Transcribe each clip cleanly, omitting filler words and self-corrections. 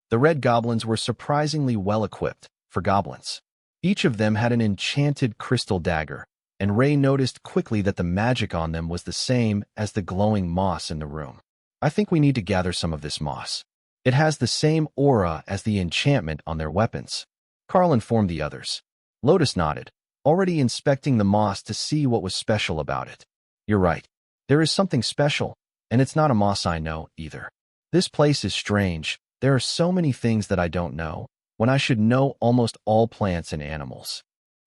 The red goblins were surprisingly well equipped for goblins. Each of them had an enchanted crystal dagger, and Ray noticed quickly that the magic on them was the same as the glowing moss in the room. I think we need to gather some of this moss. It has the same aura as the enchantment on their weapons. Karl informed the others. Lotus nodded, already inspecting the moss to see what was special about it. You're right. There is something special, and it's not a moss I know, either. This place is strange. There are so many things that I don't know, when I should know almost all plants and animals.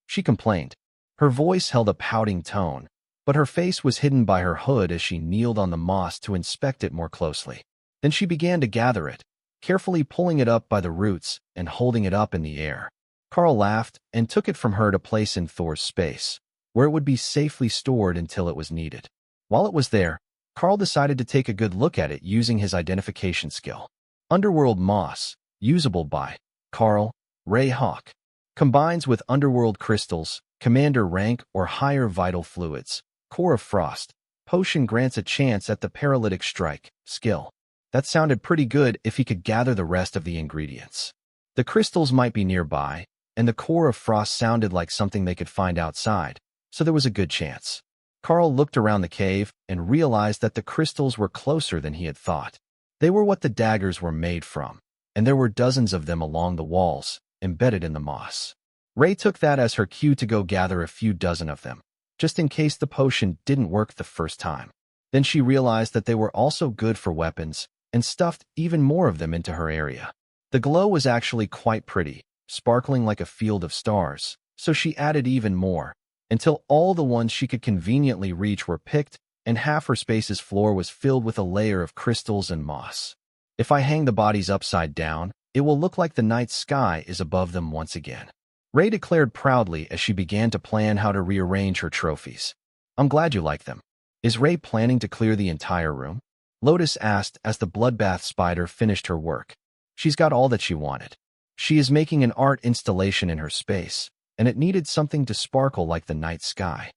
She complained. Her voice held a pouting tone, but her face was hidden by her hood as she kneeled on the moss to inspect it more closely. Then she began to gather it, carefully pulling it up by the roots and holding it up in the air. Karl laughed and took it from her to place in Thor's space, where it would be safely stored until it was needed. While it was there, Karl decided to take a good look at it using his identification skill. Underworld Moss, usable by Karl, Ray Hawk, combines with Underworld Crystals, Commander rank or higher vital fluids. Core of Frost, potion grants a chance at the Paralytic Strike skill. That sounded pretty good if he could gather the rest of the ingredients. The crystals might be nearby, and the Core of Frost sounded like something they could find outside, so there was a good chance. Karl looked around the cave and realized that the crystals were closer than he had thought. They were what the daggers were made from, and there were dozens of them along the walls, embedded in the moss. Ray took that as her cue to go gather a few dozen of them, just in case the potion didn't work the first time. Then she realized that they were also good for weapons, and stuffed even more of them into her area. The glow was actually quite pretty, sparkling like a field of stars, so she added even more, until all the ones she could conveniently reach were picked, and half her space's floor was filled with a layer of crystals and moss. If I hang the bodies upside down, it will look like the night sky is above them once again. Ray declared proudly as she began to plan how to rearrange her trophies. I'm glad you like them. Is Ray planning to clear the entire room? Lotus asked as the bloodbath spider finished her work. She's got all that she wanted. She is making an art installation in her space, and it needed something to sparkle like the night sky.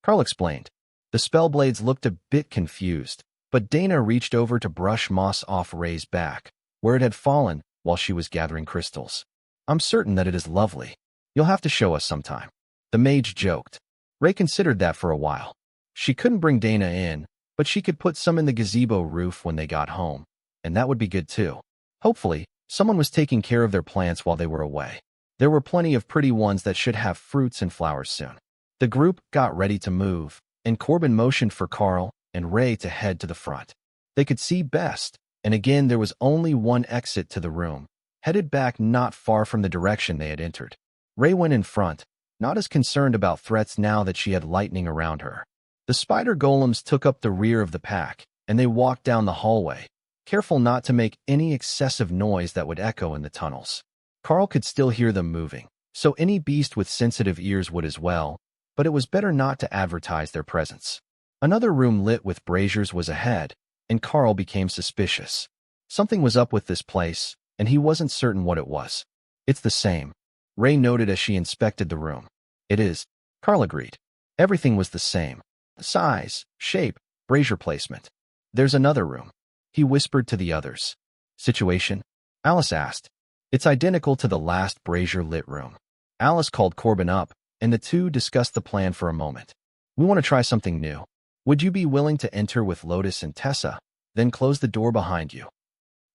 Karl explained. The spellblades looked a bit confused, but Dana reached over to brush moss off Ray's back, where it had fallen while she was gathering crystals. I'm certain that it is lovely. You'll have to show us sometime. The mage joked. Ray considered that for a while. She couldn't bring Dana in, but she could put some in the gazebo roof when they got home, and that would be good too. Hopefully, someone was taking care of their plants while they were away. There were plenty of pretty ones that should have fruits and flowers soon. The group got ready to move, and Corbin motioned for Karl and Ray to head to the front. They could see best, and again there was only one exit to the room, headed back not far from the direction they had entered. Ray went in front, not as concerned about threats now that she had lightning around her. The spider golems took up the rear of the pack, and they walked down the hallway, careful not to make any excessive noise that would echo in the tunnels. Karl could still hear them moving, so any beast with sensitive ears would as well, but it was better not to advertise their presence. Another room lit with braziers was ahead, and Karl became suspicious. Something was up with this place, and he wasn't certain what it was. It's the same, Ray noted as she inspected the room. It is, Karl agreed. Everything was the same. Size, shape, brazier placement. There's another room, he whispered to the others. Situation? Alice asked. It's identical to the last brazier-lit room. Alice called Corbin up, and the two discussed the plan for a moment. We want to try something new. Would you be willing to enter with Lotus and Tessa, then close the door behind you?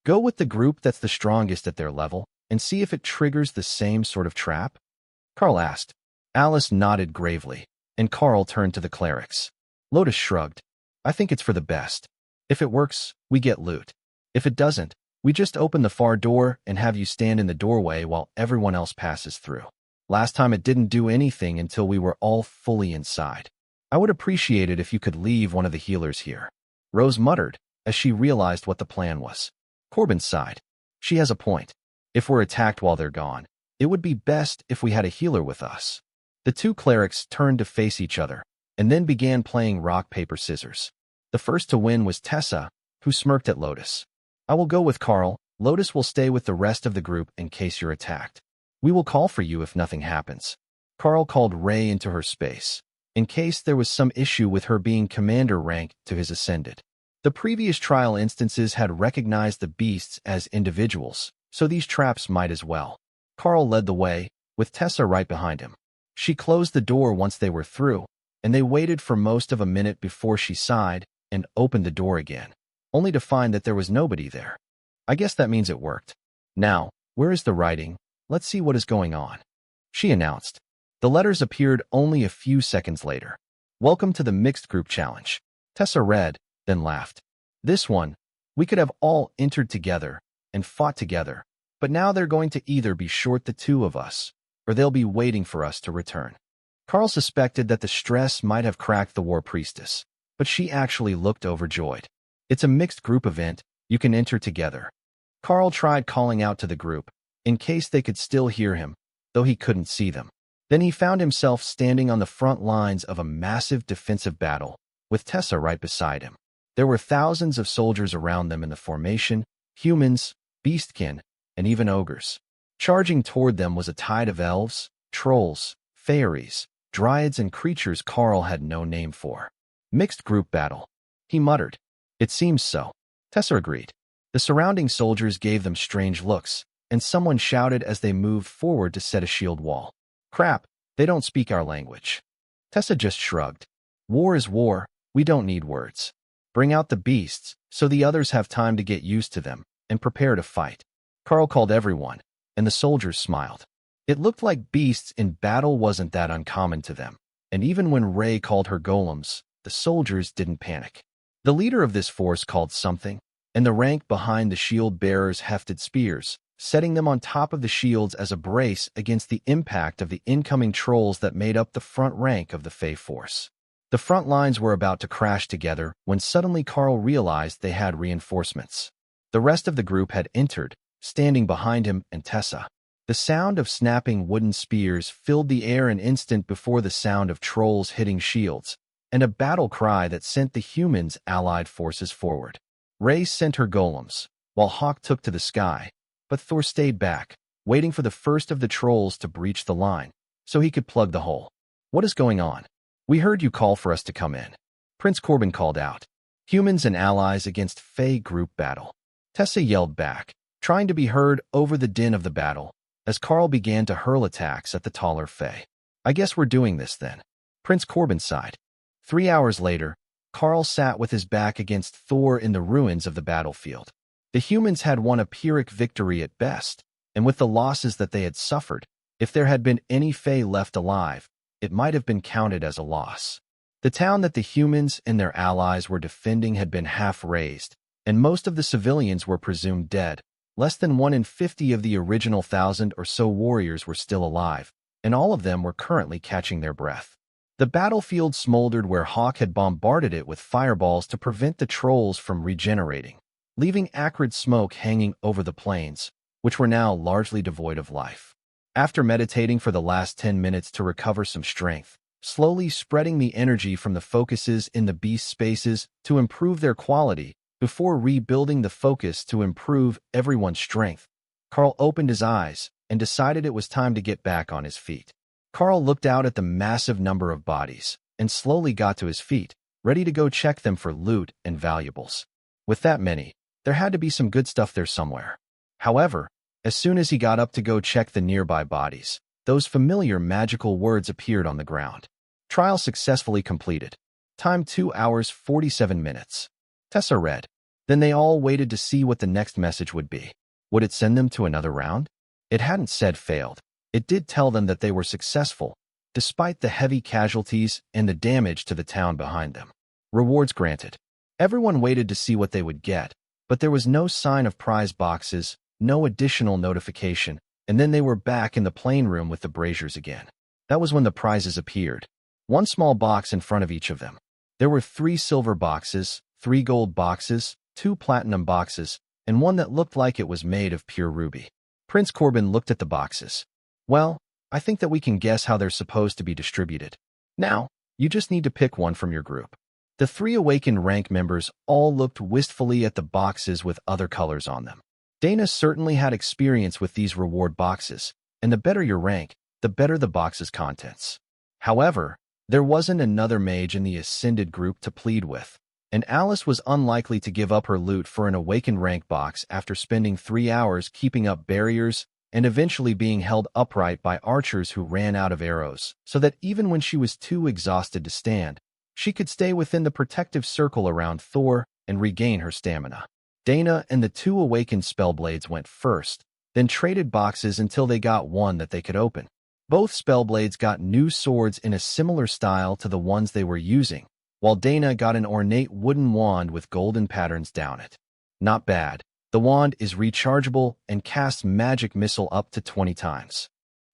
Go with the group that's the strongest at their level, and see if it triggers the same sort of trap? Karl asked. Alice nodded gravely, and Karl turned to the clerics. Lotus shrugged. I think it's for the best. If it works, we get loot. If it doesn't, we just open the far door and have you stand in the doorway while everyone else passes through. Last time it didn't do anything until we were all fully inside. I would appreciate it if you could leave one of the healers here. Rose muttered as she realized what the plan was. Corbin sighed. She has a point. If we're attacked while they're gone, it would be best if we had a healer with us. The two clerics turned to face each other, and then began playing rock, paper, scissors. The first to win was Tessa, who smirked at Lotus. I will go with Karl. Lotus will stay with the rest of the group in case you're attacked. We will call for you if nothing happens. Karl called Ray into her space, in case there was some issue with her being commander rank to his ascended. The previous trial instances had recognized the beasts as individuals, so these traps might as well. Karl led the way, with Tessa right behind him. She closed the door once they were through, and they waited for most of a minute before she sighed and opened the door again, only to find that there was nobody there. I guess that means it worked. Now, where is the writing? Let's see what is going on, she announced. The letters appeared only a few seconds later. Welcome to the Mixed Group Challenge. Tessa read, then laughed. This one, we could have all entered together and fought together, but now they're going to either be short the two of us, or they'll be waiting for us to return. Karl suspected that the stress might have cracked the war priestess, but she actually looked overjoyed. It's a mixed group event, you can enter together. Karl tried calling out to the group, in case they could still hear him, though he couldn't see them. Then he found himself standing on the front lines of a massive defensive battle, with Tessa right beside him. There were thousands of soldiers around them in the formation, humans, beastkin, and even ogres. Charging toward them was a tide of elves, trolls, fairies, dryads, and creatures Karl had no name for. Mixed group battle, he muttered. It seems so. Tessa agreed. The surrounding soldiers gave them strange looks, and someone shouted as they moved forward to set a shield wall. Crap, they don't speak our language. Tessa just shrugged. War is war, we don't need words. Bring out the beasts, so the others have time to get used to them, and prepare to fight. Karl called everyone, and the soldiers smiled. It looked like beasts in battle wasn't that uncommon to them, and even when Ray called her golems, the soldiers didn't panic. The leader of this force called something, and the rank behind the shield bearers hefted spears, setting them on top of the shields as a brace against the impact of the incoming trolls that made up the front rank of the Fey force. The front lines were about to crash together when suddenly Karl realized they had reinforcements. The rest of the group had entered, standing behind him and Tessa. The sound of snapping wooden spears filled the air an instant before the sound of trolls hitting shields, and a battle cry that sent the humans' allied forces forward. Ray sent her golems, while Hawk took to the sky, but Thor stayed back, waiting for the first of the trolls to breach the line, so he could plug the hole. What is going on? We heard you call for us to come in. Prince Corbin called out. Humans and allies against Fey group battle. Tessa yelled back, trying to be heard over the din of the battle, as Karl began to hurl attacks at the taller Fey. I guess we're doing this then. Prince Corbin sighed. 3 hours later, Karl sat with his back against Thor in the ruins of the battlefield. The humans had won a Pyrrhic victory at best, and with the losses that they had suffered, if there had been any Fey left alive, it might have been counted as a loss. The town that the humans and their allies were defending had been half razed, and most of the civilians were presumed dead. Less than 1 in 50 of the original 1,000 or so warriors were still alive, and all of them were currently catching their breath. The battlefield smoldered where Hawk had bombarded it with fireballs to prevent the trolls from regenerating, leaving acrid smoke hanging over the plains, which were now largely devoid of life. After meditating for the last 10 minutes to recover some strength, slowly spreading the energy from the focuses in the beast spaces to improve their quality, before rebuilding the focus to improve everyone's strength, Karl opened his eyes and decided it was time to get back on his feet. Karl looked out at the massive number of bodies and slowly got to his feet, ready to go check them for loot and valuables. With that many, there had to be some good stuff there somewhere. However, as soon as he got up to go check the nearby bodies, those familiar magical words appeared on the ground. Trial successfully completed. Time 2 hours 47 minutes. Tessa read. Then they all waited to see what the next message would be. Would it send them to another round? It hadn't said failed. It did tell them that they were successful, despite the heavy casualties and the damage to the town behind them. Rewards granted. Everyone waited to see what they would get, but there was no sign of prize boxes, no additional notification, and then they were back in the plane room with the braziers again. That was when the prizes appeared. 1 small box in front of each of them. There were 3 silver boxes, 3 gold boxes, 2 platinum boxes, and 1 that looked like it was made of pure ruby. Prince Corbin looked at the boxes. Well, I think that we can guess how they're supposed to be distributed. Now, you just need to pick one from your group. The 3 awakened rank members all looked wistfully at the boxes with other colors on them. Dana certainly had experience with these reward boxes, and the better your rank, the better the box's contents. However, there wasn't another mage in the Ascended group to plead with, and Alice was unlikely to give up her loot for an awakened rank box after spending 3 hours keeping up barriers and eventually being held upright by archers who ran out of arrows, so that even when she was too exhausted to stand, she could stay within the protective circle around Thor and regain her stamina. Dana and the 2 awakened spellblades went first, then traded boxes until they got one that they could open. Both spellblades got new swords in a similar style to the ones they were using, while Dana got an ornate wooden wand with golden patterns down it. Not bad. The wand is rechargeable and casts magic missile up to 20 times.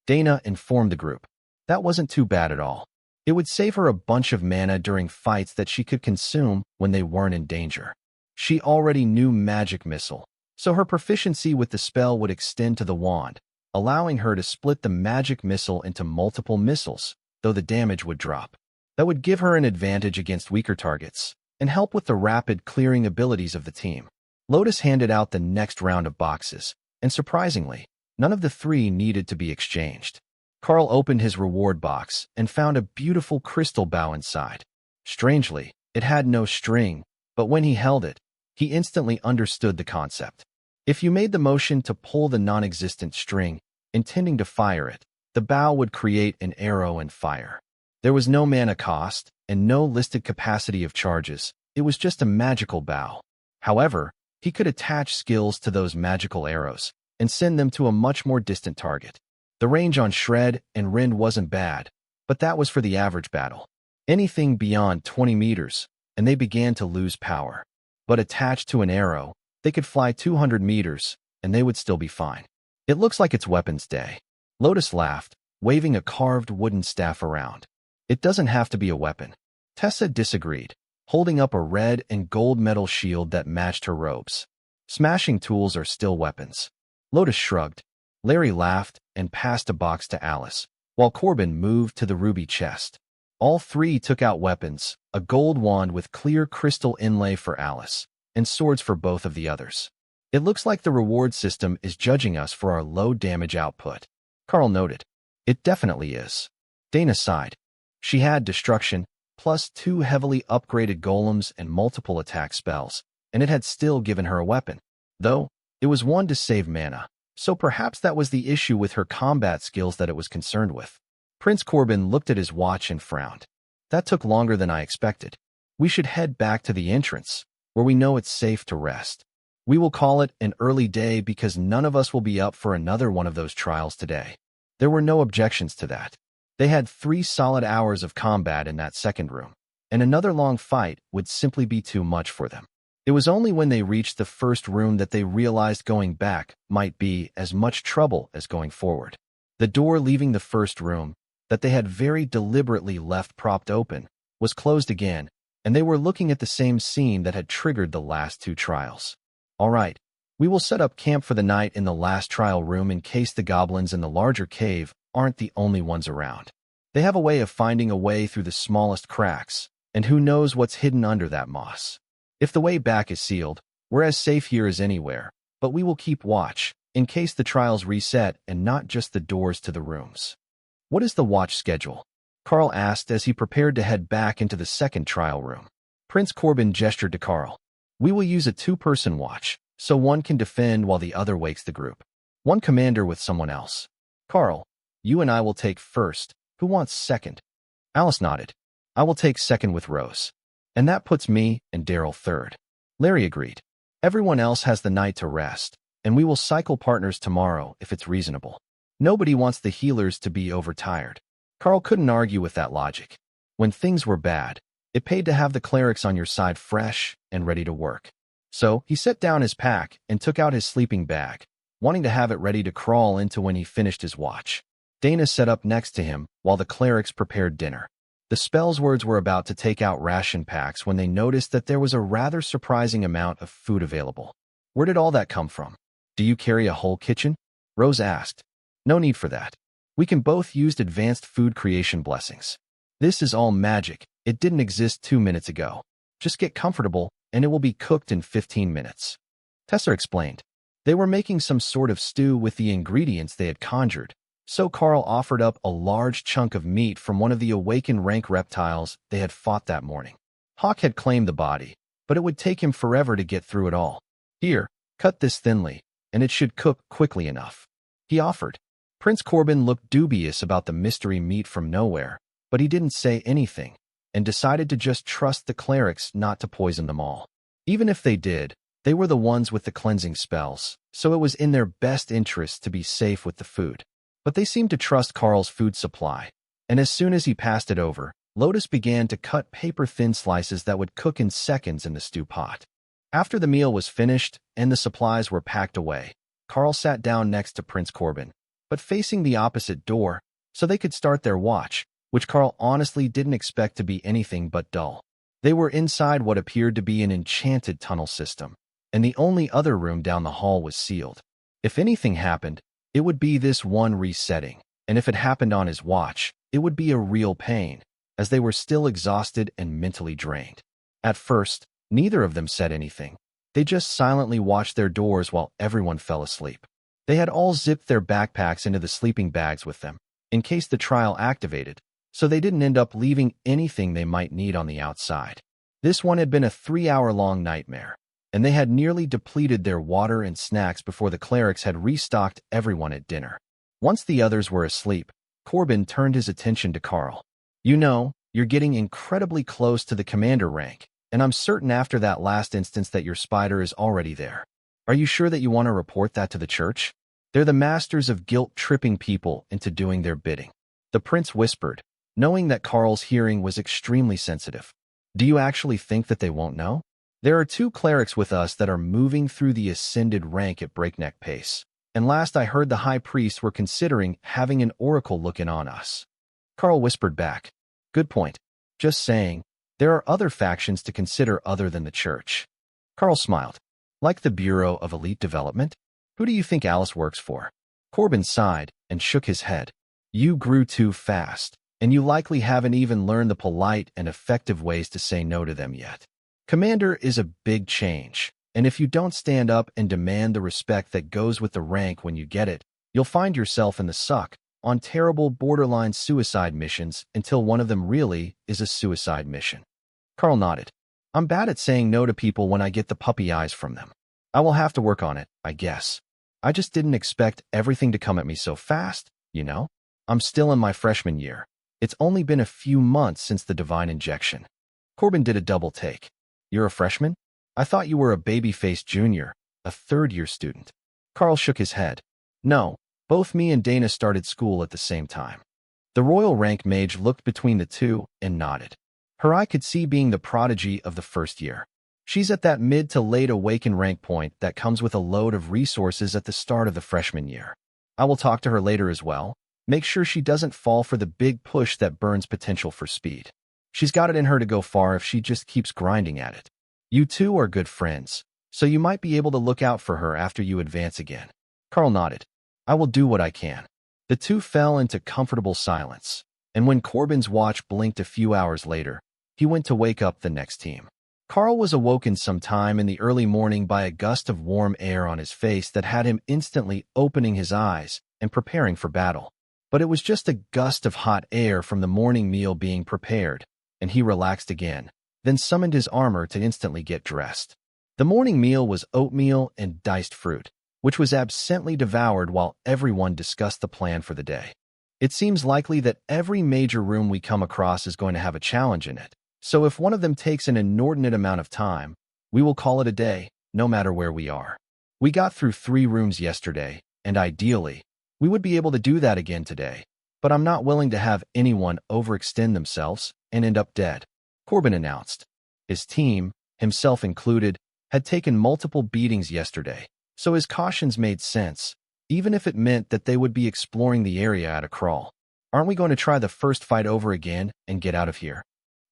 Dana informed the group. That wasn't too bad at all. It would save her a bunch of mana during fights that she could consume when they weren't in danger. She already knew magic missile, so her proficiency with the spell would extend to the wand, allowing her to split the magic missile into multiple missiles, though the damage would drop. That would give her an advantage against weaker targets and help with the rapid clearing abilities of the team. Lotus handed out the next round of boxes, and surprisingly, none of the 3 needed to be exchanged. Karl opened his reward box and found a beautiful crystal bow inside. Strangely, it had no string, but when he held it, he instantly understood the concept. If you made the motion to pull the non-existent string, intending to fire it, the bow would create an arrow and fire. There was no mana cost and no listed capacity of charges. It was just a magical bow. However, he could attach skills to those magical arrows and send them to a much more distant target. The range on Shred and Rend wasn't bad, but that was for the average battle. Anything beyond 20 meters, and they began to lose power. But attached to an arrow, they could fly 200 meters, and they would still be fine. It looks like it's weapons day. Lotus laughed, waving a carved wooden staff around. It doesn't have to be a weapon. Tessa disagreed, holding up a red and gold metal shield that matched her robes. Smashing tools are still weapons. Lotus shrugged. Larry laughed and passed a box to Alice, while Corbin moved to the ruby chest. All 3 took out weapons, a gold wand with clear crystal inlay for Alice, and swords for both of the others. It looks like the reward system is judging us for our low damage output, Karl noted. It definitely is. Dana sighed. She had destruction, plus 2 heavily upgraded golems and multiple attack spells, and it had still given her a weapon. Though, it was one to save mana, so perhaps that was the issue with her combat skills that it was concerned with. Prince Corbin looked at his watch and frowned. That took longer than I expected. We should head back to the entrance, where we know it's safe to rest. We will call it an early day because none of us will be up for another one of those trials today. There were no objections to that. They had 3 solid hours of combat in that second room, and another long fight would simply be too much for them. It was only when they reached the first room that they realized going back might be as much trouble as going forward. The door leaving the first room, that they had very deliberately left propped open, was closed again, and they were looking at the same scene that had triggered the last 2 trials. All right, we will set up camp for the night in the last trial room in case the goblins in the larger cave aren't the only ones around. They have a way of finding a way through the smallest cracks, and who knows what's hidden under that moss. If the way back is sealed, we're as safe here as anywhere, but we will keep watch, in case the trials reset and not just the doors to the rooms. What is the watch schedule? Karl asked as he prepared to head back into the second trial room. Prince Corbin gestured to Karl. We will use a 2-person watch, so one can defend while the other wakes the group. One commander with someone else. Karl, you and I will take first. Who wants second? Alice nodded. I will take second with Rose. And that puts me and Daryl third. Larry agreed. Everyone else has the night to rest, and we will cycle partners tomorrow if it's reasonable. Nobody wants the healers to be overtired. Karl couldn't argue with that logic. When things were bad, it paid to have the clerics on your side fresh and ready to work. So he set down his pack and took out his sleeping bag, wanting to have it ready to crawl into when he finished his watch. Dana sat up next to him while the clerics prepared dinner. The spellswords were about to take out ration packs when they noticed that there was a rather surprising amount of food available. Where did all that come from? Do you carry a whole kitchen? Rose asked. No need for that. We can both use advanced food creation blessings. This is all magic. It didn't exist 2 minutes ago. Just get comfortable, and it will be cooked in 15 minutes. Tessa explained. They were making some sort of stew with the ingredients they had conjured, so Karl offered up a large chunk of meat from one of the awakened rank reptiles they had fought that morning. Hawk had claimed the body, but it would take him forever to get through it all. Here, cut this thinly, and it should cook quickly enough, he offered. Prince Corbin looked dubious about the mystery meat from nowhere, but he didn't say anything, and decided to just trust the clerics not to poison them all. Even if they did, they were the ones with the cleansing spells, so it was in their best interest to be safe with the food. But they seemed to trust Karl's food supply, and as soon as he passed it over, Lotus began to cut paper-thin slices that would cook in seconds in the stew pot. After the meal was finished and the supplies were packed away, Karl sat down next to Prince Corbin, but facing the opposite door, so they could start their watch, which Karl honestly didn't expect to be anything but dull. They were inside what appeared to be an enchanted tunnel system, and the only other room down the hall was sealed. If anything happened, it would be this one resetting, and if it happened on his watch, it would be a real pain, as they were still exhausted and mentally drained. At first, neither of them said anything. They just silently watched their doors while everyone fell asleep. They had all zipped their backpacks into the sleeping bags with them, in case the trial activated, so they didn't end up leaving anything they might need on the outside. This one had been a 3-hour-long nightmare, and they had nearly depleted their water and snacks before the clerics had restocked everyone at dinner. Once the others were asleep, Corbin turned his attention to Karl. You know, you're getting incredibly close to the commander rank, and I'm certain after that last instance that your spider is already there. Are you sure that you want to report that to the church? They're the masters of guilt-tripping people into doing their bidding. The prince whispered, knowing that Karl's hearing was extremely sensitive. Do you actually think that they won't know? There are 2 clerics with us that are moving through the ascended rank at breakneck pace, and last I heard the high priests were considering having an oracle look in on us. Karl whispered back, good point. Just saying, there are other factions to consider other than the church. Karl smiled. Like the Bureau of Elite Development? Who do you think Alice works for? Corbin sighed and shook his head. You grew too fast, and you likely haven't even learned the polite and effective ways to say no to them yet. Commander is a big change, and if you don't stand up and demand the respect that goes with the rank when you get it, you'll find yourself in the suck, on terrible borderline suicide missions until one of them really is a suicide mission. Karl nodded. I'm bad at saying no to people when I get the puppy eyes from them. I will have to work on it, I guess. I just didn't expect everything to come at me so fast, you know? I'm still in my freshman year. It's only been a few months since the divine injection. Corbin did a double take. You're a freshman? I thought you were a baby-faced junior, a third-year student. Karl shook his head. No, both me and Dana started school at the same time. The royal rank mage looked between the two and nodded. Her eye could see being the prodigy of the first year. She's at that mid to late awaken rank point that comes with a load of resources at the start of the freshman year. I will talk to her later as well. Make sure she doesn't fall for the big push that burns potential for speed. She's got it in her to go far if she just keeps grinding at it. You two are good friends, so you might be able to look out for her after you advance again. Karl nodded. I will do what I can. The two fell into comfortable silence, and when Corbin's watch blinked a few hours later, he went to wake up the next team. Karl was awoken sometime in the early morning by a gust of warm air on his face that had him instantly opening his eyes and preparing for battle. But it was just a gust of hot air from the morning meal being prepared, and he relaxed again, then summoned his armor to instantly get dressed. The morning meal was oatmeal and diced fruit, which was absently devoured while everyone discussed the plan for the day. It seems likely that every major room we come across is going to have a challenge in it, so if one of them takes an inordinate amount of time, we will call it a day, no matter where we are. We got through 3 rooms yesterday, and ideally, we would be able to do that again today, but I'm not willing to have anyone overextend themselves and end up dead, Corbin announced. His team, himself included, had taken multiple beatings yesterday, so his cautions made sense, even if it meant that they would be exploring the area at a crawl. Aren't we going to try the first fight over again and get out of here?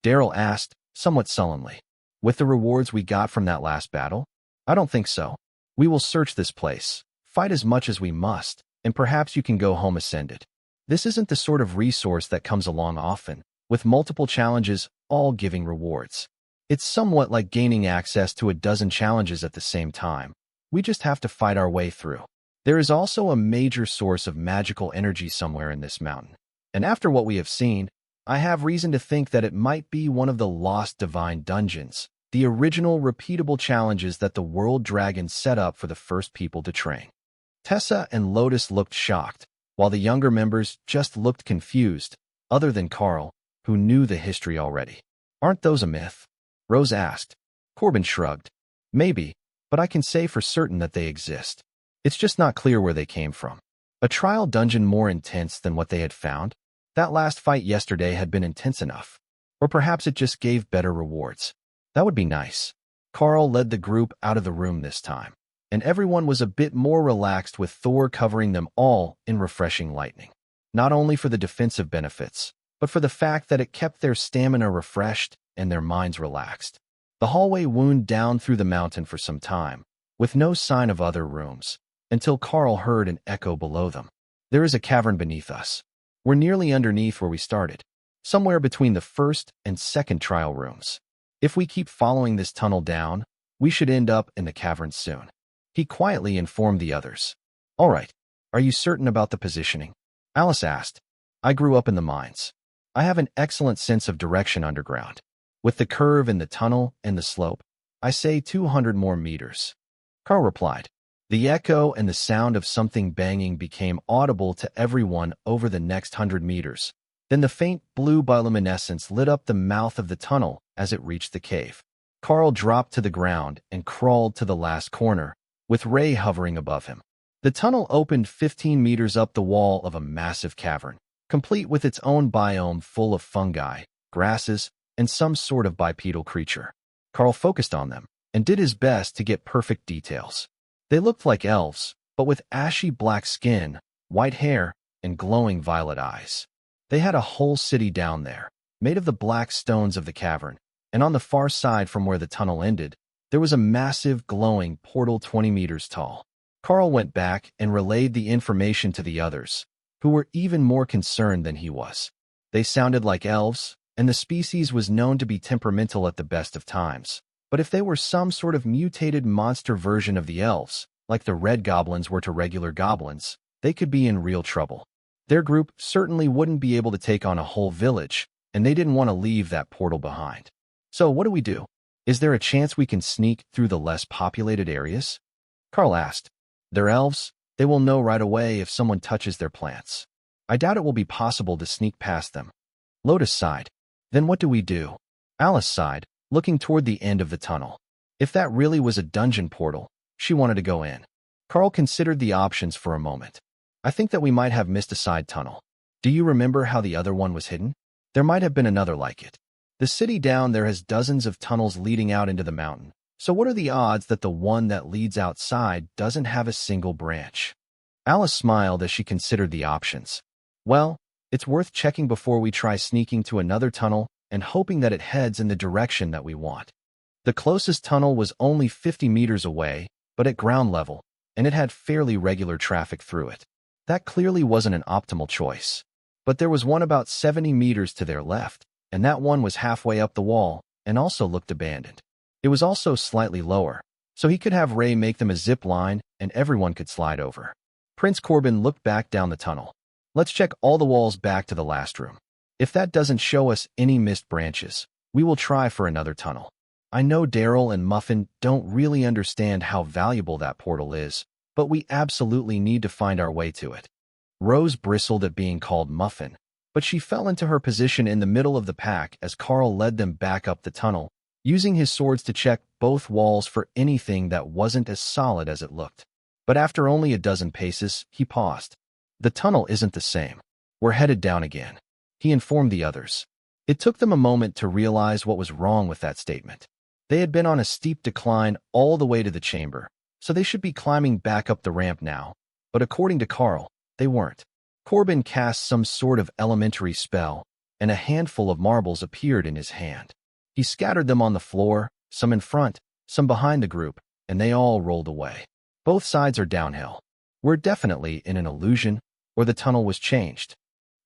Daryl asked, somewhat sullenly. With the rewards we got from that last battle? I don't think so. We will search this place, fight as much as we must, and perhaps you can go home ascended. This isn't the sort of resource that comes along often, with multiple challenges all giving rewards. It's somewhat like gaining access to a dozen challenges at the same time. We just have to fight our way through. There is also a major source of magical energy somewhere in this mountain, and after what we have seen, I have reason to think that it might be one of the lost divine dungeons, the original repeatable challenges that the world dragon set up for the first people to train. Tessa and Lotus looked shocked, while the younger members just looked confused, other than Karl, who knew the history already. Aren't those a myth? Rose asked. Corbin shrugged. Maybe, but I can say for certain that they exist. It's just not clear where they came from. A trial dungeon more intense than what they had found? That last fight yesterday had been intense enough. Or perhaps it just gave better rewards. That would be nice. Karl led the group out of the room this time, and everyone was a bit more relaxed with Thor covering them all in refreshing lightning. Not only for the defensive benefits, but for the fact that it kept their stamina refreshed and their minds relaxed. The hallway wound down through the mountain for some time, with no sign of other rooms, until Karl heard an echo below them. There is a cavern beneath us. We're nearly underneath where we started, somewhere between the first and second trial rooms. If we keep following this tunnel down, we should end up in the cavern soon. He quietly informed the others. All right, are you certain about the positioning? Alice asked. I grew up in the mines. I have an excellent sense of direction underground. With the curve in the tunnel and the slope, I say 200 more meters. Karl replied. The echo and the sound of something banging became audible to everyone over the next 100 meters. Then the faint blue bioluminescence lit up the mouth of the tunnel as it reached the cave. Karl dropped to the ground and crawled to the last corner, with Ray hovering above him. The tunnel opened 15 meters up the wall of a massive cavern, complete with its own biome full of fungi, grasses, and some sort of bipedal creature. Karl focused on them and did his best to get perfect details. They looked like elves, but with ashy black skin, white hair, and glowing violet eyes. They had a whole city down there, made of the black stones of the cavern, and on the far side from where the tunnel ended, there was a massive glowing portal 20 meters tall. Karl went back and relayed the information to the others, who were even more concerned than he was. They sounded like elves, and the species was known to be temperamental at the best of times. But if they were some sort of mutated monster version of the elves, like the red goblins were to regular goblins, they could be in real trouble. Their group certainly wouldn't be able to take on a whole village, and they didn't want to leave that portal behind. So what do we do? Is there a chance we can sneak through the less populated areas? Karl asked. They're elves. They will know right away if someone touches their plants. I doubt it will be possible to sneak past them. Lotus sighed. Then what do we do? Alice sighed, looking toward the end of the tunnel. If that really was a dungeon portal, she wanted to go in. Karl considered the options for a moment. I think that we might have missed a side tunnel. Do you remember how the other one was hidden? There might have been another like it. The city down there has dozens of tunnels leading out into the mountain. So what are the odds that the one that leads outside doesn't have a single branch? Alice smiled as she considered the options. Well, it's worth checking before we try sneaking to another tunnel and hoping that it heads in the direction that we want. The closest tunnel was only 50 meters away, but at ground level, and it had fairly regular traffic through it. That clearly wasn't an optimal choice. But there was one about 70 meters to their left, and that one was halfway up the wall and also looked abandoned. It was also slightly lower, so he could have Ray make them a zip line and everyone could slide over. Prince Corbin looked back down the tunnel. Let's check all the walls back to the last room. If that doesn't show us any missed branches, we will try for another tunnel. I know Daryl and Muffin don't really understand how valuable that portal is, but we absolutely need to find our way to it. Rose bristled at being called Muffin, but she fell into her position in the middle of the pack as Karl led them back up the tunnel, using his swords to check both walls for anything that wasn't as solid as it looked. But after only a dozen paces, he paused. The tunnel isn't the same. We're headed down again, he informed the others. It took them a moment to realize what was wrong with that statement. They had been on a steep decline all the way to the chamber, so they should be climbing back up the ramp now, but according to Karl, they weren't. Corbin cast some sort of elementary spell, and a handful of marbles appeared in his hand. He scattered them on the floor, some in front, some behind the group, and they all rolled away. Both sides are downhill. We're definitely in an illusion, or the tunnel was changed.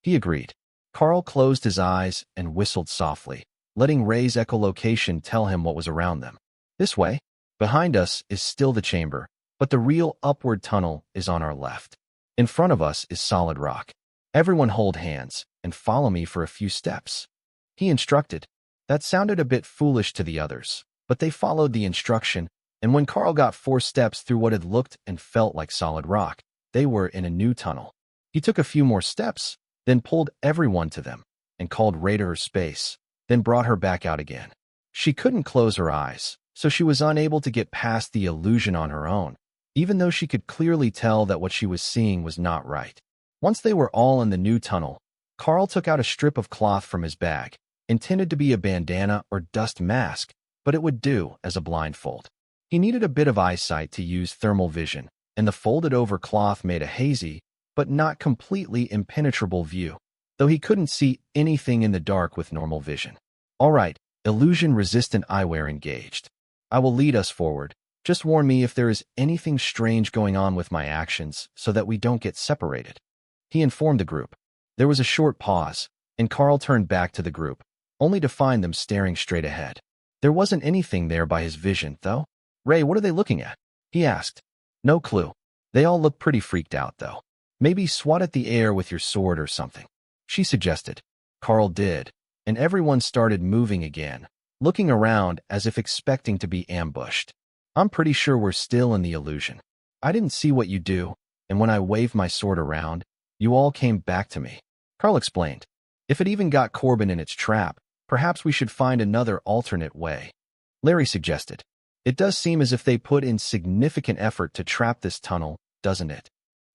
He agreed. Karl closed his eyes and whistled softly, letting Ray's echolocation tell him what was around them. This way. Behind us is still the chamber, but the real upward tunnel is on our left. In front of us is solid rock. Everyone hold hands and follow me for a few steps. He instructed. That sounded a bit foolish to the others, but they followed the instruction, and when Karl got 4 steps through what had looked and felt like solid rock, they were in a new tunnel. He took a few more steps, then pulled everyone to them, and called Ray to her space, then brought her back out again. She couldn't close her eyes, so she was unable to get past the illusion on her own, even though she could clearly tell that what she was seeing was not right. Once they were all in the new tunnel, Karl took out a strip of cloth from his bag, intended to be a bandana or dust mask, but it would do as a blindfold. He needed a bit of eyesight to use thermal vision, and the folded-over cloth made a hazy, but not completely impenetrable view, though he couldn't see anything in the dark with normal vision. All right, illusion-resistant eyewear engaged. I will lead us forward. Just warn me if there is anything strange going on with my actions so that we don't get separated. He informed the group. There was a short pause, and Karl turned back to the group, only to find them staring straight ahead. There wasn't anything there by his vision, though. Ray, what are they looking at? He asked. No clue. They all look pretty freaked out, though. Maybe swat at the air with your sword or something, she suggested. Karl did, and everyone started moving again, looking around as if expecting to be ambushed. I'm pretty sure we're still in the illusion. I didn't see what you do, and when I waved my sword around, you all came back to me, Karl explained. If it even got Corbin in its trap, perhaps we should find another alternate way, Larry suggested. It does seem as if they put in significant effort to trap this tunnel, doesn't it?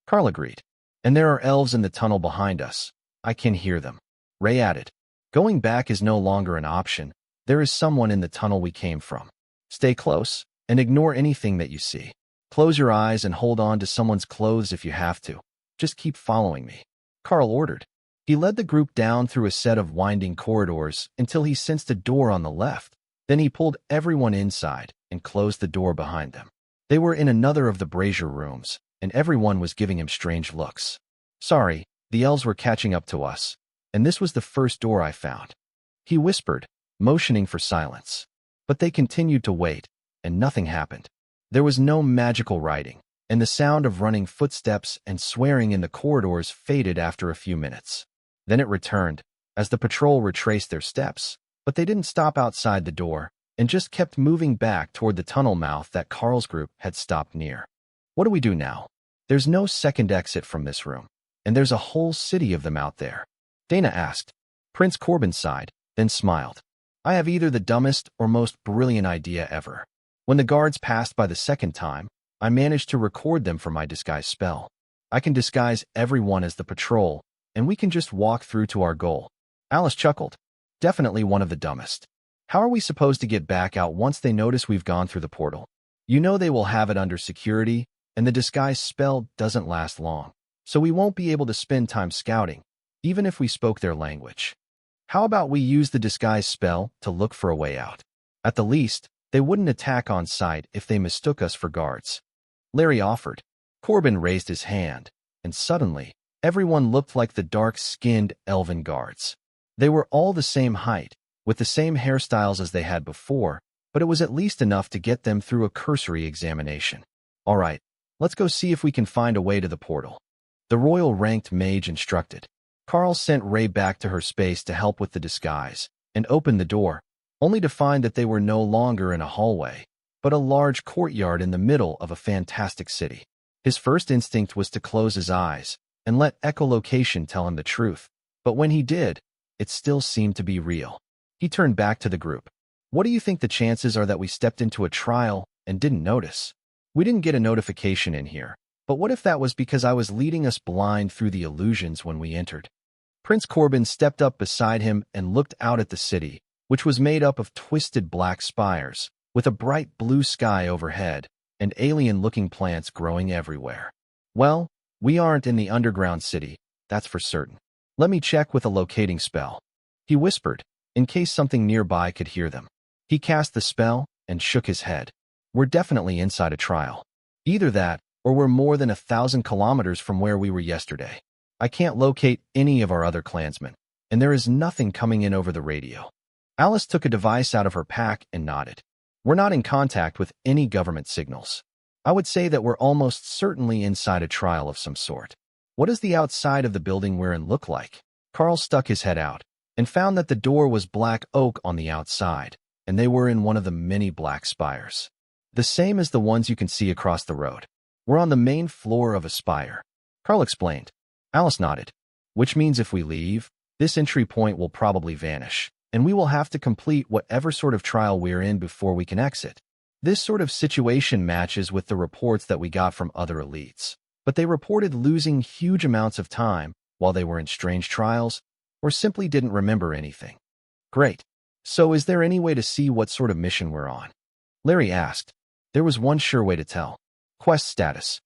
Karl agreed. And there are elves in the tunnel behind us. I can hear them. Ray added. Going back is no longer an option. There is someone in the tunnel we came from. Stay close, and ignore anything that you see. Close your eyes and hold on to someone's clothes if you have to. Just keep following me, Karl ordered. He led the group down through a set of winding corridors until he sensed a door on the left. Then he pulled everyone inside and closed the door behind them. They were in another of the brazier rooms, and everyone was giving him strange looks. Sorry, the elves were catching up to us, and this was the first door I found, he whispered, motioning for silence. But they continued to wait, and nothing happened. There was no magical writing, and the sound of running footsteps and swearing in the corridors faded after a few minutes. Then it returned, as the patrol retraced their steps, but they didn't stop outside the door, and just kept moving back toward the tunnel mouth that Karl's group had stopped near. What do we do now? There's no second exit from this room, and there's a whole city of them out there, Dana asked. Prince Corbin sighed, then smiled. I have either the dumbest or most brilliant idea ever. When the guards passed by the second time, I managed to record them for my disguise spell. I can disguise everyone as the patrol, and we can just walk through to our goal. Alice chuckled. Definitely one of the dumbest. How are we supposed to get back out once they notice we've gone through the portal? You know they will have it under security, and the disguise spell doesn't last long, so we won't be able to spend time scouting, even if we spoke their language. How about we use the disguise spell to look for a way out? At the least, they wouldn't attack on sight if they mistook us for guards, Larry offered. Corbin raised his hand, and suddenly, everyone looked like the dark-skinned elven guards. They were all the same height, with the same hairstyles as they had before, but it was at least enough to get them through a cursory examination. All right, let's go see if we can find a way to the portal, the royal ranked mage instructed. Karl sent Ray back to her space to help with the disguise, and opened the door, only to find that they were no longer in a hallway, but a large courtyard in the middle of a fantastic city. His first instinct was to close his eyes and let echolocation tell him the truth, but when he did, it still seemed to be real. He turned back to the group. What do you think the chances are that we stepped into a trial and didn't notice? We didn't get a notification in here, but what if that was because I was leading us blind through the illusions when we entered? Prince Corbin stepped up beside him and looked out at the city, which was made up of twisted black spires, with a bright blue sky overhead, and alien-looking plants growing everywhere. Well, we aren't in the underground city, that's for certain. Let me check with a locating spell, he whispered, in case something nearby could hear them. He cast the spell and shook his head. We're definitely inside a trial. Either that, or we're more than 1,000 kilometers from where we were yesterday. I can't locate any of our other clansmen, and there is nothing coming in over the radio. Alice took a device out of her pack and nodded. We're not in contact with any government signals. I would say that we're almost certainly inside a trial of some sort. What does the outside of the building we're in look like? Karl stuck his head out and found that the door was black oak on the outside, and they were in one of the many black spires. The same as the ones you can see across the road. We're on the main floor of a spire, Karl explained. Alice nodded. Which means if we leave, this entry point will probably vanish, and we will have to complete whatever sort of trial we're in before we can exit. This sort of situation matches with the reports that we got from other elites, but they reported losing huge amounts of time while they were in strange trials, or simply didn't remember anything. Great. So is there any way to see what sort of mission we're on? Larry asked. There was one sure way to tell. Quest status.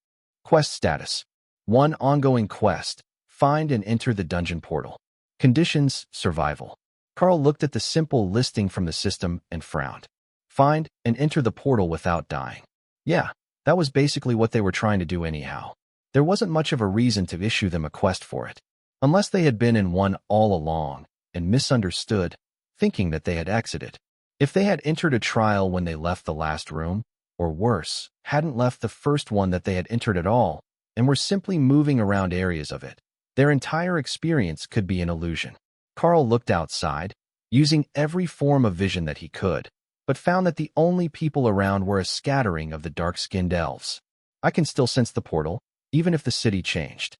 Quest status. 1 ongoing quest. Find and enter the dungeon portal. Conditions, survival. Karl looked at the simple listing from the system and frowned. Find and enter the portal without dying. Yeah, that was basically what they were trying to do anyhow. There wasn't much of a reason to issue them a quest for it, unless they had been in one all along and misunderstood, thinking that they had exited. If they had entered a trial when they left the last room, or worse, hadn't left the first one that they had entered at all, and were simply moving around areas of it, their entire experience could be an illusion. Karl looked outside, using every form of vision that he could, but found that the only people around were a scattering of the dark-skinned elves. I can still sense the portal, even if the city changed.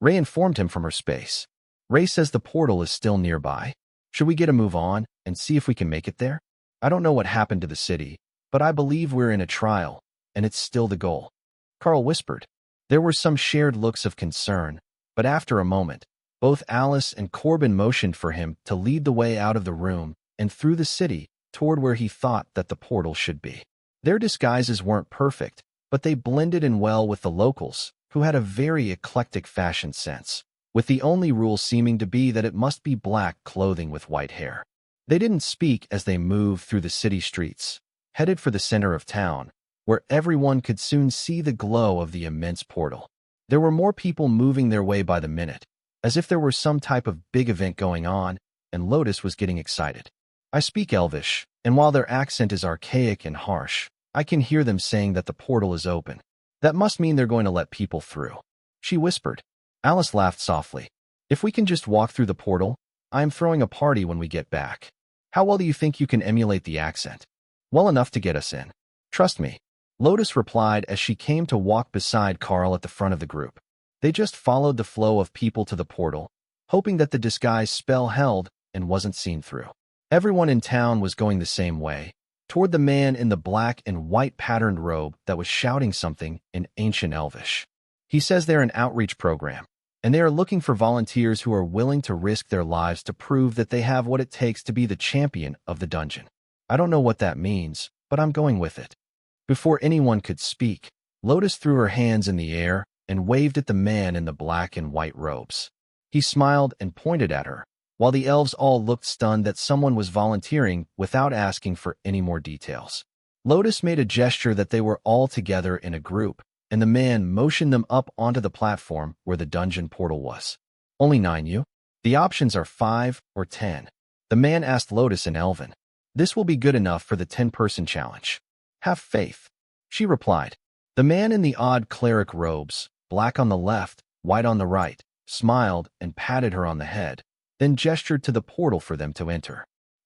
Ray informed him from her space. Ray says the portal is still nearby. Should we get a move on and see if we can make it there? I don't know what happened to the city, but I believe we're in a trial, and it's still the goal. Karl whispered. There were some shared looks of concern, but after a moment, both Alice and Corbin motioned for him to lead the way out of the room and through the city toward where he thought that the portal should be. Their disguises weren't perfect, but they blended in well with the locals, who had a very eclectic fashion sense, with the only rule seeming to be that it must be black clothing with white hair. They didn't speak as they moved through the city streets, headed for the center of town, where everyone could soon see the glow of the immense portal. There were more people moving their way by the minute, as if there were some type of big event going on, and Lotus was getting excited. I speak Elvish, and while their accent is archaic and harsh, I can hear them saying that the portal is open. That must mean they're going to let people through. She whispered. Alice laughed softly. If we can just walk through the portal, I am throwing a party when we get back. How well do you think you can emulate the accent? Well enough to get us in. Trust me. Lotus replied as she came to walk beside Karl at the front of the group. They just followed the flow of people to the portal, hoping that the disguise spell held and wasn't seen through. Everyone in town was going the same way, toward the man in the black and white patterned robe that was shouting something in ancient Elvish. He says they're an outreach program, and they are looking for volunteers who are willing to risk their lives to prove that they have what it takes to be the champion of the dungeon. I don't know what that means, but I'm going with it. Before anyone could speak, Lotus threw her hands in the air and waved at the man in the black and white robes. He smiled and pointed at her, while the elves all looked stunned that someone was volunteering without asking for any more details. Lotus made a gesture that they were all together in a group, and the man motioned them up onto the platform where the dungeon portal was. Only 9 you? The options are 5 or 10. The man asked Lotus in Elven. This will be good enough for the 10-person challenge. Have faith, she replied. The man in the odd cleric robes, black on the left, white on the right, smiled and patted her on the head, then gestured to the portal for them to enter.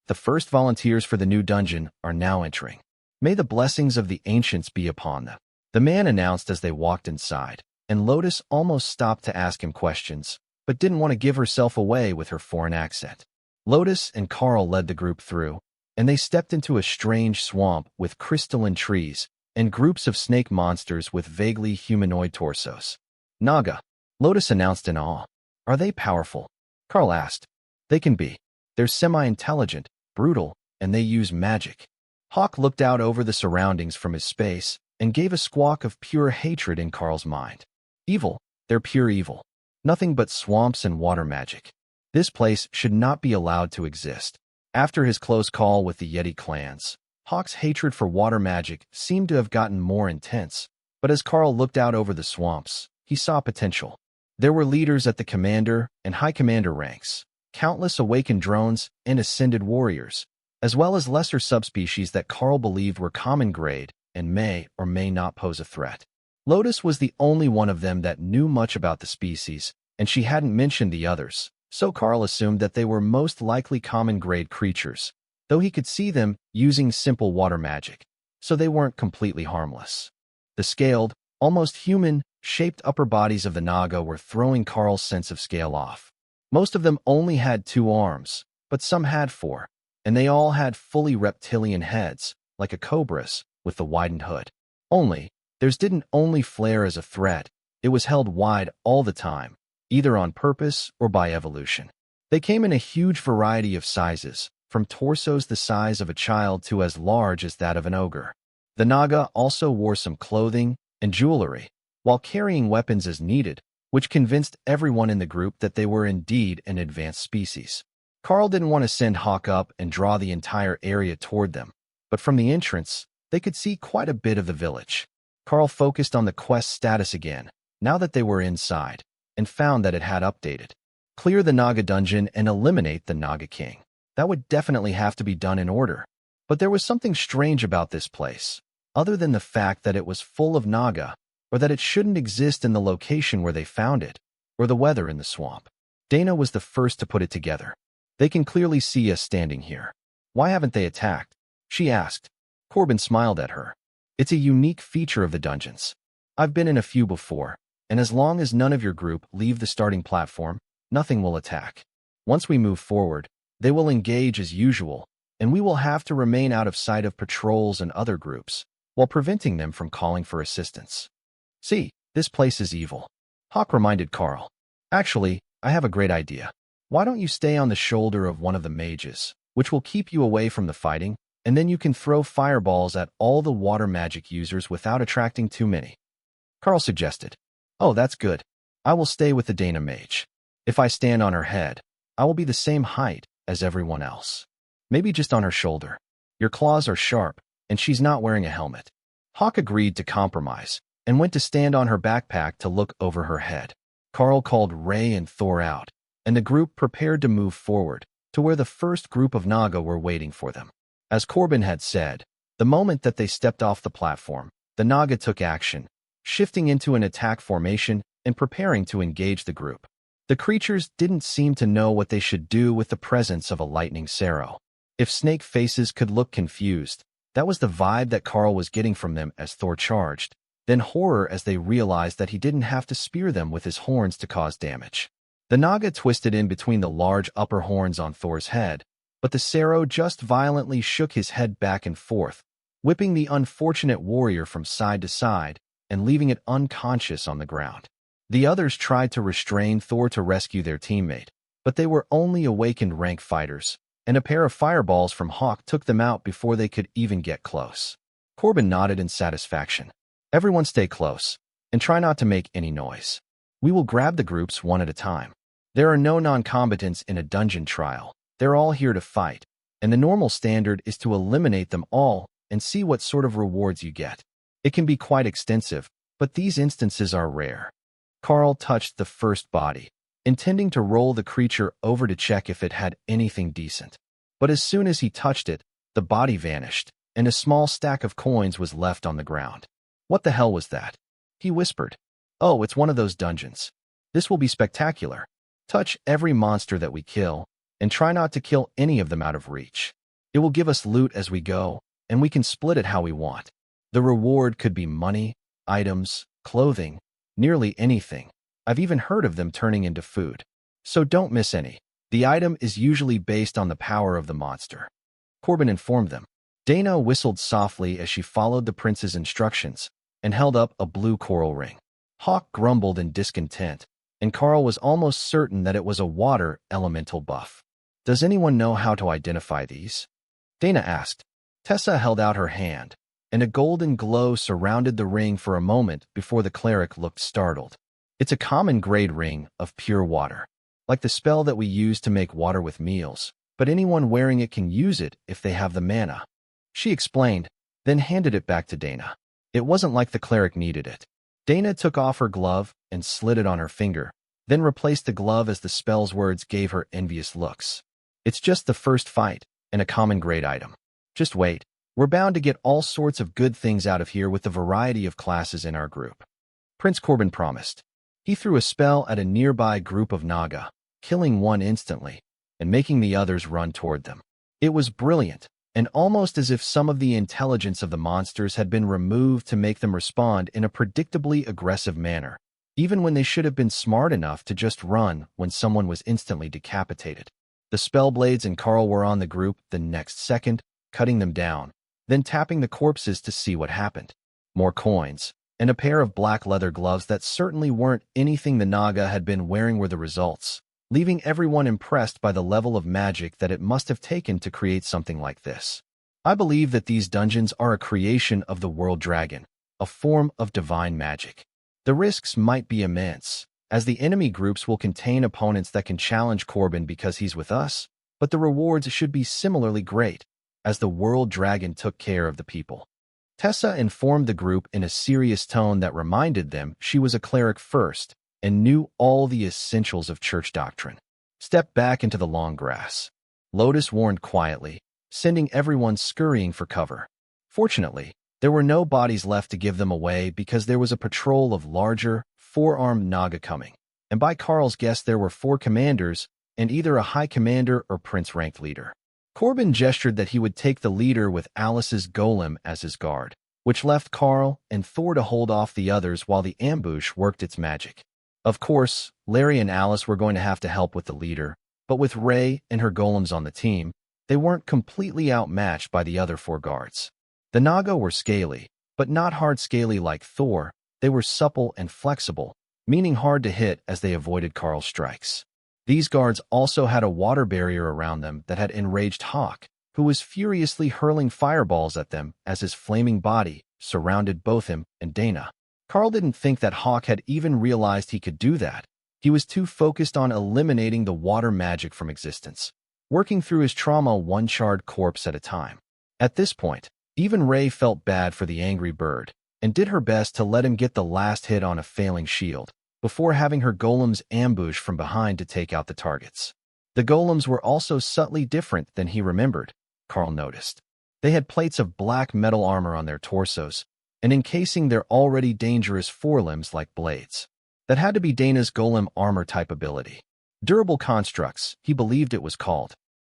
The first volunteers for the new dungeon are now entering. May the blessings of the ancients be upon them, the man announced as they walked inside, and Lotus almost stopped to ask him questions, but didn't want to give herself away with her foreign accent. Lotus and Karl led the group through, and they stepped into a strange swamp with crystalline trees and groups of snake monsters with vaguely humanoid torsos. Naga, Lotus announced in awe. Are they powerful? Karl asked. They can be. They're semi-intelligent, brutal, and they use magic. Hawk looked out over the surroundings from his space and gave a squawk of pure hatred in Karl's mind. Evil, they're pure evil. Nothing but swamps and water magic. This place should not be allowed to exist. After his close call with the Yeti clans, Hawk's hatred for water magic seemed to have gotten more intense, but as Karl looked out over the swamps, he saw potential. There were leaders at the commander and high commander ranks, countless awakened drones and ascended warriors, as well as lesser subspecies that Karl believed were common grade and may or may not pose a threat. Lotus was the only one of them that knew much about the species, and she hadn't mentioned the others, so Karl assumed that they were most likely common grade creatures. though he could see them using simple water magic, so they weren't completely harmless. The scaled, almost human-shaped upper bodies of the Naga were throwing Karl's sense of scale off. Most of them only had 2 arms, but some had 4, and they all had fully reptilian heads, like a cobra's, with the widened hood. Only, theirs didn't only flare as a threat, it was held wide all the time, either on purpose or by evolution. They came in a huge variety of sizes, from torsos the size of a child to as large as that of an ogre. The Naga also wore some clothing and jewelry, while carrying weapons as needed, which convinced everyone in the group that they were indeed an advanced species. Karl didn't want to send Hawk up and draw the entire area toward them, but from the entrance, they could see quite a bit of the village. Karl focused on the quest status again, now that they were inside, and found that it had updated. Clear the Naga dungeon and eliminate the Naga King. That would definitely have to be done in order. But there was something strange about this place, other than the fact that it was full of Naga, or that it shouldn't exist in the location where they found it, or the weather in the swamp. Dana was the first to put it together. They can clearly see us standing here. Why haven't they attacked? She asked. Corbin smiled at her. It's a unique feature of the dungeons. I've been in a few before, and as long as none of your group leave the starting platform, nothing will attack. Once we move forward, they will engage as usual, and we will have to remain out of sight of patrols and other groups, while preventing them from calling for assistance. See, this place is evil. Hawk reminded Karl. Actually, I have a great idea. Why don't you stay on the shoulder of one of the mages, which will keep you away from the fighting, and then you can throw fireballs at all the water magic users without attracting too many. Karl suggested. Oh, that's good. I will stay with the Dana mage. If I stand on her head, I will be the same height as everyone else. Maybe just on her shoulder. Your claws are sharp, and she's not wearing a helmet. Hawk agreed to compromise, and went to stand on her backpack to look over her head. Karl called Ray and Thor out, and the group prepared to move forward to where the first group of Naga were waiting for them. As Corbin had said, the moment that they stepped off the platform, the Naga took action, shifting into an attack formation and preparing to engage the group. The creatures didn't seem to know what they should do with the presence of a lightning Sero. If snake faces could look confused, that was the vibe that Karl was getting from them as Thor charged, then horror as they realized that he didn't have to spear them with his horns to cause damage. The Naga twisted in between the large upper horns on Thor's head, but the Sero just violently shook his head back and forth, whipping the unfortunate warrior from side to side and leaving it unconscious on the ground. The others tried to restrain Thor to rescue their teammate, but they were only awakened rank fighters, and a pair of fireballs from Hawk took them out before they could even get close. Corbin nodded in satisfaction. Everyone stay close, and try not to make any noise. We will grab the groups one at a time. There are no non-combatants in a dungeon trial. They're all here to fight, and the normal standard is to eliminate them all and see what sort of rewards you get. It can be quite extensive, but these instances are rare. Karl touched the first body, intending to roll the creature over to check if it had anything decent. But as soon as he touched it, the body vanished, and a small stack of coins was left on the ground. What the hell was that? He whispered. Oh, it's one of those dungeons. This will be spectacular. Touch every monster that we kill, and try not to kill any of them out of reach. It will give us loot as we go, and we can split it how we want. The reward could be money, items, clothing, nearly anything. I've even heard of them turning into food. So don't miss any. The item is usually based on the power of the monster. Corbin informed them. Dana whistled softly as she followed the prince's instructions and held up a blue coral ring. Hawk grumbled in discontent, and Karl was almost certain that it was a water elemental buff. Does anyone know how to identify these? Dana asked. Tessa held out her hand, and a golden glow surrounded the ring for a moment before the cleric looked startled. It's a common grade ring of pure water, like the spell that we use to make water with meals, but anyone wearing it can use it if they have the mana. She explained, then handed it back to Dana. It wasn't like the cleric needed it. Dana took off her glove and slid it on her finger, then replaced the glove as the spell's words gave her envious looks. It's just the first fight, and a common grade item. Just wait. We're bound to get all sorts of good things out of here with the variety of classes in our group. Prince Corbin promised. He threw a spell at a nearby group of Naga, killing one instantly, and making the others run toward them. It was brilliant, and almost as if some of the intelligence of the monsters had been removed to make them respond in a predictably aggressive manner, even when they should have been smart enough to just run when someone was instantly decapitated. The Spellblades and Karl were on the group the next second, cutting them down, then tapping the corpses to see what happened. More coins, and a pair of black leather gloves that certainly weren't anything the Naga had been wearing were the results, leaving everyone impressed by the level of magic that it must have taken to create something like this. I believe that these dungeons are a creation of the World Dragon, a form of divine magic. The risks might be immense, as the enemy groups will contain opponents that can challenge Corbin because he's with us, but the rewards should be similarly great, as the World Dragon took care of the people. Tessa informed the group in a serious tone that reminded them she was a cleric first and knew all the essentials of church doctrine. Step back into the long grass. Lotus warned quietly, sending everyone scurrying for cover. Fortunately, there were no bodies left to give them away because there was a patrol of larger, four-armed Naga coming, and by Karl's guess there were 4 commanders and either a high commander or prince-ranked leader. Corbin gestured that he would take the leader with Alice's golem as his guard, which left Karl and Thor to hold off the others while the ambush worked its magic. Of course, Larry and Alice were going to have to help with the leader, but with Ray and her golems on the team, they weren't completely outmatched by the other 4 guards. The Naga were scaly, but not hard scaly like Thor. They were supple and flexible, meaning hard to hit as they avoided Karl's strikes. These guards also had a water barrier around them that had enraged Hawk, who was furiously hurling fireballs at them as his flaming body surrounded both him and Dana. Karl didn't think that Hawk had even realized he could do that. He was too focused on eliminating the water magic from existence, working through his trauma one charred corpse at a time. At this point, even Ray felt bad for the angry bird, and did her best to let him get the last hit on a failing shield, before having her golems ambush from behind to take out the targets. The golems were also subtly different than he remembered, Karl noticed. They had plates of black metal armor on their torsos, and encasing their already dangerous forelimbs like blades. That had to be Dana's golem armor-type ability. Durable constructs, he believed it was called.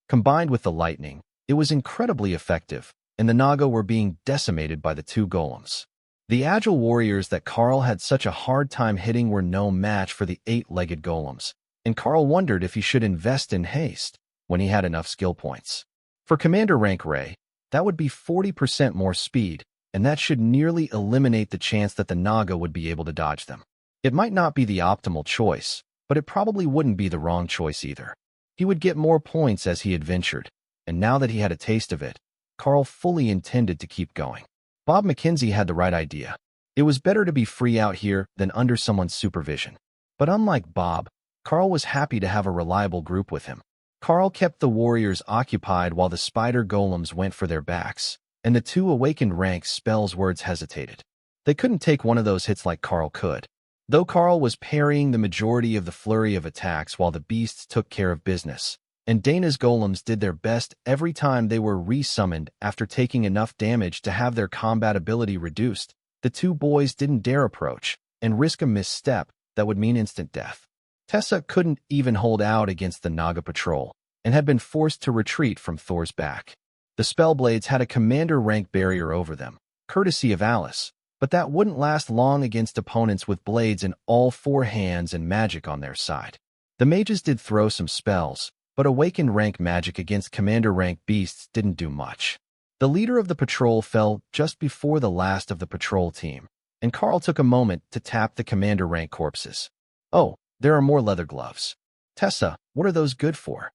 Combined with the lightning, it was incredibly effective, and the Naga were being decimated by the 2 golems. The agile warriors that Karl had such a hard time hitting were no match for the 8-legged golems, and Karl wondered if he should invest in haste when he had enough skill points. For Commander rank Ray, that would be 40% more speed, and that should nearly eliminate the chance that the Naga would be able to dodge them. It might not be the optimal choice, but it probably wouldn't be the wrong choice either. He would get more points as he adventured, and now that he had a taste of it, Karl fully intended to keep going. Bob McKenzie had the right idea. It was better to be free out here than under someone's supervision. But unlike Bob, Karl was happy to have a reliable group with him. Karl kept the warriors occupied while the spider golems went for their backs, and the 2 awakened rank spells words hesitated. They couldn't take one of those hits like Karl could. Though Karl was parrying the majority of the flurry of attacks while the beasts took care of business, and Dana's golems did their best every time they were resummoned after taking enough damage to have their combat ability reduced, the 2 boys didn't dare approach and risk a misstep that would mean instant death. Tessa couldn't even hold out against the Naga patrol and had been forced to retreat from Thor's back. The Spellblades had a commander rank barrier over them, courtesy of Alice, but that wouldn't last long against opponents with blades in all 4 hands and magic on their side. The mages did throw some spells, but awakened rank magic against commander rank beasts didn't do much. The leader of the patrol fell just before the last of the patrol team, and Karl took a moment to tap the commander rank corpses. "Oh, there are more leather gloves. Tessa, what are those good for?"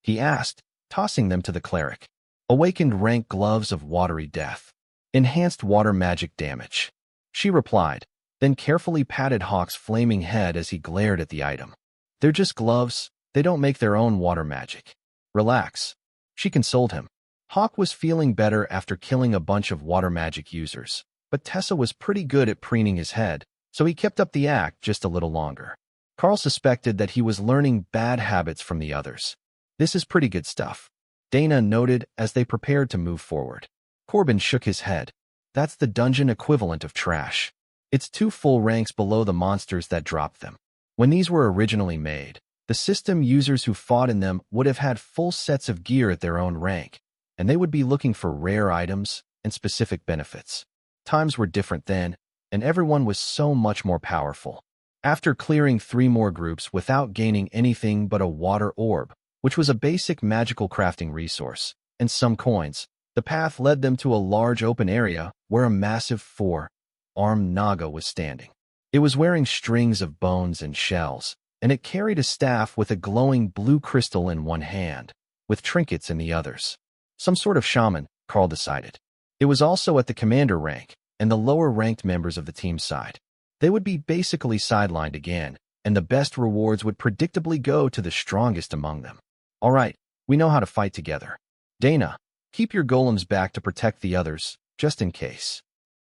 he asked, tossing them to the cleric. "Awakened rank gloves of watery death. Enhanced water magic damage," she replied, then carefully patted Hawk's flaming head as he glared at the item. "They're just gloves. They don't make their own water magic. Relax," she consoled him. Hawk was feeling better after killing a bunch of water magic users, but Tessa was pretty good at preening his head, so he kept up the act just a little longer. Karl suspected that he was learning bad habits from the others. "This is pretty good stuff," Dana noted as they prepared to move forward. Corbin shook his head. "That's the dungeon equivalent of trash. It's 2 full ranks below the monsters that dropped them. When these were originally made, The system users who fought in them would have had full sets of gear at their own rank, and they would be looking for rare items and specific benefits. Times were different then, and everyone was so much more powerful. After clearing 3 more groups without gaining anything but a water orb, which was a basic magical crafting resource, and some coins, the path led them to a large open area where a massive 4-armed naga was standing. It was wearing strings of bones and shells, and it carried a staff with a glowing blue crystal in one hand, with trinkets in the others. Some sort of shaman, Karl decided. It was also at the commander rank, and the lower-ranked members of the team side. They would be basically sidelined again, and the best rewards would predictably go to the strongest among them. All right, we know how to fight together. Dana, keep your golems back to protect the others, just in case.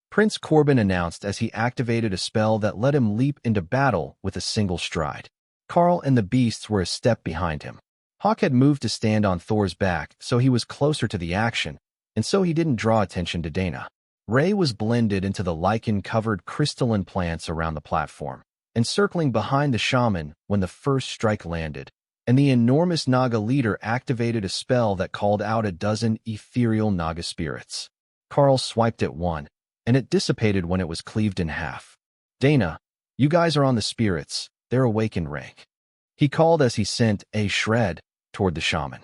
Prince Corbin announced as he activated a spell that let him leap into battle with a single stride. Karl and the beasts were a step behind him. Hawk had moved to stand on Thor's back, so he was closer to the action, and so he didn't draw attention to Dana. Ray was blended into the lichen-covered crystalline plants around the platform, encircling behind the shaman when the first strike landed, and the enormous Naga leader activated a spell that called out a dozen ethereal Naga spirits. Karl swiped at one, and it dissipated when it was cleaved in half. Dana, you guys are on the spirits, they're awakened rank. He called as he sent a shred toward the shaman.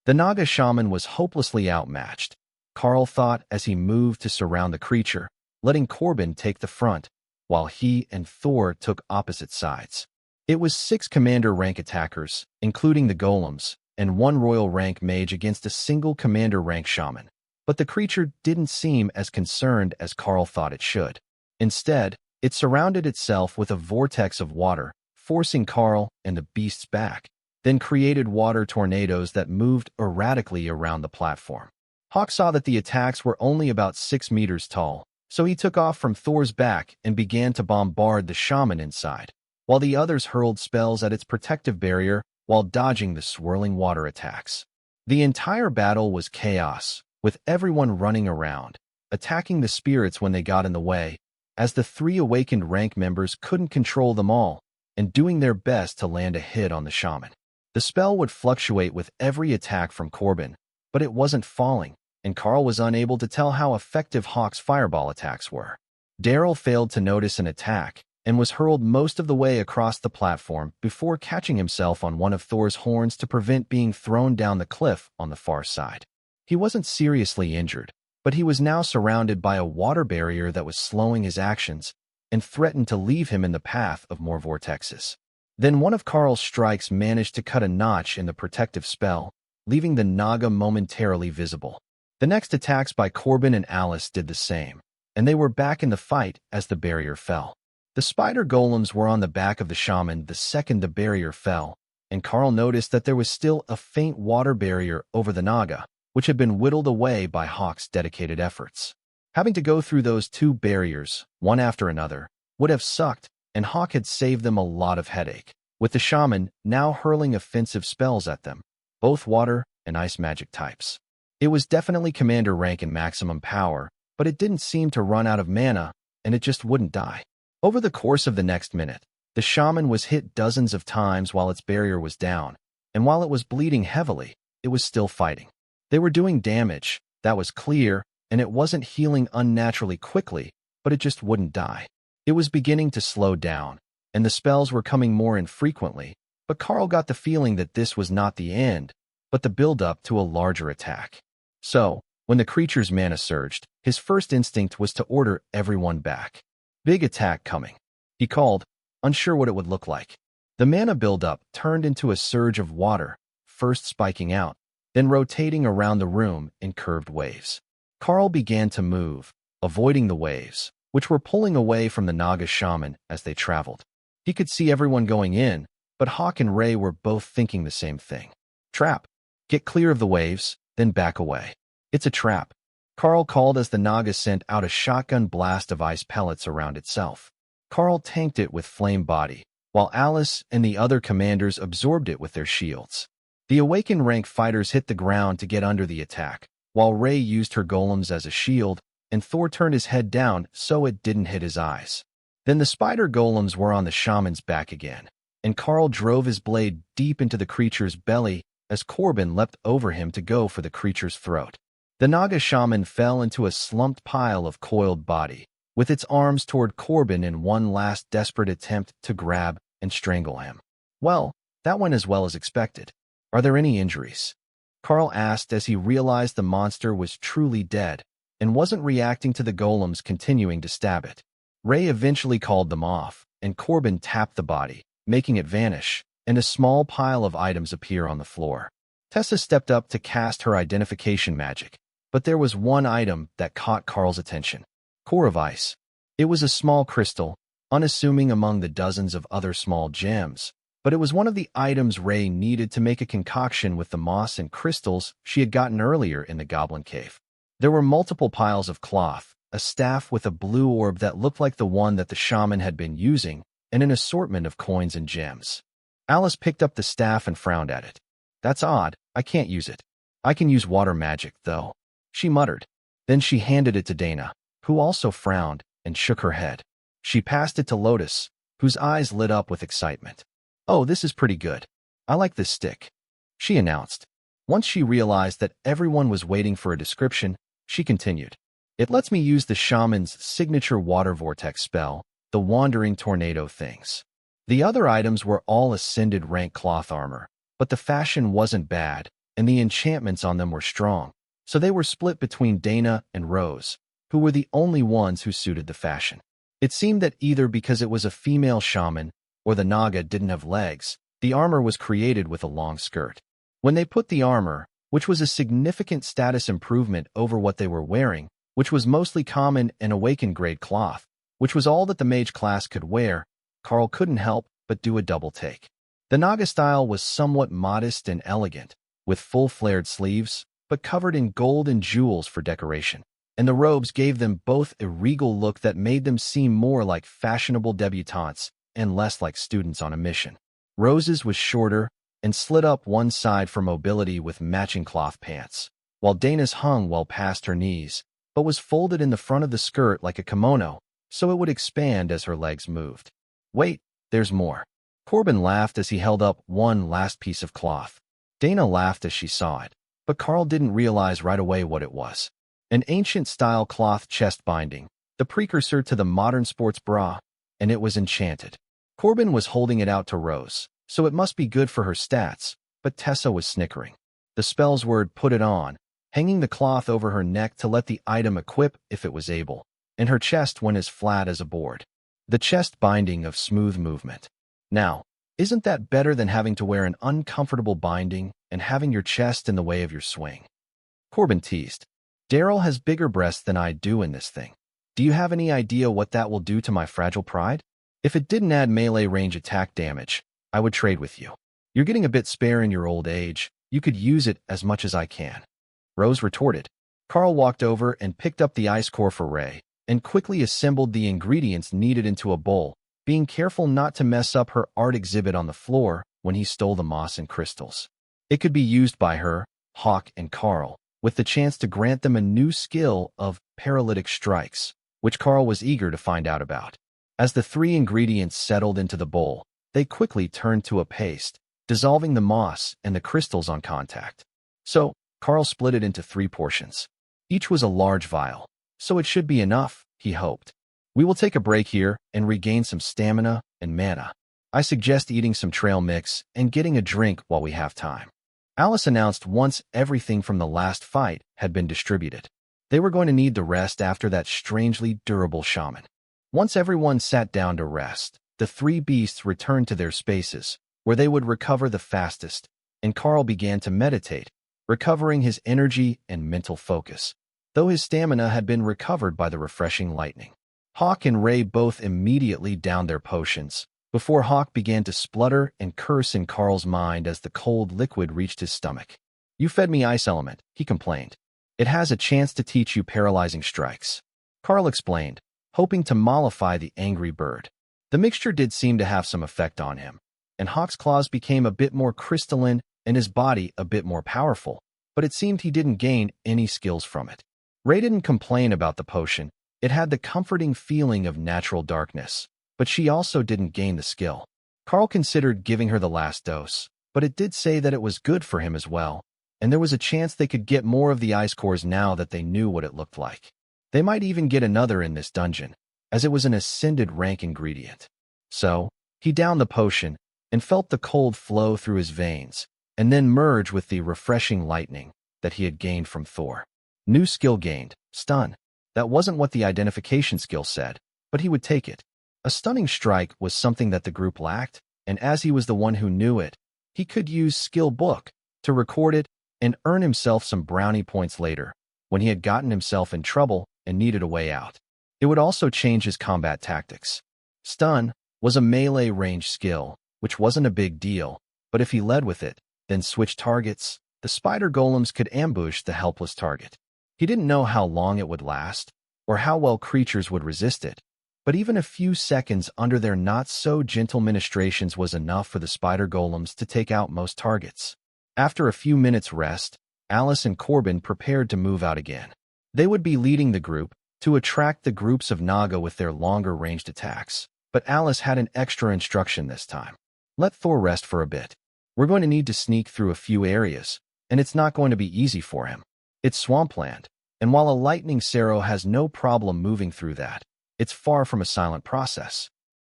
The Naga shaman was hopelessly outmatched, Karl thought as he moved to surround the creature, letting Corbin take the front, while he and Thor took opposite sides. It was 6 commander rank attackers, including the golems, and 1 royal rank mage against a single commander rank shaman. But the creature didn't seem as concerned as Karl thought it should. Instead, it surrounded itself with a vortex of water, forcing Karl and the beasts back, then created water tornadoes that moved erratically around the platform. Hawk saw that the attacks were only about 6 meters tall, so he took off from Thor's back and began to bombard the shaman inside, while the others hurled spells at its protective barrier while dodging the swirling water attacks. The entire battle was chaos, with everyone running around, attacking the spirits when they got in the way, as the 3 awakened rank members couldn't control them all, and doing their best to land a hit on the shaman. The spell would fluctuate with every attack from Corbin, but it wasn't falling, and Karl was unable to tell how effective Hawk's fireball attacks were. Daryl failed to notice an attack, and was hurled most of the way across the platform before catching himself on one of Thor's horns to prevent being thrown down the cliff on the far side. He wasn't seriously injured, but he was now surrounded by a water barrier that was slowing his actions and threatened to leave him in the path of more vortexes. Then one of Karl's strikes managed to cut a notch in the protective spell, leaving the Naga momentarily visible. The next attacks by Corbin and Alice did the same, and they were back in the fight as the barrier fell. The spider golems were on the back of the shaman the second the barrier fell, and Karl noticed that there was still a faint water barrier over the Naga, which had been whittled away by Hawk's dedicated efforts. Having to go through those 2 barriers, one after another, would have sucked, and Hawk had saved them a lot of headache, with the shaman now hurling offensive spells at them, both water and ice magic types. It was definitely commander rank and maximum power, but it didn't seem to run out of mana, and it just wouldn't die. Over the course of the next minute, the shaman was hit dozens of times while its barrier was down, and while it was bleeding heavily, it was still fighting. They were doing damage, that was clear, and it wasn't healing unnaturally quickly, but it just wouldn't die. It was beginning to slow down, and the spells were coming more infrequently, but Karl got the feeling that this was not the end, but the build-up to a larger attack. So, when the creature's mana surged, his first instinct was to order everyone back. Big attack coming, he called, unsure what it would look like. The mana build-up turned into a surge of water, first spiking out, then rotating around the room in curved waves. Karl began to move, avoiding the waves, which were pulling away from the Naga shaman as they traveled. He could see everyone going in, but Hawk and Ray were both thinking the same thing. Trap. Get clear of the waves, then back away. It's a trap, Karl called as the Naga sent out a shotgun blast of ice pellets around itself. Karl tanked it with flame body, while Alice and the other commanders absorbed it with their shields. The awakened rank fighters hit the ground to get under the attack, while Ray used her golems as a shield, and Thor turned his head down so it didn't hit his eyes. Then the spider golems were on the shaman's back again, and Karl drove his blade deep into the creature's belly as Corbin leapt over him to go for the creature's throat. The Naga shaman fell into a slumped pile of coiled body, with its arms toward Corbin in one last desperate attempt to grab and strangle him. Well, that went as well as expected. Are there any injuries? Karl asked as he realized the monster was truly dead and wasn't reacting to the golems continuing to stab it. Ray eventually called them off, and Corbin tapped the body, making it vanish, and a small pile of items appear on the floor. Tessa stepped up to cast her identification magic, but there was one item that caught Karl's attention. Core of Ice. It was a small crystal, unassuming among the dozens of other small gems, but it was one of the items Ray needed to make a concoction with the moss and crystals she had gotten earlier in the goblin cave. There were multiple piles of cloth, a staff with a blue orb that looked like the one that the shaman had been using, and an assortment of coins and gems. Alice picked up the staff and frowned at it. That's odd, I can't use it. I can use water magic, though, she muttered. Then she handed it to Dana, who also frowned and shook her head. She passed it to Lotus, whose eyes lit up with excitement. Oh, this is pretty good. I like this stick, she announced. Once she realized that everyone was waiting for a description, she continued. It lets me use the shaman's signature water vortex spell, the wandering tornado things. The other items were all ascended rank cloth armor, but the fashion wasn't bad, and the enchantments on them were strong, so they were split between Dana and Rose, who were the only ones who suited the fashion. It seemed that either because it was a female shaman or the Naga didn't have legs, the armor was created with a long skirt. When they put the armor, which was a significant status improvement over what they were wearing, which was mostly common and awakened grade cloth, which was all that the mage class could wear, Karl couldn't help but do a double take. The Naga style was somewhat modest and elegant, with full flared sleeves, but covered in gold and jewels for decoration, and the robes gave them both a regal look that made them seem more like fashionable debutantes and less like students on a mission. Rose's was shorter and slid up one side for mobility with matching cloth pants, while Dana's hung well past her knees, but was folded in the front of the skirt like a kimono, so it would expand as her legs moved. Wait, there's more. Corbin laughed as he held up one last piece of cloth. Dana laughed as she saw it, but Karl didn't realize right away what it was. An ancient-style cloth chest binding, the precursor to the modern sports bra, and it was enchanted. Corbin was holding it out to Rose, so it must be good for her stats, but Tessa was snickering. The spell's word put it on, hanging the cloth over her neck to let the item equip if it was able, and her chest went as flat as a board. The chest binding of smooth movement. Now, isn't that better than having to wear an uncomfortable binding and having your chest in the way of your swing? Corbin teased. Daryl has bigger breasts than I do in this thing. Do you have any idea what that will do to my fragile pride? If it didn't add melee range attack damage, I would trade with you. You're getting a bit spare in your old age. You could use it as much as I can. Rose retorted. Karl walked over and picked up the ice core for Ray, and quickly assembled the ingredients needed into a bowl, being careful not to mess up her art exhibit on the floor when he stole the moss and crystals. It could be used by her, Hawk, and Karl, with the chance to grant them a new skill of paralytic strikes, which Karl was eager to find out about. As the three ingredients settled into the bowl, they quickly turned to a paste, dissolving the moss and the crystals on contact. So, Karl split it into 3 portions. Each was a large vial, so it should be enough, he hoped. We will take a break here and regain some stamina and mana. I suggest eating some trail mix and getting a drink while we have time. Alice announced once everything from the last fight had been distributed. They were going to need the rest after that strangely durable shaman. Once everyone sat down to rest, the 3 beasts returned to their spaces, where they would recover the fastest, and Karl began to meditate, recovering his energy and mental focus, though his stamina had been recovered by the refreshing lightning. Hawk and Ray both immediately downed their potions, before Hawk began to splutter and curse in Karl's mind as the cold liquid reached his stomach. You fed me ice element, he complained. It has a chance to teach you paralyzing strikes. Karl explained, hoping to mollify the angry bird. The mixture did seem to have some effect on him, and Hawk's claws became a bit more crystalline and his body a bit more powerful, but it seemed he didn't gain any skills from it. Ray didn't complain about the potion. It had the comforting feeling of natural darkness, but she also didn't gain the skill. Karl considered giving her the last dose, but it did say that it was good for him as well, and there was a chance they could get more of the ice cores now that they knew what it looked like. They might even get another in this dungeon, as it was an ascended rank ingredient. So, he downed the potion and felt the cold flow through his veins, and then merge with the refreshing lightning that he had gained from Thor. New skill gained, stun. That wasn't what the identification skill said, but he would take it. A stunning strike was something that the group lacked, and as he was the one who knew it, he could use skill book to record it and earn himself some brownie points later, when he had gotten himself in trouble and needed a way out. It would also change his combat tactics. Stun was a melee range skill, which wasn't a big deal, but if he led with it, then switch targets, the spider golems could ambush the helpless target. He didn't know how long it would last, or how well creatures would resist it, but even a few seconds under their not-so-gentle ministrations was enough for the spider golems to take out most targets. After a few minutes' rest, Alice and Corbin prepared to move out again. They would be leading the group to attract the groups of Naga with their longer-ranged attacks, but Alice had an extra instruction this time. Let Thor rest for a bit. We're going to need to sneak through a few areas, and it's not going to be easy for him. It's swampland, and while a lightning Sero has no problem moving through that, it's far from a silent process.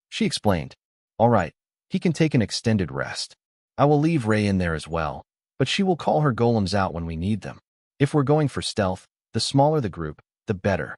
She explained. All right, he can take an extended rest. I will leave Ray in there as well, but she will call her golems out when we need them. If we're going for stealth, the smaller the group, the better.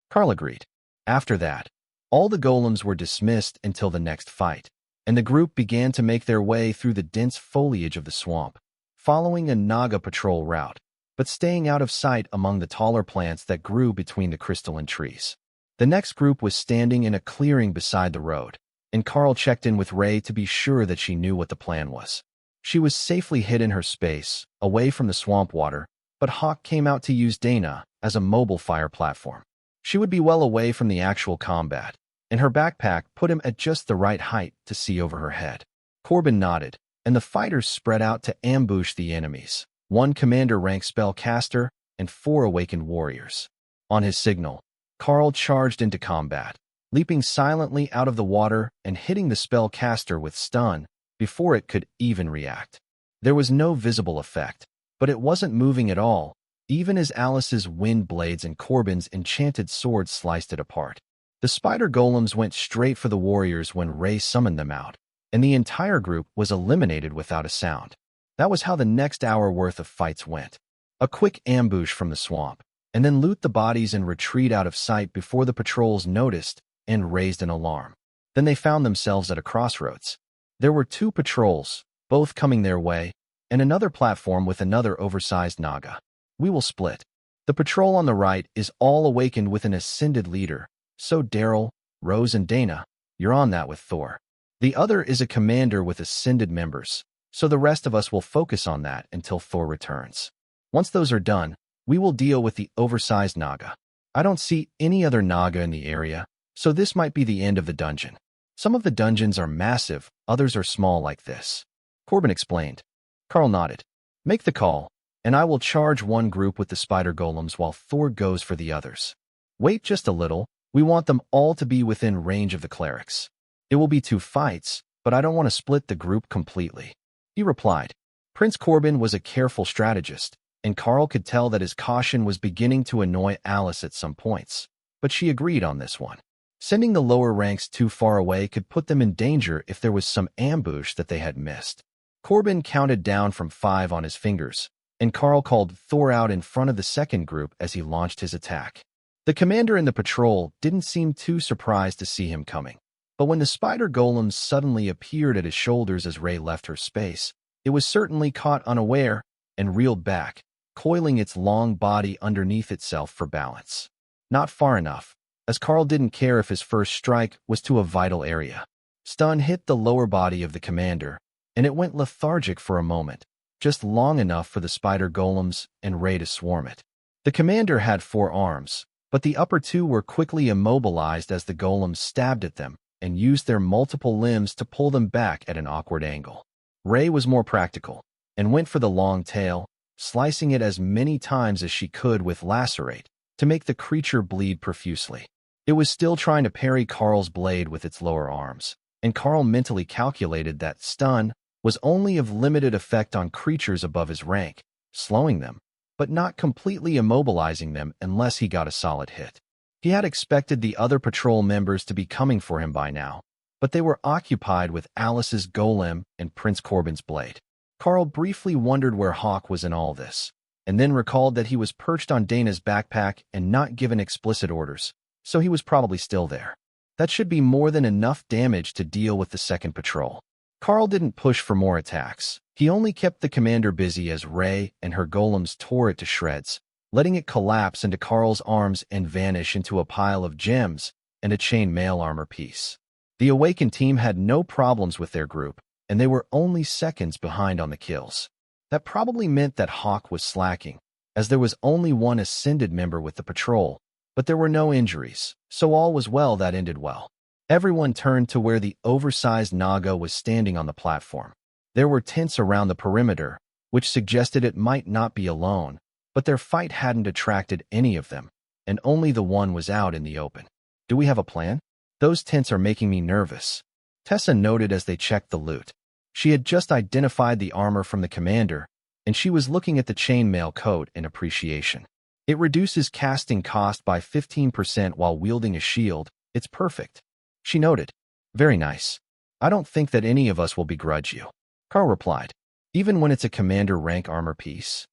Karl agreed. After that, all the golems were dismissed until the next fight, and the group began to make their way through the dense foliage of the swamp, following a Naga patrol route, but staying out of sight among the taller plants that grew between the crystalline trees. The next group was standing in a clearing beside the road, and Karl checked in with Ray to be sure that she knew what the plan was. She was safely hid in her space, away from the swamp water, but Hawk came out to use Dana as a mobile fire platform. She would be well away from the actual combat, and her backpack put him at just the right height to see over her head. Corbin nodded, and the fighters spread out to ambush the enemies. 1 commander-rank spellcaster and 4 awakened warriors. On his signal, Karl charged into combat, leaping silently out of the water and hitting the spellcaster with stun before it could even react. There was no visible effect, but it wasn't moving at all, even as Alice's wind blades and Corbin's enchanted sword sliced it apart. The spider golems went straight for the warriors when Ray summoned them out, and the entire group was eliminated without a sound. That was how the next hour worth of fights went. A quick ambush from the swamp, and then loot the bodies and retreat out of sight before the patrols noticed and raised an alarm. Then they found themselves at a crossroads. There were 2 patrols, both coming their way, and another platform with another oversized Naga. We will split. The patrol on the right is all awakened with an ascended leader, so Daryl, Rose and Dana, you're on that with Thor. The other is a commander with ascended members, so the rest of us will focus on that until Thor returns. Once those are done, we will deal with the oversized Naga. I don't see any other Naga in the area, so this might be the end of the dungeon. Some of the dungeons are massive, others are small like this. Corbin explained. Karl nodded. Make the call, and I will charge one group with the spider golems while Thor goes for the others. Wait just a little, we want them all to be within range of the clerics. It will be 2 fights, but I don't want to split the group completely. He replied. Prince Corbin was a careful strategist, and Karl could tell that his caution was beginning to annoy Alice at some points, but she agreed on this one. Sending the lower ranks too far away could put them in danger if there was some ambush that they had missed. Corbin counted down from 5 on his fingers, and Karl called Thor out in front of the second group as he launched his attack. The commander in the patrol didn't seem too surprised to see him coming, but when the spider golem suddenly appeared at his shoulders as Ray left her space, it was certainly caught unaware and reeled back, coiling its long body underneath itself for balance. Not far enough, as Karl didn't care if his first strike was to a vital area. Stun hit the lower body of the commander, and it went lethargic for a moment, just long enough for the spider golems and Ray to swarm it. The commander had 4 arms, but the upper 2 were quickly immobilized as the golems stabbed at them and used their multiple limbs to pull them back at an awkward angle. Ray was more practical, and went for the long tail, slicing it as many times as she could with lacerate to make the creature bleed profusely. It was still trying to parry Karl's blade with its lower arms, and Karl mentally calculated that stun was only of limited effect on creatures above his rank, slowing them, but not completely immobilizing them unless he got a solid hit. He had expected the other patrol members to be coming for him by now, but they were occupied with Alice's golem and Prince Corbin's blade. Karl briefly wondered where Hawk was in all this, and then recalled that he was perched on Dana's backpack and not given explicit orders, so he was probably still there. That should be more than enough damage to deal with the second patrol. Karl didn't push for more attacks. He only kept the commander busy as Ray and her golems tore it to shreds, letting it collapse into Karl's arms and vanish into a pile of gems and a chain mail armor piece. The Awakened team had no problems with their group, and they were only seconds behind on the kills. That probably meant that Hawk was slacking, as there was only one Ascended member with the patrol, but there were no injuries, so all was well that ended well. Everyone turned to where the oversized Naga was standing on the platform. There were tents around the perimeter, which suggested it might not be alone, but their fight hadn't attracted any of them, and only the one was out in the open. Do we have a plan? Those tents are making me nervous, Tessa noted as they checked the loot. She had just identified the armor from the commander, and she was looking at the chainmail coat in appreciation. It reduces casting cost by 15% while wielding a shield. It's perfect. She noted. Very nice. I don't think that any of us will begrudge you. Karl replied. Even when it's a commander rank armor piece?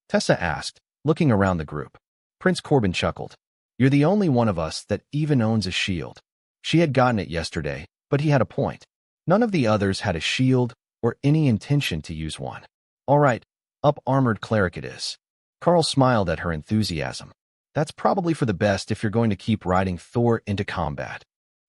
Tessa asked, looking around the group. Prince Corbin chuckled. You're the only one of us that even owns a shield. She had gotten it yesterday, but he had a point. None of the others had a shield or any intention to use one. All right, up-armored cleric it is. Karl smiled at her enthusiasm. That's probably for the best if you're going to keep riding Thor into combat.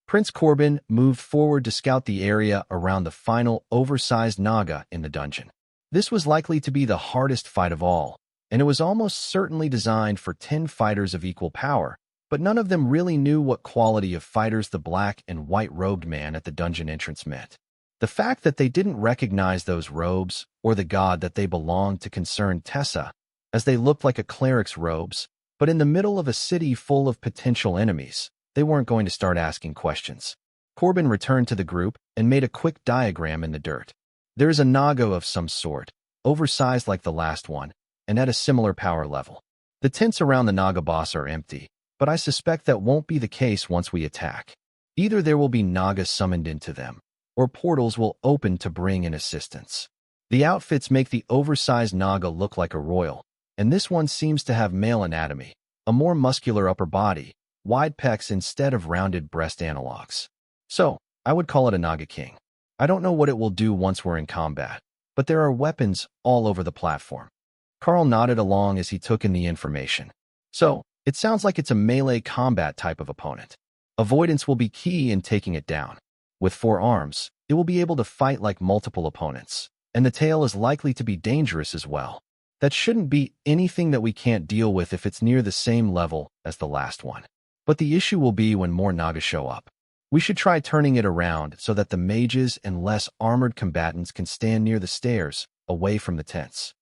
Prince Corbin moved forward to scout the area around the final oversized Naga in the dungeon. This was likely to be the hardest fight of all, and it was almost certainly designed for 10 fighters of equal power, but none of them really knew what quality of fighters the black and white-robed man at the dungeon entrance meant. The fact that they didn't recognize those robes or the god that they belonged to concerned Tessa, as they looked like a cleric's robes, but in the middle of a city full of potential enemies, they weren't going to start asking questions. Corbin returned to the group and made a quick diagram in the dirt. There is a Naga of some sort, oversized like the last one, and at a similar power level. The tents around the Naga boss are empty, but I suspect that won't be the case once we attack. Either there will be Nagas summoned into them, or portals will open to bring in assistance. The outfits make the oversized Naga look like a royal, and this one seems to have male anatomy, a more muscular upper body, wide pecs instead of rounded breast analogs. So, I would call it a Naga King. I don't know what it will do once we're in combat, but there are weapons all over the platform. Karl nodded along as he took in the information. So, it sounds like it's a melee combat type of opponent. Avoidance will be key in taking it down. With 4 arms, it will be able to fight like multiple opponents, and the tail is likely to be dangerous as well. That shouldn't be anything that we can't deal with if it's near the same level as the last one. But the issue will be when more Nagas show up. We should try turning it around so that the mages and less armored combatants can stand near the stairs, away from the tents.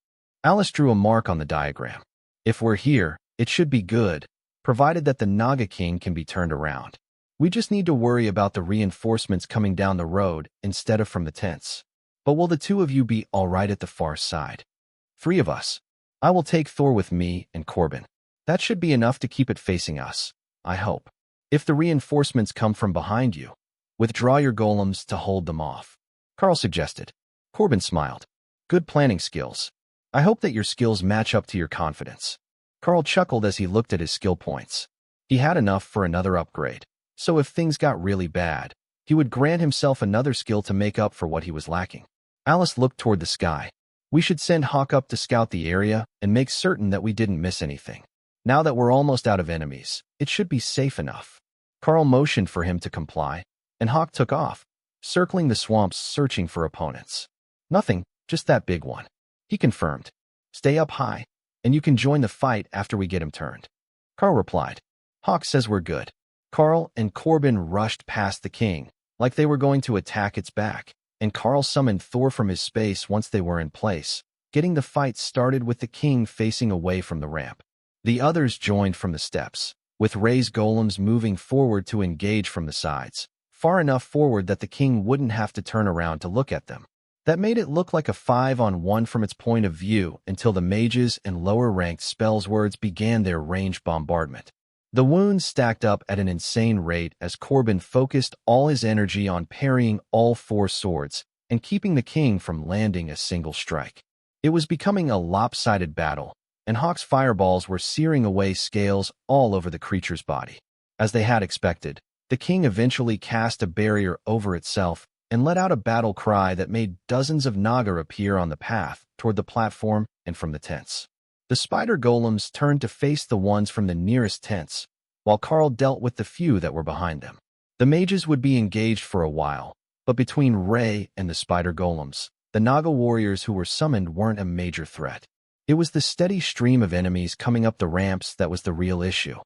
Alice drew a mark on the diagram. If we're here, it should be good, provided that the Naga King can be turned around. We just need to worry about the reinforcements coming down the road instead of from the tents. But will the 2 of you be all right at the far side? 3 of us. I will take Thor with me and Corbin. That should be enough to keep it facing us, I hope. If the reinforcements come from behind you, withdraw your golems to hold them off. Karl suggested. Corbin smiled. Good planning skills. I hope that your skills match up to your confidence. Karl chuckled as he looked at his skill points. He had enough for another upgrade, so if things got really bad, he would grant himself another skill to make up for what he was lacking. Alice looked toward the sky. We should send Hawk up to scout the area and make certain that we didn't miss anything. Now that we're almost out of enemies, it should be safe enough. Karl motioned for him to comply, and Hawk took off, circling the swamps searching for opponents. Nothing, just that big one. He confirmed. Stay up high, and you can join the fight after we get him turned. Karl replied. Hawk says we're good. Karl and Corbin rushed past the king, like they were going to attack its back, and Karl summoned Thor from his space once they were in place, getting the fight started with the king facing away from the ramp. The others joined from the steps, with Ray's golems moving forward to engage from the sides, far enough forward that the king wouldn't have to turn around to look at them. That made it look like a 5-on-1 from its point of view until the mages and lower-ranked spells words began their ranged bombardment. The wounds stacked up at an insane rate as Corbin focused all his energy on parrying all 4 swords and keeping the king from landing a single strike. It was becoming a lopsided battle, and Hawk's fireballs were searing away scales all over the creature's body. As they had expected, the king eventually cast a barrier over itself and let out a battle cry that made dozens of Naga appear on the path toward the platform and from the tents. The spider golems turned to face the ones from the nearest tents, while Karl dealt with the few that were behind them. The mages would be engaged for a while, but between Ray and the spider golems, the Naga warriors who were summoned weren't a major threat. It was the steady stream of enemies coming up the ramps that was the real issue.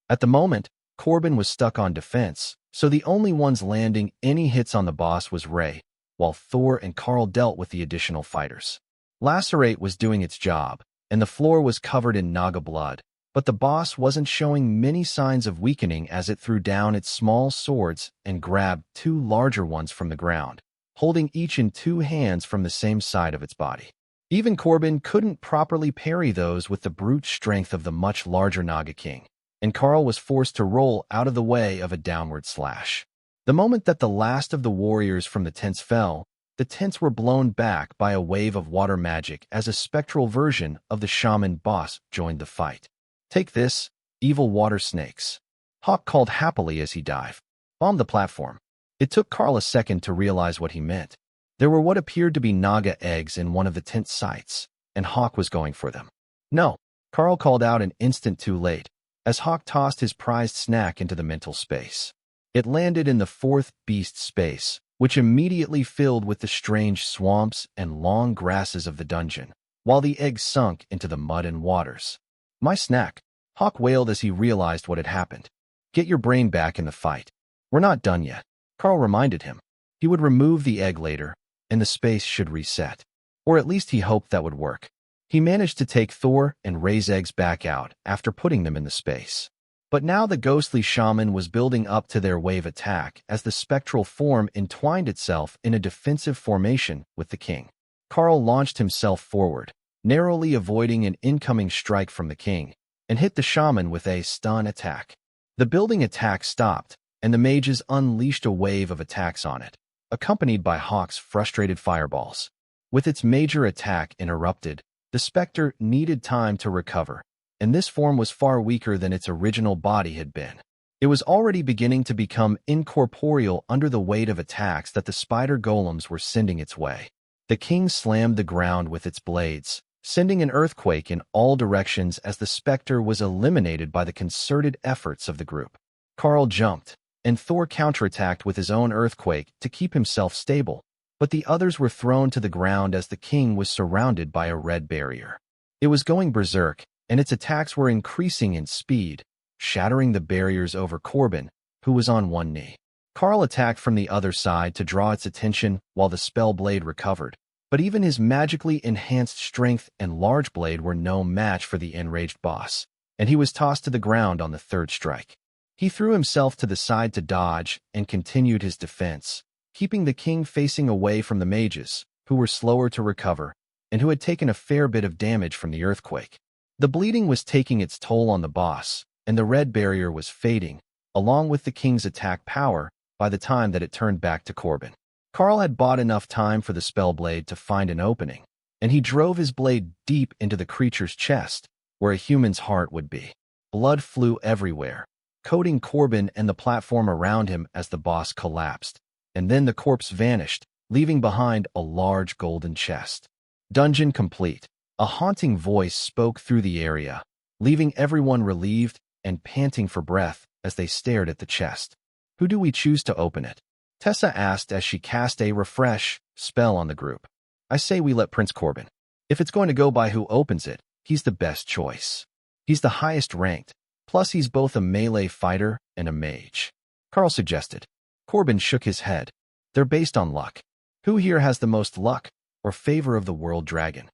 At the moment, Corbin was stuck on defense, so the only ones landing any hits on the boss was Ray, while Thor and Karl dealt with the additional fighters. Lacerate was doing its job, and the floor was covered in Naga blood, but the boss wasn't showing many signs of weakening as it threw down its small swords and grabbed 2 larger ones from the ground, holding each in 2 hands from the same side of its body. Even Corbin couldn't properly parry those with the brute strength of the much larger Naga King, and Karl was forced to roll out of the way of a downward slash. The moment that the last of the warriors from the tents fell, the tents were blown back by a wave of water magic as a spectral version of the shaman boss joined the fight. "Take this, evil water snakes," Hawk called happily as he dived. Bombed the platform. It took Karl a second to realize what he meant. There were what appeared to be Naga eggs in one of the tent sites, and Hawk was going for them. "No," Karl called out an instant too late, as Hawk tossed his prized snack into the mental space. It landed in the 4th beast space, which immediately filled with the strange swamps and long grasses of the dungeon, while the eggs sunk into the mud and waters. "My snack," Hawk wailed as he realized what had happened. "Get your brain back in the fight. We're not done yet," Karl reminded him. He would remove the egg later, and the space should reset. Or at least he hoped that would work. He managed to take Thor and Ray's eggs back out after putting them in the space. But now the ghostly shaman was building up to their wave attack as the spectral form entwined itself in a defensive formation with the king. Karl launched himself forward, narrowly avoiding an incoming strike from the king, and hit the shaman with a stun attack. The building attack stopped, and the mages unleashed a wave of attacks on it, accompanied by Hawk's frustrated fireballs. With its major attack interrupted, the specter needed time to recover, and this form was far weaker than its original body had been. It was already beginning to become incorporeal under the weight of attacks that the spider golems were sending its way. The king slammed the ground with its blades, sending an earthquake in all directions as the specter was eliminated by the concerted efforts of the group. Karl jumped, and Thor counterattacked with his own earthquake to keep himself stable, but the others were thrown to the ground as the king was surrounded by a red barrier. It was going berserk, and its attacks were increasing in speed, shattering the barriers over Corbin, who was on one knee. Karl attacked from the other side to draw its attention while the spell blade recovered, but even his magically enhanced strength and large blade were no match for the enraged boss, and he was tossed to the ground on the 3rd strike. He threw himself to the side to dodge and continued his defense, keeping the king facing away from the mages, who were slower to recover and who had taken a fair bit of damage from the earthquake. The bleeding was taking its toll on the boss, and the red barrier was fading, along with the king's attack power, by the time that it turned back to Corbin. Karl had bought enough time for the spell blade to find an opening, and he drove his blade deep into the creature's chest, where a human's heart would be. Blood flew everywhere, coating Corbin and the platform around him as the boss collapsed, and then the corpse vanished, leaving behind a large golden chest. Dungeon complete. A haunting voice spoke through the area, leaving everyone relieved and panting for breath as they stared at the chest. "Who do we choose to open it?" Tessa asked as she cast a refresh spell on the group. "I say we let Prince Corbin. If it's going to go by who opens it, he's the best choice. He's the highest ranked, plus he's both a melee fighter and a mage," Karl suggested. Corbin shook his head. "They're based on luck. Who here has the most luck or favor of the world dragon?"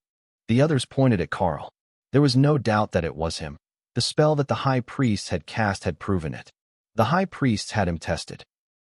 The others pointed at Karl. There was no doubt that it was him. The spell that the high priest had cast had proven it. The high priest had him tested.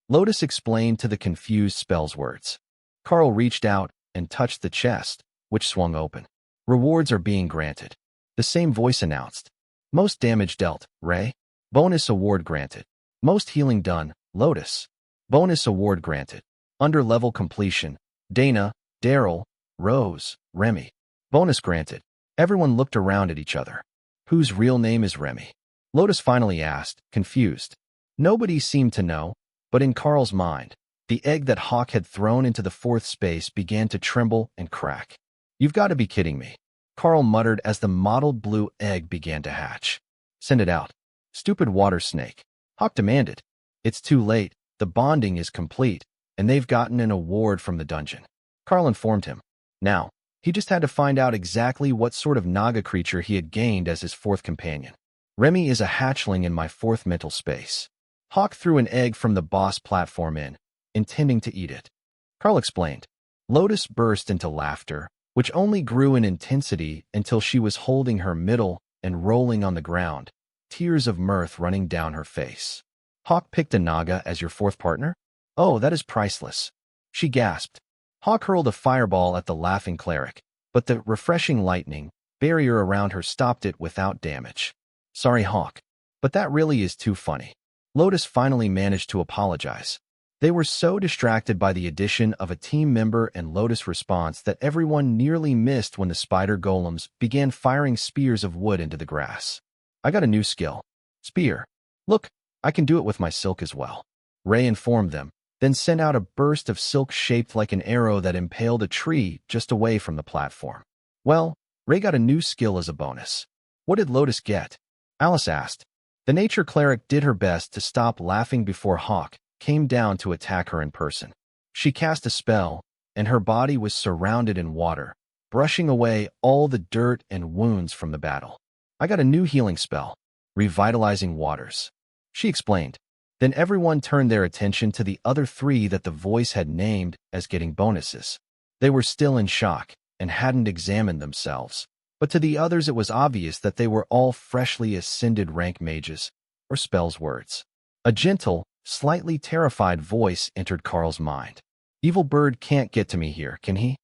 Lotus explained to the confused spell's words. Karl reached out and touched the chest, which swung open. Rewards are being granted. The same voice announced. Most damage dealt, Ray. Bonus award granted. Most healing done, Lotus. Bonus award granted. Under level completion, Dana, Daryl, Rose, Remy. Bonus granted. Everyone looked around at each other. Whose real name is Remy? Lotus finally asked, confused. Nobody seemed to know, but in Karl's mind, the egg that Hawk had thrown into the fourth space began to tremble and crack. You've got to be kidding me, Karl muttered as the mottled blue egg began to hatch. Send it out. Stupid water snake. Hawk demanded. It's too late, the bonding is complete, and they've gotten an award from the dungeon. Karl informed him. Now, he just had to find out exactly what sort of Naga creature he had gained as his fourth companion. Remy is a hatchling in my fourth mental space. Hawk threw an egg from the boss platform in, intending to eat it. Karl explained. Lotus burst into laughter, which only grew in intensity until she was holding her middle and rolling on the ground, tears of mirth running down her face. Hawk picked a Naga as your fourth partner? Oh, that is priceless. She gasped. Hawk hurled a fireball at the laughing cleric, but the refreshing lightning barrier around her stopped it without damage. Sorry, Hawk, but that really is too funny. Lotus finally managed to apologize. They were so distracted by the addition of a team member and Lotus' response that everyone nearly missed when the spider golems began firing spears of wood into the grass. I got a new skill. Spear. Look, I can do it with my silk as well. Ray informed them, then sent out a burst of silk shaped like an arrow that impaled a tree just away from the platform. Well, Ray got a new skill as a bonus. What did Lotus get? Alice asked. The nature cleric did her best to stop laughing before Hawk came down to attack her in person. She cast a spell, and her body was surrounded in water, brushing away all the dirt and wounds from the battle. I got a new healing spell, Revitalizing Waters. She explained. Then everyone turned their attention to the other three that the voice had named as getting bonuses. They were still in shock and hadn't examined themselves, but to the others it was obvious that they were all freshly ascended rank mages, or spells words. A gentle, slightly terrified voice entered Karl's mind. Evil bird can't get to me here, can he?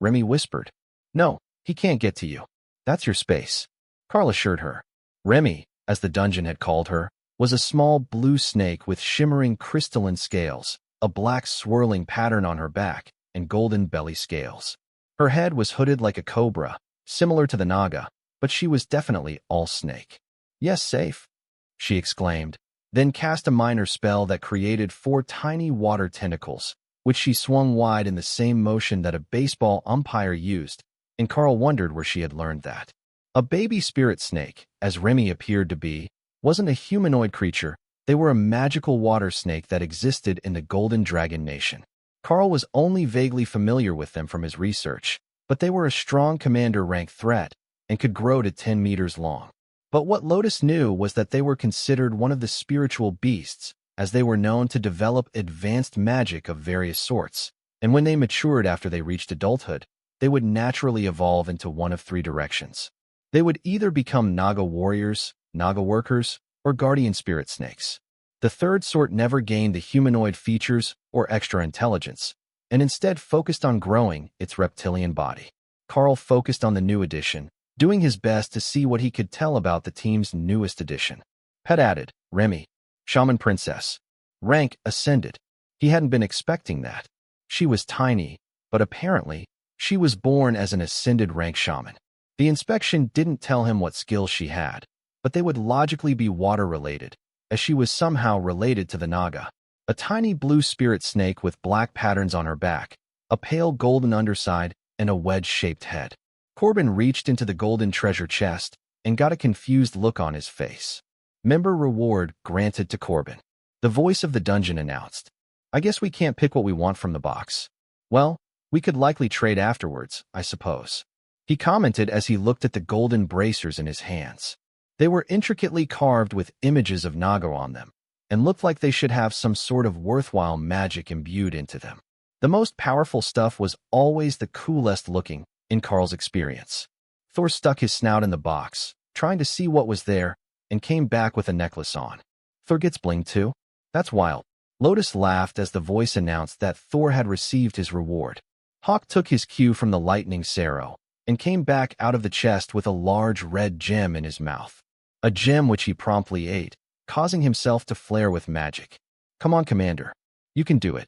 Remy whispered. No, he can't get to you. That's your space. Karl assured her. Remy, as the dungeon had called her, was a small blue snake with shimmering crystalline scales, a black swirling pattern on her back, and golden belly scales. Her head was hooded like a cobra, similar to the Naga, but she was definitely all snake. Yes, safe, she exclaimed, then cast a minor spell that created 4 tiny water tentacles, which she swung wide in the same motion that a baseball umpire used, and Karl wondered where she had learned that. A baby spirit snake, as Remy appeared to be, wasn't a humanoid creature. They were a magical water snake that existed in the Golden Dragon Nation. Karl was only vaguely familiar with them from his research, but they were a strong commander-rank threat and could grow to 10 meters long. But what Lotus knew was that they were considered one of the spiritual beasts, as they were known to develop advanced magic of various sorts, and when they matured after they reached adulthood, they would naturally evolve into one of 3 directions. They would either become Naga warriors, Naga workers, or guardian spirit snakes. The third sort never gained the humanoid features or extra intelligence, and instead focused on growing its reptilian body. Karl focused on the new addition, doing his best to see what he could tell about the team's newest addition. Pet added, Remy, Shaman Princess. Rank ascended. He hadn't been expecting that. She was tiny, but apparently, she was born as an ascended rank shaman. The inspection didn't tell him what skills she had, but they would logically be water-related, as she was somehow related to the Naga. A tiny blue spirit snake with black patterns on her back, a pale golden underside, and a wedge-shaped head. Corbin reached into the golden treasure chest and got a confused look on his face. Member reward granted to Corbin. The voice of the dungeon announced. I guess we can't pick what we want from the box. Well, we could likely trade afterwards, I suppose. He commented as he looked at the golden bracers in his hands. They were intricately carved with images of Naga on them, and looked like they should have some sort of worthwhile magic imbued into them. The most powerful stuff was always the coolest looking, in Karl's experience. Thor stuck his snout in the box, trying to see what was there, and came back with a necklace on. Thor gets bling too? That's wild. Lotus laughed as the voice announced that Thor had received his reward. Hawk took his cue from the lightning serum and came back out of the chest with a large red gem in his mouth. A gem which he promptly ate, causing himself to flare with magic. Come on, Commander. You can do it.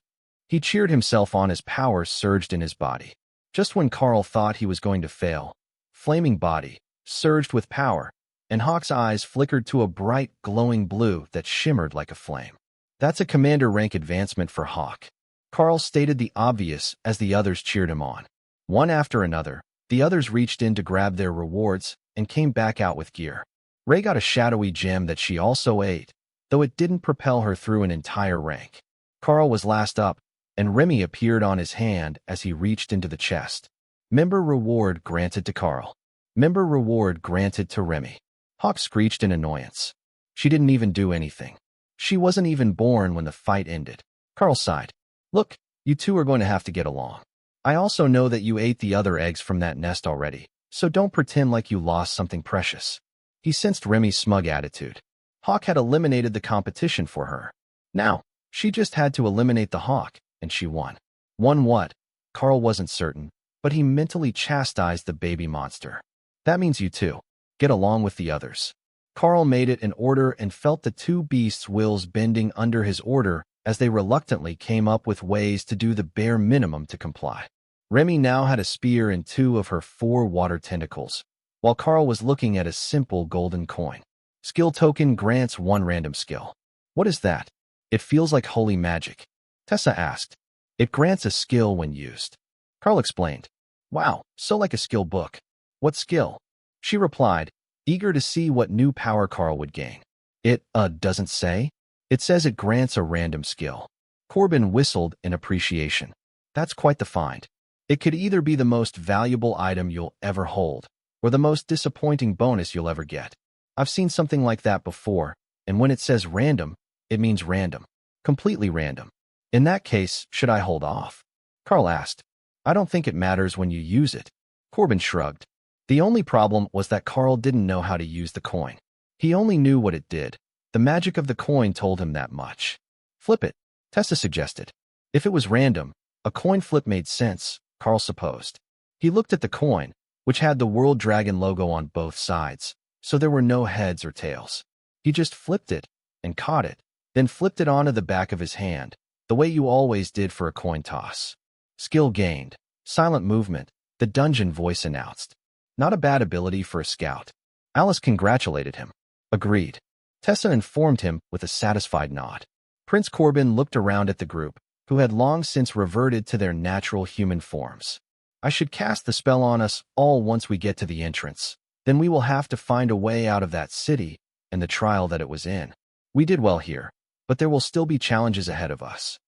He cheered himself on as power surged in his body. Just when Karl thought he was going to fail, flaming body surged with power, and Hawk's eyes flickered to a bright, glowing blue that shimmered like a flame. That's a commander rank advancement for Hawk. Karl stated the obvious as the others cheered him on. One after another, the others reached in to grab their rewards and came back out with gear. Ray got a shadowy gem that she also ate, though it didn't propel her through an entire rank. Karl was last up, and Remy appeared on his hand as he reached into the chest. Member reward granted to Karl. Member reward granted to Remy. Hawk screeched in annoyance. She didn't even do anything. She wasn't even born when the fight ended. Karl sighed. Look, you two are going to have to get along. I also know that you ate the other eggs from that nest already, so don't pretend like you lost something precious. He sensed Remy's smug attitude. Hawk had eliminated the competition for her. Now, she just had to eliminate the Hawk, and she won. Won what? Karl wasn't certain, but he mentally chastised the baby monster. That means you two. Get along with the others. Karl made it an order and felt the two beasts' wills bending under his order as they reluctantly came up with ways to do the bare minimum to comply. Remy now had a spear in 2 of her 4 water tentacles, while Karl was looking at a simple golden coin. Skill token grants 1 random skill. What is that? It feels like holy magic. Tessa asked. It grants a skill when used. Karl explained. Wow, so like a skill book. What skill? She replied, eager to see what new power Karl would gain. It, doesn't say. It says it grants a random skill. Corbin whistled in appreciation. That's quite the find. It could either be the most valuable item you'll ever hold, or the most disappointing bonus you'll ever get. I've seen something like that before, and when it says random, it means random. Completely random. In that case, should I hold off? Karl asked. I don't think it matters when you use it. Corbin shrugged. The only problem was that Karl didn't know how to use the coin. He only knew what it did. The magic of the coin told him that much. Flip it, Tessa suggested. If it was random, a coin flip made sense, Karl supposed. He looked at the coin, which had the World Dragon logo on both sides, so there were no heads or tails. He just flipped it and caught it, then flipped it onto the back of his hand, the way you always did for a coin toss. Skill gained. Silent movement, the dungeon voice announced. Not a bad ability for a scout. Alice congratulated him. Agreed. Tessa informed him with a satisfied nod. Prince Corbin looked around at the group, who had long since reverted to their natural human forms. I should cast the spell on us all once we get to the entrance. Then we will have to find a way out of that city and the trial that it was in. We did well here, but there will still be challenges ahead of us.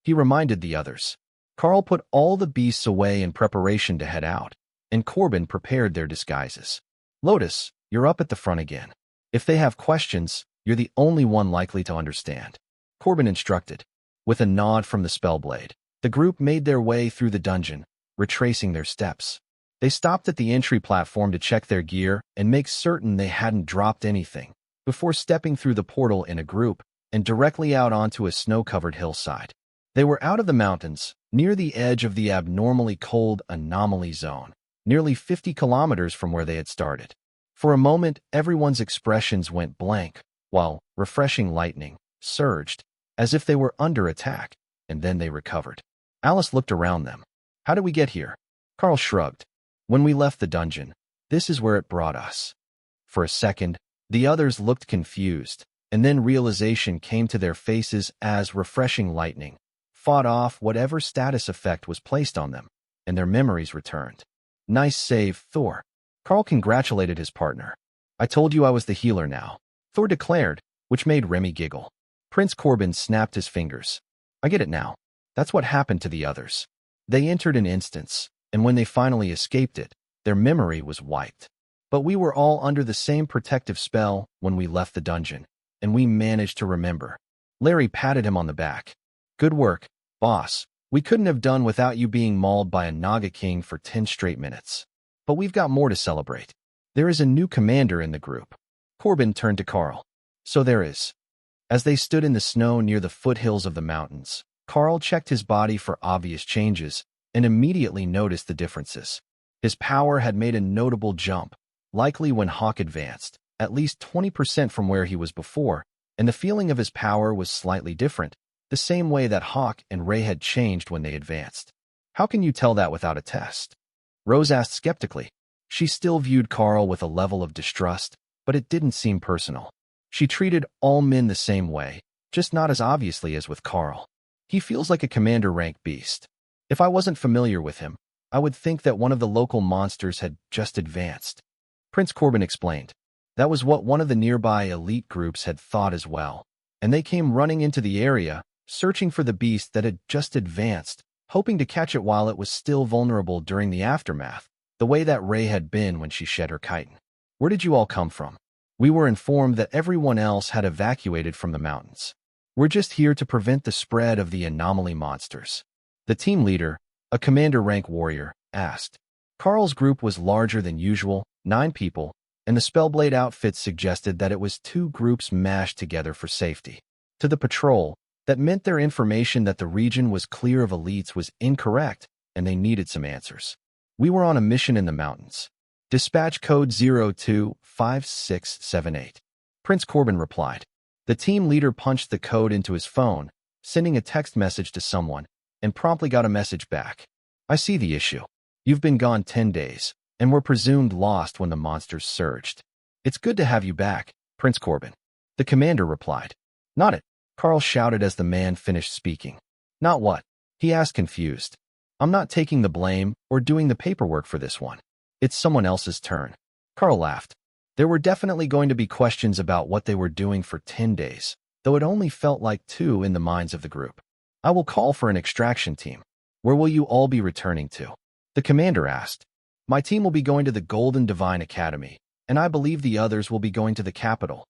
He reminded the others. Karl put all the beasts away in preparation to head out, and Corbin prepared their disguises. Lotus, you're up at the front again. If they have questions, you're the only one likely to understand. Corbin instructed. With a nod from the spellblade, the group made their way through the dungeon, retracing their steps. They stopped at the entry platform to check their gear and make certain they hadn't dropped anything, before stepping through the portal in a group and directly out onto a snow-covered hillside. They were out of the mountains, near the edge of the abnormally cold anomaly zone, nearly 50 kilometers from where they had started. For a moment, everyone's expressions went blank, while refreshing lightning surged, as if they were under attack, and then they recovered. Alice looked around them. How did we get here? Karl shrugged. When we left the dungeon, this is where it brought us. For a second, the others looked confused, and then realization came to their faces as refreshing lightning fought off whatever status effect was placed on them, and their memories returned. Nice save, Thor. Karl congratulated his partner. I told you I was the healer now, Thor declared, which made Remy giggle. Prince Corbin snapped his fingers. I get it now. That's what happened to the others. They entered an instance, and when they finally escaped it, their memory was wiped. But we were all under the same protective spell when we left the dungeon, and we managed to remember. Larry patted him on the back. Good work, boss. We couldn't have done without you being mauled by a Naga King for 10 straight minutes. But we've got more to celebrate. There is a new commander in the group. Corbin turned to Karl. So there is. As they stood in the snow near the foothills of the mountains, Karl checked his body for obvious changes and immediately noticed the differences. His power had made a notable jump, likely when Hawk advanced, at least 20% from where he was before, and the feeling of his power was slightly different, the same way that Hawk and Ray had changed when they advanced. How can you tell that without a test? Rose asked skeptically. She still viewed Karl with a level of distrust, but it didn't seem personal. She treated all men the same way, just not as obviously as with Karl. He feels like a commander rank beast. If I wasn't familiar with him, I would think that one of the local monsters had just advanced. Prince Corbin explained. That was what one of the nearby elite groups had thought as well, and they came running into the area, searching for the beast that had just advanced, hoping to catch it while it was still vulnerable during the aftermath, the way that Ray had been when she shed her chitin. Where did you all come from? We were informed that everyone else had evacuated from the mountains. We're just here to prevent the spread of the anomaly monsters. The team leader, a commander-rank warrior, asked. Karl's group was larger than usual, 9 people, and the Spellblade outfits suggested that it was 2 groups mashed together for safety. To the patrol, that meant their information that the region was clear of elites was incorrect, and they needed some answers. We were on a mission in the mountains. Dispatch code 025678. Prince Corbin replied. The team leader punched the code into his phone, sending a text message to someone, and promptly got a message back. I see the issue. You've been gone 10 days, and were presumed lost when the monsters surged. It's good to have you back, Prince Corbin. The commander replied. Not it, Karl shouted as the man finished speaking. Not what? He asked confused. I'm not taking the blame or doing the paperwork for this one. It's someone else's turn. Karl laughed. There were definitely going to be questions about what they were doing for 10 days, though it only felt like 2 in the minds of the group. I will call for an extraction team. Where will you all be returning to? The commander asked. My team will be going to the Golden Divine Academy, and I believe the others will be going to the capital.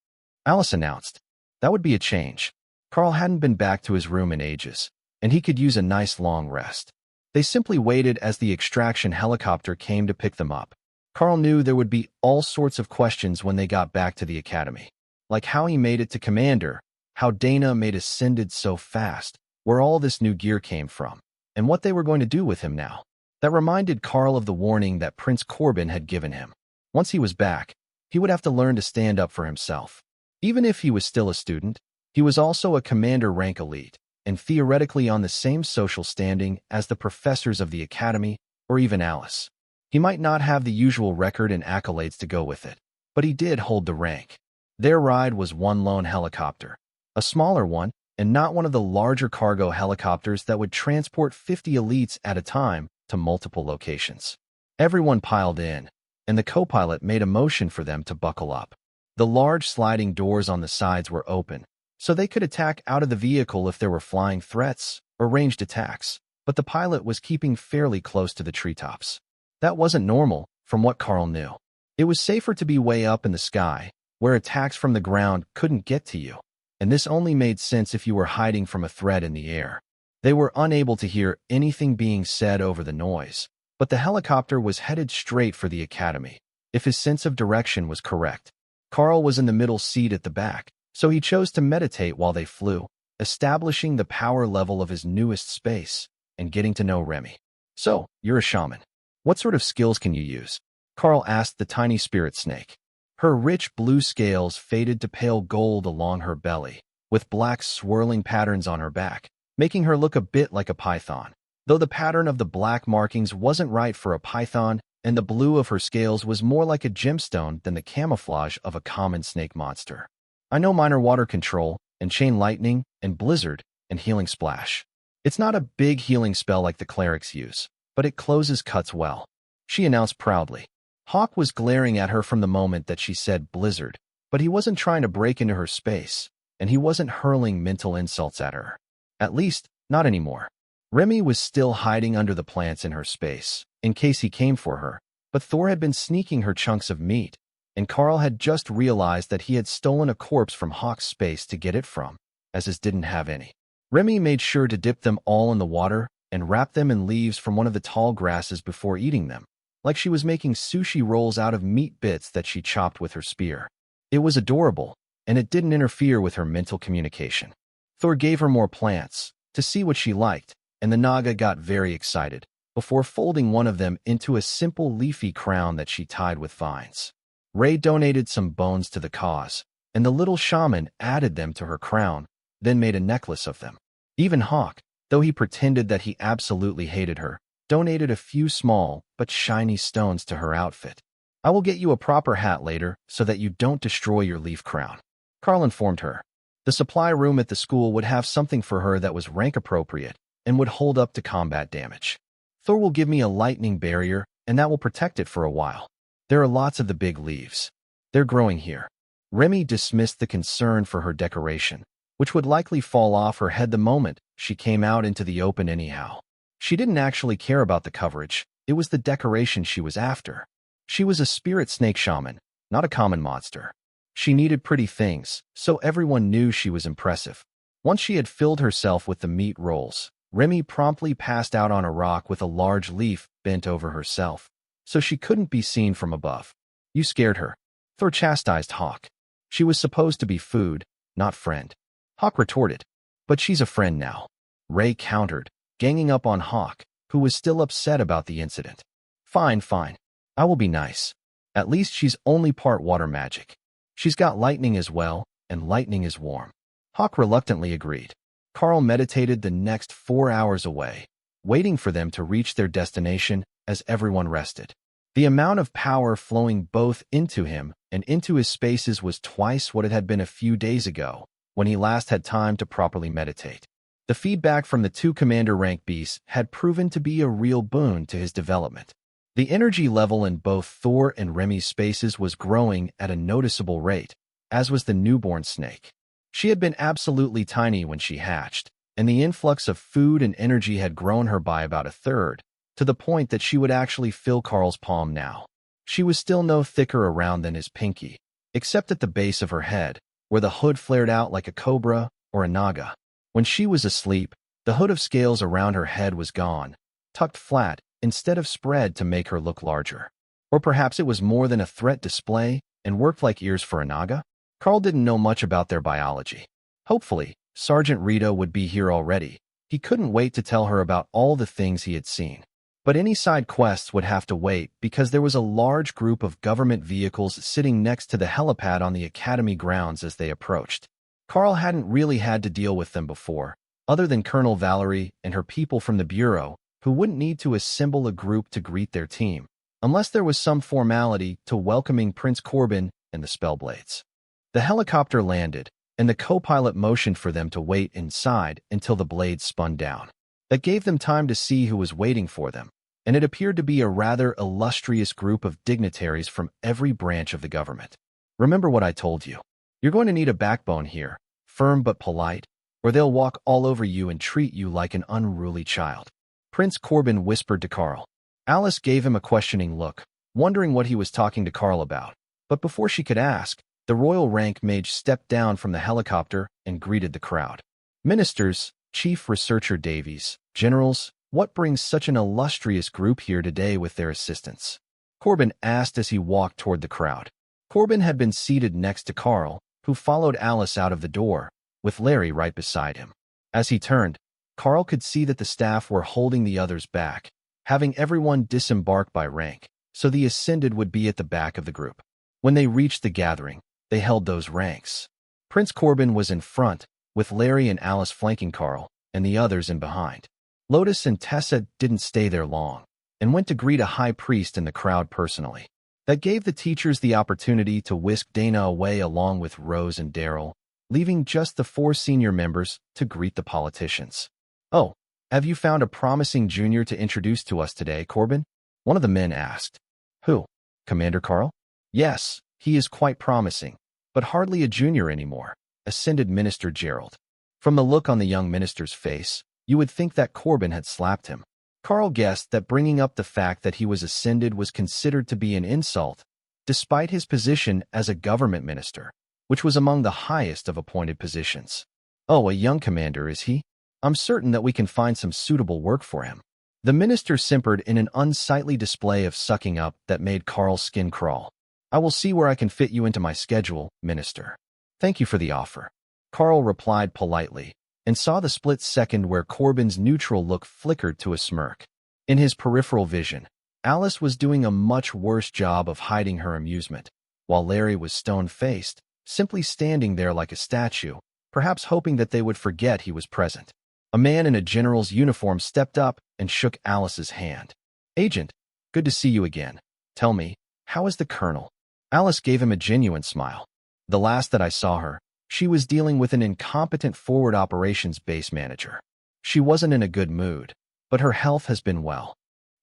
Alice announced. That would be a change. Karl hadn't been back to his room in ages, and he could use a nice long rest. They simply waited as the extraction helicopter came to pick them up. Karl knew there would be all sorts of questions when they got back to the academy, like how he made it to commander, how Dana made ascended so fast, where all this new gear came from, and what they were going to do with him now. That reminded Karl of the warning that Prince Corbin had given him. Once he was back, he would have to learn to stand up for himself. Even if he was still a student, he was also a commander rank elite, and theoretically on the same social standing as the professors of the academy or even Alice. He might not have the usual record and accolades to go with it, but he did hold the rank. Their ride was one lone helicopter, a smaller one, and not one of the larger cargo helicopters that would transport 50 elites at a time to multiple locations. Everyone piled in, and the co-pilot made a motion for them to buckle up. The large sliding doors on the sides were open, so they could attack out of the vehicle if there were flying threats or ranged attacks, but the pilot was keeping fairly close to the treetops. That wasn't normal, from what Karl knew. It was safer to be way up in the sky, where attacks from the ground couldn't get to you, and this only made sense if you were hiding from a threat in the air. They were unable to hear anything being said over the noise, but the helicopter was headed straight for the academy, if his sense of direction was correct. Karl was in the middle seat at the back, so he chose to meditate while they flew, establishing the power level of his newest space and getting to know Remy. So, you're a shaman. What sort of skills can you use? Karl asked the tiny spirit snake. Her rich blue scales faded to pale gold along her belly, with black swirling patterns on her back, making her look a bit like a python. Though the pattern of the black markings wasn't right for a python, and the blue of her scales was more like a gemstone than the camouflage of a common snake monster. I know minor water control, and chain lightning, and blizzard, and healing splash. It's not a big healing spell like the clerics use, but it closes cuts well, she announced proudly. Hawk was glaring at her from the moment that she said blizzard, but he wasn't trying to break into her space, and he wasn't hurling mental insults at her. At least, not anymore. Remy was still hiding under the plants in her space, in case he came for her, but Thor had been sneaking her chunks of meat, and Karl had just realized that he had stolen a corpse from Hawk's space to get it from, as his didn't have any. Remy made sure to dip them all in the water and wrap them in leaves from one of the tall grasses before eating them, like she was making sushi rolls out of meat bits that she chopped with her spear. It was adorable, and it didn't interfere with her mental communication. Thor gave her more plants to see what she liked, and the Naga got very excited before folding one of them into a simple leafy crown that she tied with vines. Ray donated some bones to the cause, and the little shaman added them to her crown, then made a necklace of them. Even Hawk, though he pretended that he absolutely hated her, donated a few small but shiny stones to her outfit. I will get you a proper hat later so that you don't destroy your leaf crown, Karl informed her. The supply room at the school would have something for her that was rank appropriate and would hold up to combat damage. Thor will give me a lightning barrier, and that will protect it for a while. There are lots of the big leaves. They're growing here. Remy dismissed the concern for her decoration, which would likely fall off her head the moment she came out into the open anyhow. She didn't actually care about the coverage. It was the decoration she was after. She was a spirit snake shaman, not a common monster. She needed pretty things, so everyone knew she was impressive. Once she had filled herself with the meat rolls, Remy promptly passed out on a rock with a large leaf bent over herself, so she couldn't be seen from above. You scared her, Thor chastised Hawk. She was supposed to be food, not friend. Hawk retorted. But she's a friend now. Ray countered, ganging up on Hawk, who was still upset about the incident. Fine, fine. I will be nice. At least she's only part water magic. She's got lightning as well, and lightning is warm. Hawk reluctantly agreed. Karl meditated the next 4 hours away, waiting for them to reach their destination as everyone rested. The amount of power flowing both into him and into his spaces was twice what it had been a few days ago, when he last had time to properly meditate. The feedback from the 2 commander rank beasts had proven to be a real boon to his development. The energy level in both Thor and Remy's spaces was growing at a noticeable rate, as was the newborn snake. She had been absolutely tiny when she hatched, and the influx of food and energy had grown her by about 1/3, to the point that she would actually fill Karl's palm now. She was still no thicker around than his pinky, except at the base of her head, where the hood flared out like a cobra or a naga. When she was asleep, the hood of scales around her head was gone, tucked flat, instead of spread to make her look larger. Or perhaps it was more than a threat display and worked like ears for a naga? Karl didn't know much about their biology. Hopefully, Sergeant Rito would be here already. He couldn't wait to tell her about all the things he had seen. But any side quests would have to wait because there was a large group of government vehicles sitting next to the helipad on the academy grounds as they approached. Karl hadn't really had to deal with them before, other than Colonel Valerie and her people from the Bureau, who wouldn't need to assemble a group to greet their team, unless there was some formality to welcoming Prince Corbin and the Spellblades. The helicopter landed, and the co-pilot motioned for them to wait inside until the blades spun down. That gave them time to see who was waiting for them, and it appeared to be a rather illustrious group of dignitaries from every branch of the government. Remember what I told you. You're going to need a backbone here, firm but polite, or they'll walk all over you and treat you like an unruly child. Prince Corbin whispered to Karl. Alice gave him a questioning look, wondering what he was talking to Karl about. But before she could ask, the royal rank mage stepped down from the helicopter and greeted the crowd. Ministers, Chief Researcher Davies, generals, what brings such an illustrious group here today with their assistance? Corbin asked as he walked toward the crowd. Corbin had been seated next to Karl, who followed Alice out of the door, with Larry right beside him. As he turned, Karl could see that the staff were holding the others back, having everyone disembark by rank, so the ascended would be at the back of the group. When they reached the gathering, they held those ranks. Prince Corbin was in front, with Larry and Alice flanking Karl, and the others in behind. Lotus and Tessa didn't stay there long, and went to greet a high priest in the crowd personally. That gave the teachers the opportunity to whisk Dana away along with Rose and Daryl, leaving just the 4 senior members to greet the politicians. Oh, have you found a promising junior to introduce to us today, Corbin? One of the men asked. Who? Commander Karl? Yes, he is quite promising, but hardly a junior anymore, ascended Minister Gerald. From the look on the young minister's face, you would think that Corbin had slapped him. Karl guessed that bringing up the fact that he was ascended was considered to be an insult, despite his position as a government minister, which was among the highest of appointed positions. Oh, a young commander, is he? I'm certain that we can find some suitable work for him. The minister simpered in an unsightly display of sucking up that made Karl's skin crawl. I will see where I can fit you into my schedule, minister. Thank you for the offer. Karl replied politely, and saw the split second where Corbin's neutral look flickered to a smirk. In his peripheral vision, Alice was doing a much worse job of hiding her amusement, while Larry was stone-faced, simply standing there like a statue, perhaps hoping that they would forget he was present. A man in a general's uniform stepped up and shook Alice's hand. "Agent, good to see you again. Tell me, how is the colonel?" Alice gave him a genuine smile. The last that I saw her, she was dealing with an incompetent forward operations base manager. She wasn't in a good mood, but her health has been well.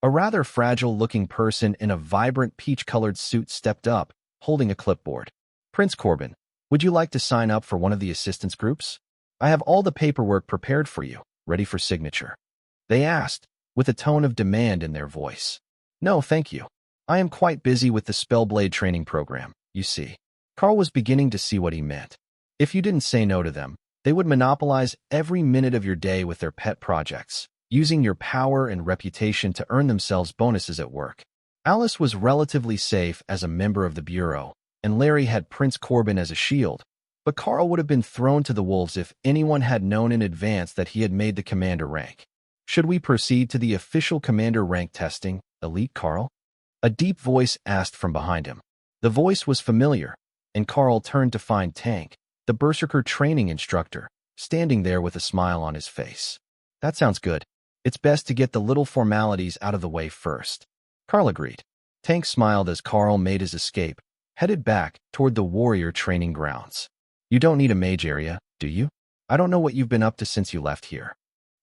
A rather fragile-looking person in a vibrant peach-colored suit stepped up, holding a clipboard. "Prince Corbin, would you like to sign up for one of the assistance groups? I have all the paperwork prepared for you, ready for signature." They asked, with a tone of demand in their voice. "No, thank you. I am quite busy with the Spellblade training program, you see." Karl was beginning to see what he meant. If you didn't say no to them, they would monopolize every minute of your day with their pet projects, using your power and reputation to earn themselves bonuses at work. Alice was relatively safe as a member of the Bureau, and Larry had Prince Corbin as a shield, but Karl would have been thrown to the wolves if anyone had known in advance that he had made the commander rank. "Should we proceed to the official commander rank testing, Elite Karl?" A deep voice asked from behind him. The voice was familiar, and Karl turned to find Tank, the Berserker training instructor, standing there with a smile on his face. "That sounds good. It's best to get the little formalities out of the way first." Karl agreed. Tank smiled as Karl made his escape, headed back toward the warrior training grounds. "You don't need a mage area, do you? I don't know what you've been up to since you left here."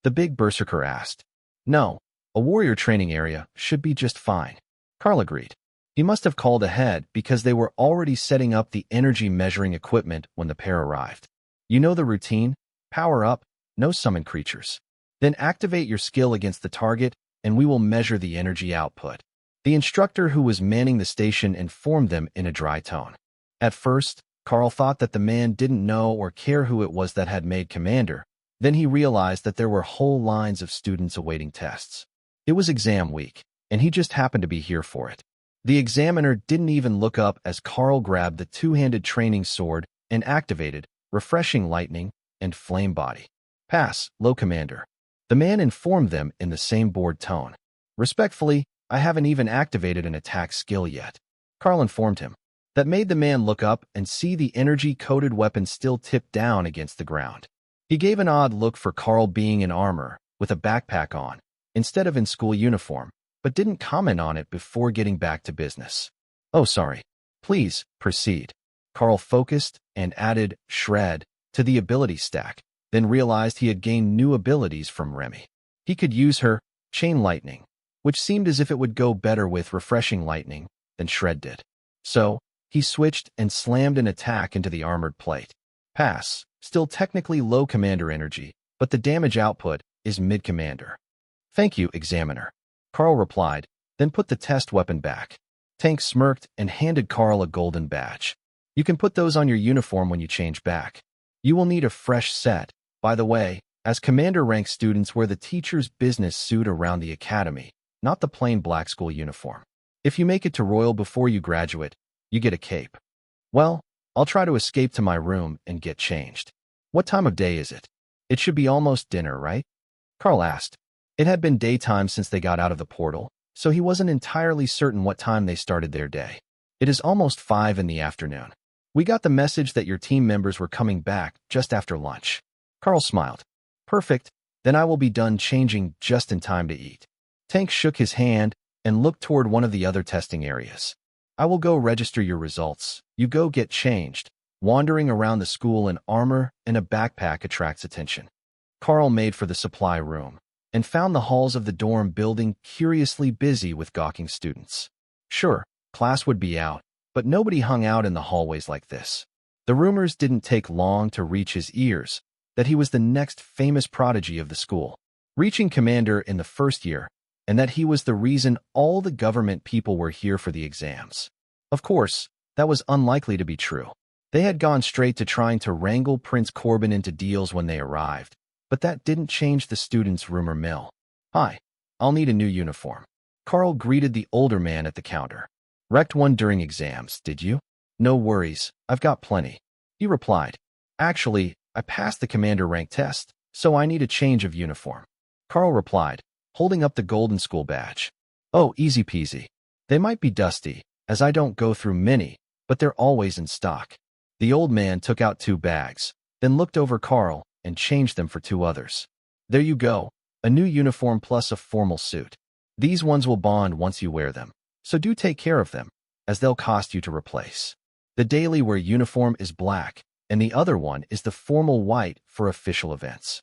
The big Berserker asked. "No, a warrior training area should be just fine." Karl agreed. He must have called ahead because they were already setting up the energy measuring equipment when the pair arrived. "You know the routine? Power up, no summon creatures. Then activate your skill against the target, and we will measure the energy output." The instructor who was manning the station informed them in a dry tone. At first, Karl thought that the man didn't know or care who it was that had made commander. Then he realized that there were whole lines of students awaiting tests. It was exam week, and he just happened to be here for it. The examiner didn't even look up as Karl grabbed the two-handed training sword and activated Refreshing Lightning and Flame Body. "Pass, low commander." The man informed them in the same bored tone. "Respectfully, I haven't even activated an attack skill yet." Karl informed him. That made the man look up and see the energy-coated weapon still tipped down against the ground. He gave an odd look for Karl being in armor, with a backpack on, instead of in school uniform, but didn't comment on it before getting back to business. "Oh, sorry. Please, proceed." Karl focused and added Shred to the ability stack, then realized he had gained new abilities from Remy. He could use her Chain Lightning, which seemed as if it would go better with Refreshing Lightning than Shred did. So, he switched and slammed an attack into the armored plate. "Pass. Still technically low commander energy, but the damage output is mid-commander." "Thank you, Examiner." Karl replied, then put the test weapon back. Tank smirked and handed Karl a golden badge. "You can put those on your uniform when you change back. You will need a fresh set, by the way, as commander rank students wear the teacher's business suit around the academy, not the plain black school uniform. If you make it to Royal before you graduate, you get a cape." "Well, I'll try to escape to my room and get changed." "What time of day is it? It should be almost dinner, right?" Karl asked. It had been daytime since they got out of the portal, so he wasn't entirely certain what time they started their day. "It is almost 5 in the afternoon. We got the message that your team members were coming back just after lunch." Karl smiled. "Perfect, then I will be done changing just in time to eat." Tank shook his hand and looked toward one of the other testing areas. "I will go register your results. You go get changed." Wandering around the school in armor and a backpack attracts attention. Karl made for the supply room and found the halls of the dorm building curiously busy with gawking students. Sure, class would be out, but nobody hung out in the hallways like this. The rumors didn't take long to reach his ears that he was the next famous prodigy of the school, reaching commander in the first year, and that he was the reason all the government people were here for the exams. Of course, that was unlikely to be true. They had gone straight to trying to wrangle Prince Corbin into deals when they arrived, but that didn't change the students' rumor mill. "Hi, I'll need a new uniform." Karl greeted the older man at the counter. "Wrecked one during exams, did you?" "No worries, I've got plenty." He replied, "Actually, I passed the commander rank test, so I need a change of uniform." Karl replied, holding up the golden school badge. "Oh, easy peasy. They might be dusty, as I don't go through many, but they're always in stock." The old man took out 2 bags, then looked over Karl and changed them for 2 others. "There you go, a new uniform plus a formal suit. These ones will bond once you wear them, so do take care of them, as they'll cost you to replace. The daily wear uniform is black, and the other one is the formal white for official events."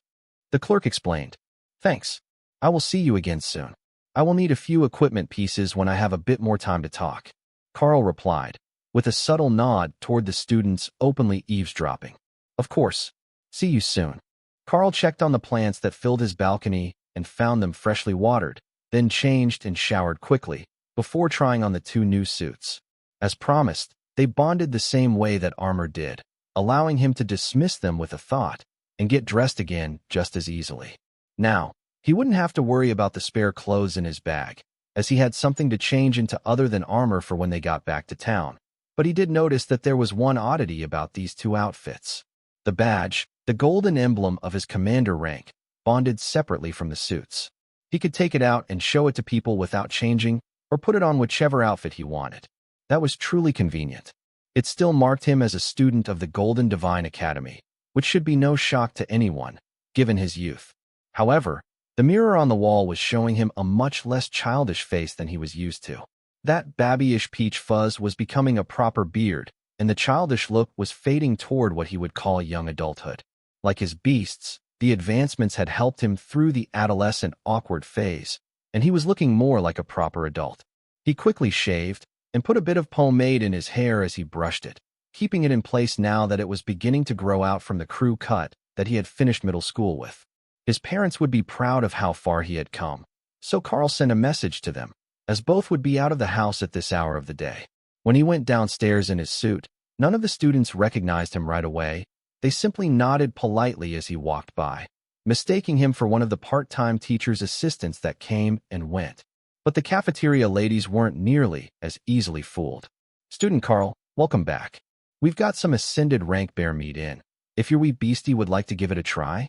The clerk explained, "Thanks. I will see you again soon. I will need a few equipment pieces when I have a bit more time to talk." Karl replied, with a subtle nod toward the students openly eavesdropping. "Of course. See you soon." Karl checked on the plants that filled his balcony and found them freshly watered, then changed and showered quickly, before trying on the 2 new suits. As promised, they bonded the same way that armor did, allowing him to dismiss them with a thought and get dressed again just as easily. Now, he wouldn't have to worry about the spare clothes in his bag, as he had something to change into other than armor for when they got back to town. But he did notice that there was one oddity about these 2 outfits. The badge, the golden emblem of his commander rank, bonded separately from the suits. He could take it out and show it to people without changing, or put it on whichever outfit he wanted. That was truly convenient. It still marked him as a student of the Golden Divine Academy, which should be no shock to anyone, given his youth. However, the mirror on the wall was showing him a much less childish face than he was used to. That babyish peach fuzz was becoming a proper beard, and the childish look was fading toward what he would call young adulthood. Like his beasts, the advancements had helped him through the adolescent awkward phase, and he was looking more like a proper adult. He quickly shaved and put a bit of pomade in his hair as he brushed it, keeping it in place now that it was beginning to grow out from the crew cut that he had finished middle school with. His parents would be proud of how far he had come, so Karl sent a message to them, as both would be out of the house at this hour of the day. When he went downstairs in his suit, none of the students recognized him right away. They simply nodded politely as he walked by, mistaking him for one of the part-time teacher's assistants that came and went. But the cafeteria ladies weren't nearly as easily fooled. "Student Karl, welcome back. We've got some ascended rank bear meat in, if your wee beastie would like to give it a try."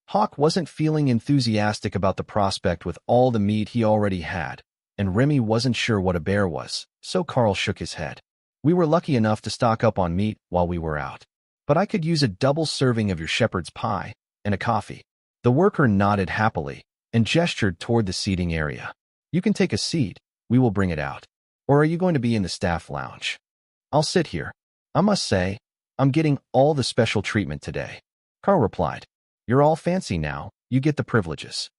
Hawk wasn't feeling enthusiastic about the prospect with all the meat he already had, and Remy wasn't sure what a bear was, so Karl shook his head. "We were lucky enough to stock up on meat while we were out, but I could use a double serving of your shepherd's pie and a coffee." The worker nodded happily and gestured toward the seating area. "You can take a seat, we will bring it out. Or are you going to be in the staff lounge?" "I'll sit here. I must say, I'm getting all the special treatment today." Karl replied, "You're all fancy now, you get the privileges."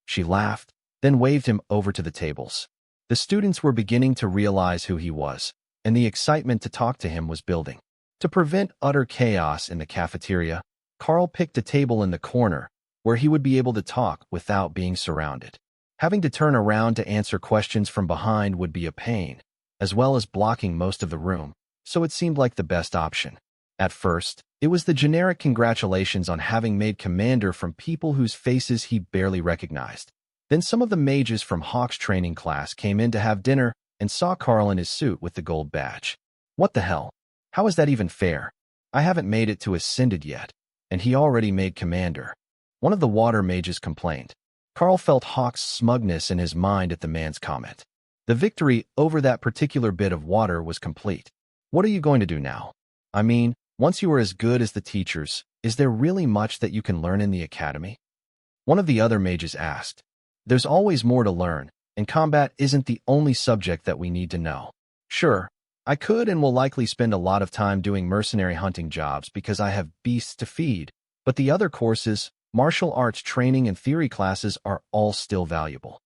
She laughed, then waved him over to the tables. The students were beginning to realize who he was, and the excitement to talk to him was building. To prevent utter chaos in the cafeteria, Karl picked a table in the corner where he would be able to talk without being surrounded. Having to turn around to answer questions from behind would be a pain, as well as blocking most of the room, so it seemed like the best option. At first, it was the generic congratulations on having made commander from people whose faces he barely recognized. Then some of the mages from Hawk's training class came in to have dinner and saw Karl in his suit with the gold badge. "What the hell? How is that even fair? I haven't made it to Ascended yet, and he already made commander," one of the water mages complained. Karl felt Hawk's smugness in his mind at the man's comment. The victory over that particular bit of water was complete. "What are you going to do now? I mean, once you are as good as the teachers, is there really much that you can learn in the academy?" One of the other mages asked. "There's always more to learn, and combat isn't the only subject that we need to know. Sure, I could and will likely spend a lot of time doing mercenary hunting jobs because I have beasts to feed, but the other courses, martial arts training and theory classes, are all still valuable."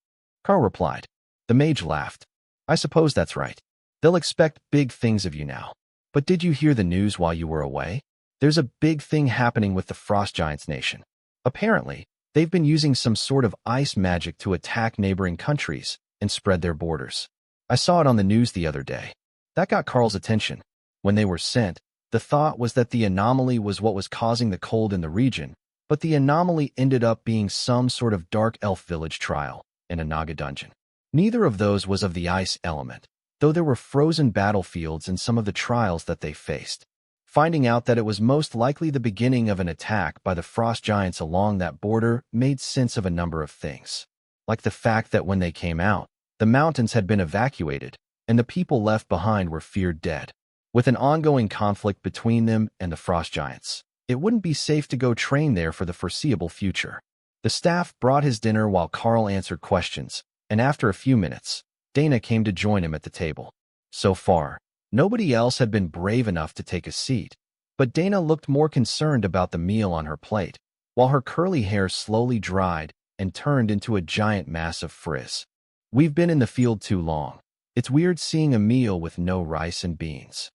Karl replied. The mage laughed. "I suppose that's right. They'll expect big things of you now. But did you hear the news while you were away? There's a big thing happening with the Frost Giants nation. Apparently, they've been using some sort of ice magic to attack neighboring countries and spread their borders. I saw it on the news the other day." That got Karl's attention. When they were sent, the thought was that the anomaly was what was causing the cold in the region, but the anomaly ended up being some sort of dark elf village trial in a Naga dungeon. Neither of those was of the ice element, though there were frozen battlefields in some of the trials that they faced. Finding out that it was most likely the beginning of an attack by the frost giants along that border made sense of a number of things, like the fact that when they came out, the mountains had been evacuated, and the people left behind were feared dead. With an ongoing conflict between them and the frost giants, it wouldn't be safe to go train there for the foreseeable future. The staff brought his dinner while Karl answered questions, and after a few minutes, Dana came to join him at the table. So far, nobody else had been brave enough to take a seat, but Dana looked more concerned about the meal on her plate, while her curly hair slowly dried and turned into a giant mass of frizz. "We've been in the field too long. It's weird seeing a meal with no rice and beans,"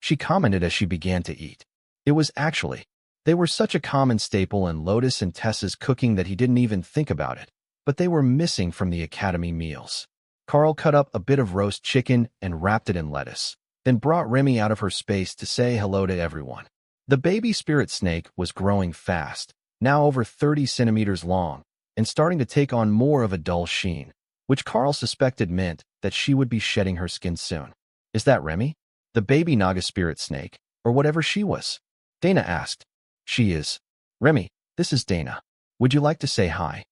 she commented as she began to eat. It was actually. They were such a common staple in Lotus and Tessa's cooking that he didn't even think about it, but they were missing from the academy meals. Karl cut up a bit of roast chicken and wrapped it in lettuce, then brought Remy out of her space to say hello to everyone. The baby spirit snake was growing fast, now over 30 centimeters long, and starting to take on more of a dull sheen, which Karl suspected meant that she would be shedding her skin soon. "Is that Remy? The baby Naga spirit snake, or whatever she was?" Dana asked. "She is. Remy, this is Dana. Would you like to say hi?"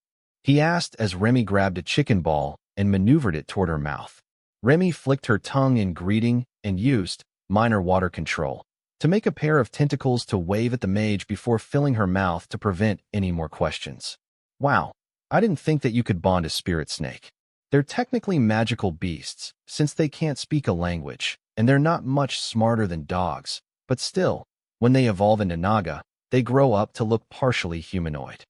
he asked as Remy grabbed a chicken ball and maneuvered it toward her mouth. Remy flicked her tongue in greeting and used minor water control to make a pair of tentacles to wave at the mage before filling her mouth to prevent any more questions. "Wow, I didn't think that you could bond a spirit snake. They're technically magical beasts, since they can't speak a language, and they're not much smarter than dogs, but still, when they evolve into Naga, they grow up to look partially humanoid."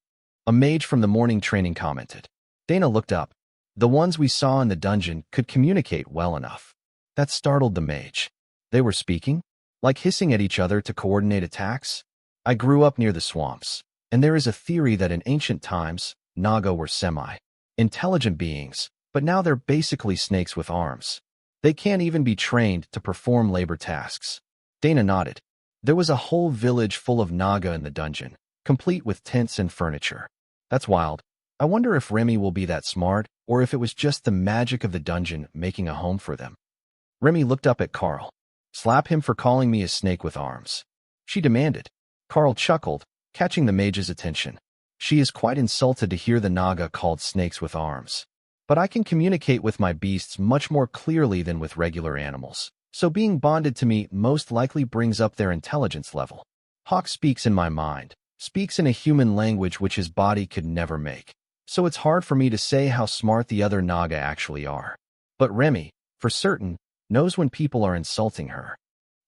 A mage from the morning training commented. Dana looked up. "The ones we saw in the dungeon could communicate well enough." That startled the mage. "They were speaking? Like hissing at each other to coordinate attacks?" "I grew up near the swamps, and there is a theory that in ancient times, Naga were semi-intelligent beings, but now they're basically snakes with arms. They can't even be trained to perform labor tasks." Dana nodded. There was a whole village full of Naga in the dungeon, complete with tents and furniture. "That's wild. I wonder if Remy will be that smart, or if it was just the magic of the dungeon making a home for them." Remy looked up at Karl. "Slap him for calling me a snake with arms," she demanded. Karl chuckled, catching the mage's attention. "She is quite insulted to hear the Naga called snakes with arms. But I can communicate with my beasts much more clearly than with regular animals, so being bonded to me most likely brings up their intelligence level. Hawk speaks in my mind, speaks in a human language which his body could never make, so it's hard for me to say how smart the other Naga actually are. But Remy, for certain, knows when people are insulting her."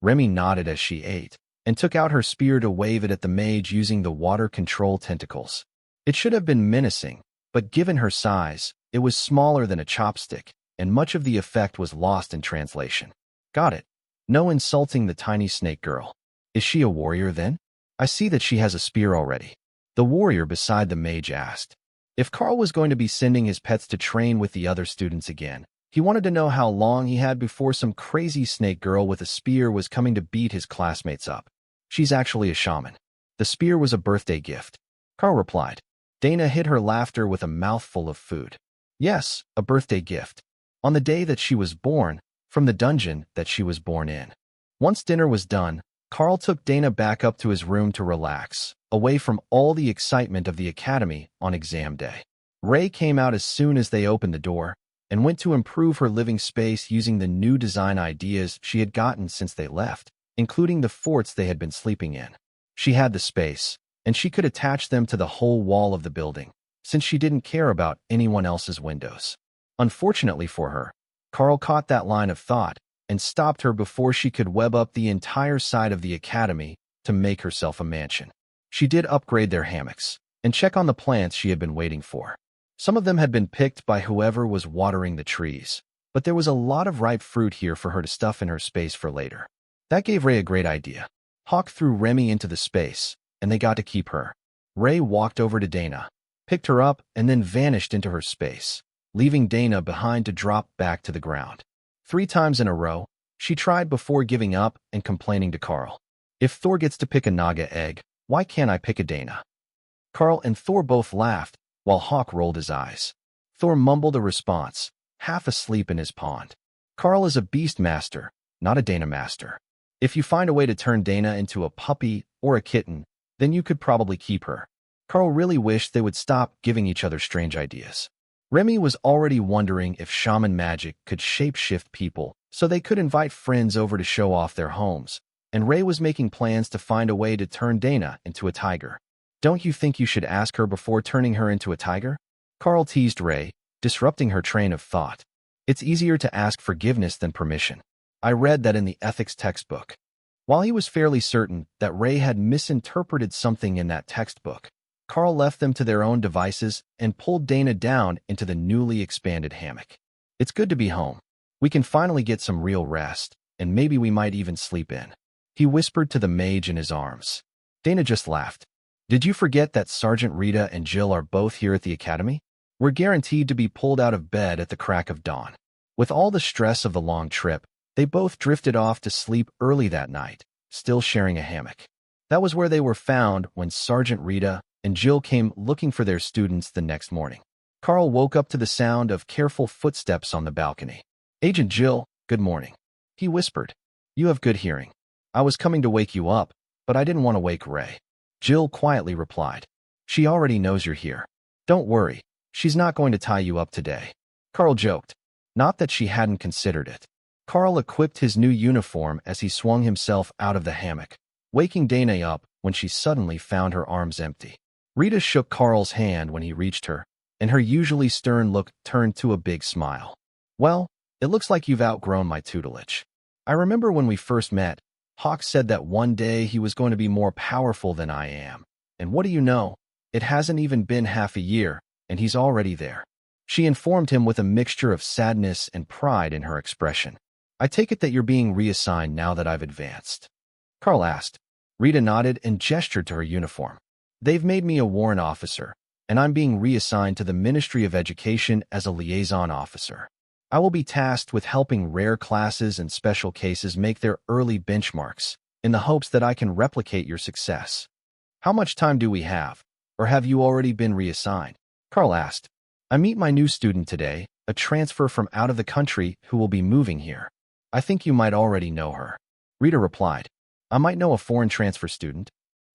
Remy nodded as she ate, and took out her spear to wave it at the mage using the water control tentacles. It should have been menacing, but given her size, it was smaller than a chopstick, and much of the effect was lost in translation. "Got it. No insulting the tiny snake girl. Is she a warrior then? I see that she has a spear already." The warrior beside the mage asked. If Karl was going to be sending his pets to train with the other students again, he wanted to know how long he had before some crazy snake girl with a spear was coming to beat his classmates up. "She's actually a shaman. The spear was a birthday gift," Karl replied. Dana hid her laughter with a mouthful of food. "Yes, a birthday gift. On the day that she was born, from the dungeon that she was born in." Once dinner was done, Karl took Dana back up to his room to relax, away from all the excitement of the academy on exam day. Ray came out as soon as they opened the door, and went to improve her living space using the new design ideas she had gotten since they left, including the forts they had been sleeping in. She had the space, and she could attach them to the whole wall of the building, since she didn't care about anyone else's windows. Unfortunately for her, Karl caught that line of thought and stopped her before she could web up the entire side of the academy to make herself a mansion. She did upgrade their hammocks and check on the plants she had been waiting for. Some of them had been picked by whoever was watering the trees, but there was a lot of ripe fruit here for her to stuff in her space for later. That gave Ray a great idea. Hawk threw Remy into the space, and they got to keep her. Ray walked over to Dana, picked her up, and then vanished into her space, leaving Dana behind to drop back to the ground. 3 times in a row, she tried before giving up and complaining to Karl. "If Thor gets to pick a Naga egg, why can't I pick a Dana?" Karl and Thor both laughed, while Hawk rolled his eyes. Thor mumbled a response, half asleep in his pond. "Karl is a beast master, not a Dana master." If you find a way to turn Dana into a puppy or a kitten, then you could probably keep her. Karl really wished they would stop giving each other strange ideas. Remy was already wondering if shaman magic could shape-shift people so they could invite friends over to show off their homes, and Ray was making plans to find a way to turn Dana into a tiger. Don't you think you should ask her before turning her into a tiger? Karl teased Ray, disrupting her train of thought. It's easier to ask forgiveness than permission. I read that in the ethics textbook. While he was fairly certain that Ray had misinterpreted something in that textbook, Karl left them to their own devices and pulled Dana down into the newly expanded hammock. It's good to be home. We can finally get some real rest, and maybe we might even sleep in. He whispered to the mage in his arms. Dana just laughed. Did you forget that Sergeant Rita and Jill are both here at the academy? We're guaranteed to be pulled out of bed at the crack of dawn. With all the stress of the long trip, they both drifted off to sleep early that night, still sharing a hammock. That was where they were found when Sergeant Rita and Jill came looking for their students the next morning. Karl woke up to the sound of careful footsteps on the balcony. Agent Jill, good morning. He whispered. You have good hearing. I was coming to wake you up, but I didn't want to wake Ray. Jill quietly replied. She already knows you're here. Don't worry, she's not going to tie you up today. Karl joked. Not that she hadn't considered it. Karl equipped his new uniform as he swung himself out of the hammock, waking Dana up when she suddenly found her arms empty. Rita shook Karl's hand when he reached her, and her usually stern look turned to a big smile. Well, it looks like you've outgrown my tutelage. I remember when we first met, Hawk said that one day he was going to be more powerful than I am. And what do you know? It hasn't even been half a year, and he's already there. She informed him with a mixture of sadness and pride in her expression. I take it that you're being reassigned now that I've advanced. Karl asked. Rita nodded and gestured to her uniform. They've made me a warrant officer, and I'm being reassigned to the Ministry of Education as a liaison officer. I will be tasked with helping rare classes and special cases make their early benchmarks, in the hopes that I can replicate your success. How much time do we have, or have you already been reassigned? Karl asked. I meet my new student today, a transfer from out of the country who will be moving here. I think you might already know her. Rita replied. I might know a foreign transfer student.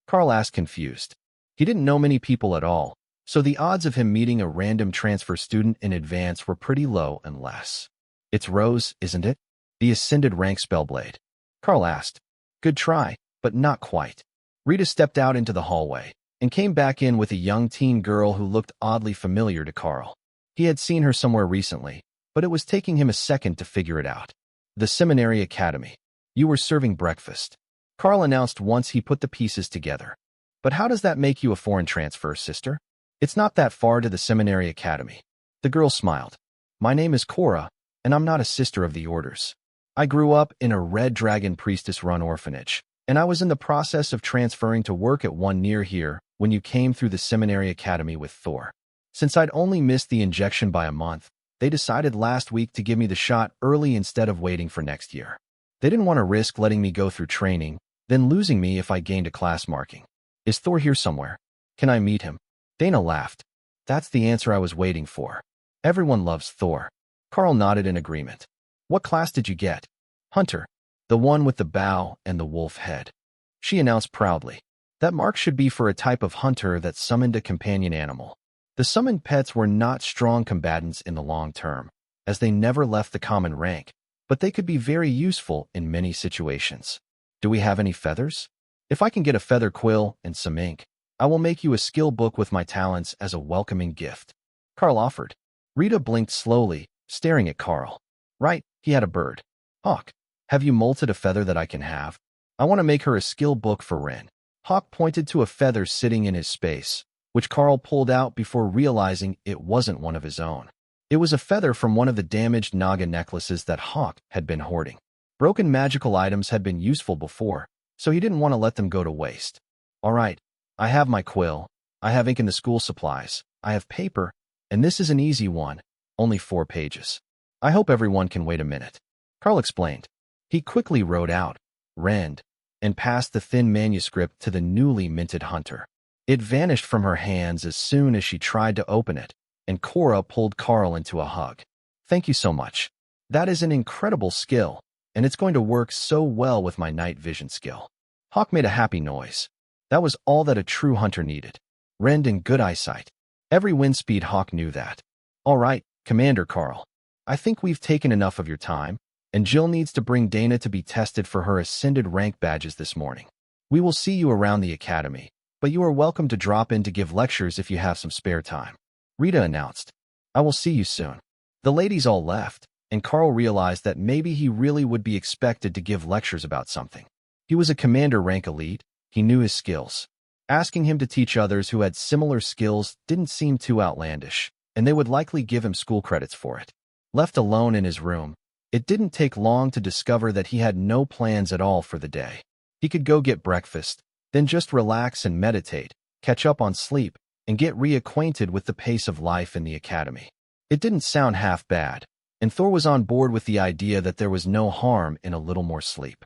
Karl asked, confused. He didn't know many people at all, so the odds of him meeting a random transfer student in advance were pretty low unless... It's Rose, isn't it? The ascended rank spellblade. Karl asked. Good try, but not quite. Rita stepped out into the hallway and came back in with a young teen girl who looked oddly familiar to Karl. He had seen her somewhere recently, but it was taking him a second to figure it out. The Seminary Academy. You were serving breakfast. Karl announced once he put the pieces together. But how does that make you a foreign transfer, sister? It's not that far to the Seminary Academy. The girl smiled. My name is Cora, and I'm not a sister of the orders. I grew up in a Red Dragon priestess-run orphanage, and I was in the process of transferring to work at one near here when you came through the Seminary Academy with Thor. Since I'd only missed the injection by a month, they decided last week to give me the shot early instead of waiting for next year. They didn't want to risk letting me go through training, then losing me if I gained a class marking. Is Thor here somewhere? Can I meet him? Dana laughed. That's the answer I was waiting for. Everyone loves Thor. Karl nodded in agreement. What class did you get? Hunter. The one with the bow and the wolf head. She announced proudly. That mark should be for a type of hunter that summoned a companion animal. The summoned pets were not strong combatants in the long term, as they never left the common rank, but they could be very useful in many situations. Do we have any feathers? If I can get a feather quill and some ink, I will make you a skill book with my talents as a welcoming gift. Karl offered. Rita blinked slowly, staring at Karl. Right, he had a bird. Hawk, have you molted a feather that I can have? I want to make her a skill book for Ren. Hawk pointed to a feather sitting in his space, which Karl pulled out before realizing it wasn't one of his own. It was a feather from one of the damaged Naga necklaces that Hawk had been hoarding. Broken magical items had been useful before, so he didn't want to let them go to waste. All right, I have my quill, I have ink in the school supplies, I have paper, and this is an easy one, only 4 pages. I hope everyone can wait a minute. Karl explained. He quickly wrote out, Rend, and passed the thin manuscript to the newly minted hunter. It vanished from her hands as soon as she tried to open it, and Cora pulled Karl into a hug. Thank you so much. That is an incredible skill. and it's going to work so well with my night vision skill. Hawk made a happy noise. That was all that a true hunter needed. Rend and good eyesight. Every wind speed Hawk knew that. All right, Commander Karl. I think we've taken enough of your time, and Jill needs to bring Dana to be tested for her ascended rank badges this morning. We will see you around the academy, but you are welcome to drop in to give lectures if you have some spare time. Rita announced. I will see you soon. The ladies all left, and Karl realized that maybe he really would be expected to give lectures about something. He was a commander rank elite, he knew his skills. Asking him to teach others who had similar skills didn't seem too outlandish, and they would likely give him school credits for it. Left alone in his room, it didn't take long to discover that he had no plans at all for the day. He could go get breakfast, then just relax and meditate, catch up on sleep, and get reacquainted with the pace of life in the academy. It didn't sound half bad, and Thor was on board with the idea that there was no harm in a little more sleep.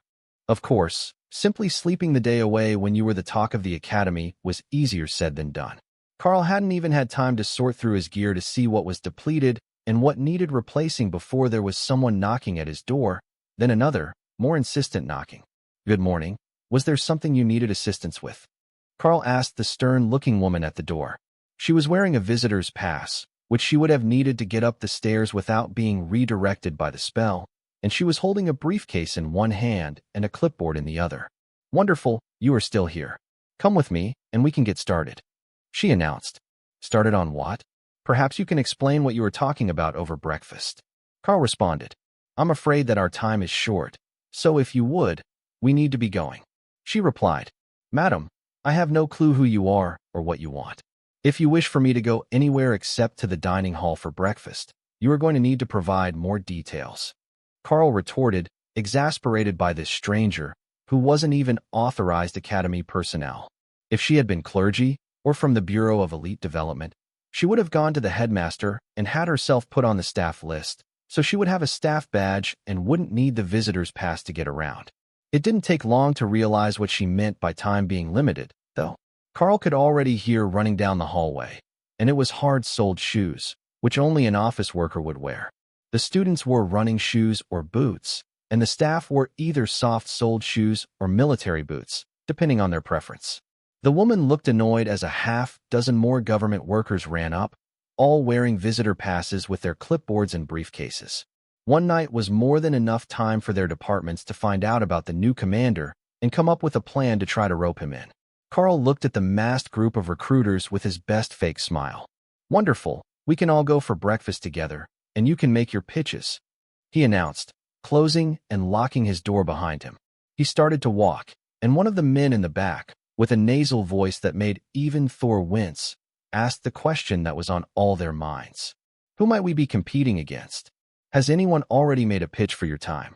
Of course, simply sleeping the day away when you were the talk of the academy was easier said than done. Karl hadn't even had time to sort through his gear to see what was depleted and what needed replacing before there was someone knocking at his door, then another, more insistent knocking. Good morning. Was there something you needed assistance with? Karl asked the stern-looking woman at the door. She was wearing a visitor's pass, which she would have needed to get up the stairs without being redirected by the spell, and she was holding a briefcase in one hand and a clipboard in the other. Wonderful, you are still here. Come with me, and we can get started. She announced. Started on what? Perhaps you can explain what you were talking about over breakfast. Karl responded. I'm afraid that our time is short, so if you would, we need to be going. She replied. Madam, I have no clue who you are or what you want. If you wish for me to go anywhere except to the dining hall for breakfast, you are going to need to provide more details. Karl retorted, exasperated by this stranger, who wasn't even authorized academy personnel. If she had been clergy, or from the Bureau of Elite Development, she would have gone to the headmaster and had herself put on the staff list, so she would have a staff badge and wouldn't need the visitor's pass to get around. It didn't take long to realize what she meant by time being limited, though. Karl could already hear running down the hallway, and it was hard-soled shoes, which only an office worker would wear. The students wore running shoes or boots, and the staff wore either soft-soled shoes or military boots, depending on their preference. The woman looked annoyed as a half-dozen more government workers ran up, all wearing visitor passes with their clipboards and briefcases. One night was more than enough time for their departments to find out about the new commander and come up with a plan to try to rope him in. Karl looked at the massed group of recruiters with his best fake smile. Wonderful, we can all go for breakfast together, and you can make your pitches, he announced, closing and locking his door behind him. He started to walk, and one of the men in the back, with a nasal voice that made even Thor wince, asked the question that was on all their minds. Who might we be competing against? Has anyone already made a pitch for your time?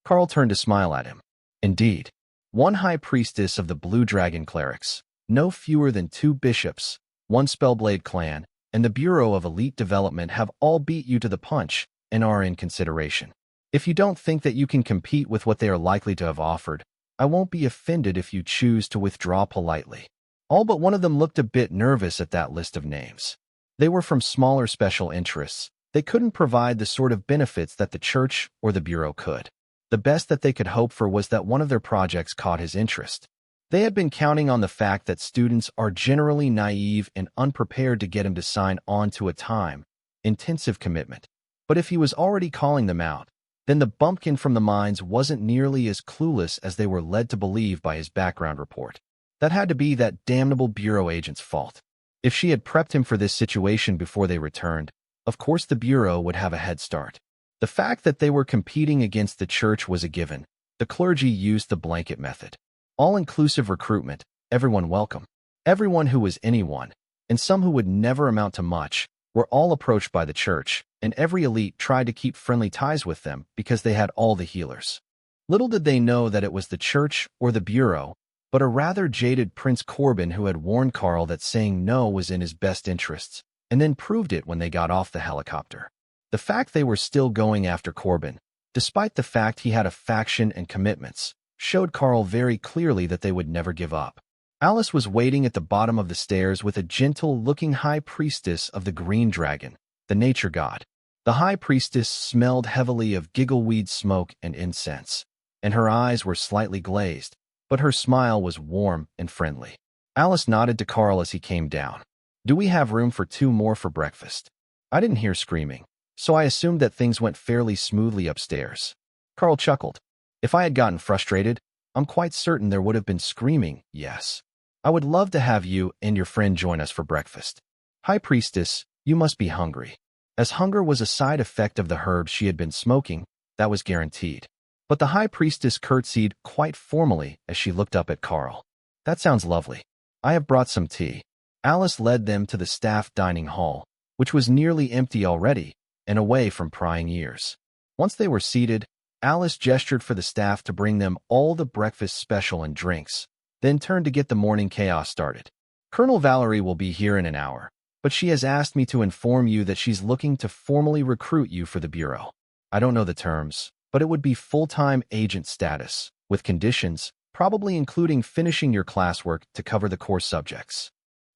Karl turned to smile at him. Indeed. One high priestess of the Blue Dragon clerics, no fewer than 2 bishops, 1 Spellblade clan, and the Bureau of Elite Development have all beat you to the punch and are in consideration. If you don't think that you can compete with what they are likely to have offered, I won't be offended if you choose to withdraw politely. All but one of them looked a bit nervous at that list of names. They were from smaller special interests. They couldn't provide the sort of benefits that the church or the bureau could. The best that they could hope for was that one of their projects caught his interest. They had been counting on the fact that students are generally naive and unprepared to get him to sign on to a time-intensive commitment. But if he was already calling them out, then the bumpkin from the mines wasn't nearly as clueless as they were led to believe by his background report. That had to be that damnable bureau agent's fault. If she had prepped him for this situation before they returned, of course the bureau would have a head start. The fact that they were competing against the church was a given. The clergy used the blanket method. All-inclusive recruitment, everyone welcome. Everyone who was anyone, and some who would never amount to much, were all approached by the church, and every elite tried to keep friendly ties with them because they had all the healers. Little did they know that it was the church or the bureau, but a rather jaded Prince Corbin who had warned Karl that saying no was in his best interests, and then proved it when they got off the helicopter. The fact they were still going after Corbin, despite the fact he had a faction and commitments, showed Karl very clearly that they would never give up. Alice was waiting at the bottom of the stairs with a gentle-looking high priestess of the Green Dragon, the nature god. The high priestess smelled heavily of giggleweed smoke and incense, and her eyes were slightly glazed, but her smile was warm and friendly. Alice nodded to Karl as he came down. Do we have room for 2 more for breakfast? I didn't hear screaming, so I assumed that things went fairly smoothly upstairs. Karl chuckled. If I had gotten frustrated, I'm quite certain there would have been screaming, yes. I would love to have you and your friend join us for breakfast. High Priestess, you must be hungry. As hunger was a side effect of the herbs she had been smoking, that was guaranteed. But the High Priestess curtsied quite formally as she looked up at Karl. That sounds lovely. I have brought some tea. Alice led them to the staff dining hall, which was nearly empty already and away from prying ears. Once they were seated, Alice gestured for the staff to bring them all the breakfast special and drinks, then turned to get the morning chaos started. Colonel Valerie will be here in an hour, but she has asked me to inform you that she's looking to formally recruit you for the Bureau. I don't know the terms, but it would be full-time agent status, with conditions, probably including finishing your classwork to cover the core subjects.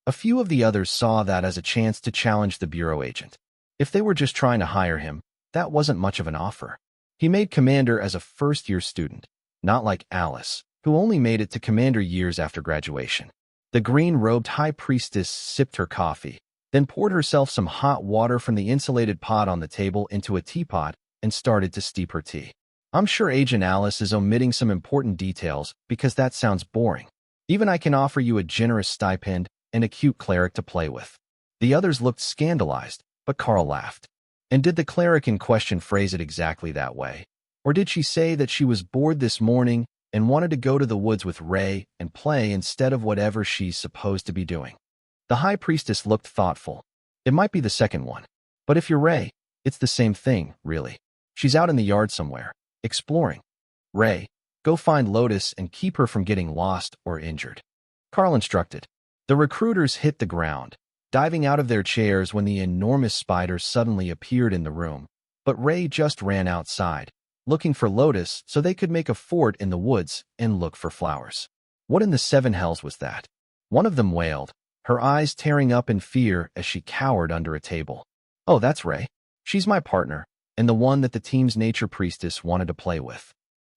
A few of the others saw that as a chance to challenge the Bureau agent. If they were just trying to hire him, that wasn't much of an offer. He made commander as a first-year student, not like Alice, who only made it to commander years after graduation. The green-robed high priestess sipped her coffee, then poured herself some hot water from the insulated pot on the table into a teapot and started to steep her tea. I'm sure Agent Alice is omitting some important details because that sounds boring. Even I can offer you a generous stipend and a cute cleric to play with. The others looked scandalized, but Karl laughed. And did the cleric in question phrase it exactly that way? Or did she say that she was bored this morning and wanted to go to the woods with Ray and play instead of whatever she's supposed to be doing? The high priestess looked thoughtful. It might be the second one. But if you're Ray, it's the same thing, really. She's out in the yard somewhere, exploring. Ray, go find Lotus and keep her from getting lost or injured. Karl instructed. The recruiters hit the ground, diving out of their chairs when the enormous spider suddenly appeared in the room. But Ray just ran outside, looking for Lotus so they could make a fort in the woods and look for flowers. What in the 7 hells was that? One of them wailed, her eyes tearing up in fear as she cowered under a table. Oh, that's Ray. She's my partner, and the one that the team's nature priestess wanted to play with.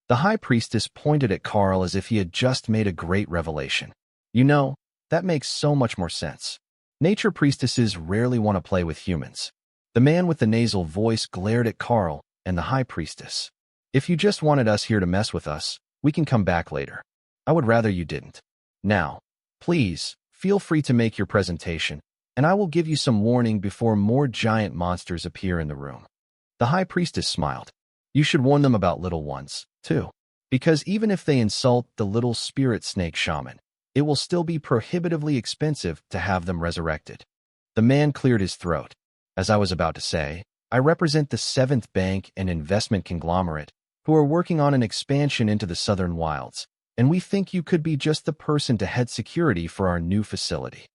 The high priestess pointed at Karl as if he had just made a great revelation. You know, that makes so much more sense. Nature priestesses rarely want to play with humans. The man with the nasal voice glared at Karl and the high priestess. If you just wanted us here to mess with us, we can come back later. I would rather you didn't. Now, please, feel free to make your presentation, and I will give you some warning before more giant monsters appear in the room. The high priestess smiled. You should warn them about little ones, too. Because even if they insult the little spirit snake shaman, it will still be prohibitively expensive to have them resurrected. The man cleared his throat. As I was about to say, I represent the 7th Bank and Investment Conglomerate, who are working on an expansion into the southern wilds, and we think you could be just the person to head security for our new facility.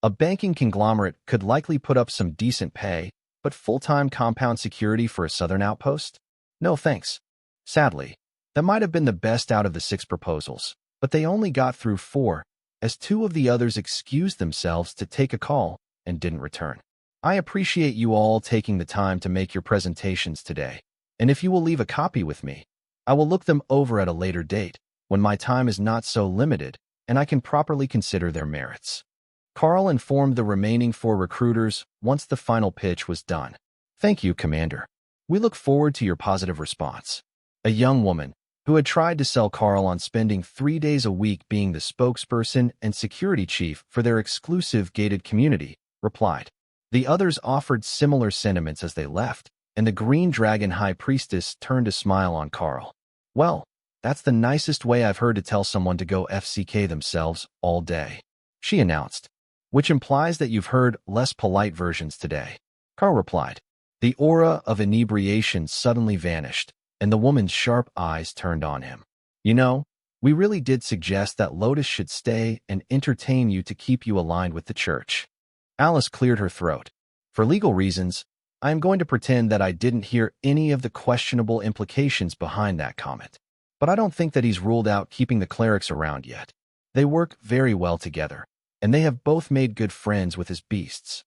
A banking conglomerate could likely put up some decent pay, but full-time compound security for a southern outpost? No thanks. Sadly, that might have been the best out of the 6 proposals, but they only got through 4, as 2 of the others excused themselves to take a call and didn't return. I appreciate you all taking the time to make your presentations today, and if you will leave a copy with me, I will look them over at a later date, when my time is not so limited and I can properly consider their merits. Karl informed the remaining 4 recruiters once the final pitch was done. Thank you, Commander. We look forward to your positive response. A young woman, who had tried to sell Karl on spending 3 days a week being the spokesperson and security chief for their exclusive gated community, replied. The others offered similar sentiments as they left, and the Green Dragon High Priestess turned a smile on Karl. Well, that's the nicest way I've heard to tell someone to go FCK themselves all day, she announced, which implies that you've heard less polite versions today. Karl replied. The aura of inebriation suddenly vanished, and the woman's sharp eyes turned on him. You know, we really did suggest that Lotus should stay and entertain you to keep you aligned with the church. Alice cleared her throat. For legal reasons, I am going to pretend that I didn't hear any of the questionable implications behind that comment. But I don't think that he's ruled out keeping the clerics around yet. They work very well together, and they have both made good friends with his beasts.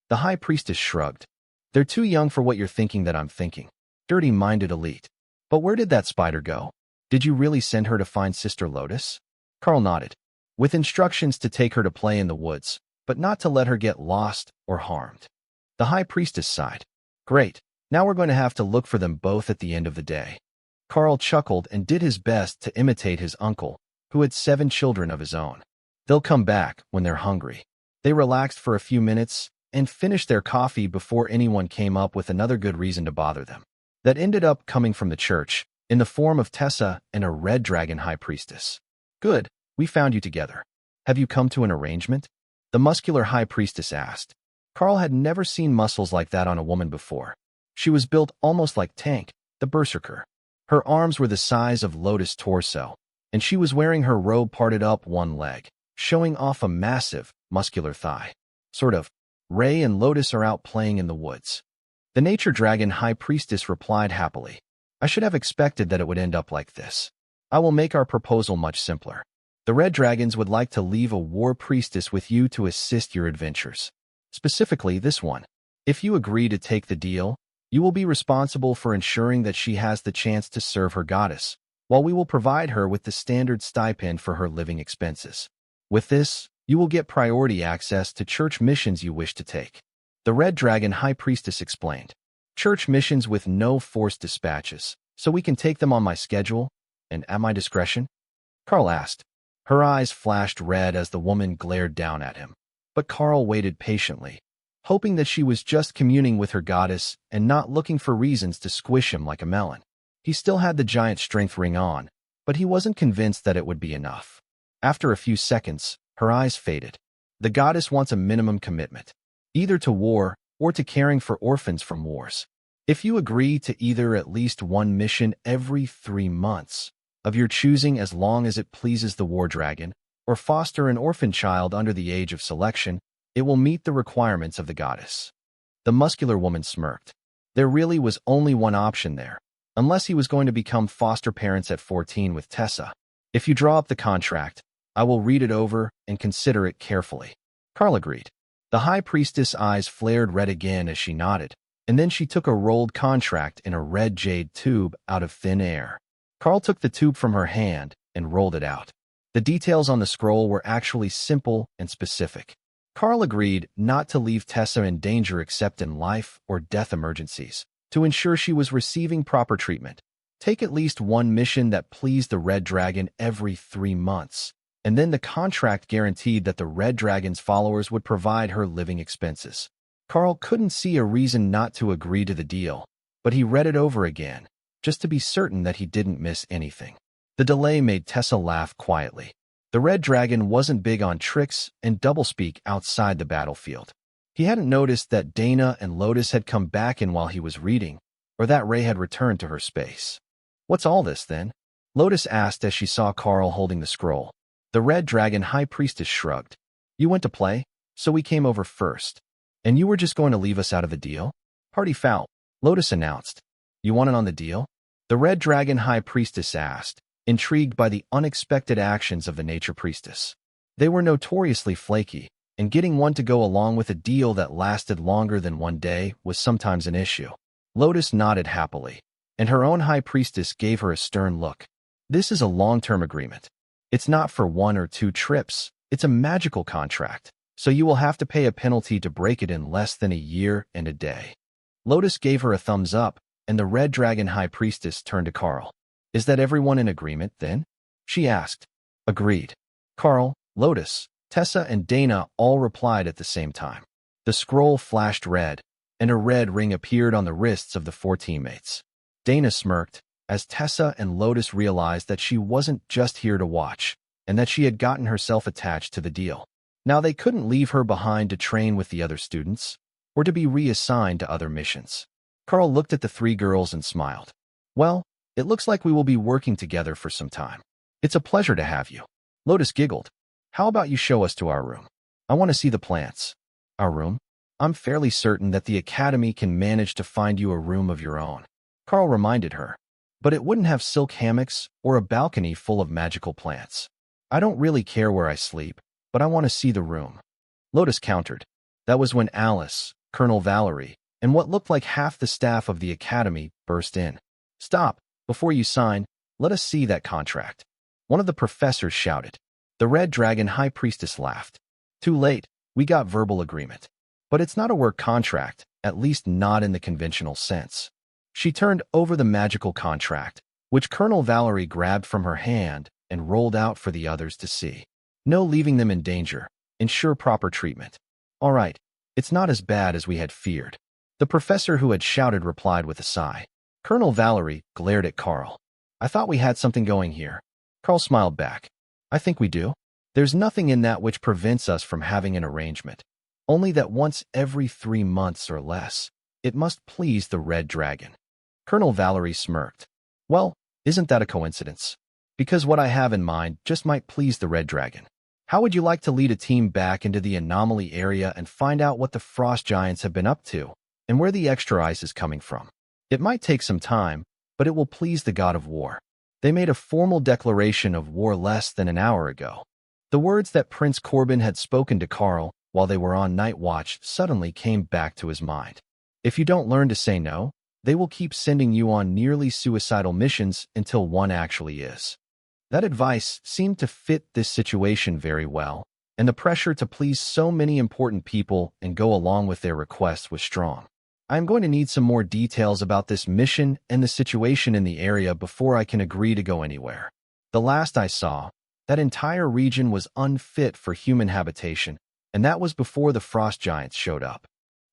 The high priestess shrugged. They're too young for what you're thinking that I'm thinking. Dirty-minded elite. But where did that spider go? Did you really send her to find Sister Lotus? Karl nodded, with instructions to take her to play in the woods, but not to let her get lost or harmed. The High Priestess sighed. Great, now we're going to have to look for them both at the end of the day. Karl chuckled and did his best to imitate his uncle, who had 7 children of his own. They'll come back when they're hungry. They relaxed for a few minutes and finished their coffee before anyone came up with another good reason to bother them. That ended up coming from the church, in the form of Tessa and a red dragon high priestess. Good, we found you together. Have you come to an arrangement? The muscular high priestess asked. Karl had never seen muscles like that on a woman before. She was built almost like Tank, the berserker. Her arms were the size of Lotus' torso, and she was wearing her robe parted up one leg, showing off a massive, muscular thigh. Sort of. Ray and Lotus are out playing in the woods. The nature dragon high priestess replied happily. I should have expected that it would end up like this. I will make our proposal much simpler. The red dragons would like to leave a war priestess with you to assist your adventures. Specifically this one. If you agree to take the deal, you will be responsible for ensuring that she has the chance to serve her goddess, while we will provide her with the standard stipend for her living expenses. With this, you will get priority access to church missions you wish to take. The Red Dragon High Priestess explained. Church missions with no forced dispatches, so we can take them on my schedule and at my discretion? Karl asked. Her eyes flashed red as the woman glared down at him. But Karl waited patiently, hoping that she was just communing with her goddess and not looking for reasons to squish him like a melon. He still had the giant strength ring on, but he wasn't convinced that it would be enough. After a few seconds, her eyes faded. The goddess wants a minimum commitment, either to war or to caring for orphans from wars. If you agree to either at least one mission every 3 months, of your choosing as long as it pleases the war dragon, or foster an orphan child under the age of selection, it will meet the requirements of the goddess. The muscular woman smirked. There really was only one option there, unless he was going to become foster parents at 14 with Tessa. If you draw up the contract, I will read it over and consider it carefully. Karl agreed. The high priestess' eyes flared red again as she nodded, and then she took a rolled contract in a red jade tube out of thin air. Karl took the tube from her hand and rolled it out. The details on the scroll were actually simple and specific. Karl agreed not to leave Tessa in danger except in life or death emergencies, to ensure she was receiving proper treatment. Take at least one mission that pleased the Red Dragon every 3 months, and then the contract guaranteed that the Red Dragon's followers would provide her living expenses. Karl couldn't see a reason not to agree to the deal, but he read it over again, just to be certain that he didn't miss anything. The delay made Tessa laugh quietly. The Red Dragon wasn't big on tricks and doublespeak outside the battlefield. He hadn't noticed that Dana and Lotus had come back in while he was reading, or that Ray had returned to her space. What's all this, then? Lotus asked as she saw Karl holding the scroll. The Red Dragon High Priestess shrugged. You went to play, so we came over first. And you were just going to leave us out of the deal? Party foul, Lotus announced. You want in on the deal? The Red Dragon High Priestess asked, intrigued by the unexpected actions of the Nature Priestess. They were notoriously flaky, and getting one to go along with a deal that lasted longer than one day was sometimes an issue. Lotus nodded happily, and her own High Priestess gave her a stern look. This is a long-term agreement. It's not for 1 or 2 trips, it's a magical contract, so you will have to pay a penalty to break it in less than a year and a day. Lotus gave her a thumbs up, and the Red Dragon High Priestess turned to Karl. Is that everyone in agreement, then? She asked. Agreed. Karl, Lotus, Tessa, and Dana all replied at the same time. The scroll flashed red, and a red ring appeared on the wrists of the 4 teammates. Dana smirked, as Tessa and Lotus realized that she wasn't just here to watch, and that she had gotten herself attached to the deal. Now they couldn't leave her behind to train with the other students, or to be reassigned to other missions. Karl looked at the 3 girls and smiled. Well, it looks like we will be working together for some time. It's a pleasure to have you. Lotus giggled. How about you show us to our room? I want to see the plants. Our room? I'm fairly certain that the Academy can manage to find you a room of your own. Karl reminded her. But it wouldn't have silk hammocks or a balcony full of magical plants. I don't really care where I sleep, but I want to see the room. Lotus countered. That was when Alice, Colonel Valerie, and what looked like half the staff of the academy burst in. "Stop! Before you sign, let us see that contract." One of the professors shouted. The Red Dragon High Priestess laughed. "Too late, we got verbal agreement. But it's not a work contract, at least not in the conventional sense." She turned over the magical contract, which Colonel Valerie grabbed from her hand and rolled out for the others to see. "No leaving them in danger. Ensure proper treatment." "All right, it's not as bad as we had feared," the professor who had shouted replied with a sigh. Colonel Valerie glared at Karl. "I thought we had something going here." Karl smiled back. "I think we do. There's nothing in that which prevents us from having an arrangement. Only that once every 3 months or less, it must please the Red Dragon." Colonel Valerie smirked. "Well, isn't that a coincidence? Because what I have in mind just might please the Red Dragon. How would you like to lead a team back into the anomaly area and find out what the frost giants have been up to and where the extra ice is coming from? It might take some time, but it will please the god of war. They made a formal declaration of war less than an hour ago." The words that Prince Corbin had spoken to Karl while they were on night watch suddenly came back to his mind. "If you don't learn to say no, they will keep sending you on nearly suicidal missions until one actually is." That advice seemed to fit this situation very well, and the pressure to please so many important people and go along with their requests was strong. "I am going to need some more details about this mission and the situation in the area before I can agree to go anywhere. The last I saw, that entire region was unfit for human habitation, and that was before the frost giants showed up,"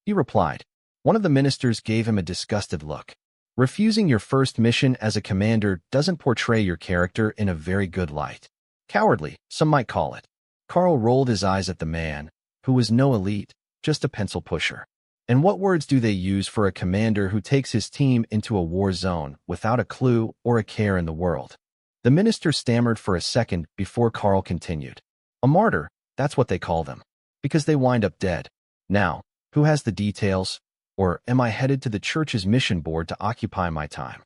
he replied. One of the ministers gave him a disgusted look. "Refusing your first mission as a commander doesn't portray your character in a very good light. Cowardly, some might call it." Karl rolled his eyes at the man, who was no elite, just a pencil pusher. And what words do they use for a commander who takes his team into a war zone without a clue or a care in the world? The minister stammered for a second before Karl continued. "A martyr, that's what they call them, because they wind up dead. Now, who has the details? Or am I headed to the church's mission board to occupy my time?"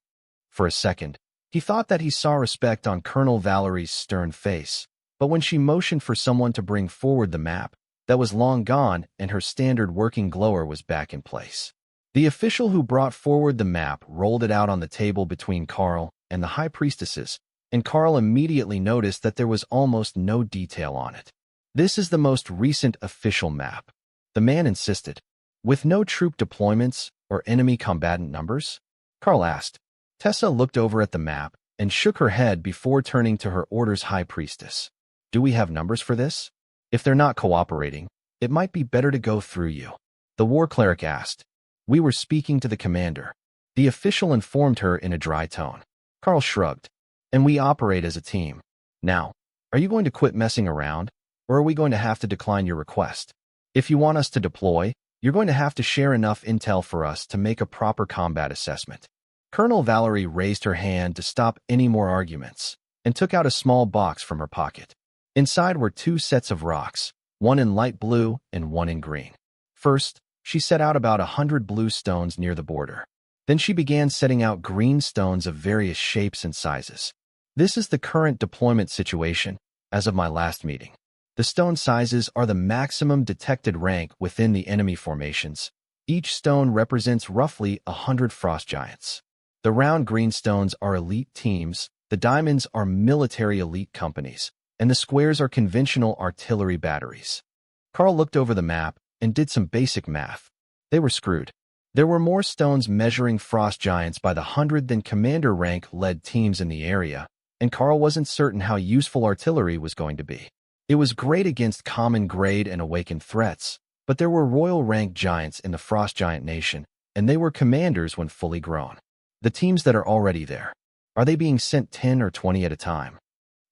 For a second, he thought that he saw respect on Colonel Valerie's stern face, but when she motioned for someone to bring forward the map, that was long gone and her standard working glower was back in place. The official who brought forward the map rolled it out on the table between Karl and the high priestesses, and Karl immediately noticed that there was almost no detail on it. "This is the most recent official map," the man insisted. "With no troop deployments or enemy combatant numbers?" Karl asked. Tessa looked over at the map and shook her head before turning to her order's high priestess. "Do we have numbers for this? If they're not cooperating, it might be better to go through you," the war cleric asked. "We were speaking to the commander," the official informed her in a dry tone. Karl shrugged. "And we operate as a team. Now, are you going to quit messing around, or are we going to have to decline your request? If you want us to deploy, you're going to have to share enough intel for us to make a proper combat assessment." Colonel Valerie raised her hand to stop any more arguments and took out a small box from her pocket. Inside were 2 sets of rocks, one in light blue and one in green. First, she set out about 100 blue stones near the border. Then she began setting out green stones of various shapes and sizes. "This is the current deployment situation as of my last meeting. The stone sizes are the maximum detected rank within the enemy formations. Each stone represents roughly 100 frost giants. The round green stones are elite teams, the diamonds are military elite companies, and the squares are conventional artillery batteries." Karl looked over the map and did some basic math. They were screwed. There were more stones measuring frost giants by the 100 than commander rank led teams in the area, and Karl wasn't certain how useful artillery was going to be. It was great against common grade and awakened threats, but there were royal rank giants in the frost giant nation, and they were commanders when fully grown. The teams that are already there, are they being sent 10 or 20 at a time?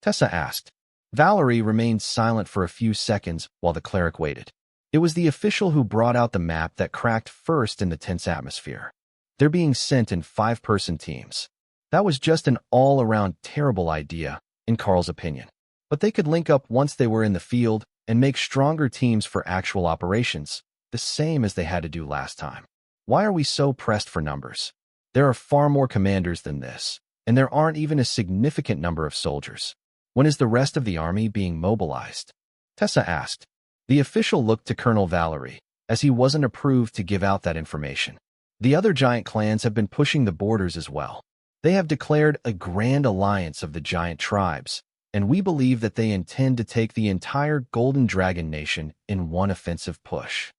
Tessa asked. Valerie remained silent for a few seconds while the cleric waited. It was the official who brought out the map that cracked first in the tense atmosphere. "They're being sent in 5-person teams." That was just an all-around terrible idea, in Karl's opinion. But they could link up once they were in the field and make stronger teams for actual operations, the same as they had to do last time. Why are we so pressed for numbers? There are far more commanders than this, and there aren't even a significant number of soldiers. When is the rest of the army being mobilized? Tessa asked. The official looked to Colonel Valerie. as he wasn't approved to give out that information. The other giant clans have been pushing the borders as well. They have declared a grand alliance of the giant tribes, and we believe that they intend to take the entire Golden Dragon Nation in one offensive push.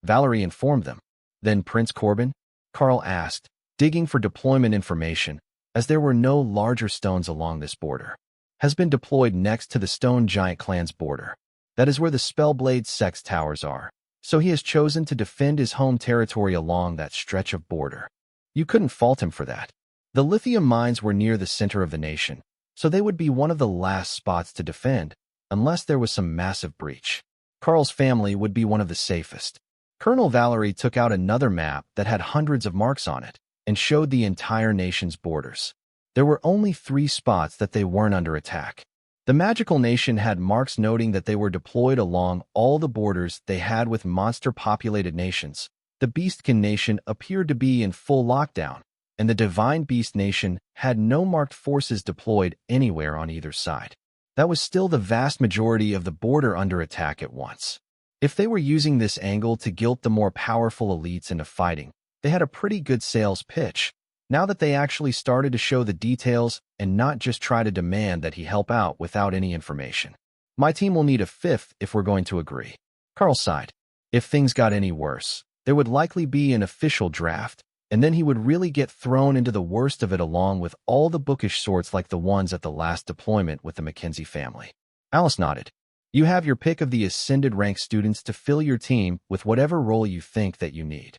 Valerie informed them. Then Prince Corbin? Karl asked, digging for deployment information, as there were no larger stones along this border. Has been deployed next to the Stone Giant Clan's border. That is where the Spellblade Sex Towers are, so he has chosen to defend his home territory along that stretch of border. You couldn't fault him for that. The lithium mines were near the center of the nation, so they would be one of the last spots to defend, unless there was some massive breach. Karl's family would be one of the safest. Colonel Valerie took out another map that had hundreds of marks on it and showed the entire nation's borders. There were only 3 spots that they weren't under attack. The magical nation had marks noting that they were deployed along all the borders they had with monster-populated nations. The Beastkin nation appeared to be in full lockdown, and the Divine Beast nation had no marked forces deployed anywhere on either side. That was still the vast majority of the border under attack at once. If they were using this angle to guilt the more powerful elites into fighting, they had a pretty good sales pitch, now that they actually started to show the details and not just try to demand that he help out without any information. My team will need a 5th if we're going to agree. Karl sighed. If things got any worse, there would likely be an official draft, and then he would really get thrown into the worst of it along with all the bookish sorts like the ones at the last deployment with the Mackenzie family. Alice nodded. You have your pick of the ascended rank students to fill your team with whatever role you think that you need.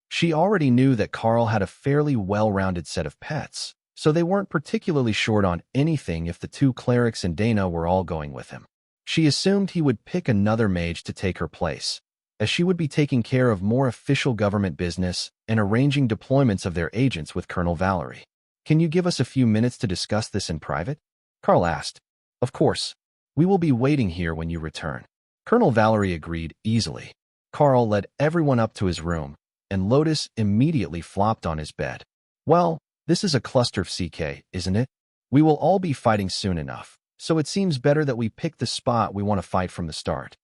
She already knew that Karl had a fairly well-rounded set of pets, so they weren't particularly short on anything if the 2 clerics and Dana were all going with him. She assumed he would pick another mage to take her place, as she would be taking care of more official government business and arranging deployments of their agents with Colonel Valerie. Can you give us a few minutes to discuss this in private? Karl asked. Of course. We will be waiting here when you return. Colonel Valerie agreed easily. Karl led everyone up to his room, and Lotus immediately flopped on his bed. Well, this is a cluster of CK, isn't it? We will all be fighting soon enough, so it seems better that we pick the spot we want to fight from the start.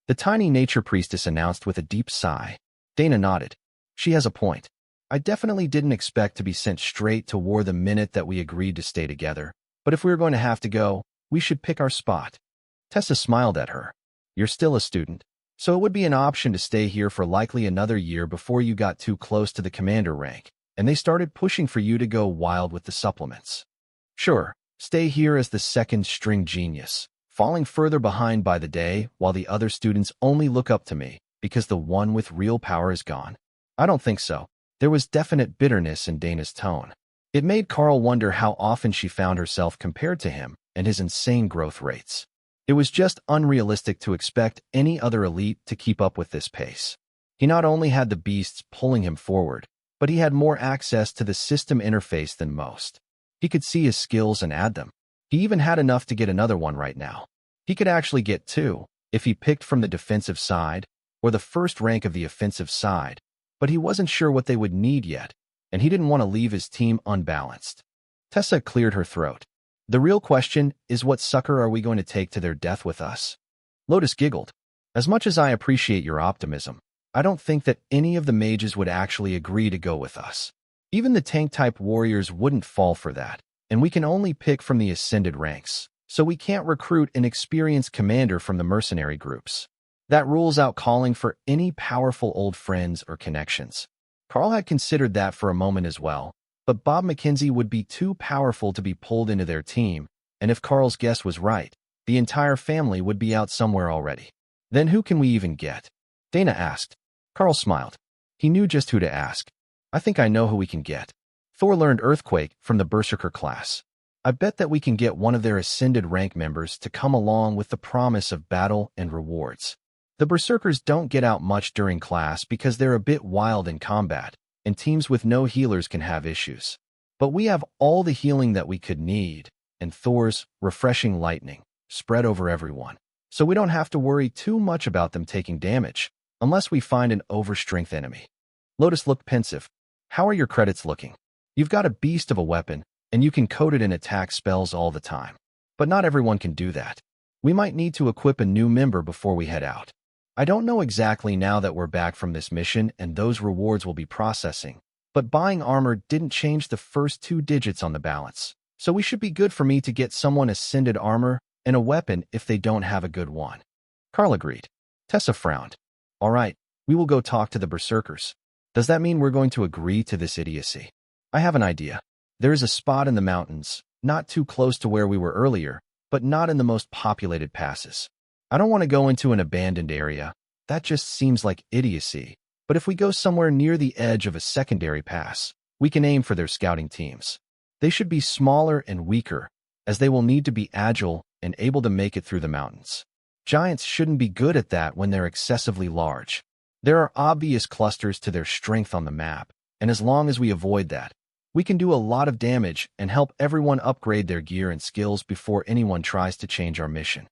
The tiny nature priestess announced with a deep sigh. Dana nodded. She has a point. I definitely didn't expect to be sent straight to war the minute that we agreed to stay together, but if we were going to have to go, we should pick our spot. Tessa smiled at her. You're still a student, so it would be an option to stay here for likely another year before you got too close to the commander rank, and they started pushing for you to go wild with the supplements. Sure, stay here as the second-string genius, falling further behind by the day while the other students only look up to me because the one with real power is gone. I don't think so. There was definite bitterness in Dana's tone. It made Karl wonder how often she found herself compared to him and his insane growth rates. It was just unrealistic to expect any other elite to keep up with this pace. He not only had the beasts pulling him forward, but he had more access to the system interface than most. He could see his skills and add them. He even had enough to get another one right now. He could actually get 2, if he picked from the defensive side, or the first rank of the offensive side, but he wasn't sure what they would need yet, and he didn't want to leave his team unbalanced. Tessa cleared her throat. The real question is, what sucker are we going to take to their death with us? Lotus giggled. As much as I appreciate your optimism, I don't think that any of the mages would actually agree to go with us. Even the tank-type warriors wouldn't fall for that, and we can only pick from the ascended ranks, so we can't recruit an experienced commander from the mercenary groups. That rules out calling for any powerful old friends or connections. Karl had considered that for a moment as well, but Bob Mackenzie would be too powerful to be pulled into their team, and if Karl's guess was right, the entire family would be out somewhere already. Then who can we even get? Dana asked. Karl smiled. He knew just who to ask. I think I know who we can get. Thor learned Earthquake from the Berserker class. I bet that we can get one of their ascended rank members to come along with the promise of battle and rewards. The Berserkers don't get out much during class because they're a bit wild in combat, and teams with no healers can have issues. But we have all the healing that we could need, and Thor's refreshing lightning spread over everyone, so we don't have to worry too much about them taking damage, unless we find an overstrength enemy. Lotus looked pensive. How are your credits looking? You've got a beast of a weapon, and you can code it in attack spells all the time. But not everyone can do that. We might need to equip a new member before we head out. I don't know exactly now that we're back from this mission and those rewards will be processing, but buying armor didn't change the first 2 digits on the balance, so we should be good for me to get someone ascended armor and a weapon if they don't have a good one. Karl agreed. Tessa frowned. All right, we will go talk to the berserkers. Does that mean we're going to agree to this idiocy? I have an idea. There is a spot in the mountains, not too close to where we were earlier, but not in the most populated passes. I don't want to go into an abandoned area. That just seems like idiocy. But if we go somewhere near the edge of a secondary pass, we can aim for their scouting teams. They should be smaller and weaker, as they will need to be agile and able to make it through the mountains. Giants shouldn't be good at that when they're excessively large. There are obvious clusters to their strength on the map, and as long as we avoid that, we can do a lot of damage and help everyone upgrade their gear and skills before anyone tries to change our mission.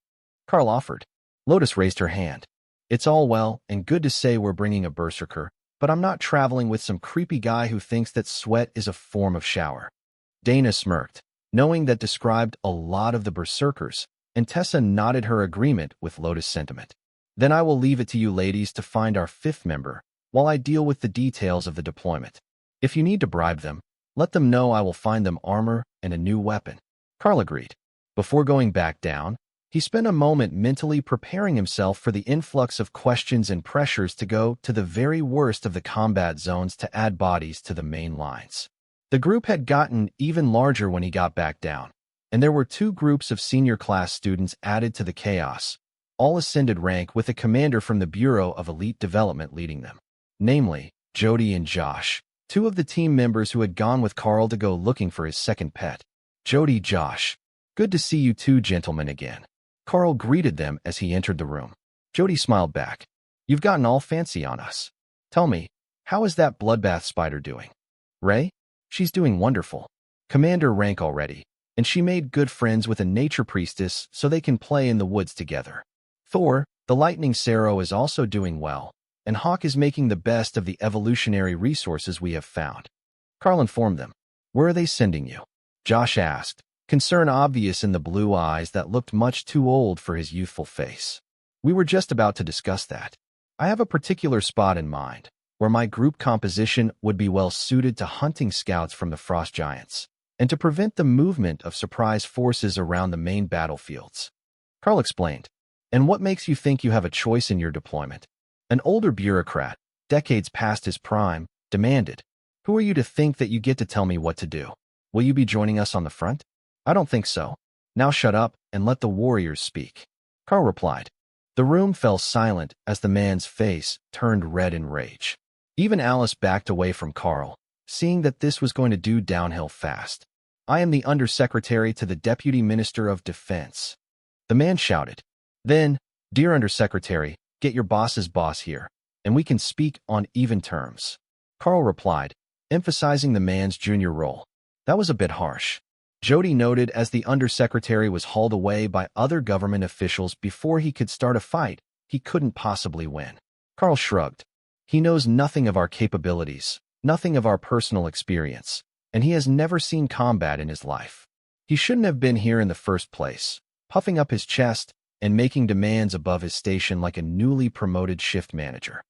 Karl offered. Lotus raised her hand. It's all well and good to say we're bringing a berserker, but I'm not traveling with some creepy guy who thinks that sweat is a form of shower. Dana smirked, knowing that described a lot of the berserkers, and Tessa nodded her agreement with Lotus' sentiment. Then I will leave it to you ladies to find our 5th member, while I deal with the details of the deployment. If you need to bribe them, let them know I will find them armor and a new weapon. Karl agreed. Before going back down, he spent a moment mentally preparing himself for the influx of questions and pressures to go to the very worst of the combat zones to add bodies to the main lines. The group had gotten even larger when he got back down, and there were 2 groups of senior class students added to the chaos, all ascended rank with a commander from the Bureau of Elite Development leading them, namely, Jody and Josh, 2 of the team members who had gone with Karl to go looking for his second pet. Jody, Josh, good to see you 2 gentlemen again. Karl greeted them as he entered the room. Jody smiled back. You've gotten all fancy on us. Tell me, how is that bloodbath spider doing? Ray? She's doing wonderful. Commander rank already, and she made good friends with a nature priestess so they can play in the woods together. Thor, the lightning Sero, is also doing well, and Hawk is making the best of the evolutionary resources we have found. Karl informed them. Where are they sending you? Josh asked, concern obvious in the blue eyes that looked much too old for his youthful face. We were just about to discuss that. I have a particular spot in mind, where my group composition would be well suited to hunting scouts from the frost giants, and to prevent the movement of surprise forces around the main battlefields. Karl explained. And what makes you think you have a choice in your deployment? An older bureaucrat, decades past his prime, demanded. Who are you to think that you get to tell me what to do? Will you be joining us on the front? I don't think so. Now shut up and let the warriors speak. Karl replied. The room fell silent as the man's face turned red in rage. Even Alice backed away from Karl, seeing that this was going to do downhill fast. I am the Undersecretary to the Deputy Minister of Defense. The man shouted. Then, dear Undersecretary, get your boss's boss here, and we can speak on even terms. Karl replied, emphasizing the man's junior role. That was a bit harsh. Jody noted as the Undersecretary was hauled away by other government officials before he could start a fight he couldn't possibly win. Karl shrugged. He knows nothing of our capabilities, nothing of our personal experience, and he has never seen combat in his life. He shouldn't have been here in the first place, puffing up his chest and making demands above his station like a newly promoted shift manager.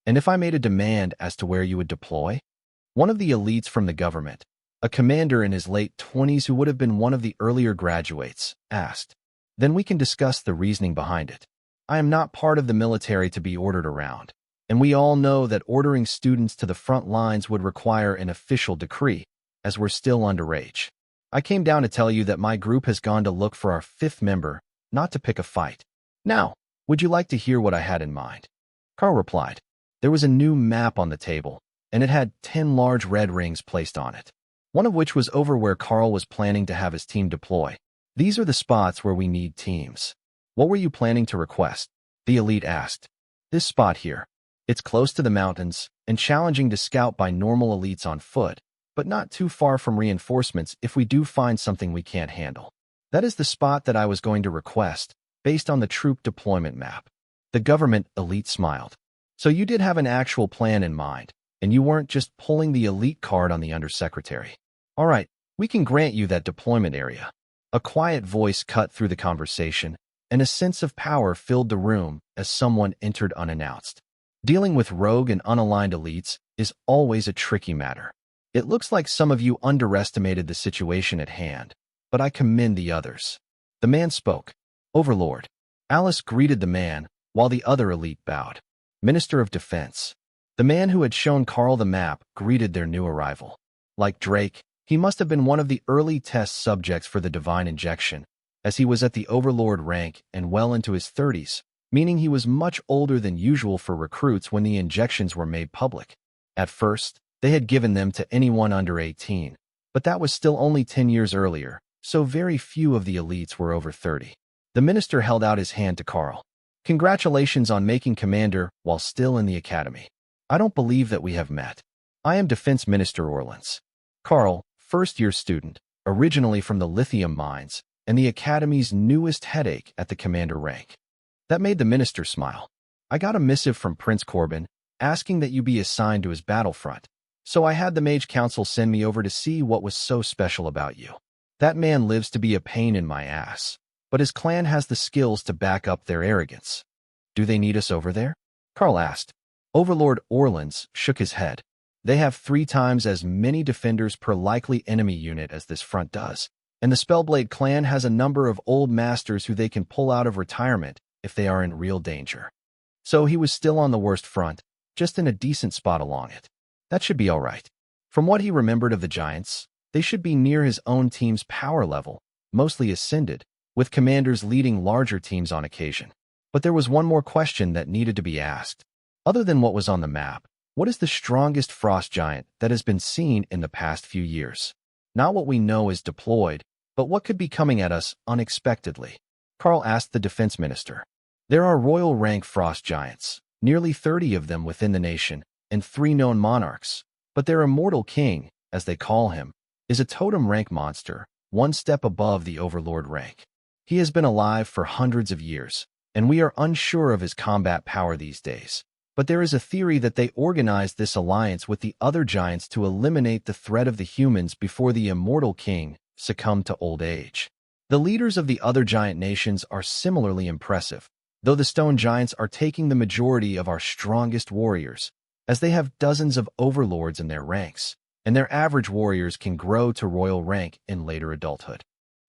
And if I made a demand as to where you would deploy? One of the elites from the government, a commander in his late 20s who would have been one of the earlier graduates, asked. Then we can discuss the reasoning behind it. I am not part of the military to be ordered around, and we all know that ordering students to the front lines would require an official decree, as we're still underage. I came down to tell you that my group has gone to look for our 5th member, not to pick a fight. Now, would you like to hear what I had in mind? Karl replied. There was a new map on the table, and it had 10 large red rings placed on it, one of which was over where Karl was planning to have his team deploy. These are the spots where we need teams. What were you planning to request? The elite asked. This spot here. It's close to the mountains and challenging to scout by normal elites on foot, but not too far from reinforcements if we do find something we can't handle. That is the spot that I was going to request, based on the troop deployment map. The government elite smiled. So you did have an actual plan in mind, and you weren't just pulling the elite card on the Undersecretary. All right, we can grant you that deployment area. A quiet voice cut through the conversation, and a sense of power filled the room as someone entered unannounced. Dealing with rogue and unaligned elites is always a tricky matter. It looks like some of you underestimated the situation at hand, but I commend the others. The man spoke. Overlord. Alice greeted the man, while the other elite bowed. Minister of Defense. The man who had shown Karl the map greeted their new arrival. Like Drake, he must have been one of the early test subjects for the divine injection, as he was at the Overlord rank and well into his 30s, meaning he was much older than usual for recruits when the injections were made public. At first, they had given them to anyone under 18, but that was still only 10 years earlier, so very few of the elites were over 30. The minister held out his hand to Karl. Congratulations on making commander while still in the academy. I don't believe that we have met. I am Defense Minister Orleans. Karl, first-year student, originally from the lithium mines, and the academy's newest headache at the commander rank. That made the minister smile. I got a missive from Prince Corbin asking that you be assigned to his battlefront, so I had the Mage Council send me over to see what was so special about you. That man lives to be a pain in my ass, but his clan has the skills to back up their arrogance. Do they need us over there? Karl asked. Overlord Orleans shook his head. They have 3 times as many defenders per likely enemy unit as this front does, and the Spellblade clan has a number of old masters who they can pull out of retirement if they are in real danger. So he was still on the worst front, just in a decent spot along it. That should be all right. From what he remembered of the Giants, they should be near his own team's power level, mostly ascended, with commanders leading larger teams on occasion. But there was one more question that needed to be asked. Other than what was on the map, what is the strongest frost giant that has been seen in the past few years? Not what we know is deployed, but what could be coming at us unexpectedly? Karl asked the defense minister. There are royal rank frost giants, nearly 30 of them within the nation, and 3 known monarchs, but their immortal king, as they call him, is a totem rank monster, 1 step above the overlord rank. He has been alive for hundreds of years, and we are unsure of his combat power these days. But there is a theory that they organized this alliance with the other giants to eliminate the threat of the humans before the immortal king succumbed to old age. The leaders of the other giant nations are similarly impressive, though the stone giants are taking the majority of our strongest warriors, as they have dozens of overlords in their ranks, and their average warriors can grow to royal rank in later adulthood.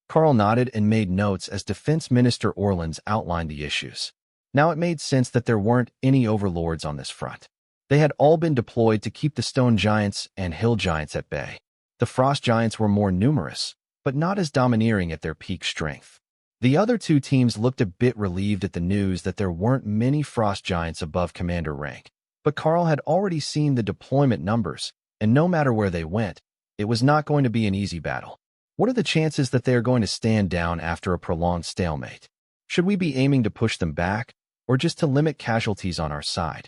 Karl nodded and made notes as Defense Minister Orleans outlined the issues. Now it made sense that there weren't any overlords on this front. They had all been deployed to keep the stone giants and hill giants at bay. The frost giants were more numerous, but not as domineering at their peak strength. The other 2 teams looked a bit relieved at the news that there weren't many frost giants above commander rank, but Karl had already seen the deployment numbers, and no matter where they went, it was not going to be an easy battle. What are the chances that they are going to stand down after a prolonged stalemate? Should we be aiming to push them back, or just to limit casualties on our side?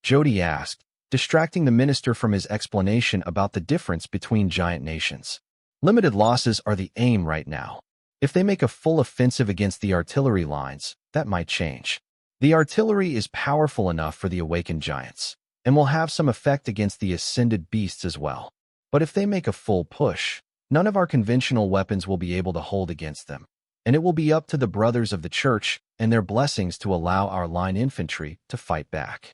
Jody asked, distracting the minister from his explanation about the difference between giant nations. Limited losses are the aim right now. If they make a full offensive against the artillery lines, that might change. The artillery is powerful enough for the awakened giants, and will have some effect against the ascended beasts as well. But if they make a full push, none of our conventional weapons will be able to hold against them, and it will be up to the brothers of the church and their blessings to allow our line infantry to fight back.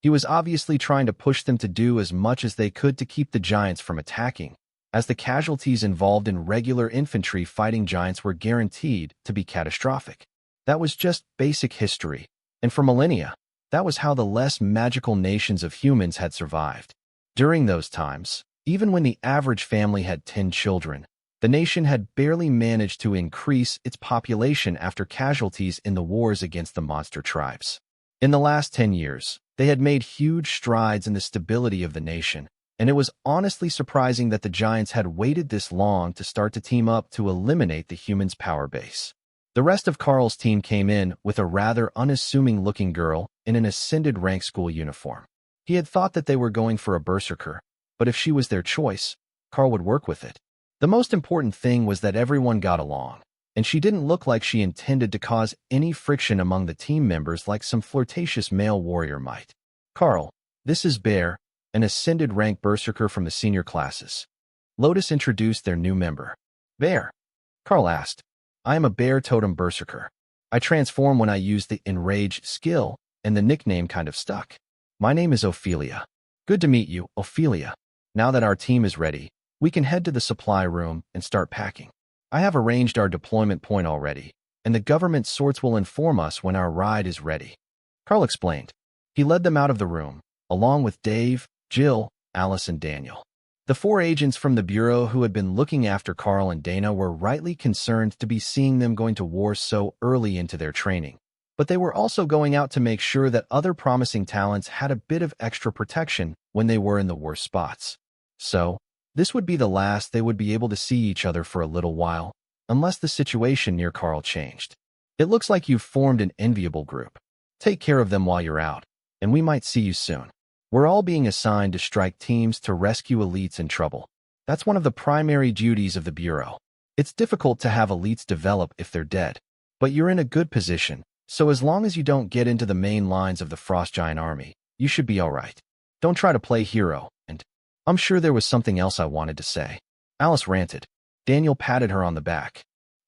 He was obviously trying to push them to do as much as they could to keep the giants from attacking, as the casualties involved in regular infantry fighting giants were guaranteed to be catastrophic. That was just basic history, and for millennia, that was how the less magical nations of humans had survived. During those times, even when the average family had 10 children, the nation had barely managed to increase its population after casualties in the wars against the monster tribes. In the last 10 years, they had made huge strides in the stability of the nation, and it was honestly surprising that the giants had waited this long to start to team up to eliminate the humans' power base. The rest of Karl's team came in with a rather unassuming-looking girl in an ascended rank school uniform. He had thought that they were going for a berserker, but if she was their choice, Karl would work with it. The most important thing was that everyone got along, and she didn't look like she intended to cause any friction among the team members like some flirtatious male warrior might. Karl, this is Bear, an ascended rank berserker from the senior classes. Lotus introduced their new member. Bear? Karl asked. I am a bear totem berserker. I transform when I use the enrage skill, and the nickname kind of stuck. My name is Ophelia. Good to meet you, Ophelia. Now that our team is ready, we can head to the supply room and start packing. I have arranged our deployment point already, and the government sorts will inform us when our ride is ready. Karl explained. He led them out of the room, along with Dave, Jill, Alice, and Daniel. The 4 agents from the Bureau who had been looking after Karl and Dana were rightly concerned to be seeing them going to war so early into their training. But they were also going out to make sure that other promising talents had a bit of extra protection when they were in the worst spots. So, this would be the last they would be able to see each other for a little while, unless the situation near Karl changed. It looks like you've formed an enviable group. Take care of them while you're out, and we might see you soon. We're all being assigned to strike teams to rescue elites in trouble. That's one of the primary duties of the Bureau. It's difficult to have elites develop if they're dead, but you're in a good position, so as long as you don't get into the main lines of the Frost Giant army, you should be alright. Don't try to play hero, and I'm sure there was something else I wanted to say. Alice ranted. Daniel patted her on the back.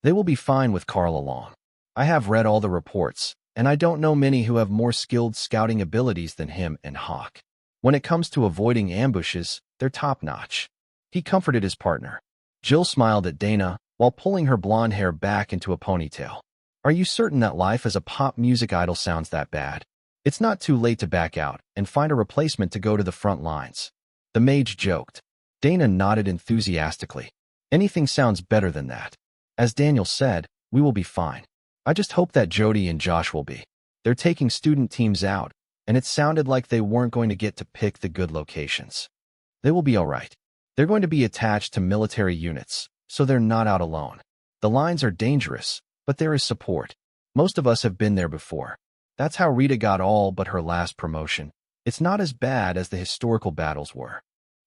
They will be fine with Karl along. I have read all the reports, and I don't know many who have more skilled scouting abilities than him and Hawk. When it comes to avoiding ambushes, they're top-notch. He comforted his partner. Jill smiled at Dana while pulling her blonde hair back into a ponytail. Are you certain that life as a pop music idol sounds that bad? It's not too late to back out and find a replacement to go to the front lines. The mage joked. Dana nodded enthusiastically. Anything sounds better than that. As Daniel said, we will be fine. I just hope that Jody and Josh will be. They're taking student teams out, and it sounded like they weren't going to get to pick the good locations. They will be all right. They're going to be attached to military units, so they're not out alone. The lines are dangerous, but there is support. Most of us have been there before. That's how Rita got all but her last promotion. It's not as bad as the historical battles were.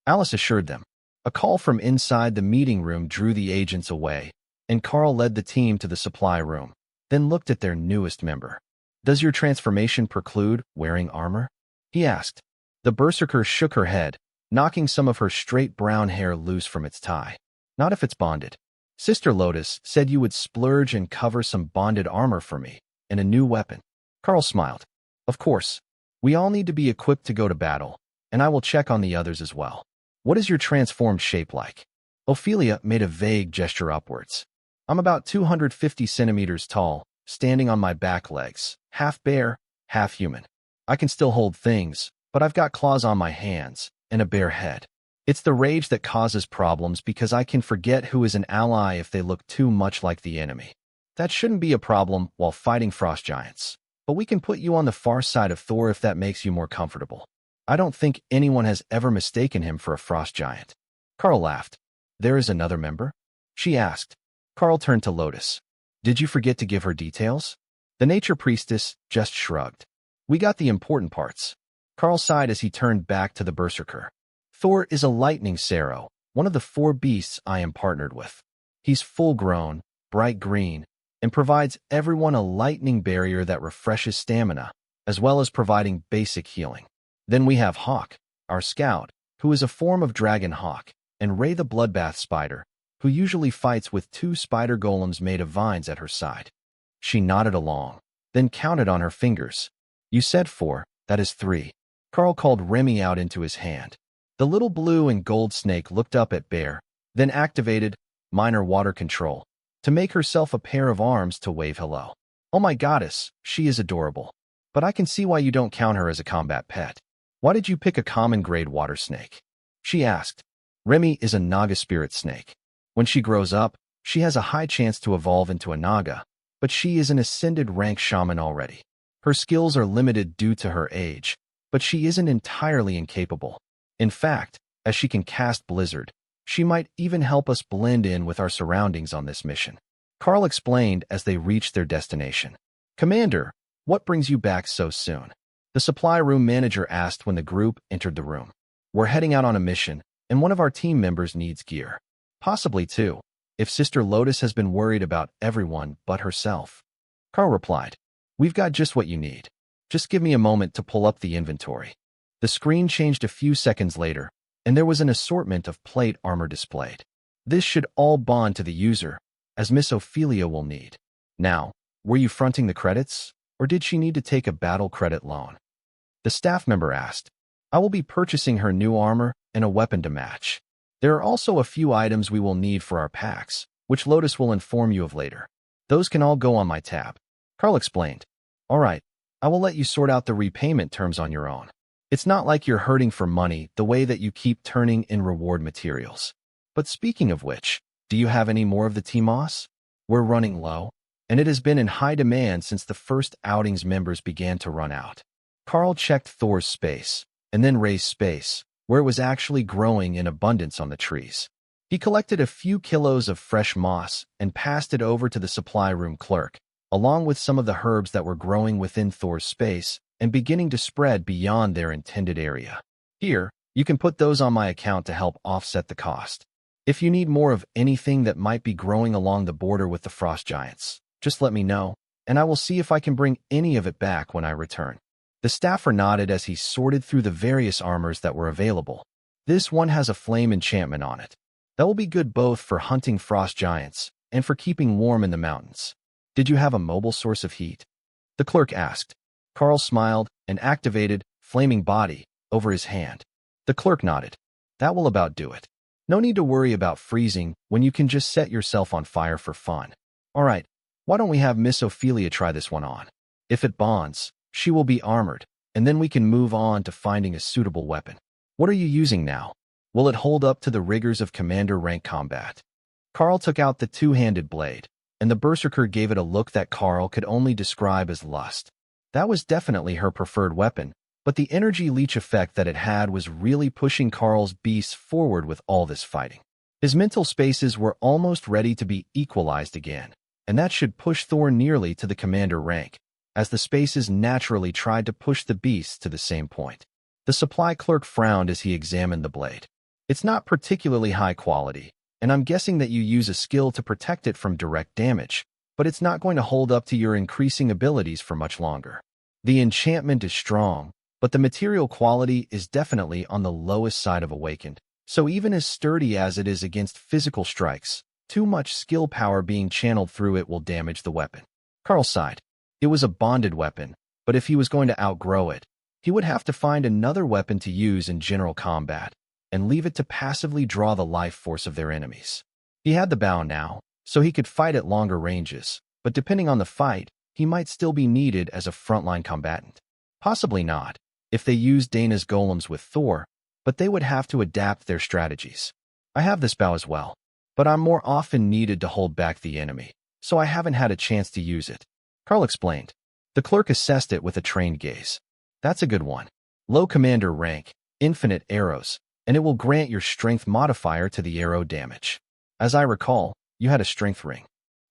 Alice assured them. A call from inside the meeting room drew the agents away, and Karl led the team to the supply room, then looked at their newest member. Does your transformation preclude wearing armor? He asked. The berserker shook her head, knocking some of her straight brown hair loose from its tie. Not if it's bonded. Sister Lotus said you would splurge and cover some bonded armor for me, and a new weapon. Karl smiled. Of course. We all need to be equipped to go to battle, and I will check on the others as well. What is your transformed shape like? Ophelia made a vague gesture upwards. I'm about 250 centimeters tall, standing on my back legs, half bear, half human. I can still hold things, but I've got claws on my hands and a bare head. It's the rage that causes problems because I can forget who is an ally if they look too much like the enemy. That shouldn't be a problem while fighting frost giants, but we can put you on the far side of Thor if that makes you more comfortable. I don't think anyone has ever mistaken him for a frost giant. Karl laughed. There is another member? She asked. Karl turned to Lotus. Did you forget to give her details? The nature priestess just shrugged. We got the important parts. Karl sighed as he turned back to the berserker. Thor is a lightning Sero, one of the 4 beasts I am partnered with. He's full-grown, bright green, and provides everyone a lightning barrier that refreshes stamina, as well as providing basic healing. Then we have Hawk, our scout, who is a form of dragon hawk, and Ray the bloodbath spider, who usually fights with 2 spider golems made of vines at her side. She nodded along, then counted on her fingers. You said 4, that is 3. Karl called Remy out into his hand. The little blue and gold snake looked up at Bear, then activated minor water control to make herself a pair of arms to wave hello. Oh my goddess, she is adorable. But I can see why you don't count her as a combat pet. Why did you pick a common grade water snake? She asked. Remy is a Naga spirit snake. When she grows up, she has a high chance to evolve into a Naga, but she is an ascended rank shaman already. Her skills are limited due to her age, but she isn't entirely incapable. In fact, as she can cast Blizzard, she might even help us blend in with our surroundings on this mission. Karl explained as they reached their destination. Commander, what brings you back so soon? The supply room manager asked when the group entered the room. We're heading out on a mission, and one of our team members needs gear. Possibly 2, if Sister Lotus has been worried about everyone but herself. Karl replied, We've got just what you need. Just give me a moment to pull up the inventory. The screen changed a few seconds later, and there was an assortment of plate armor displayed. This should all bond to the user, as Miss Ophelia will need. Now, Were you fronting the credits, or did she need to take a battle credit loan? The staff member asked. I will be purchasing her new armor and a weapon to match. There are also a few items we will need for our packs, which Lotus will inform you of later. Those can all go on my tab. Karl explained. All right, I will let you sort out the repayment terms on your own. It's not like you're hurting for money the way that you keep turning in reward materials. But speaking of which, do you have any more of the T-Moss? We're running low, and it has been in high demand since the first outing's members began to run out. Karl checked Thor's space, and then Ray's space, where it was actually growing in abundance on the trees. He collected a few kilos of fresh moss and passed it over to the supply room clerk, along with some of the herbs that were growing within Thor's space and beginning to spread beyond their intended area. Here, you can put those on my account to help offset the cost. If you need more of anything that might be growing along the border with the frost giants, just let me know, and I will see if I can bring any of it back when I return. The staffer nodded as he sorted through the various armors that were available. This one has a flame enchantment on it. That will be good both for hunting frost giants and for keeping warm in the mountains. Did you have a mobile source of heat? The clerk asked. Karl smiled and activated Flaming Body over his hand. The clerk nodded. That will about do it. No need to worry about freezing when you can just set yourself on fire for fun. All right, why don't we have Miss Ophelia try this one on? If it bonds, she will be armored, and then we can move on to finding a suitable weapon. What are you using now? Will it hold up to the rigors of commander rank combat? Karl took out the two-handed blade, and the berserker gave it a look that Karl could only describe as lust. That was definitely her preferred weapon, but the energy leech effect that it had was really pushing Karl's beasts forward with all this fighting. His mental spaces were almost ready to be equalized again, and that should push Thor nearly to the commander rank, as the spaces naturally tried to push the beasts to the same point. The supply clerk frowned as he examined the blade. It's not particularly high quality, and I'm guessing that you use a skill to protect it from direct damage, but it's not going to hold up to your increasing abilities for much longer. The enchantment is strong, but the material quality is definitely on the lowest side of awakened, so even as sturdy as it is against physical strikes, too much skill power being channeled through it will damage the weapon. Karl sighed. It was a bonded weapon, but if he was going to outgrow it, he would have to find another weapon to use in general combat, and leave it to passively draw the life force of their enemies. He had the bow now, so he could fight at longer ranges, but depending on the fight, he might still be needed as a frontline combatant. Possibly not, if they used Dana's golems with Thor, but they would have to adapt their strategies. I have this bow as well, but I'm more often needed to hold back the enemy, so I haven't had a chance to use it. Karl explained. The clerk assessed it with a trained gaze. That's a good one. Low commander rank, infinite arrows, and it will grant your strength modifier to the arrow damage. As I recall, you had a strength ring.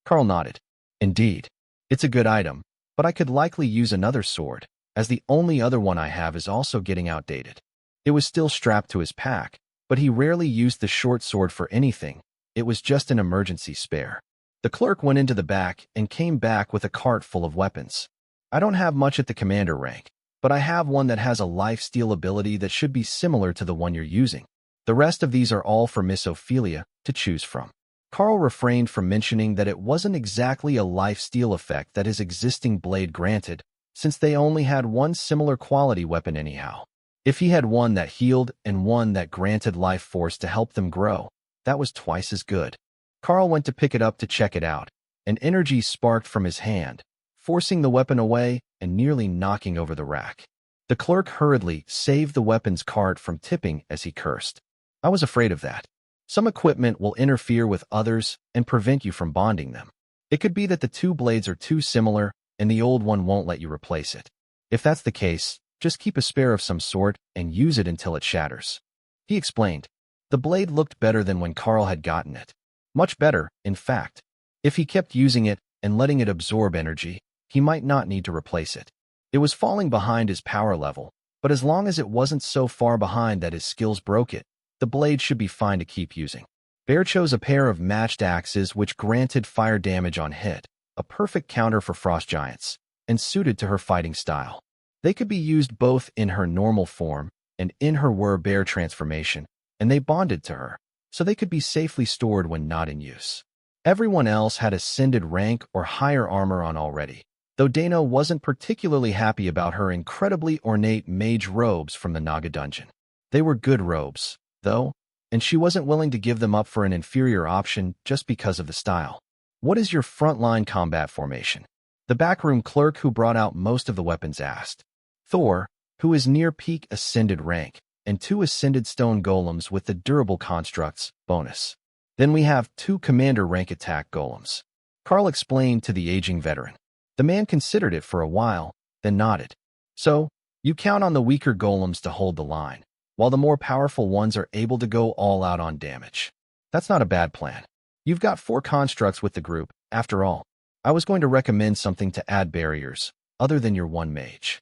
Karl nodded. Indeed. It's a good item, but I could likely use another sword, as the only other one I have is also getting outdated. It was still strapped to his pack, but he rarely used the short sword for anything. It was just an emergency spare. The clerk went into the back and came back with a cart full of weapons. I don't have much at the commander rank, but I have one that has a lifesteal ability that should be similar to the one you're using. The rest of these are all for Miss Ophelia to choose from. Karl refrained from mentioning that it wasn't exactly a lifesteal effect that his existing blade granted, since they only had one similar quality weapon anyhow. If he had one that healed and one that granted life force to help them grow, that was twice as good. Karl went to pick it up to check it out, and energy sparked from his hand, forcing the weapon away and nearly knocking over the rack. The clerk hurriedly saved the weapon's cart from tipping as he cursed. I was afraid of that. Some equipment will interfere with others and prevent you from bonding them. It could be that the two blades are too similar and the old one won't let you replace it. If that's the case, just keep a spare of some sort and use it until it shatters. He explained. The blade looked better than when Karl had gotten it. Much better, in fact. If he kept using it and letting it absorb energy, he might not need to replace it. It was falling behind his power level, but as long as it wasn't so far behind that his skills broke it, the blade should be fine to keep using. Bear chose a pair of matched axes which granted fire damage on hit, a perfect counter for frost giants, and suited to her fighting style. They could be used both in her normal form and in her were-bear transformation, and they bonded to her, so they could be safely stored when not in use. Everyone else had ascended rank or higher armor on already, though Dana wasn't particularly happy about her incredibly ornate mage robes from the Naga dungeon. They were good robes, though, and she wasn't willing to give them up for an inferior option just because of the style. What is your frontline combat formation? The backroom clerk who brought out most of the weapons asked. Thor, who is near peak ascended rank, and 2 ascended stone golems with the durable constructs bonus. Then we have 2 commander rank attack golems. Karl explained to the aging veteran. The man considered it for a while, then nodded. So, you count on the weaker golems to hold the line, while the more powerful ones are able to go all out on damage. That's not a bad plan. You've got 4 constructs with the group, after all. I was going to recommend something to add barriers, other than your 1 mage.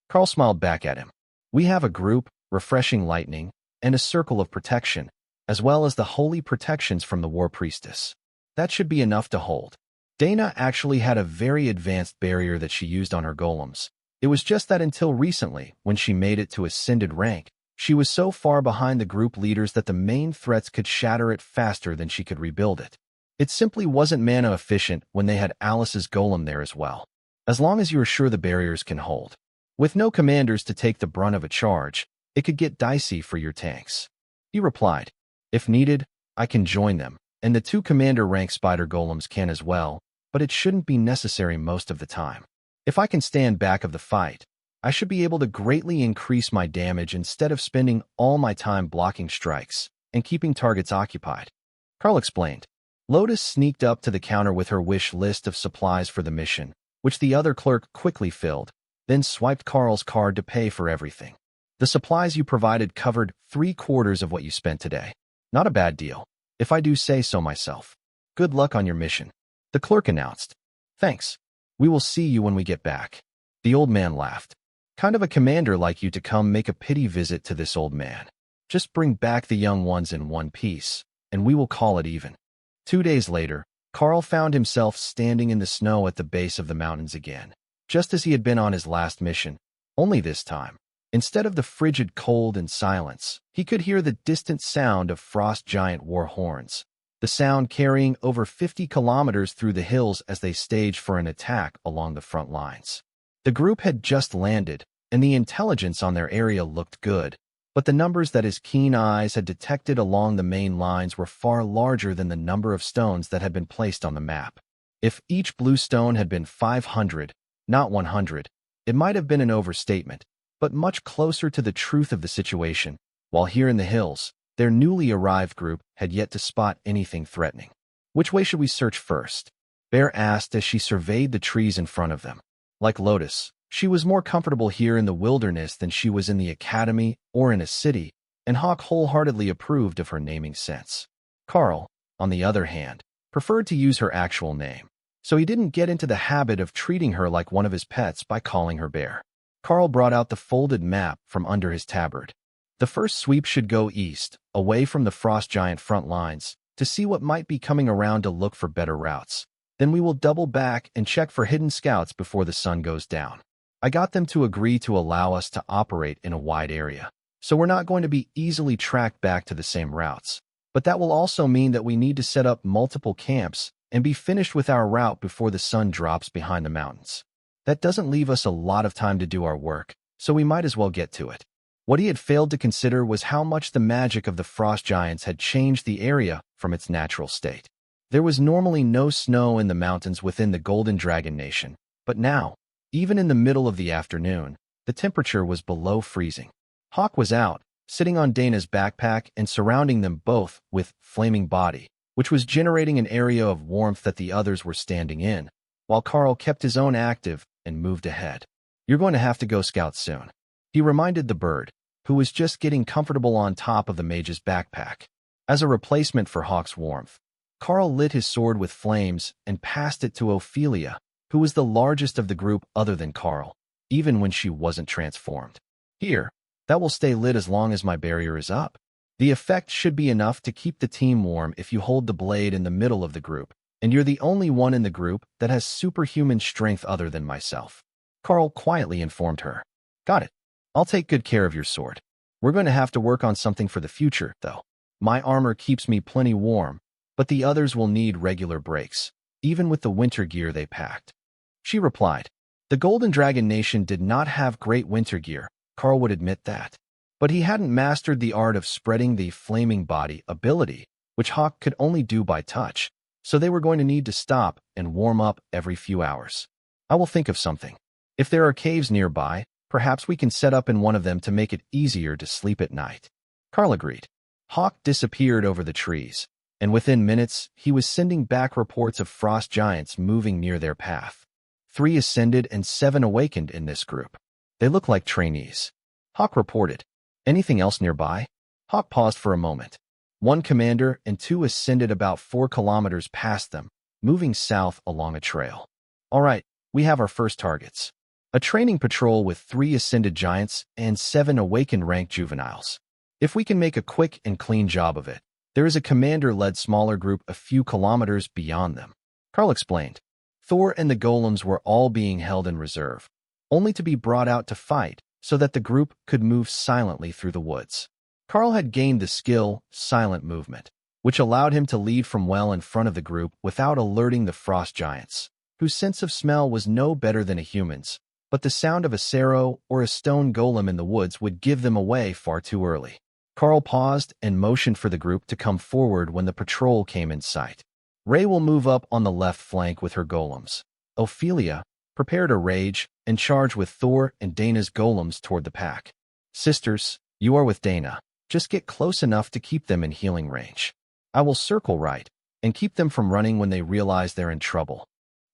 Karl smiled back at him. We have a group, refreshing lightning, and a circle of protection, as well as the holy protections from the war priestess. That should be enough to hold. Dana actually had a very advanced barrier that she used on her golems. It was just that until recently, when she made it to ascended rank, she was so far behind the group leaders that the main threats could shatter it faster than she could rebuild it. It simply wasn't mana efficient when they had Alice's golem there as well. As long as you are sure the barriers can hold. With no commanders to take the brunt of a charge, it could get dicey for your tanks. He replied, if needed, I can join them, and the 2 commander rank spider golems can as well, but it shouldn't be necessary most of the time. If I can stand back of the fight, I should be able to greatly increase my damage instead of spending all my time blocking strikes and keeping targets occupied. Karl explained. Lotus sneaked up to the counter with her wish list of supplies for the mission, which the other clerk quickly filled, then swiped Karl's card to pay for everything. The supplies you provided covered 3/4 of what you spent today. Not a bad deal, if I do say so myself. Good luck on your mission, the clerk announced. Thanks. We will see you when we get back. The old man laughed. Kind of a commander like you to come make a pity visit to this old man. Just bring back the young ones in one piece, and we will call it even. 2 days later, Karl found himself standing in the snow at the base of the mountains again, just as he had been on his last mission, only this time. Instead of the frigid cold and silence, he could hear the distant sound of frost giant war horns, the sound carrying over 50 kilometers through the hills as they staged for an attack along the front lines. The group had just landed, and the intelligence on their area looked good, but the numbers that his keen eyes had detected along the main lines were far larger than the number of stones that had been placed on the map. If each blue stone had been 500, not 100, it might have been an overstatement, but much closer to the truth of the situation, while here in the hills, their newly arrived group had yet to spot anything threatening. Which way should we search first? Bear asked as she surveyed the trees in front of them. Like Lotus, she was more comfortable here in the wilderness than she was in the academy or in a city, and Hawk wholeheartedly approved of her naming sense. Karl, on the other hand, preferred to use her actual name, so he didn't get into the habit of treating her like one of his pets by calling her Bear. Karl brought out the folded map from under his tabard. The first sweep should go east, away from the frost giant front lines, to see what might be coming around to look for better routes. Then we will double back and check for hidden scouts before the sun goes down. I got them to agree to allow us to operate in a wide area, so we're not going to be easily tracked back to the same routes. But that will also mean that we need to set up multiple camps and be finished with our route before the sun drops behind the mountains. That doesn't leave us a lot of time to do our work, so we might as well get to it. What he had failed to consider was how much the magic of the frost giants had changed the area from its natural state. There was normally no snow in the mountains within the Golden Dragon Nation, but now, even in the middle of the afternoon, the temperature was below freezing. Hawk was out, sitting on Dana's backpack and surrounding them both with flaming body, which was generating an area of warmth that the others were standing in, while Karl kept his own active and moved ahead. You're going to have to go scout soon, he reminded the bird, who was just getting comfortable on top of the mage's backpack. As a replacement for Hawk's warmth, Karl lit his sword with flames and passed it to Ophelia, who was the largest of the group other than Karl, even when she wasn't transformed. Here, that will stay lit as long as my barrier is up. The effect should be enough to keep the team warm if you hold the blade in the middle of the group, and you're the only one in the group that has superhuman strength other than myself. Karl quietly informed her. Got it. I'll take good care of your sword. We're going to have to work on something for the future, though. My armor keeps me plenty warm, but the others will need regular breaks, even with the winter gear they packed. She replied. The Golden Dragon Nation did not have great winter gear, Karl would admit that. But he hadn't mastered the art of spreading the flaming body ability, which Hawk could only do by touch, so they were going to need to stop and warm up every few hours. I will think of something. If there are caves nearby, perhaps we can set up in one of them to make it easier to sleep at night. Karl agreed. Hawk disappeared over the trees, and within minutes he was sending back reports of frost giants moving near their path. 3 ascended and 7 awakened in this group. They look like trainees. Hawk reported. Anything else nearby? Hawk paused for a moment. 1 commander and 2 ascended about 4 kilometers past them, moving south along a trail. All right, we have our first targets. A training patrol with 3 ascended giants and 7 awakened rank juveniles. If we can make a quick and clean job of it, there is a commander-led smaller group a few kilometers beyond them. Karl explained. Thor and the golems were all being held in reserve, only to be brought out to fight so that the group could move silently through the woods. Karl had gained the skill, silent movement, which allowed him to lead from well in front of the group without alerting the frost giants, whose sense of smell was no better than a human's, but the sound of a serum or a stone golem in the woods would give them away far too early. Karl paused and motioned for the group to come forward when the patrol came in sight. Ray will move up on the left flank with her golems. Ophelia, prepare to rage and charge with Thor and Dana's golems toward the pack. Sisters, you are with Dana. Just get close enough to keep them in healing range. I will circle right and keep them from running when they realize they're in trouble.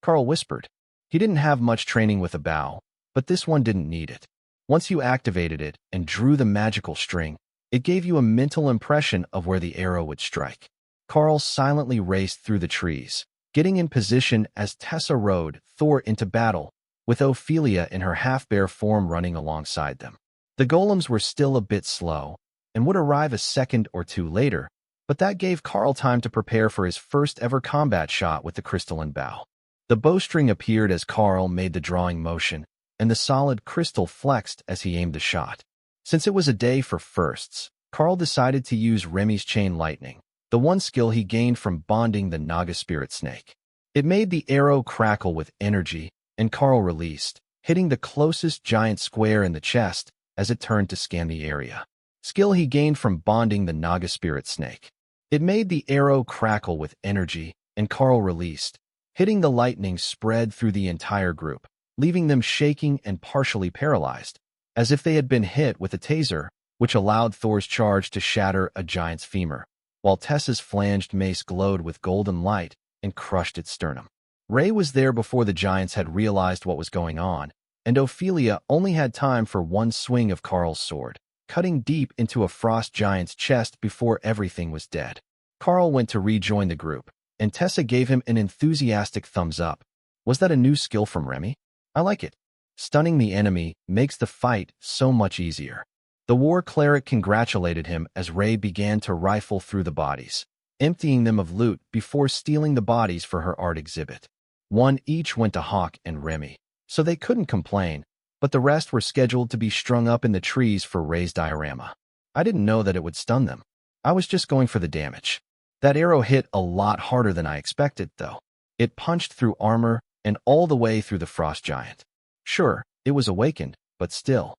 Karl whispered. He didn't have much training with a bow, but this one didn't need it. Once you activated it and drew the magical string, it gave you a mental impression of where the arrow would strike. Karl silently raced through the trees, getting in position as Tessa rode Thor into battle, with Ophelia in her half-bear form running alongside them. The golems were still a bit slow, and would arrive a second or two later, but that gave Karl time to prepare for his first-ever combat shot with the crystalline bow. The bowstring appeared as Karl made the drawing motion, and the solid crystal flexed as he aimed the shot. Since it was a day for firsts, Karl decided to use Remy's chain lightning, the one skill he gained from bonding the Naga spirit snake. It made the arrow crackle with energy, and Karl released, hitting the closest giant square in the chest as it turned to scan the area. Skill he gained from bonding the Naga spirit snake. It made the arrow crackle with energy, and Karl released, hitting the lightning spread through the entire group, leaving them shaking and partially paralyzed, as if they had been hit with a taser, which allowed Thor's charge to shatter a giant's femur, while Tessa's flanged mace glowed with golden light and crushed its sternum. Ray was there before the giants had realized what was going on, and Ophelia only had time for one swing of Karl's sword, cutting deep into a frost giant's chest before everything was dead. Karl went to rejoin the group, and Tessa gave him an enthusiastic thumbs up. Was that a new skill from Remy? I like it. Stunning the enemy makes the fight so much easier. The war cleric congratulated him as Ray began to rifle through the bodies, emptying them of loot before stealing the bodies for her art exhibit. 1 each went to Hawk and Remy, so they couldn't complain, but the rest were scheduled to be strung up in the trees for Ray's diorama. I didn't know that it would stun them. I was just going for the damage. That arrow hit a lot harder than I expected, though. It punched through armor and all the way through the frost giant. Sure, it was awakened, but still.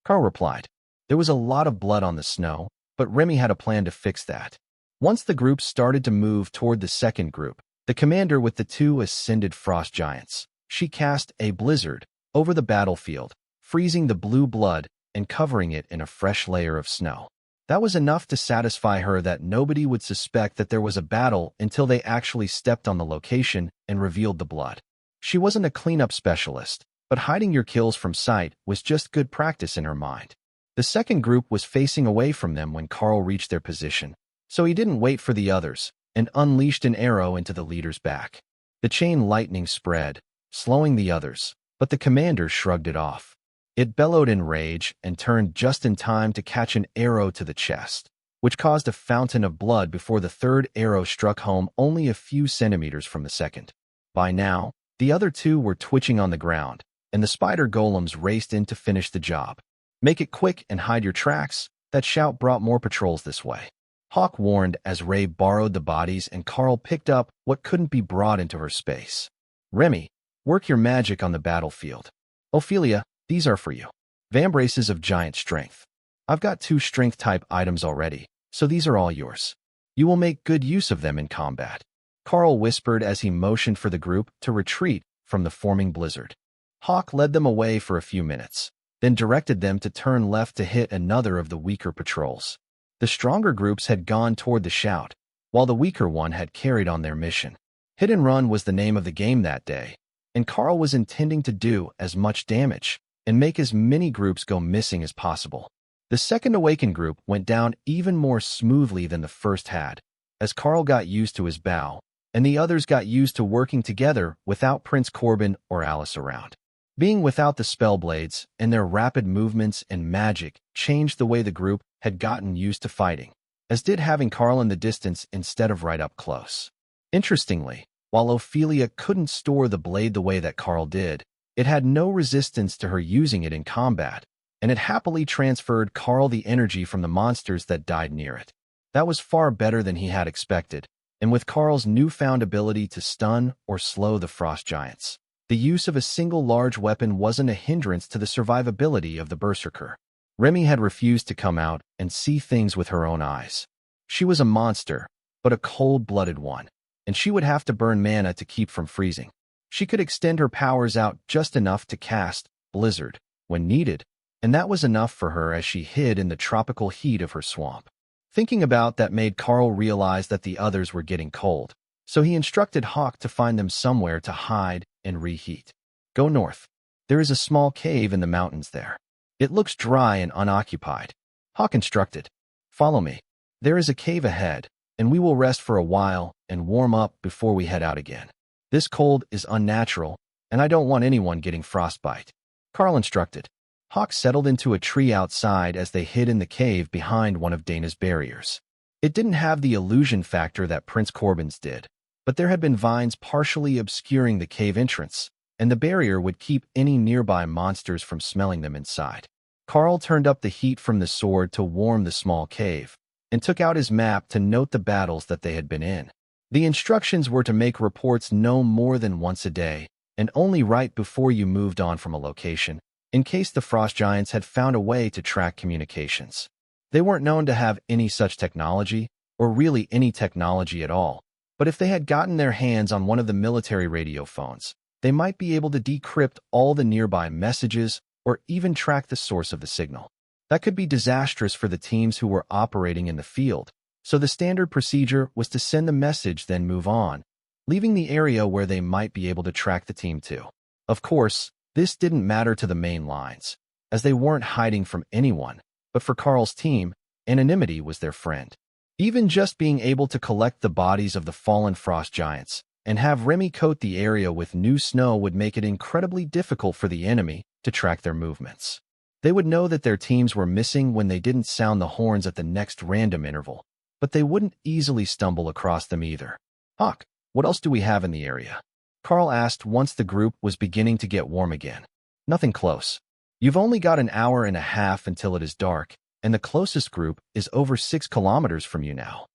Karl replied. There was a lot of blood on the snow, but Remy had a plan to fix that. Once the group started to move toward the second group, the commander with the 2 ascended frost giants, she cast a blizzard over the battlefield, freezing the blue blood and covering it in a fresh layer of snow. That was enough to satisfy her that nobody would suspect that there was a battle until they actually stepped on the location and revealed the blood. She wasn't a cleanup specialist, but hiding your kills from sight was just good practice in her mind. The second group was facing away from them when Karl reached their position, so he didn't wait for the others and unleashed an arrow into the leader's back. The chain lightning spread, slowing the others, but the commander shrugged it off. It bellowed in rage and turned just in time to catch an arrow to the chest, which caused a fountain of blood before the third arrow struck home only a few centimeters from the second. By now, the other 2 were twitching on the ground, and the spider golems raced in to finish the job. Make it quick and hide your tracks. That shout brought more patrols this way. Hawk warned as Ray borrowed the bodies and Karl picked up what couldn't be brought into her space. Remy, work your magic on the battlefield. Ophelia, these are for you. Vambraces of giant strength. I've got 2 strength-type items already, so these are all yours. You will make good use of them in combat. Karl whispered as he motioned for the group to retreat from the forming blizzard. Hawk led them away for a few minutes, then directed them to turn left to hit another of the weaker patrols. The stronger groups had gone toward the shout, while the weaker one had carried on their mission. Hit and run was the name of the game that day, and Karl was intending to do as much damage and make as many groups go missing as possible. The second awakened group went down even more smoothly than the first had, as Karl got used to his bow, and the others got used to working together without Prince Corbin or Alice around. Being without the spellblades and their rapid movements and magic changed the way the group had gotten used to fighting, as did having Karl in the distance instead of right up close. Interestingly, while Ophelia couldn't store the blade the way that Karl did, it had no resistance to her using it in combat, and it happily transferred Karl the energy from the monsters that died near it. That was far better than he had expected, and with Karl's newfound ability to stun or slow the frost giants, the use of a single large weapon wasn't a hindrance to the survivability of the berserker. Remy had refused to come out and see things with her own eyes. She was a monster, but a cold-blooded one, and she would have to burn mana to keep from freezing. She could extend her powers out just enough to cast Blizzard when needed, and that was enough for her as she hid in the tropical heat of her swamp. Thinking about that made Karl realize that the others were getting cold, so he instructed Hawk to find them somewhere to hide and reheat. Go north. There is a small cave in the mountains there. It looks dry and unoccupied. Hawk instructed. Follow me. There is a cave ahead, and we will rest for a while and warm up before we head out again. This cold is unnatural, and I don't want anyone getting frostbite. Karl instructed. Hawk settled into a tree outside as they hid in the cave behind one of Dana's barriers. It didn't have the illusion factor that Prince Corbin's did, but there had been vines partially obscuring the cave entrance, and the barrier would keep any nearby monsters from smelling them inside. Karl turned up the heat from the sword to warm the small cave, and took out his map to note the battles that they had been in. The instructions were to make reports no more than once a day, and only right before you moved on from a location, in case the frost giants had found a way to track communications. They weren't known to have any such technology, or really any technology at all, but if they had gotten their hands on one of the military radio phones, they might be able to decrypt all the nearby messages or even track the source of the signal. That could be disastrous for the teams who were operating in the field, so the standard procedure was to send the message then move on, leaving the area where they might be able to track the team to. Of course, this didn't matter to the main lines, as they weren't hiding from anyone, but for Karl's team, anonymity was their friend. Even just being able to collect the bodies of the fallen frost giants and have Remy coat the area with new snow would make it incredibly difficult for the enemy to track their movements. They would know that their teams were missing when they didn't sound the horns at the next random interval, but they wouldn't easily stumble across them either. Hawk, what else do we have in the area? Karl asked once the group was beginning to get warm again. Nothing close. You've only got an hour and a half until it is dark, and the closest group is over 6 kilometers from you now.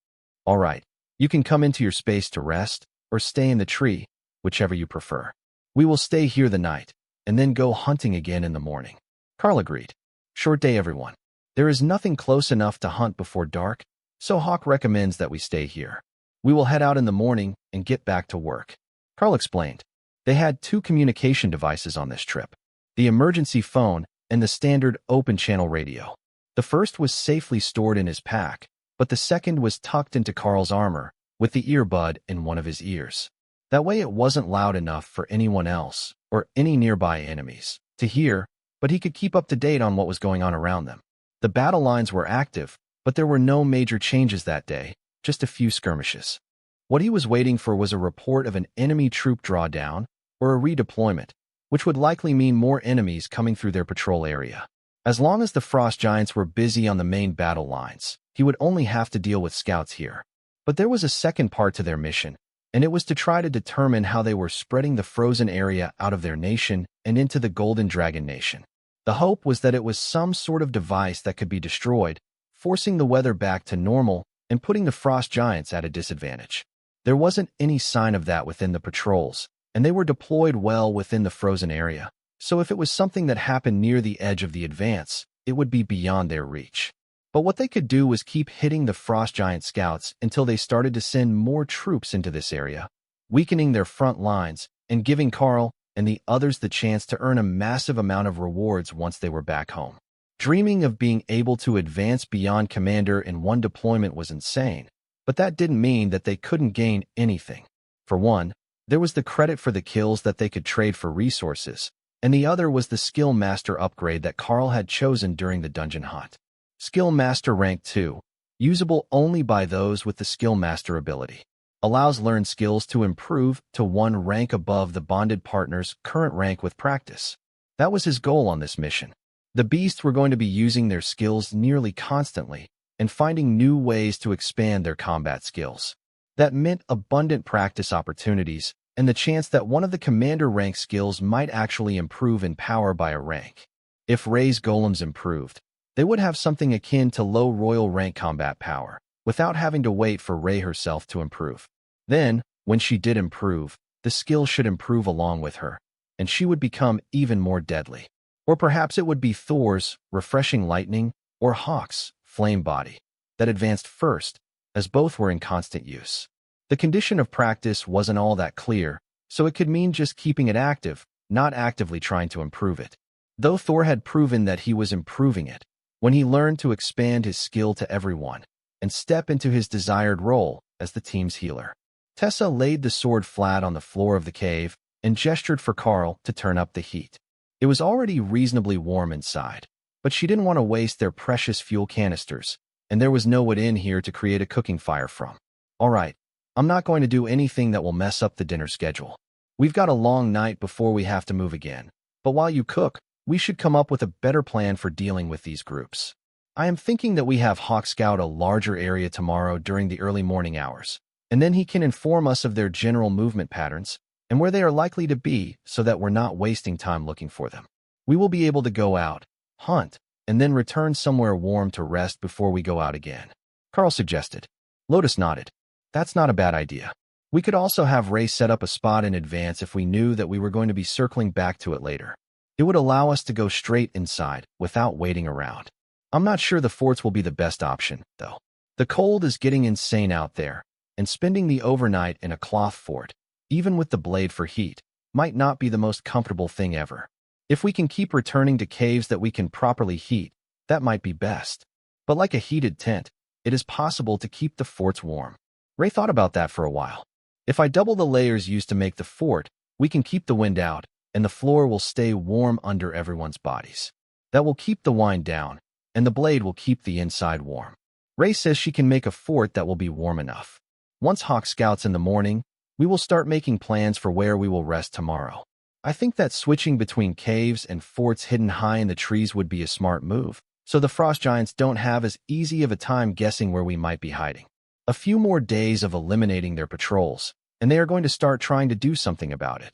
All right, you can come into your space to rest, or stay in the tree, whichever you prefer. We will stay here the night, and then go hunting again in the morning. Karl agreed. Short day, everyone. There is nothing close enough to hunt before dark, so Hawk recommends that we stay here. We will head out in the morning and get back to work. Karl explained. They had 2 communication devices on this trip, the emergency phone and the standard open-channel radio. The first was safely stored in his pack, but the second was tucked into Karl's armor, with the earbud in one of his ears. That way it wasn't loud enough for anyone else, or any nearby enemies, to hear, but he could keep up to date on what was going on around them. The battle lines were active, but there were no major changes that day, just a few skirmishes. What he was waiting for was a report of an enemy troop drawdown, or a redeployment, which would likely mean more enemies coming through their patrol area. As long as the frost giants were busy on the main battle lines, he would only have to deal with scouts here. But there was a second part to their mission, and it was to try to determine how they were spreading the frozen area out of their nation and into the Golden Dragon Nation. The hope was that it was some sort of device that could be destroyed, forcing the weather back to normal and putting the frost giants at a disadvantage. There wasn't any sign of that within the patrols, and they were deployed well within the frozen area, so if it was something that happened near the edge of the advance, it would be beyond their reach. But what they could do was keep hitting the frost giant scouts until they started to send more troops into this area, weakening their front lines and giving Karl and the others the chance to earn a massive amount of rewards once they were back home. Dreaming of being able to advance beyond Commander in one deployment was insane, but that didn't mean that they couldn't gain anything. For one, there was the credit for the kills that they could trade for resources, and the other was the Skill Master upgrade that Karl had chosen during the dungeon hunt. Skill Master Rank 2, usable only by those with the Skill Master ability, allows learned skills to improve to one rank above the bonded partner's current rank with practice. That was his goal on this mission. The beasts were going to be using their skills nearly constantly and finding new ways to expand their combat skills. That meant abundant practice opportunities and the chance that one of the commander rank skills might actually improve in power by a rank. If Ray's golems improved, they would have something akin to low royal rank combat power, without having to wait for Ray herself to improve. Then, when she did improve, the skill should improve along with her, and she would become even more deadly. Or perhaps it would be Thor's refreshing lightning or Hawk's flame body that advanced first, as both were in constant use. The condition of practice wasn't all that clear, so it could mean just keeping it active, not actively trying to improve it. Though Thor had proven that he was improving it, when he learned to expand his skill to everyone and step into his desired role as the team's healer. Tessa laid the sword flat on the floor of the cave and gestured for Karl to turn up the heat. It was already reasonably warm inside, but she didn't want to waste their precious fuel canisters, and there was no wood in here to create a cooking fire from. All right, I'm not going to do anything that will mess up the dinner schedule. We've got a long night before we have to move again, but while you cook, we should come up with a better plan for dealing with these groups. I am thinking that we have Hawk scout a larger area tomorrow during the early morning hours, and then he can inform us of their general movement patterns and where they are likely to be so that we're not wasting time looking for them. We will be able to go out, hunt, and then return somewhere warm to rest before we go out again, Karl suggested. Lotus nodded. That's not a bad idea. We could also have Ray set up a spot in advance if we knew that we were going to be circling back to it later. It would allow us to go straight inside without waiting around. I'm not sure the forts will be the best option, though. The cold is getting insane out there, and spending the overnight in a cloth fort, even with the blade for heat, might not be the most comfortable thing ever. If we can keep returning to caves that we can properly heat, that might be best. But like a heated tent, it is possible to keep the forts warm. Ray thought about that for a while. If I double the layers used to make the fort, we can keep the wind out, and the floor will stay warm under everyone's bodies. That will keep the wine down, and the blade will keep the inside warm. Ray says she can make a fort that will be warm enough. Once Hawk scouts in the morning, we will start making plans for where we will rest tomorrow. I think that switching between caves and forts hidden high in the trees would be a smart move, so the frost giants don't have as easy of a time guessing where we might be hiding. A few more days of eliminating their patrols, and they are going to start trying to do something about it.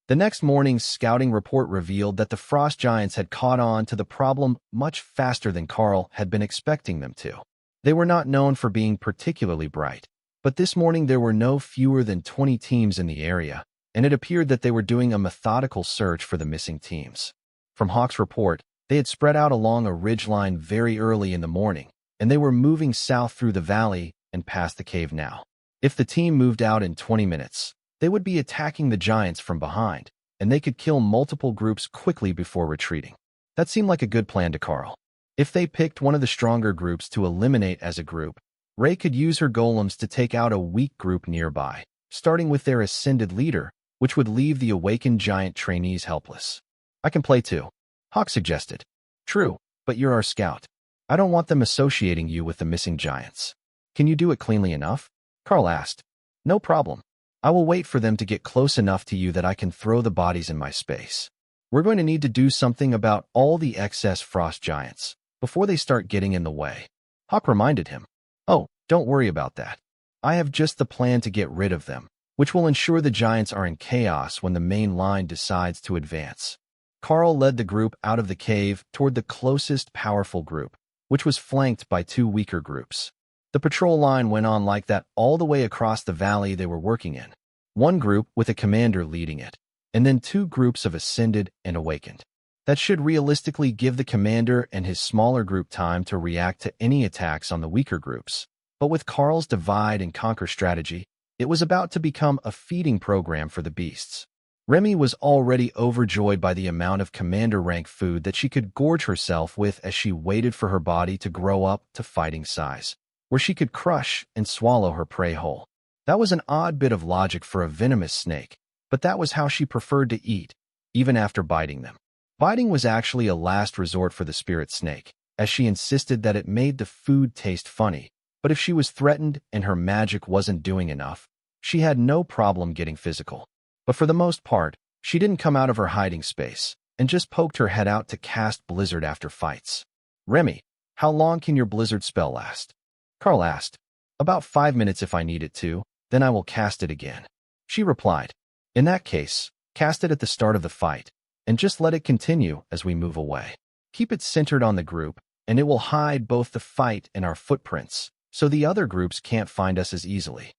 The next morning's scouting report revealed that the frost giants had caught on to the problem much faster than Karl had been expecting them to. They were not known for being particularly bright, but this morning there were no fewer than 20 teams in the area, and it appeared that they were doing a methodical search for the missing teams. From Hawk's report, they had spread out along a ridgeline very early in the morning, and they were moving south through the valley and past the cave now. If the team moved out in 20 minutes, they would be attacking the giants from behind, and they could kill multiple groups quickly before retreating. That seemed like a good plan to Karl. If they picked one of the stronger groups to eliminate as a group, Ray could use her golems to take out a weak group nearby, starting with their ascended leader, which would leave the awakened giant trainees helpless. I can play too, Hawk suggested. True, but you're our scout. I don't want them associating you with the missing giants. Can you do it cleanly enough? Karl asked. No problem. I will wait for them to get close enough to you that I can throw the bodies in my space. We're going to need to do something about all the excess frost giants before they start getting in the way, Hawk reminded him. Oh, don't worry about that. I have just the plan to get rid of them, which will ensure the giants are in chaos when the main line decides to advance. Karl led the group out of the cave toward the closest powerful group, which was flanked by two weaker groups. The patrol line went on like that all the way across the valley they were working in. One group with a commander leading it, and then two groups of ascended and awakened. That should realistically give the commander and his smaller group time to react to any attacks on the weaker groups. But with Karl's divide and conquer strategy, it was about to become a feeding program for the beasts. Remy was already overjoyed by the amount of commander-rank food that she could gorge herself with as she waited for her body to grow up to fighting size, where she could crush and swallow her prey whole. That was an odd bit of logic for a venomous snake, but that was how she preferred to eat, even after biting them. Biting was actually a last resort for the spirit snake, as she insisted that it made the food taste funny, but if she was threatened and her magic wasn't doing enough, she had no problem getting physical. But for the most part, she didn't come out of her hiding space and just poked her head out to cast Blizzard after fights. Remy, how long can your Blizzard spell last? Karl asked. About 5 minutes if I need it to, then I will cast it again. She replied. In that case, cast it at the start of the fight, and just let it continue as we move away. Keep it centered on the group, and it will hide both the fight and our footprints, so the other groups can't find us as easily.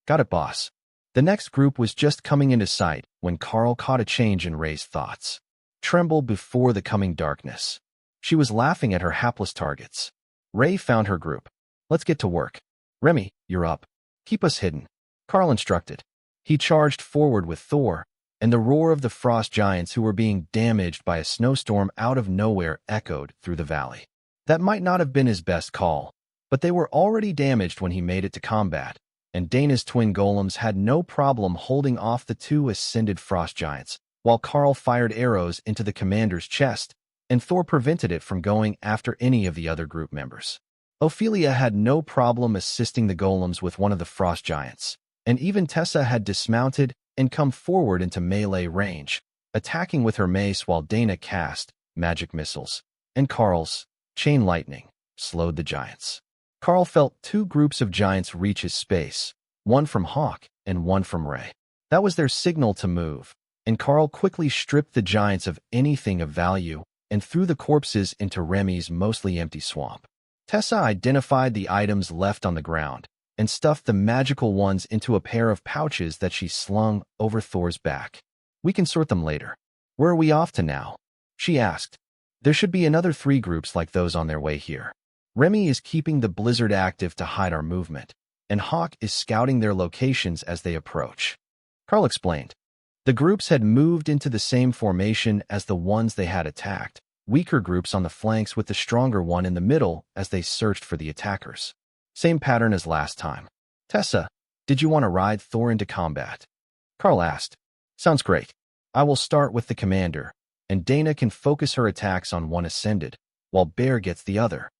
Got it, boss. The next group was just coming into sight when Karl caught a change in Ray's thoughts. Tremble before the coming darkness. She was laughing at her hapless targets. Ray found her group. Let's get to work. Remy, you're up. Keep us hidden. Karl instructed. He charged forward with Thor, and the roar of the frost giants who were being damaged by a snowstorm out of nowhere echoed through the valley. That might not have been his best call, but they were already damaged when he made it to combat, and Dana's twin golems had no problem holding off the two ascended frost giants, while Karl fired arrows into the commander's chest, and Thor prevented it from going after any of the other group members. Ophelia had no problem assisting the golems with one of the frost giants, and even Tessa had dismounted and come forward into melee range, attacking with her mace while Dana cast magic missiles, and Karl's chain lightning slowed the giants. Karl felt two groups of giants reach his space, one from Hawk and one from Ray. That was their signal to move, and Karl quickly stripped the giants of anything of value and threw the corpses into Remy's mostly empty swamp. Tessa identified the items left on the ground and stuffed the magical ones into a pair of pouches that she slung over Thor's back. We can sort them later. Where are we off to now? She asked. There should be another 3 groups like those on their way here. Remy is keeping the blizzard active to hide our movement, and Hawk is scouting their locations as they approach. Karl explained. The groups had moved into the same formation as the ones they had attacked, weaker groups on the flanks with the stronger one in the middle as they searched for the attackers. Same pattern as last time. Tessa, did you want to ride Thor into combat? Karl asked. Sounds great. I will start with the commander, and Dana can focus her attacks on one ascended, while Bear gets the other.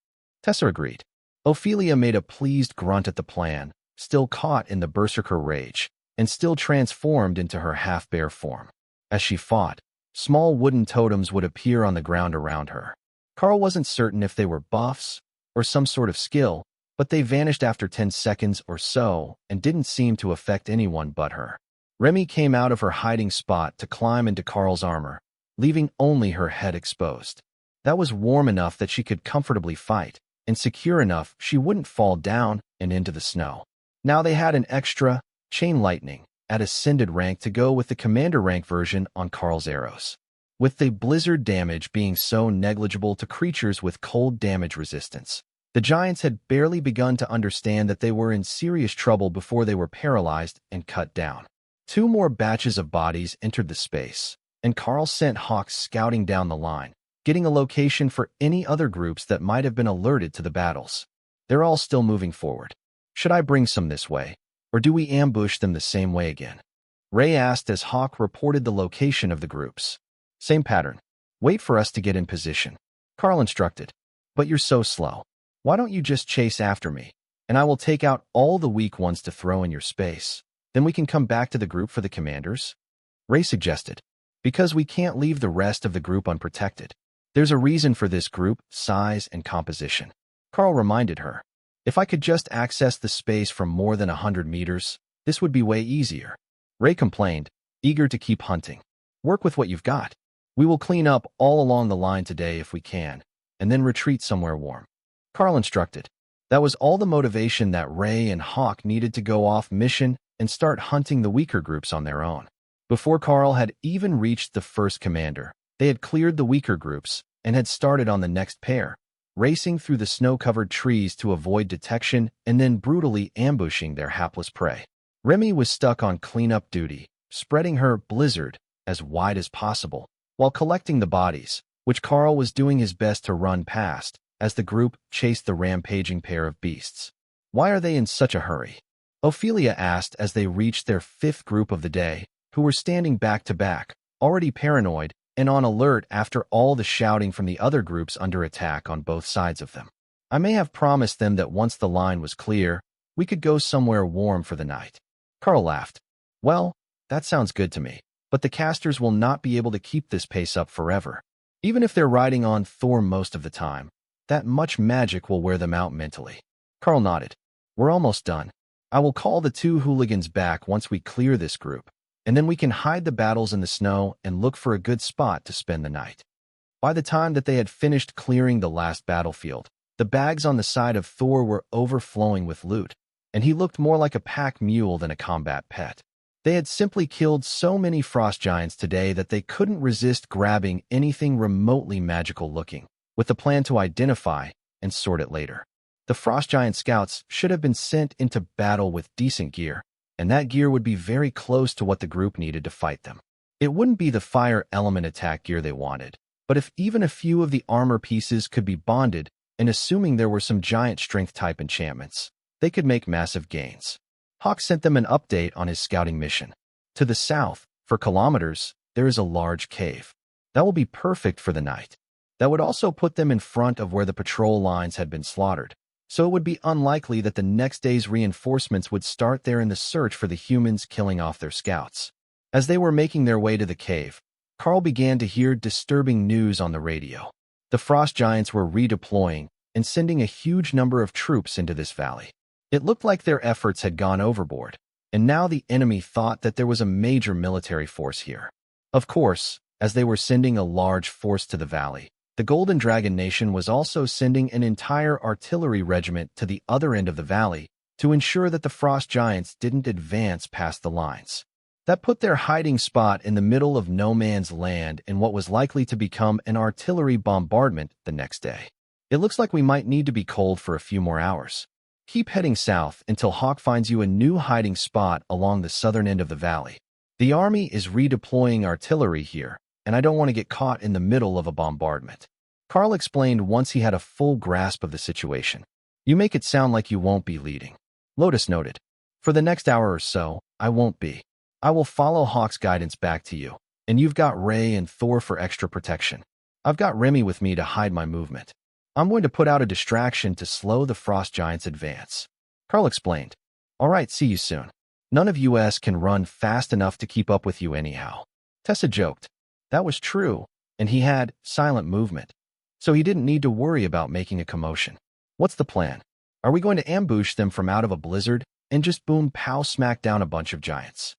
Tessa agreed. Ophelia made a pleased grunt at the plan, still caught in the berserker rage, and still transformed into her half-bear form. As she fought, small wooden totems would appear on the ground around her. Karl wasn't certain if they were buffs or some sort of skill, but they vanished after 10 seconds or so and didn't seem to affect anyone but her. Remy came out of her hiding spot to climb into Karl's armor, leaving only her head exposed. That was warm enough that she could comfortably fight, and secure enough she wouldn't fall down and into the snow. Now they had an extra chain lightning at ascended rank to go with the commander rank version on Karl's arrows. With the blizzard damage being so negligible to creatures with cold damage resistance, the giants had barely begun to understand that they were in serious trouble before they were paralyzed and cut down. 2 more batches of bodies entered the space, and Karl sent Hawk scouting down the line, getting a location for any other groups that might have been alerted to the battles. They're all still moving forward. Should I bring some this way, or do we ambush them the same way again? Ray asked as Hawk reported the location of the groups. Same pattern. Wait for us to get in position. Karl instructed. But you're so slow. Why don't you just chase after me, and I will take out all the weak ones to throw in your space. Then we can come back to the group for the commanders? Ray suggested. Because we can't leave the rest of the group unprotected. There's a reason for this group, size, and composition. Karl reminded her. If I could just access the space from more than 100 meters, this would be way easier. Ray complained, eager to keep hunting. Work with what you've got. We will clean up all along the line today if we can, and then retreat somewhere warm. Karl instructed. That was all the motivation that Ray and Hawk needed to go off mission and start hunting the weaker groups on their own. Before Karl had even reached the first commander, they had cleared the weaker groups and had started on the next pair, racing through the snow-covered trees to avoid detection and then brutally ambushing their hapless prey. Remy was stuck on cleanup duty, spreading her blizzard as wide as possible, while collecting the bodies, which Karl was doing his best to run past as the group chased the rampaging pair of beasts. "Why are they in such a hurry?" Ophelia asked as they reached their fifth group of the day, who were standing back to back, already paranoid and on alert after all the shouting from the other groups under attack on both sides of them. "I may have promised them that once the line was clear, we could go somewhere warm for the night." Karl laughed. "Well, that sounds good to me, but the casters will not be able to keep this pace up forever. Even if they're riding on Thor most of the time, that much magic will wear them out mentally." Karl nodded. "We're almost done. I will call the two hooligans back once we clear this group, and then we can hide the battles in the snow and look for a good spot to spend the night." By the time that they had finished clearing the last battlefield, the bags on the side of Thor were overflowing with loot, and he looked more like a pack mule than a combat pet. They had simply killed so many frost giants today that they couldn't resist grabbing anything remotely magical looking, with the plan to identify and sort it later. The frost giant scouts should have been sent into battle with decent gear, and that gear would be very close to what the group needed to fight them. It wouldn't be the fire element attack gear they wanted, but if even a few of the armor pieces could be bonded, and assuming there were some giant strength type enchantments, they could make massive gains. Hawk sent them an update on his scouting mission. To the south, for kilometers, there is a large cave. That will be perfect for the night. That would also put them in front of where the patrol lines had been slaughtered, so it would be unlikely that the next day's reinforcements would start there in the search for the humans killing off their scouts. As they were making their way to the cave, Karl began to hear disturbing news on the radio. The frost giants were redeploying and sending a huge number of troops into this valley. It looked like their efforts had gone overboard, and now the enemy thought that there was a major military force here. Of course, as they were sending a large force to the valley, the Golden Dragon Nation was also sending an entire artillery regiment to the other end of the valley to ensure that the frost giants didn't advance past the lines. That put their hiding spot in the middle of no man's land in what was likely to become an artillery bombardment the next day. "It looks like we might need to be cold for a few more hours. Keep heading south until Hawk finds you a new hiding spot along the southern end of the valley. The army is redeploying artillery here, and I don't want to get caught in the middle of a bombardment." Karl explained once he had a full grasp of the situation. "You make it sound like you won't be leading." Lotus noted. "For the next hour or so, I won't be. I will follow Hawk's guidance back to you, and you've got Ray and Thor for extra protection. I've got Remy with me to hide my movement. I'm going to put out a distraction to slow the frost giants' advance." Karl explained. "All right, see you soon. None of us can run fast enough to keep up with you anyhow." Tessa joked. That was true, and he had silent movement, so he didn't need to worry about making a commotion. "What's the plan? Are we going to ambush them from out of a blizzard and just boom pow smack down a bunch of giants?"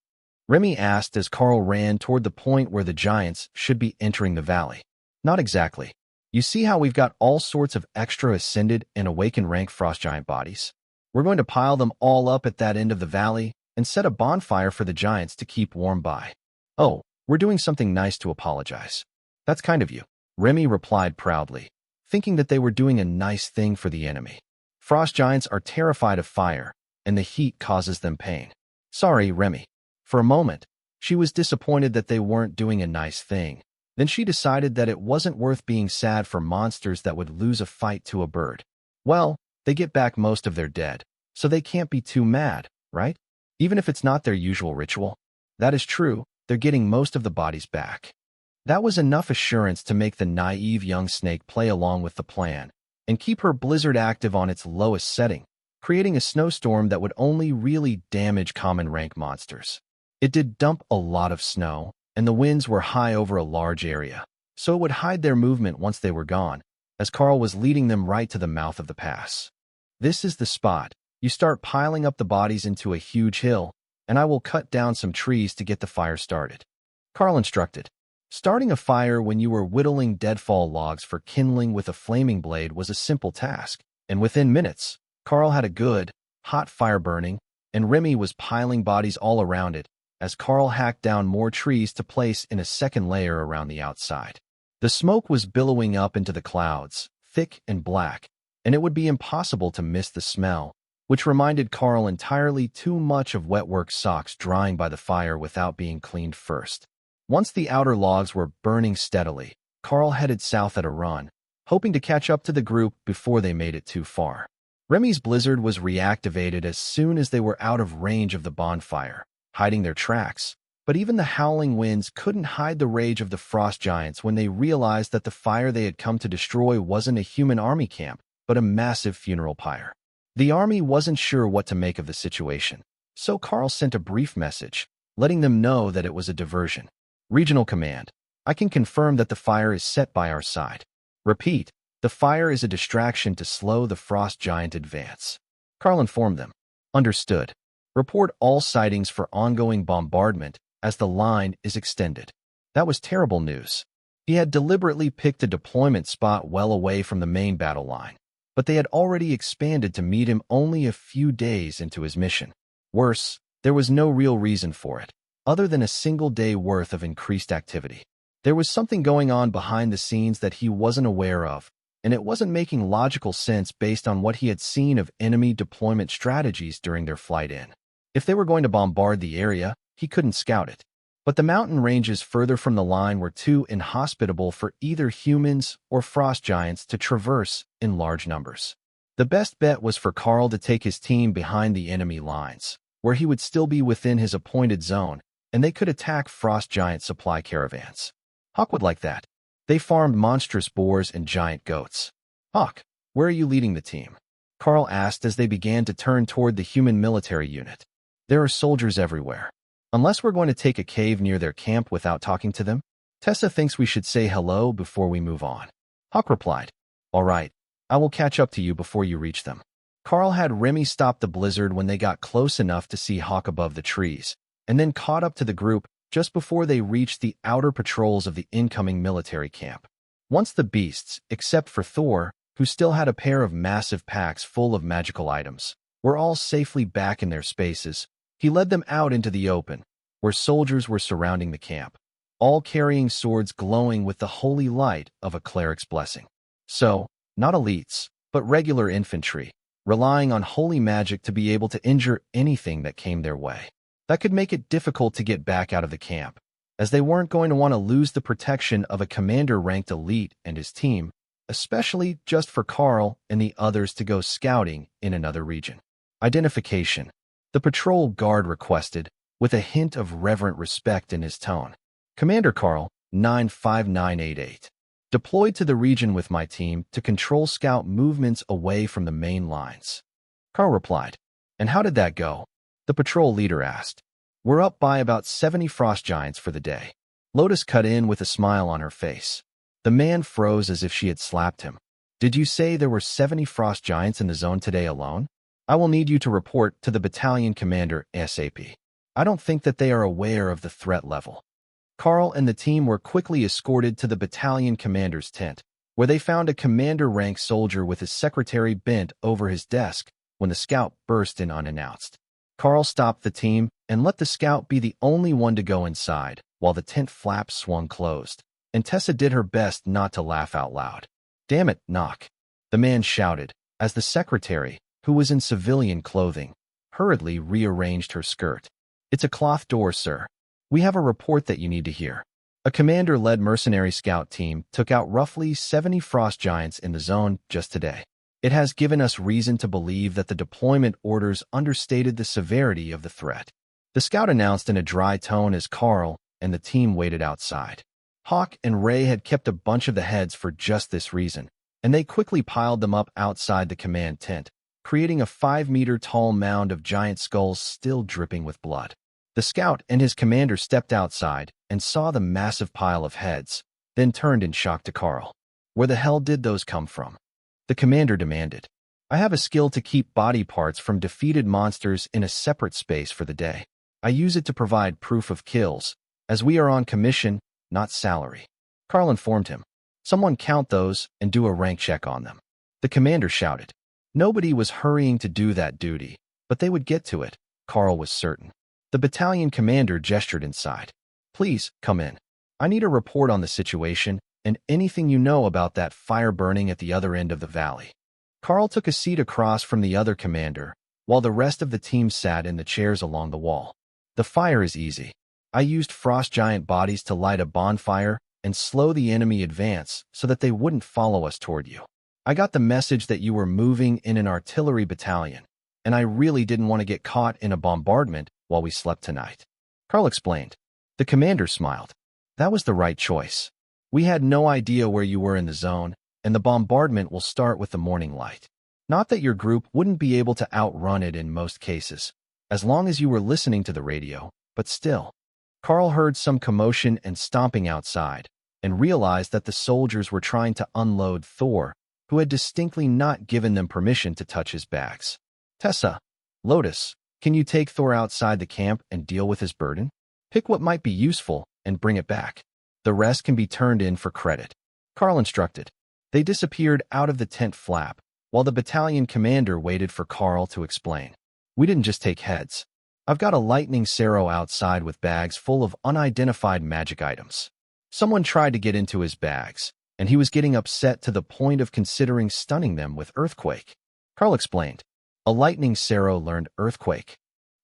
Remy asked as Karl ran toward the point where the giants should be entering the valley. "Not exactly. You see how we've got all sorts of extra ascended and awakened rank frost giant bodies? We're going to pile them all up at that end of the valley and set a bonfire for the giants to keep warm by." "Oh, we're doing something nice to apologize." "That's kind of you," Remy replied proudly, thinking that they were doing a nice thing for the enemy. Frost giants are terrified of fire, and the heat causes them pain. "Sorry, Remy." For a moment, she was disappointed that they weren't doing a nice thing. Then she decided that it wasn't worth being sad for monsters that would lose a fight to a bird. Well, they get back most of their dead, so they can't be too mad, right? Even if it's not their usual ritual. That is true, they're getting most of the bodies back. That was enough assurance to make the naive young snake play along with the plan and keep her blizzard active on its lowest setting, creating a snowstorm that would only really damage common rank monsters. It did dump a lot of snow, and the winds were high over a large area, so it would hide their movement once they were gone, as Karl was leading them right to the mouth of the pass. "This is the spot. You start piling up the bodies into a huge hill, and I will cut down some trees to get the fire started," Karl instructed. Starting a fire when you were whittling deadfall logs for kindling with a flaming blade was a simple task, and within minutes, Karl had a good, hot fire burning, and Remy was piling bodies all around it as Karl hacked down more trees to place in a second layer around the outside. The smoke was billowing up into the clouds, thick and black, and it would be impossible to miss the smell, which reminded Karl entirely too much of wetwork socks drying by the fire without being cleaned first. Once the outer logs were burning steadily, Karl headed south at a run, hoping to catch up to the group before they made it too far. Remy's blizzard was reactivated as soon as they were out of range of the bonfire, hiding their tracks. But even the howling winds couldn't hide the rage of the frost giants when they realized that the fire they had come to destroy wasn't a human army camp, but a massive funeral pyre. The army wasn't sure what to make of the situation, so Karl sent a brief message, letting them know that it was a diversion. Regional Command, I can confirm that the fire is set by our side. Repeat, the fire is a distraction to slow the frost giant advance. Karl informed them. Understood. Report all sightings for ongoing bombardment as the line is extended. That was terrible news. He had deliberately picked a deployment spot well away from the main battle line, but they had already expanded to meet him only a few days into his mission. Worse, there was no real reason for it, other than a single day worth of increased activity. There was something going on behind the scenes that he wasn't aware of, and it wasn't making logical sense based on what he had seen of enemy deployment strategies during their flight in. If they were going to bombard the area, he couldn't scout it. But the mountain ranges further from the line were too inhospitable for either humans or frost giants to traverse in large numbers. The best bet was for Karl to take his team behind the enemy lines, where he would still be within his appointed zone, and they could attack frost giant supply caravans. Hawk would like that. They farmed monstrous boars and giant goats. Hawk, where are you leading the team? Karl asked as they began to turn toward the human military unit. There are soldiers everywhere. Unless we're going to take a cave near their camp without talking to them, Tessa thinks we should say hello before we move on. Hawk replied. All right, I will catch up to you before you reach them. Karl had Remy stop the blizzard when they got close enough to see Hawk above the trees, and then caught up to the group just before they reached the outer patrols of the incoming military camp. Once the beasts, except for Thor, who still had a pair of massive packs full of magical items, were all safely back in their spaces, he led them out into the open, where soldiers were surrounding the camp, all carrying swords glowing with the holy light of a cleric's blessing. So, not elites, but regular infantry, relying on holy magic to be able to injure anything that came their way. That could make it difficult to get back out of the camp, as they weren't going to want to lose the protection of a commander-ranked elite and his team, especially just for Karl and the others to go scouting in another region. Identification. The patrol guard requested, with a hint of reverent respect in his tone. Commander Karl, 95988. Deployed to the region with my team to control scout movements away from the main lines. Karl replied. And how did that go? The patrol leader asked. We're up by about 70 frost giants for the day. Lotus cut in with a smile on her face. The man froze as if she had slapped him. Did you say there were 70 frost giants in the zone today alone? I will need you to report to the battalion commander ASAP. I don't think that they are aware of the threat level. Karl and the team were quickly escorted to the battalion commander's tent, where they found a commander-rank soldier with his secretary bent over his desk when the scout burst in unannounced. Karl stopped the team and let the scout be the only one to go inside, while the tent flap swung closed, and Tessa did her best not to laugh out loud. Damn it, knock! The man shouted, as the secretary, who was in civilian clothing, hurriedly rearranged her skirt. It's a cloth door, sir. We have a report that you need to hear. A commander-led mercenary scout team took out roughly 70 frost giants in the zone just today. It has given us reason to believe that the deployment orders understated the severity of the threat. The scout announced in a dry tone as Karl and the team waited outside. Hawk and Ray had kept a bunch of the heads for just this reason, and they quickly piled them up outside the command tent, creating a 5-meter-tall mound of giant skulls still dripping with blood. The scout and his commander stepped outside and saw the massive pile of heads, then turned in shock to Karl. Where the hell did those come from? The commander demanded. I have a skill to keep body parts from defeated monsters in a separate space for the day. I use it to provide proof of kills, as we are on commission, not salary. Karl informed him. Someone count those and do a rank check on them. The commander shouted. Nobody was hurrying to do that duty, but they would get to it, Karl was certain. The battalion commander gestured inside. Please, come in. I need a report on the situation and anything you know about that fire burning at the other end of the valley. Karl took a seat across from the other commander, while the rest of the team sat in the chairs along the wall. The fire is easy. I used frost giant bodies to light a bonfire and slow the enemy advance so that they wouldn't follow us toward you. I got the message that you were moving in an artillery battalion, and I really didn't want to get caught in a bombardment while we slept tonight. Karl explained. The commander smiled. That was the right choice. We had no idea where you were in the zone, and the bombardment will start with the morning light. Not that your group wouldn't be able to outrun it in most cases, as long as you were listening to the radio, but still. Karl heard some commotion and stomping outside, and realized that the soldiers were trying to unload Thor, who had distinctly not given them permission to touch his bags. Tessa, Lotus, can you take Thor outside the camp and deal with his burden? Pick what might be useful and bring it back. The rest can be turned in for credit. Karl instructed. They disappeared out of the tent flap, while the battalion commander waited for Karl to explain. We didn't just take heads. I've got a lightning Sero outside with bags full of unidentified magic items. Someone tried to get into his bags, and he was getting upset to the point of considering stunning them with earthquake. Karl explained. A lightning Sero learned earthquake.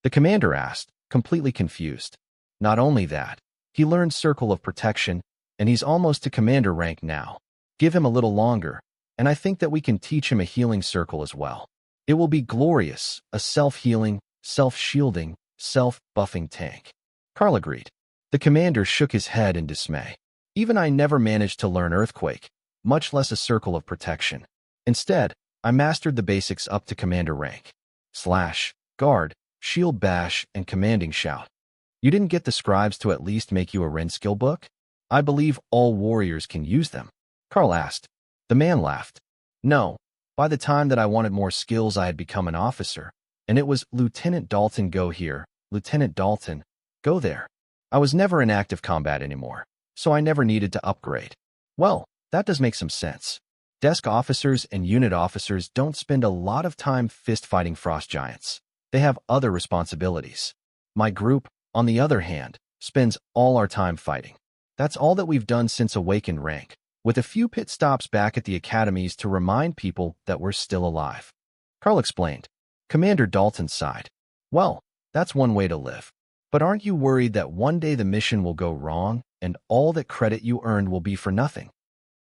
The commander asked, completely confused. Not only that, he learned circle of protection, and he's almost to commander rank now. Give him a little longer, and I think that we can teach him a healing circle as well. It will be glorious, a self-healing, self-shielding, self-buffing tank. Karl agreed. The commander shook his head in dismay. Even I never managed to learn earthquake, much less a circle of protection. Instead, I mastered the basics up to commander rank. Slash, guard, shield bash, and commanding shout. You didn't get the scribes to at least make you a Ren skill book? I believe all warriors can use them. Karl asked. The man laughed. No. By the time that I wanted more skills, I had become an officer, and it was Lieutenant Dalton go here, Lieutenant Dalton, go there. I was never in active combat anymore, so I never needed to upgrade. Well, that does make some sense. Desk officers and unit officers don't spend a lot of time fist-fighting frost giants. They have other responsibilities. My group, on the other hand, spends all our time fighting. That's all that we've done since awakened rank, with a few pit stops back at the academies to remind people that we're still alive. Karl explained. Commander Dalton sighed. Well, that's one way to live. But aren't you worried that one day the mission will go wrong and all that credit you earned will be for nothing?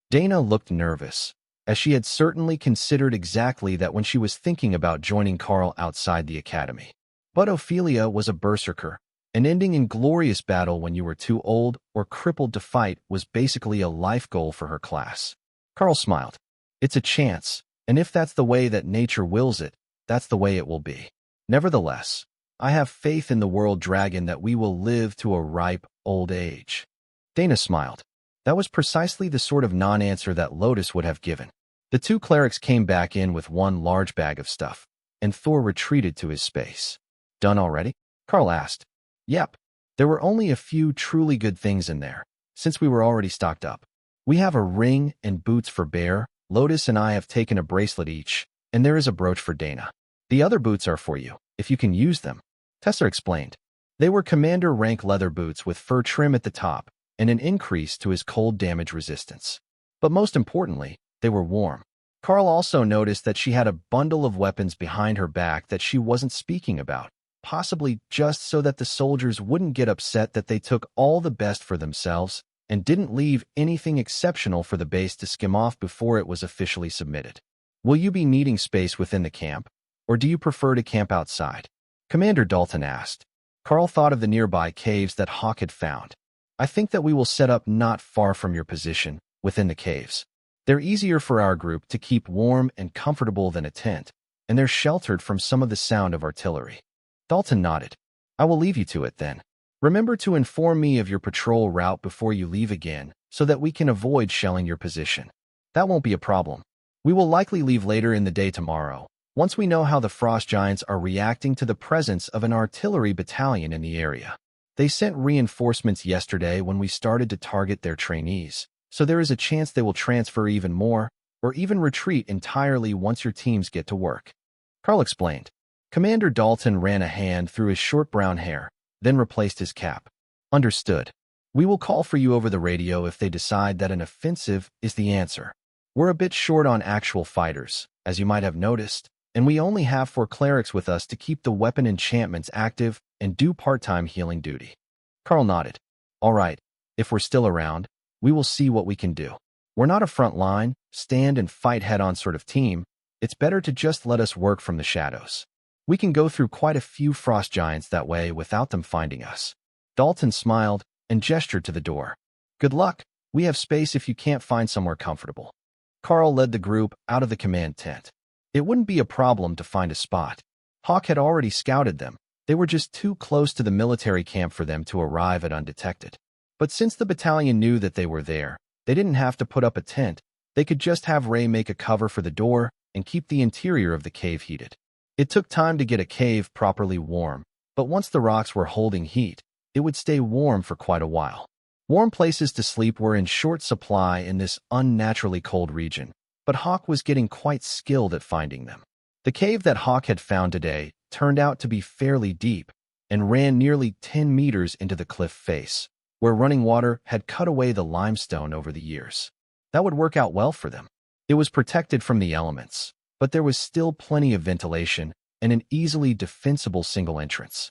Dana looked nervous, as she had certainly considered exactly that when she was thinking about joining Karl outside the academy. But Ophelia was a berserker, and ending in glorious battle when you were too old or crippled to fight was basically a life goal for her class. Karl smiled. It's a chance, and if that's the way that nature wills it, that's the way it will be. Nevertheless, I have faith in the world dragon that we will live to a ripe old age. Dana smiled. That was precisely the sort of non-answer that Lotus would have given. The two clerics came back in with one large bag of stuff, and Thor retreated to his space. Done already? Karl asked. Yep. There were only a few truly good things in there, since we were already stocked up. We have a ring and boots for Bear, Lotus and I have taken a bracelet each, and there is a brooch for Dana. The other boots are for you, if you can use them. Tessa explained. They were commander rank leather boots with fur trim at the top and an increase to his cold damage resistance. But most importantly, they were warm. Karl also noticed that she had a bundle of weapons behind her back that she wasn't speaking about, possibly just so that the soldiers wouldn't get upset that they took all the best for themselves and didn't leave anything exceptional for the base to skim off before it was officially submitted. Will you be needing space within the camp, or do you prefer to camp outside? Commander Dalton asked. Karl thought of the nearby caves that Hawk had found. I think that we will set up not far from your position, within the caves. They're easier for our group to keep warm and comfortable than a tent, and they're sheltered from some of the sound of artillery. Dalton nodded. I will leave you to it then. Remember to inform me of your patrol route before you leave again, so that we can avoid shelling your position. That won't be a problem. We will likely leave later in the day tomorrow, once we know how the frost giants are reacting to the presence of an artillery battalion in the area. They sent reinforcements yesterday when we started to target their trainees, so there is a chance they will transfer even more, or even retreat entirely once your teams get to work. Karl explained. Commander Dalton ran a hand through his short brown hair, then replaced his cap. Understood. We will call for you over the radio if they decide that an offensive is the answer. We're a bit short on actual fighters, as you might have noticed, and we only have 4 clerics with us to keep the weapon enchantments active and do part-time healing duty. Karl nodded. All right, if we're still around, we will see what we can do. We're not a front line, stand and fight head-on sort of team. It's better to just let us work from the shadows. We can go through quite a few frost giants that way without them finding us. Dalton smiled and gestured to the door. Good luck. We have space if you can't find somewhere comfortable. Karl led the group out of the command tent. It wouldn't be a problem to find a spot. Hawk had already scouted them. They were just too close to the military camp for them to arrive at undetected. But since the battalion knew that they were there, they didn't have to put up a tent. They could just have Ray make a cover for the door and keep the interior of the cave heated. It took time to get a cave properly warm, but once the rocks were holding heat, it would stay warm for quite a while. Warm places to sleep were in short supply in this unnaturally cold region, but Hawk was getting quite skilled at finding them. The cave that Hawk had found today turned out to be fairly deep and ran nearly 10 meters into the cliff face, where running water had cut away the limestone over the years. That would work out well for them. It was protected from the elements, but there was still plenty of ventilation and an easily defensible single entrance.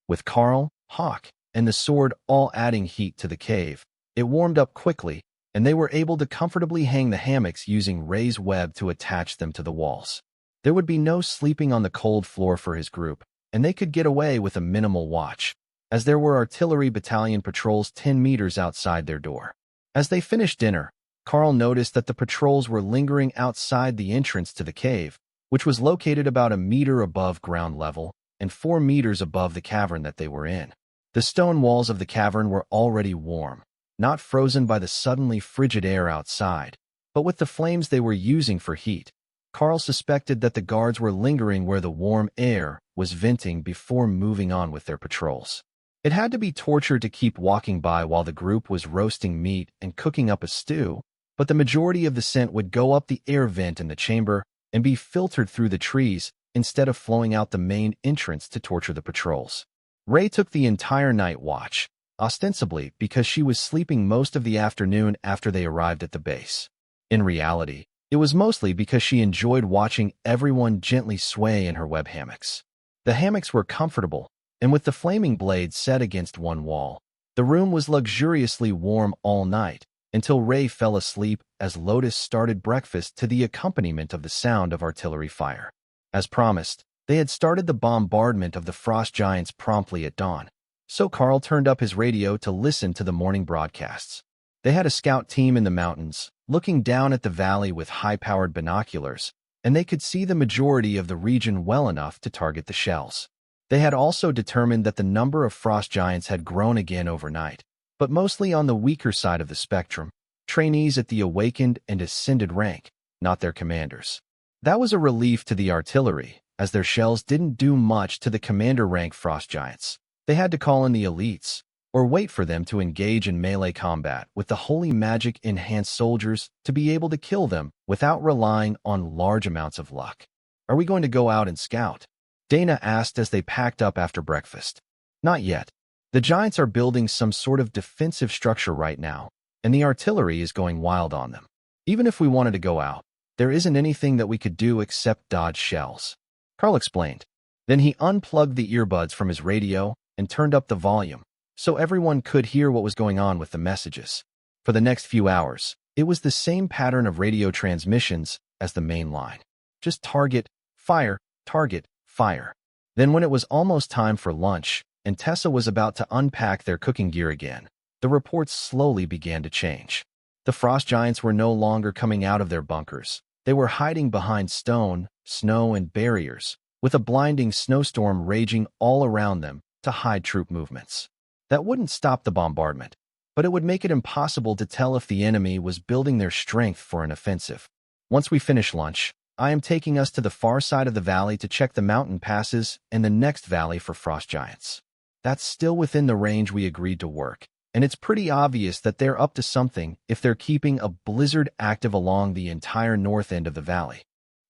With Karl, Hawk, and the sword all adding heat to the cave, it warmed up quickly, and they were able to comfortably hang the hammocks using Ray's web to attach them to the walls. There would be no sleeping on the cold floor for his group, and they could get away with a minimal watch, as there were artillery battalion patrols 10 meters outside their door. As they finished dinner, Karl noticed that the patrols were lingering outside the entrance to the cave, which was located about a meter above ground level and 4 meters above the cavern that they were in. The stone walls of the cavern were already warm, not frozen by the suddenly frigid air outside, but with the flames they were using for heat. Karl suspected that the guards were lingering where the warm air was venting before moving on with their patrols. It had to be torture to keep walking by while the group was roasting meat and cooking up a stew, but the majority of the scent would go up the air vent in the chamber and be filtered through the trees instead of flowing out the main entrance to torture the patrols. Ray took the entire night watch, ostensibly because she was sleeping most of the afternoon after they arrived at the base. In reality, it was mostly because she enjoyed watching everyone gently sway in her web hammocks. The hammocks were comfortable, and with the flaming blade set against one wall, the room was luxuriously warm all night until Ray fell asleep as Lotus started breakfast to the accompaniment of the sound of artillery fire. As promised, they had started the bombardment of the frost giants promptly at dawn, so Karl turned up his radio to listen to the morning broadcasts. They had a scout team in the mountains, looking down at the valley with high-powered binoculars, and they could see the majority of the region well enough to target the shells. They had also determined that the number of frost giants had grown again overnight, but mostly on the weaker side of the spectrum, trainees at the awakened and ascended rank, not their commanders. That was a relief to the artillery, as their shells didn't do much to the commander rank frost giants. They had to call in the elites, or wait for them to engage in melee combat with the holy magic enhanced soldiers to be able to kill them without relying on large amounts of luck. Are we going to go out and scout? Dana asked as they packed up after breakfast. Not yet. The giants are building some sort of defensive structure right now, and the artillery is going wild on them. Even if we wanted to go out, there isn't anything that we could do except dodge shells. Karl explained. Then he unplugged the earbuds from his radio and turned up the volume, so everyone could hear what was going on with the messages. For the next few hours, it was the same pattern of radio transmissions as the main line. Just target, fire, target, fire. Then when it was almost time for lunch, and Tessa was about to unpack their cooking gear again, the reports slowly began to change. The frost giants were no longer coming out of their bunkers. They were hiding behind stone, snow, and barriers, with a blinding snowstorm raging all around them to hide troop movements. That wouldn't stop the bombardment, but it would make it impossible to tell if the enemy was building their strength for an offensive. Once we finish lunch, I am taking us to the far side of the valley to check the mountain passes and the next valley for frost giants. That's still within the range we agreed to work, and it's pretty obvious that they're up to something if they're keeping a blizzard active along the entire north end of the valley.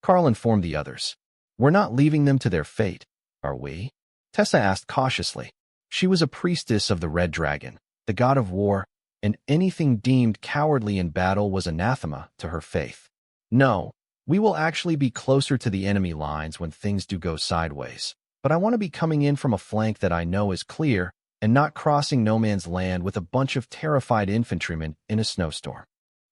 Karl informed the others. We're not leaving them to their fate, are we? Tessa asked cautiously. She was a priestess of the Red Dragon, the god of war, and anything deemed cowardly in battle was anathema to her faith. No, we will actually be closer to the enemy lines when things do go sideways, but I want to be coming in from a flank that I know is clear and not crossing no man's land with a bunch of terrified infantrymen in a snowstorm.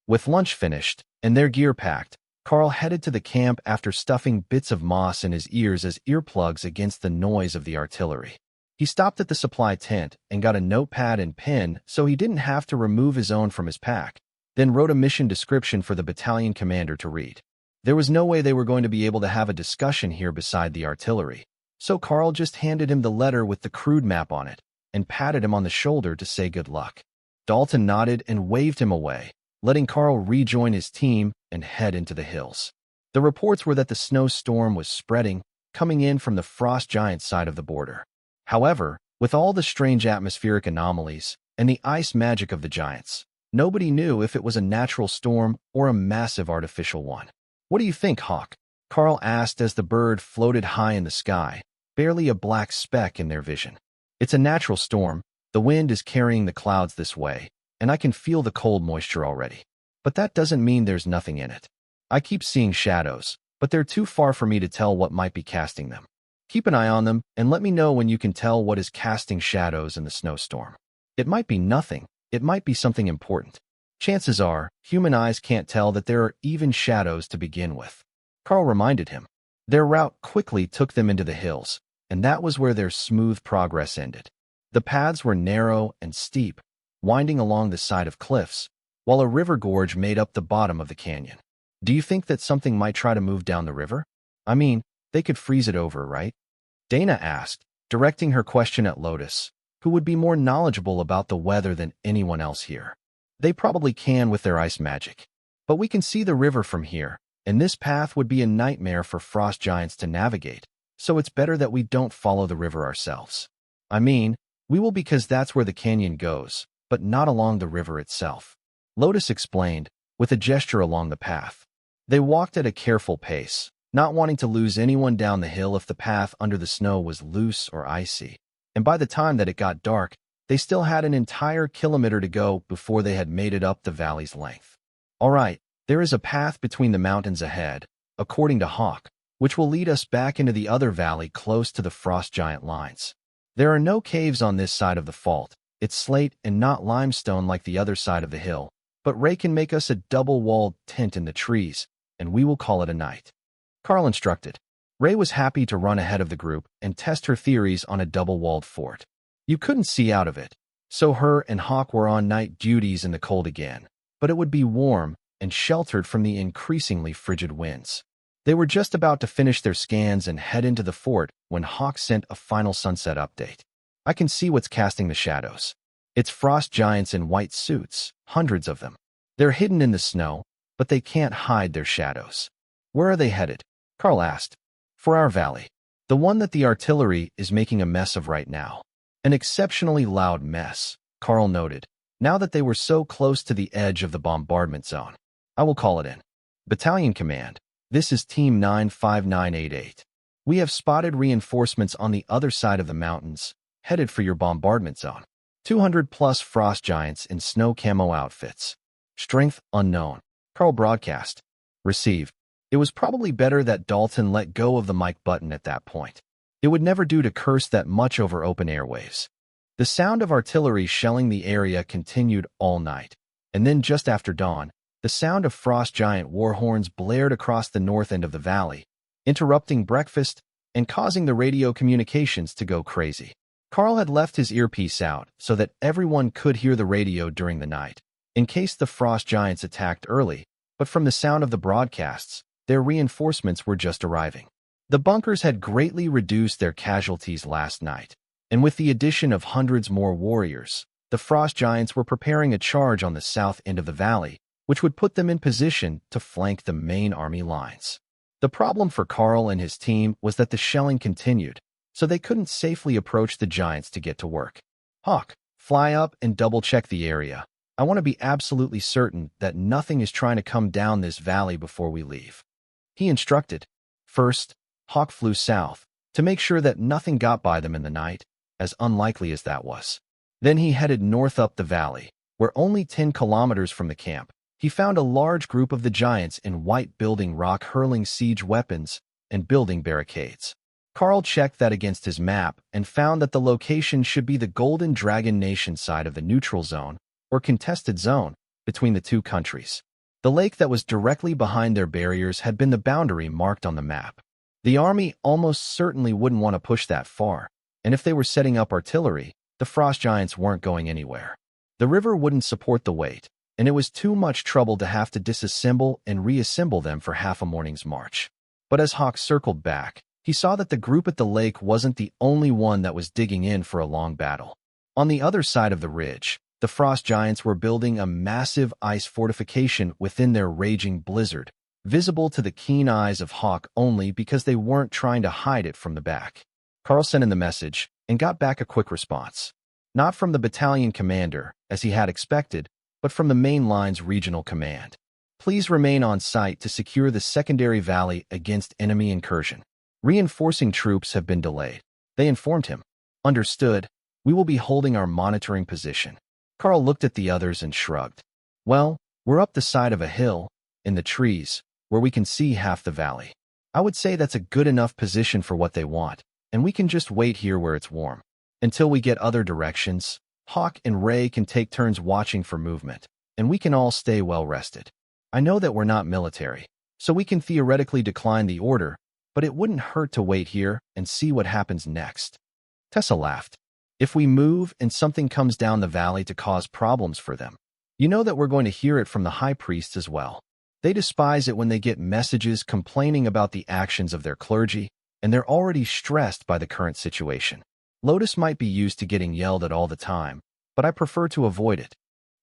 With lunch finished and their gear packed, Karl headed to the camp after stuffing bits of moss in his ears as earplugs against the noise of the artillery. He stopped at the supply tent and got a notepad and pen so he didn't have to remove his own from his pack, then wrote a mission description for the battalion commander to read. There was no way they were going to be able to have a discussion here beside the artillery, so Karl just handed him the letter with the crude map on it and patted him on the shoulder to say good luck. Dalton nodded and waved him away, letting Karl rejoin his team and head into the hills. The reports were that the snowstorm was spreading, coming in from the frost giant side of the border. However, with all the strange atmospheric anomalies and the ice magic of the giants, nobody knew if it was a natural storm or a massive artificial one. What do you think, Hawk? Karl asked as the bird floated high in the sky, barely a black speck in their vision. It's a natural storm. The wind is carrying the clouds this way, and I can feel the cold moisture already. But that doesn't mean there's nothing in it. I keep seeing shadows, but they're too far for me to tell what might be casting them. Keep an eye on them and let me know when you can tell what is casting shadows in the snowstorm. It might be nothing. It might be something important. Chances are, human eyes can't tell that there are even shadows to begin with. Karl reminded him. Their route quickly took them into the hills, and that was where their smooth progress ended. The paths were narrow and steep, winding along the side of cliffs, while a river gorge made up the bottom of the canyon. Do you think that something might try to move down the river? I mean, they could freeze it over, right? Dana asked, directing her question at Lotus, who would be more knowledgeable about the weather than anyone else here. They probably can with their ice magic. But we can see the river from here, and this path would be a nightmare for frost giants to navigate, so it's better that we don't follow the river ourselves. I mean, we will because that's where the canyon goes, but not along the river itself. Lotus explained, with a gesture along the path. They walked at a careful pace, not wanting to lose anyone down the hill if the path under the snow was loose or icy. And by the time that it got dark, they still had an entire kilometer to go before they had made it up the valley's length. All right, there is a path between the mountains ahead, according to Hawk, which will lead us back into the other valley close to the frost giant lines. There are no caves on this side of the fault. It's slate and not limestone like the other side of the hill, but Ray can make us a double-walled tent in the trees, and we will call it a night. Karl instructed. Ray was happy to run ahead of the group and test her theories on a double-walled fort. You couldn't see out of it, so her and Hawk were on night duties in the cold again, but it would be warm and sheltered from the increasingly frigid winds. They were just about to finish their scans and head into the fort when Hawk sent a final sunset update. I can see what's casting the shadows. It's frost giants in white suits, hundreds of them. They're hidden in the snow, but they can't hide their shadows. Where are they headed? Karl asked. For our valley. The one that the artillery is making a mess of right now. An exceptionally loud mess, Karl noted, now that they were so close to the edge of the bombardment zone. I will call it in. Battalion Command, this is Team 95988. We have spotted reinforcements on the other side of the mountains, headed for your bombardment zone. 200+ frost giants in snow camo outfits. Strength unknown. Karl broadcast. Receive. It was probably better that Dalton let go of the mic button at that point. It would never do to curse that much over open airwaves. The sound of artillery shelling the area continued all night, and then just after dawn, the sound of frost giant war horns blared across the north end of the valley, interrupting breakfast and causing the radio communications to go crazy. Karl had left his earpiece out so that everyone could hear the radio during the night, in case the frost giants attacked early, but from the sound of the broadcasts, their reinforcements were just arriving. The bunkers had greatly reduced their casualties last night, and with the addition of hundreds more warriors, the frost giants were preparing a charge on the south end of the valley, which would put them in position to flank the main army lines. The problem for Karl and his team was that the shelling continued, so they couldn't safely approach the giants to get to work. Hawk, Fly up and double-check the area. I want to be absolutely certain that nothing is trying to come down this valley before we leave," he instructed. First, Hawk flew south to make sure that nothing got by them in the night, as unlikely as that was. Then he headed north up the valley, where only 10 kilometers from the camp, he found a large group of the giants in white building rock hurling siege weapons and building barricades. Karl checked that against his map and found that the location should be the Golden Dragon Nation side of the neutral zone, or contested zone, between the two countries. The lake that was directly behind their barriers had been the boundary marked on the map. The army almost certainly wouldn't want to push that far, and if they were setting up artillery, the frost giants weren't going anywhere. The river wouldn't support the weight, and it was too much trouble to have to disassemble and reassemble them for half a morning's march. But as Hawk circled back, he saw that the group at the lake wasn't the only one that was digging in for a long battle. On the other side of the ridge, the frost giants were building a massive ice fortification within their raging blizzard, visible to the keen eyes of Hawk only because they weren't trying to hide it from the back. Karl sent in the message and got back a quick response. Not from the battalion commander, as he had expected, but from the main line's regional command. "Please remain on site to secure the secondary valley against enemy incursion. Reinforcing troops have been delayed," they informed him. "Understood. We will be holding our monitoring position." Karl looked at the others and shrugged. "Well, we're up the side of a hill, in the trees, where we can see half the valley. I would say that's a good enough position for what they want, and we can just wait here where it's warm. Until we get other directions, Hawk and Ray can take turns watching for movement, and we can all stay well rested. I know that we're not military, so we can theoretically decline the order, but it wouldn't hurt to wait here and see what happens next." Tessa laughed. "If we move and something comes down the valley to cause problems for them, you know that we're going to hear it from the high priests as well. They despise it when they get messages complaining about the actions of their clergy, and they're already stressed by the current situation. Lotus might be used to getting yelled at all the time, but I prefer to avoid it."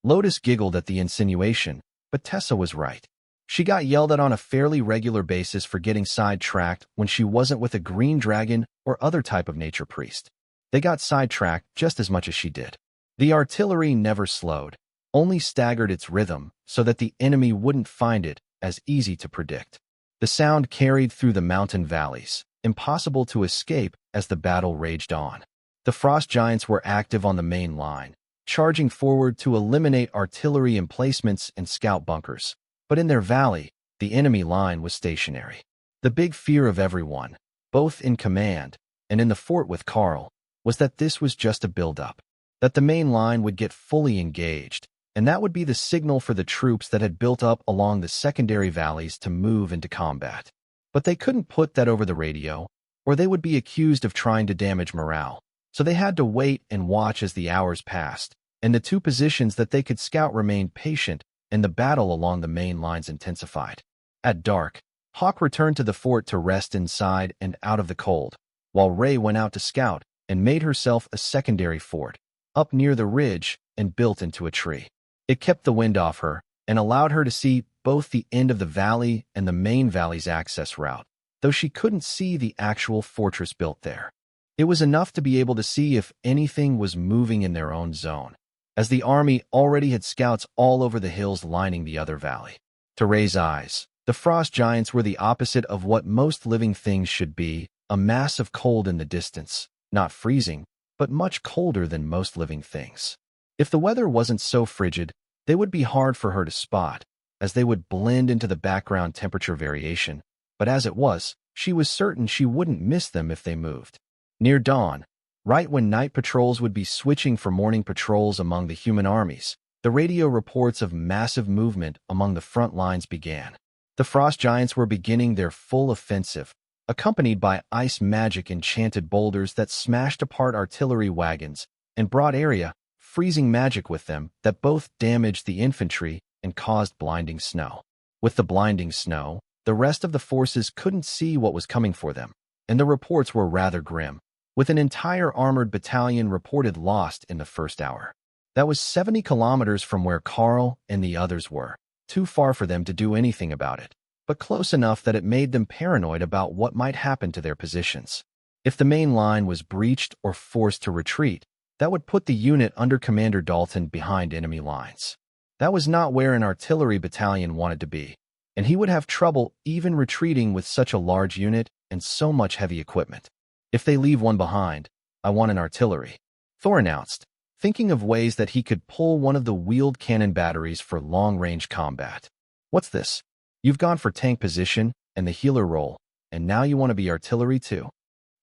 Lotus giggled at the insinuation, but Tessa was right. She got yelled at on a fairly regular basis for getting sidetracked when she wasn't with a green dragon or other type of nature priest. They got sidetracked just as much as she did. The artillery never slowed, only staggered its rhythm so that the enemy wouldn't find it as easy to predict. The sound carried through the mountain valleys, impossible to escape as the battle raged on. The frost giants were active on the main line, charging forward to eliminate artillery emplacements and scout bunkers. But in their valley, the enemy line was stationary. The big fear of everyone, both in command and in the fort with Karl, was that this was just a build-up, that the main line would get fully engaged, and that would be the signal for the troops that had built up along the secondary valleys to move into combat. But they couldn't put that over the radio, or they would be accused of trying to damage morale, so they had to wait and watch as the hours passed, and the two positions that they could scout remained patient, and the battle along the main lines intensified. At dark, Hawk returned to the fort to rest inside and out of the cold, while Ray went out to scout and made herself a secondary fort, up near the ridge and built into a tree. It kept the wind off her and allowed her to see both the end of the valley and the main valley's access route, though she couldn't see the actual fortress built there. It was enough to be able to see if anything was moving in their own zone, as the army already had scouts all over the hills lining the other valley. To Ray's eyes, the frost giants were the opposite of what most living things should be, a mass of cold in the distance, not freezing, but much colder than most living things. If the weather wasn't so frigid, they would be hard for her to spot, as they would blend into the background temperature variation, but as it was, she was certain she wouldn't miss them if they moved. Near dawn, right when night patrols would be switching for morning patrols among the human armies, the radio reports of massive movement among the front lines began. The frost giants were beginning their full offensive, accompanied by ice magic enchanted boulders that smashed apart artillery wagons and brought area, freezing magic with them that both damaged the infantry and caused blinding snow. With the blinding snow, the rest of the forces couldn't see what was coming for them, and the reports were rather grim, with an entire armored battalion reported lost in the first hour. That was 70 kilometers from where Karl and the others were, too far for them to do anything about it, but close enough that it made them paranoid about what might happen to their positions. If the main line was breached or forced to retreat, That would put the unit under Commander Dalton behind enemy lines. That was not where an artillery battalion wanted to be, and he would have trouble even retreating with such a large unit and so much heavy equipment. If they leave one behind, I want an artillery, Thor announced, thinking of ways that he could pull one of the wheeled cannon batteries for long-range combat. What's this? You've gone for tank position and the healer role, and now you want to be artillery too?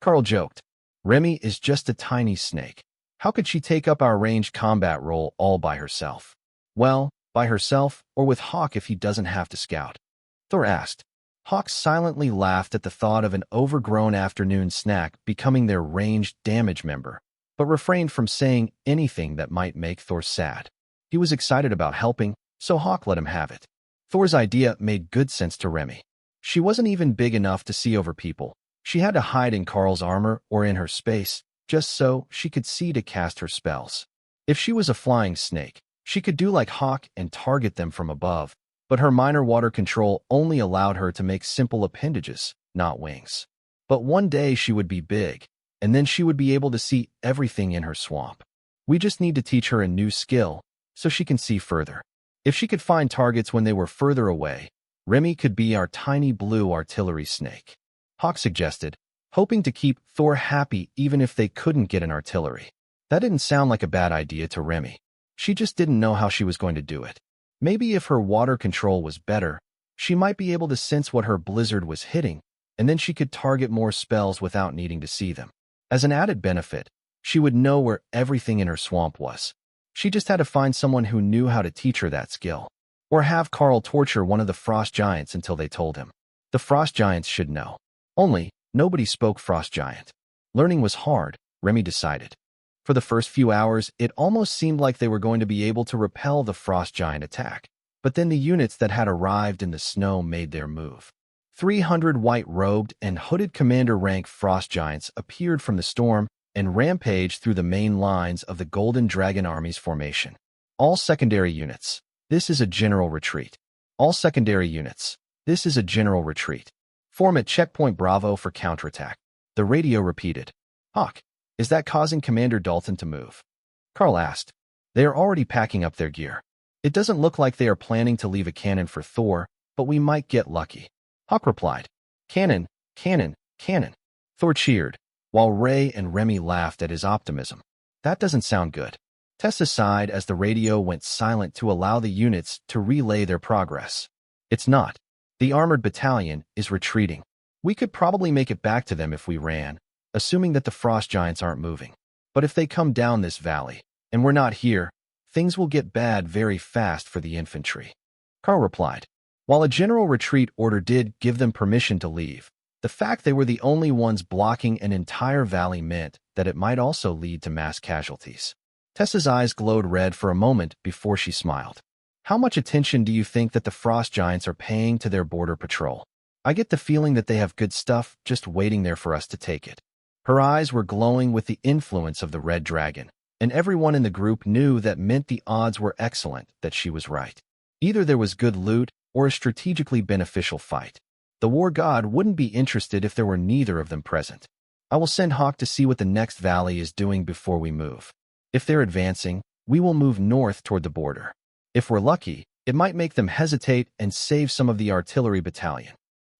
Karl joked. Remy is just a tiny snake. How could she take up our ranged combat role all by herself? Well, by herself or with Hawk if he doesn't have to scout? Thor asked. Hawk silently laughed at the thought of an overgrown afternoon snack becoming their ranged damage member, but refrained from saying anything that might make Thor sad. He was excited about helping, so Hawk let him have it. Thor's idea made good sense to Remy. She wasn't even big enough to see over people. She had to hide in Karl's armor or in her space, just so she could see to cast her spells. If she was a flying snake, she could do like Hawk and target them from above, but her minor water control only allowed her to make simple appendages, not wings. But one day she would be big, and then she would be able to see everything in her swamp. We just need to teach her a new skill, so she can see further. If she could find targets when they were further away, Remy could be our tiny blue artillery snake, Hawk suggested, hoping to keep Thor happy even if they couldn't get an artillery. That didn't sound like a bad idea to Remy. She just didn't know how she was going to do it. Maybe if her water control was better, she might be able to sense what her blizzard was hitting, and then she could target more spells without needing to see them. As an added benefit, she would know where everything in her swamp was. She just had to find someone who knew how to teach her that skill, or have Karl torture one of the frost giants until they told him. The frost giants should know. Only, nobody spoke frost giant. Learning was hard, Remy decided. For the first few hours, it almost seemed like they were going to be able to repel the frost giant attack, but then the units that had arrived in the snow made their move. 300 white-robed and hooded commander-rank frost giants appeared from the storm and rampaged through the main lines of the Golden Dragon Army's formation. All secondary units, this is a general retreat. All secondary units, this is a general retreat. Form at checkpoint Bravo for counterattack. The radio repeated. Hawk, is that causing Commander Dalton to move? Karl asked. They are already packing up their gear. It doesn't look like they are planning to leave a cannon for Thor, but we might get lucky. Hawk replied. Cannon, cannon, cannon. Thor cheered, while Ray and Remy laughed at his optimism. That doesn't sound good. Tessa sighed as the radio went silent to allow the units to relay their progress. It's not. The armored battalion is retreating. We could probably make it back to them if we ran, assuming that the frost giants aren't moving. But if they come down this valley, and we're not here, things will get bad very fast for the infantry. Karl replied. While a general retreat order did give them permission to leave, the fact they were the only ones blocking an entire valley meant that it might also lead to mass casualties. Tessa's eyes glowed red for a moment before she smiled. How much attention do you think that the frost giants are paying to their border patrol? I get the feeling that they have good stuff just waiting there for us to take it. Her eyes were glowing with the influence of the red dragon, and everyone in the group knew that meant the odds were excellent that she was right. Either there was good loot or a strategically beneficial fight. The war god wouldn't be interested if there were neither of them present. I will send Hawk to see what the next valley is doing before we move. If they're advancing, we will move north toward the border. If we're lucky, it might make them hesitate and save some of the artillery battalion.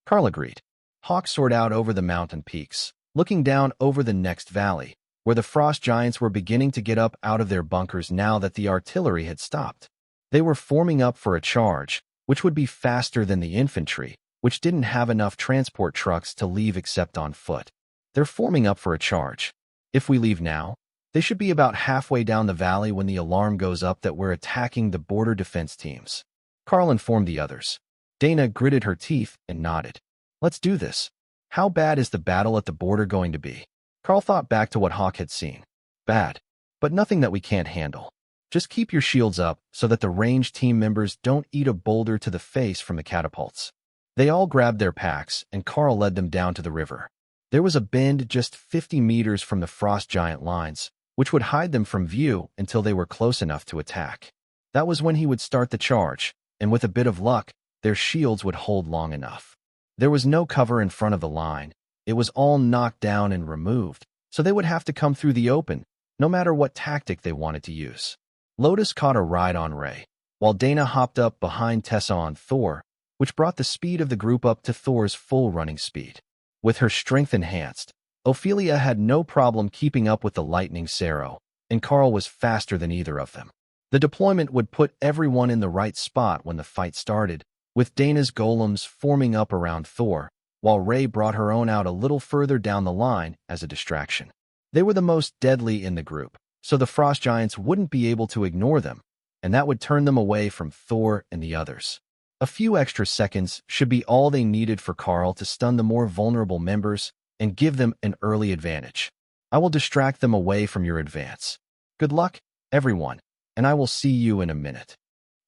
Karl agreed. Hawk soared out over the mountain peaks, looking down over the next valley, where the frost giants were beginning to get up out of their bunkers now that the artillery had stopped. They were forming up for a charge, which would be faster than the infantry, which didn't have enough transport trucks to leave except on foot. They're forming up for a charge. If we leave now, they should be about halfway down the valley when the alarm goes up that we're attacking the border defense teams. Karl informed the others. Dana gritted her teeth and nodded. Let's do this. How bad is the battle at the border going to be? Karl thought back to what Hawk had seen. Bad, but nothing that we can't handle. Just keep your shields up so that the ranged team members don't eat a boulder to the face from the catapults. They all grabbed their packs, and Karl led them down to the river. There was a bend just 50 meters from the frost giant lines, which would hide them from view until they were close enough to attack. That was when he would start the charge, and with a bit of luck, their shields would hold long enough. There was no cover in front of the line. It was all knocked down and removed, so they would have to come through the open, no matter what tactic they wanted to use. Lotus caught a ride on Ray, while Dana hopped up behind Tessa on Thor, which brought the speed of the group up to Thor's full running speed. With her strength enhanced, Ophelia had no problem keeping up with the lightning Serum, and Karl was faster than either of them. The deployment would put everyone in the right spot when the fight started, with Dana's golems forming up around Thor, while Ray brought her own out a little further down the line as a distraction. They were the most deadly in the group, so the frost giants wouldn't be able to ignore them, and that would turn them away from Thor and the others. A few extra seconds should be all they needed for Karl to stun the more vulnerable members and give them an early advantage. I will distract them away from your advance. Good luck, everyone, and I will see you in a minute.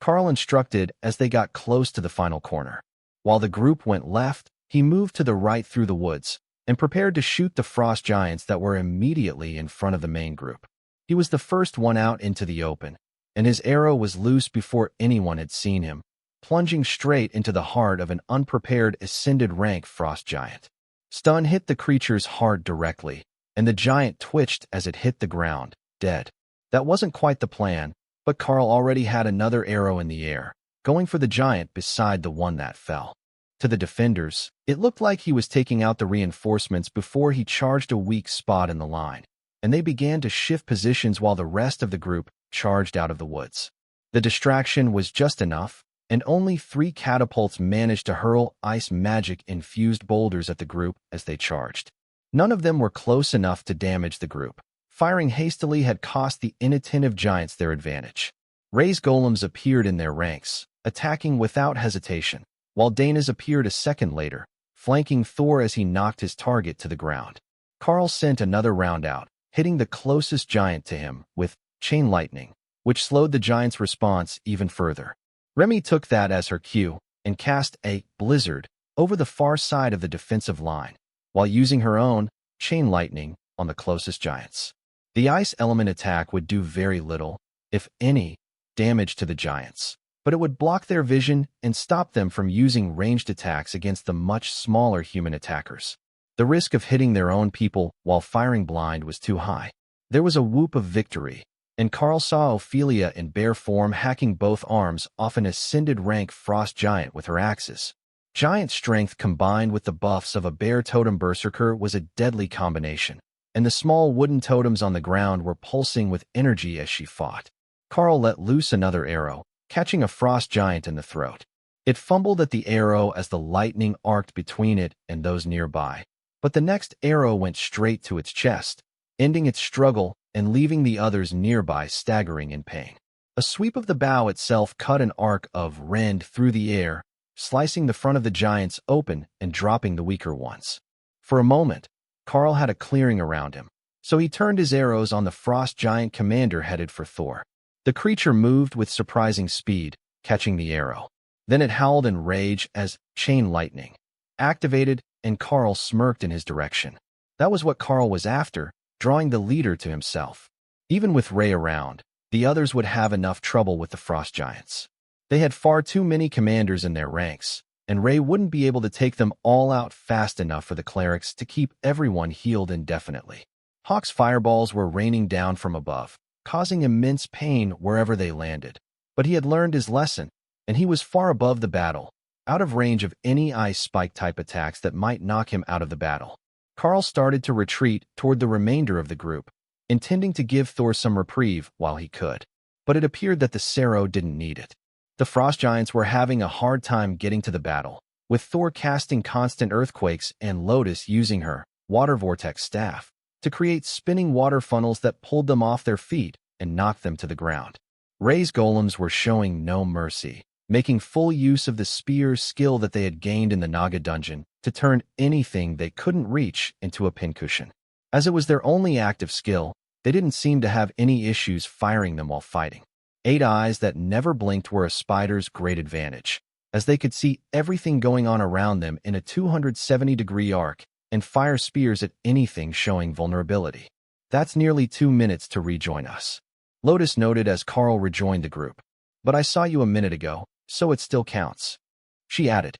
Karl instructed as they got close to the final corner. While the group went left, he moved to the right through the woods and prepared to shoot the frost giants that were immediately in front of the main group. He was the first one out into the open, and his arrow was loose before anyone had seen him, plunging straight into the heart of an unprepared ascended rank frost giant. Stun hit the creature's heart directly, and the giant twitched as it hit the ground, dead. That wasn't quite the plan, but Karl already had another arrow in the air, going for the giant beside the one that fell. To the defenders, it looked like he was taking out the reinforcements before he charged a weak spot in the line, and they began to shift positions while the rest of the group charged out of the woods. The distraction was just enough, and only 3 catapults managed to hurl ice magic-infused boulders at the group as they charged. None of them were close enough to damage the group. Firing hastily had cost the inattentive giants their advantage. Ray's golems appeared in their ranks, attacking without hesitation, while Dana's appeared a second later, flanking Thor as he knocked his target to the ground. Karl sent another round out, hitting the closest giant to him with chain lightning, which slowed the giant's response even further. Remy took that as her cue and cast a blizzard over the far side of the defensive line, while using her own chain lightning on the closest giants. The ice element attack would do very little, if any, damage to the giants, but it would block their vision and stop them from using ranged attacks against the much smaller human attackers. The risk of hitting their own people while firing blind was too high. There was a whoop of victory, and Karl saw Ophelia in bare form hacking both arms off an ascended rank frost giant with her axes. Giant strength combined with the buffs of a bear totem berserker was a deadly combination, and the small wooden totems on the ground were pulsing with energy as she fought. Karl let loose another arrow, catching a frost giant in the throat. It fumbled at the arrow as the lightning arced between it and those nearby, but the next arrow went straight to its chest, ending its struggle and leaving the others nearby staggering in pain. A sweep of the bow itself cut an arc of rend through the air, slicing the front of the giants open and dropping the weaker ones. For a moment, Karl had a clearing around him, so he turned his arrows on the frost giant commander headed for Thor. The creature moved with surprising speed, catching the arrow. Then it howled in rage as chain lightning activated, and Karl smirked in his direction. That was what Karl was after, drawing the leader to himself. Even with Ray around, the others would have enough trouble with the frost giants. They had far too many commanders in their ranks, and Ray wouldn't be able to take them all out fast enough for the clerics to keep everyone healed indefinitely. Hawk's fireballs were raining down from above, causing immense pain wherever they landed. But he had learned his lesson, and he was far above the battle, out of range of any ice spike-type attacks that might knock him out of the battle. Karl started to retreat toward the remainder of the group, intending to give Thor some reprieve while he could. But it appeared that the Serum didn't need it. The frost giants were having a hard time getting to the battle, with Thor casting constant earthquakes and Lotus using her water vortex staff to create spinning water funnels that pulled them off their feet and knocked them to the ground. Ray's golems were showing no mercy, making full use of the spear skill that they had gained in the Naga dungeon to turn anything they couldn't reach into a pincushion. As it was their only active skill, they didn't seem to have any issues firing them while fighting. 8 eyes that never blinked were a spider's great advantage, as they could see everything going on around them in a 270-degree arc and fire spears at anything showing vulnerability. That's nearly 2 minutes to rejoin us, Lotus noted as Karl rejoined the group. But I saw you a minute ago, so it still counts, she added.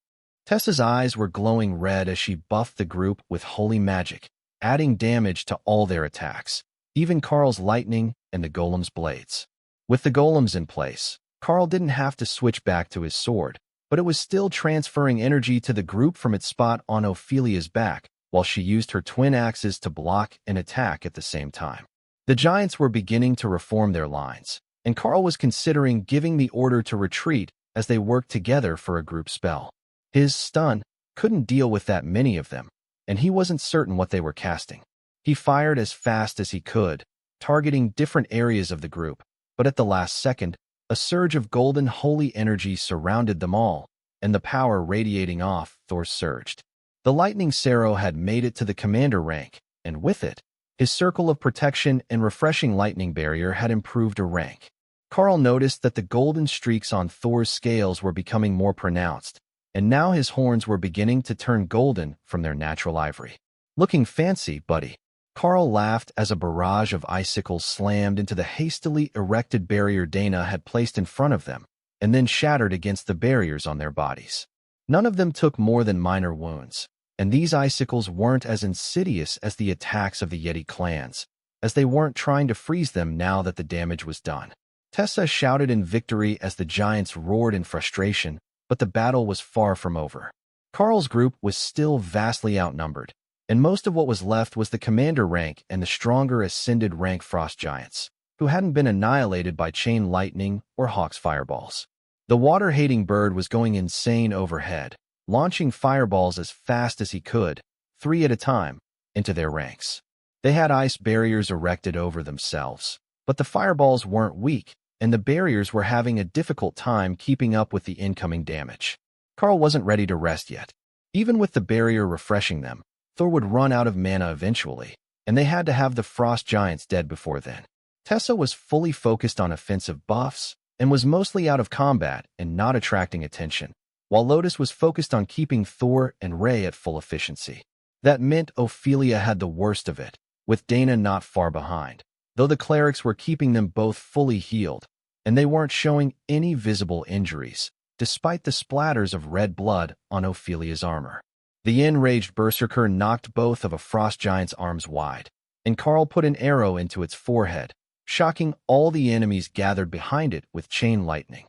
Tessa's eyes were glowing red as she buffed the group with holy magic, adding damage to all their attacks. even Karl's lightning and the golem's blades. With the golems in place, Karl didn't have to switch back to his sword, but it was still transferring energy to the group from its spot on Ophelia's back, while she used her twin axes to block and attack at the same time. The giants were beginning to reform their lines, and Karl was considering giving the order to retreat as they worked together for a group spell. His stun couldn't deal with that many of them, and he wasn't certain what they were casting. He fired as fast as he could, targeting different areas of the group, but at the last second, a surge of golden holy energy surrounded them all, and the power radiating off Thor surged. The lightning Sero had made it to the commander rank, and with it, his circle of protection and refreshing lightning barrier had improved a rank. Karl noticed that the golden streaks on Thor's scales were becoming more pronounced, and now his horns were beginning to turn golden from their natural ivory. "Looking fancy, buddy." Karl laughed as a barrage of icicles slammed into the hastily erected barrier Dana had placed in front of them, and then shattered against the barriers on their bodies. None of them took more than minor wounds, and these icicles weren't as insidious as the attacks of the Yeti clans, as they weren't trying to freeze them now that the damage was done. Tessa shouted in victory as the giants roared in frustration, but the battle was far from over. Karl's group was still vastly outnumbered, and most of what was left was the commander rank and the stronger ascended rank frost giants, who hadn't been annihilated by chain lightning or Hawk's fireballs. The water-hating bird was going insane overhead, launching fireballs as fast as he could, 3 at a time, into their ranks. They had ice barriers erected over themselves, but the fireballs weren't weak, and the barriers were having a difficult time keeping up with the incoming damage. Karl wasn't ready to rest yet. Even with the barrier refreshing them, Thor would run out of mana eventually, and they had to have the frost giants dead before then. Tessa was fully focused on offensive buffs and was mostly out of combat and not attracting attention, while Lotus was focused on keeping Thor and Ray at full efficiency. That meant Ophelia had the worst of it, with Dana not far behind, though the clerics were keeping them both fully healed, and they weren't showing any visible injuries, despite the splatters of red blood on Ophelia's armor. The enraged berserker knocked both of a frost giant's arms wide, and Karl put an arrow into its forehead, shocking all the enemies gathered behind it with chain lightning.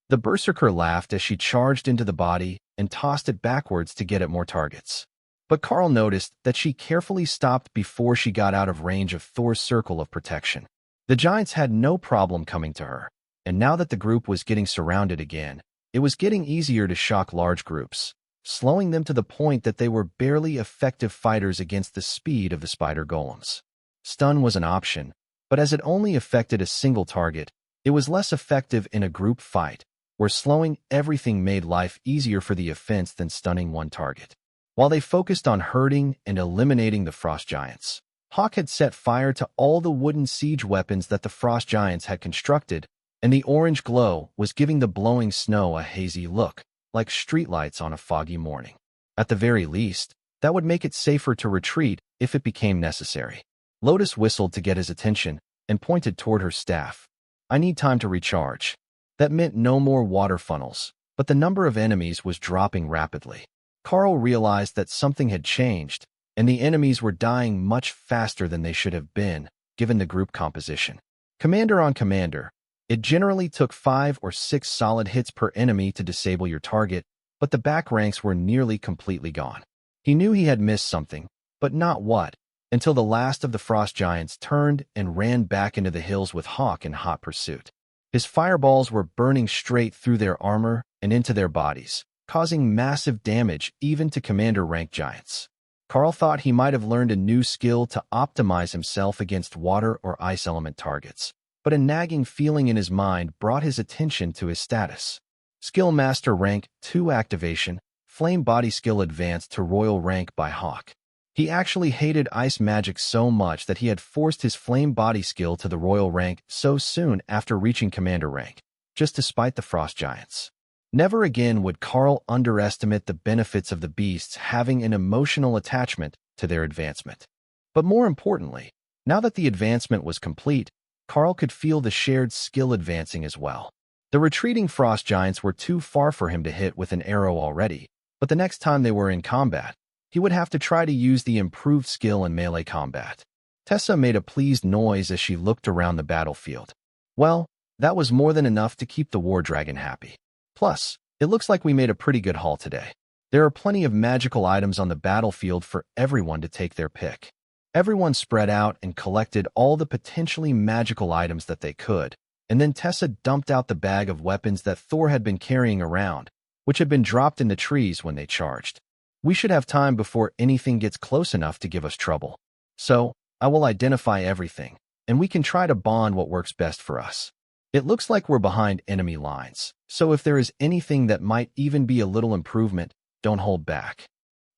The berserker laughed as she charged into the body and tossed it backwards to get at more targets. But Karl noticed that she carefully stopped before she got out of range of Thor's circle of protection. The giants had no problem coming to her, and now that the group was getting surrounded again, it was getting easier to shock large groups, slowing them to the point that they were barely effective fighters against the speed of the spider golems. Stun was an option, but as it only affected a single target, it was less effective in a group fight, where slowing everything made life easier for the offense than stunning one target. While they focused on hurting and eliminating the frost giants, Hawk had set fire to all the wooden siege weapons that the frost giants had constructed, and the orange glow was giving the blowing snow a hazy look, like streetlights on a foggy morning. At the very least, that would make it safer to retreat if it became necessary. Lotus whistled to get his attention and pointed toward her staff. "I need time to recharge." That meant no more water funnels, but the number of enemies was dropping rapidly. Karl realized that something had changed, and the enemies were dying much faster than they should have been, given the group composition. Commander on commander, it generally took 5 or 6 solid hits per enemy to disable your target, but the back ranks were nearly completely gone. He knew he had missed something, but not what, until the last of the frost giants turned and ran back into the hills with Hawk in hot pursuit. His fireballs were burning straight through their armor and into their bodies, causing massive damage even to commander-rank giants. Karl thought he might have learned a new skill to optimize himself against water or ice element targets, but a nagging feeling in his mind brought his attention to his status. Skill Master Rank 2 activation, Flame Body Skill advanced to Royal Rank by Hawk. He actually hated ice magic so much that he had forced his Flame Body skill to the Royal Rank so soon after reaching Commander Rank, just to spite the Frost Giants. Never again would Karl underestimate the benefits of the beasts having an emotional attachment to their advancement. But more importantly, now that the advancement was complete, Karl could feel the shared skill advancing as well. The retreating Frost Giants were too far for him to hit with an arrow already, but the next time they were in combat, he would have to try to use the improved skill in melee combat. Tessa made a pleased noise as she looked around the battlefield. Well, that was more than enough to keep the war dragon happy. Plus, it looks like we made a pretty good haul today. There are plenty of magical items on the battlefield for everyone to take their pick. Everyone spread out and collected all the potentially magical items that they could, and then Tessa dumped out the bag of weapons that Thor had been carrying around, which had been dropped in the trees when they charged. We should have time before anything gets close enough to give us trouble. So, I will identify everything, and we can try to bond what works best for us. It looks like we're behind enemy lines, so if there is anything that might even be a little improvement, don't hold back.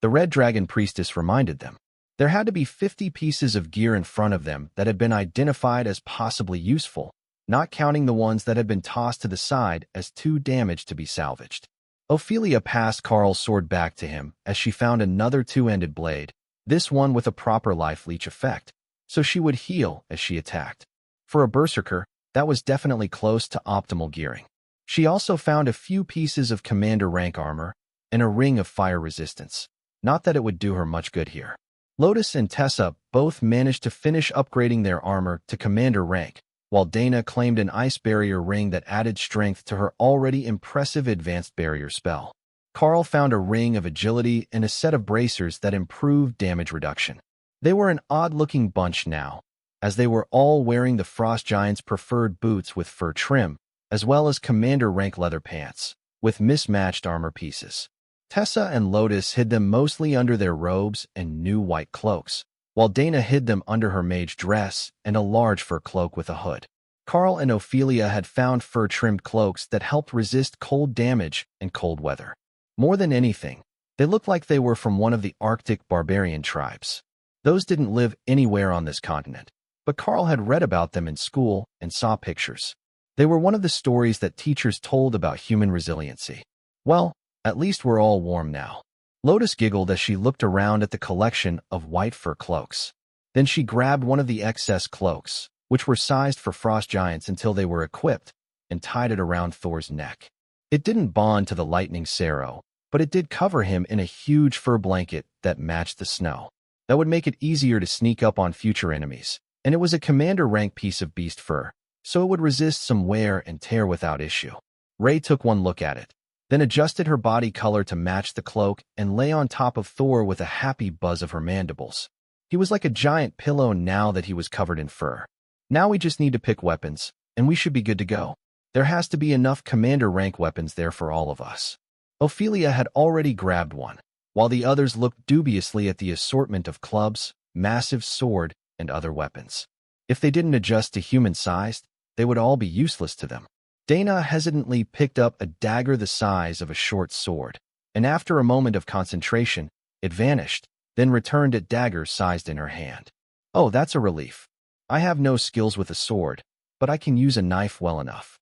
The Red Dragon Priestess reminded them. There had to be 50 pieces of gear in front of them that had been identified as possibly useful, not counting the ones that had been tossed to the side as too damaged to be salvaged. Ophelia passed Karl's sword back to him as she found another two-ended blade, this one with a proper life leech effect, so she would heal as she attacked. For a berserker, that was definitely close to optimal gearing. She also found a few pieces of commander rank armor and a ring of fire resistance. Not that it would do her much good here. Lotus and Tessa both managed to finish upgrading their armor to commander rank, while Dana claimed an ice barrier ring that added strength to her already impressive advanced barrier spell. Karl found a ring of agility and a set of bracers that improved damage reduction. They were an odd-looking bunch now, as they were all wearing the Frost Giant's preferred boots with fur trim, as well as commander rank leather pants, with mismatched armor pieces. Tessa and Lotus hid them mostly under their robes and new white cloaks, while Dana hid them under her mage dress and a large fur cloak with a hood. Karl and Ophelia had found fur-trimmed cloaks that helped resist cold damage and cold weather. More than anything, they looked like they were from one of the Arctic barbarian tribes. Those didn't live anywhere on this continent, but Karl had read about them in school and saw pictures. They were one of the stories that teachers told about human resiliency. Well, at least we're all warm now. Lotus giggled as she looked around at the collection of white fur cloaks. Then she grabbed one of the excess cloaks, which were sized for frost giants until they were equipped, and tied it around Thor's neck. It didn't bond to the lightning Sero, but it did cover him in a huge fur blanket that matched the snow. That would make it easier to sneak up on future enemies, and it was a commander rank piece of beast fur, so it would resist some wear and tear without issue. Ray took one look at it, then adjusted her body color to match the cloak and lay on top of Thor with a happy buzz of her mandibles. He was like a giant pillow now that he was covered in fur. Now we just need to pick weapons, and we should be good to go. There has to be enough commander rank weapons there for all of us. Ophelia had already grabbed one, while the others looked dubiously at the assortment of clubs, massive sword, and other weapons. If they didn't adjust to human-sized, they would all be useless to them. Dana hesitantly picked up a dagger the size of a short sword, and after a moment of concentration, it vanished, then returned at dagger sized in her hand. Oh, that's a relief. I have no skills with a sword, but I can use a knife well enough.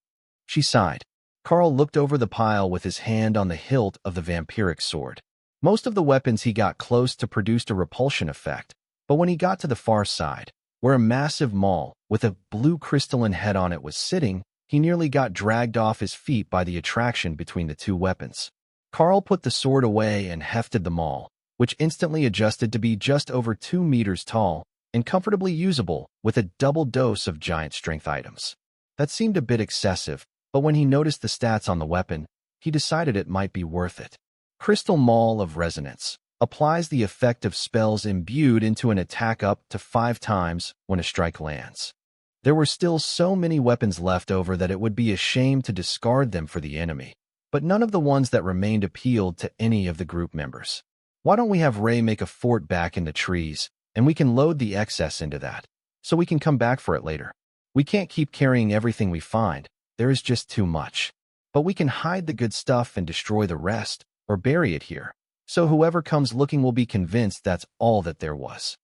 She sighed. Karl looked over the pile with his hand on the hilt of the vampiric sword. Most of the weapons he got close to produced a repulsion effect, but when he got to the far side, where a massive maul with a blue crystalline head on it was sitting, he nearly got dragged off his feet by the attraction between the two weapons. Karl put the sword away and hefted the maul, which instantly adjusted to be just over 2 meters tall and comfortably usable with a double dose of giant strength items. That seemed a bit excessive, but when he noticed the stats on the weapon, he decided it might be worth it. Crystal Maul of Resonance applies the effect of spells imbued into an attack up to 5 times when a strike lands. There were still so many weapons left over that it would be a shame to discard them for the enemy, but none of the ones that remained appealed to any of the group members. Why don't we have Ray make a fort back in the trees, and we can load the excess into that, so we can come back for it later. We can't keep carrying everything we find, there is just too much. But we can hide the good stuff and destroy the rest, or bury it here, so whoever comes looking will be convinced that's all that there was.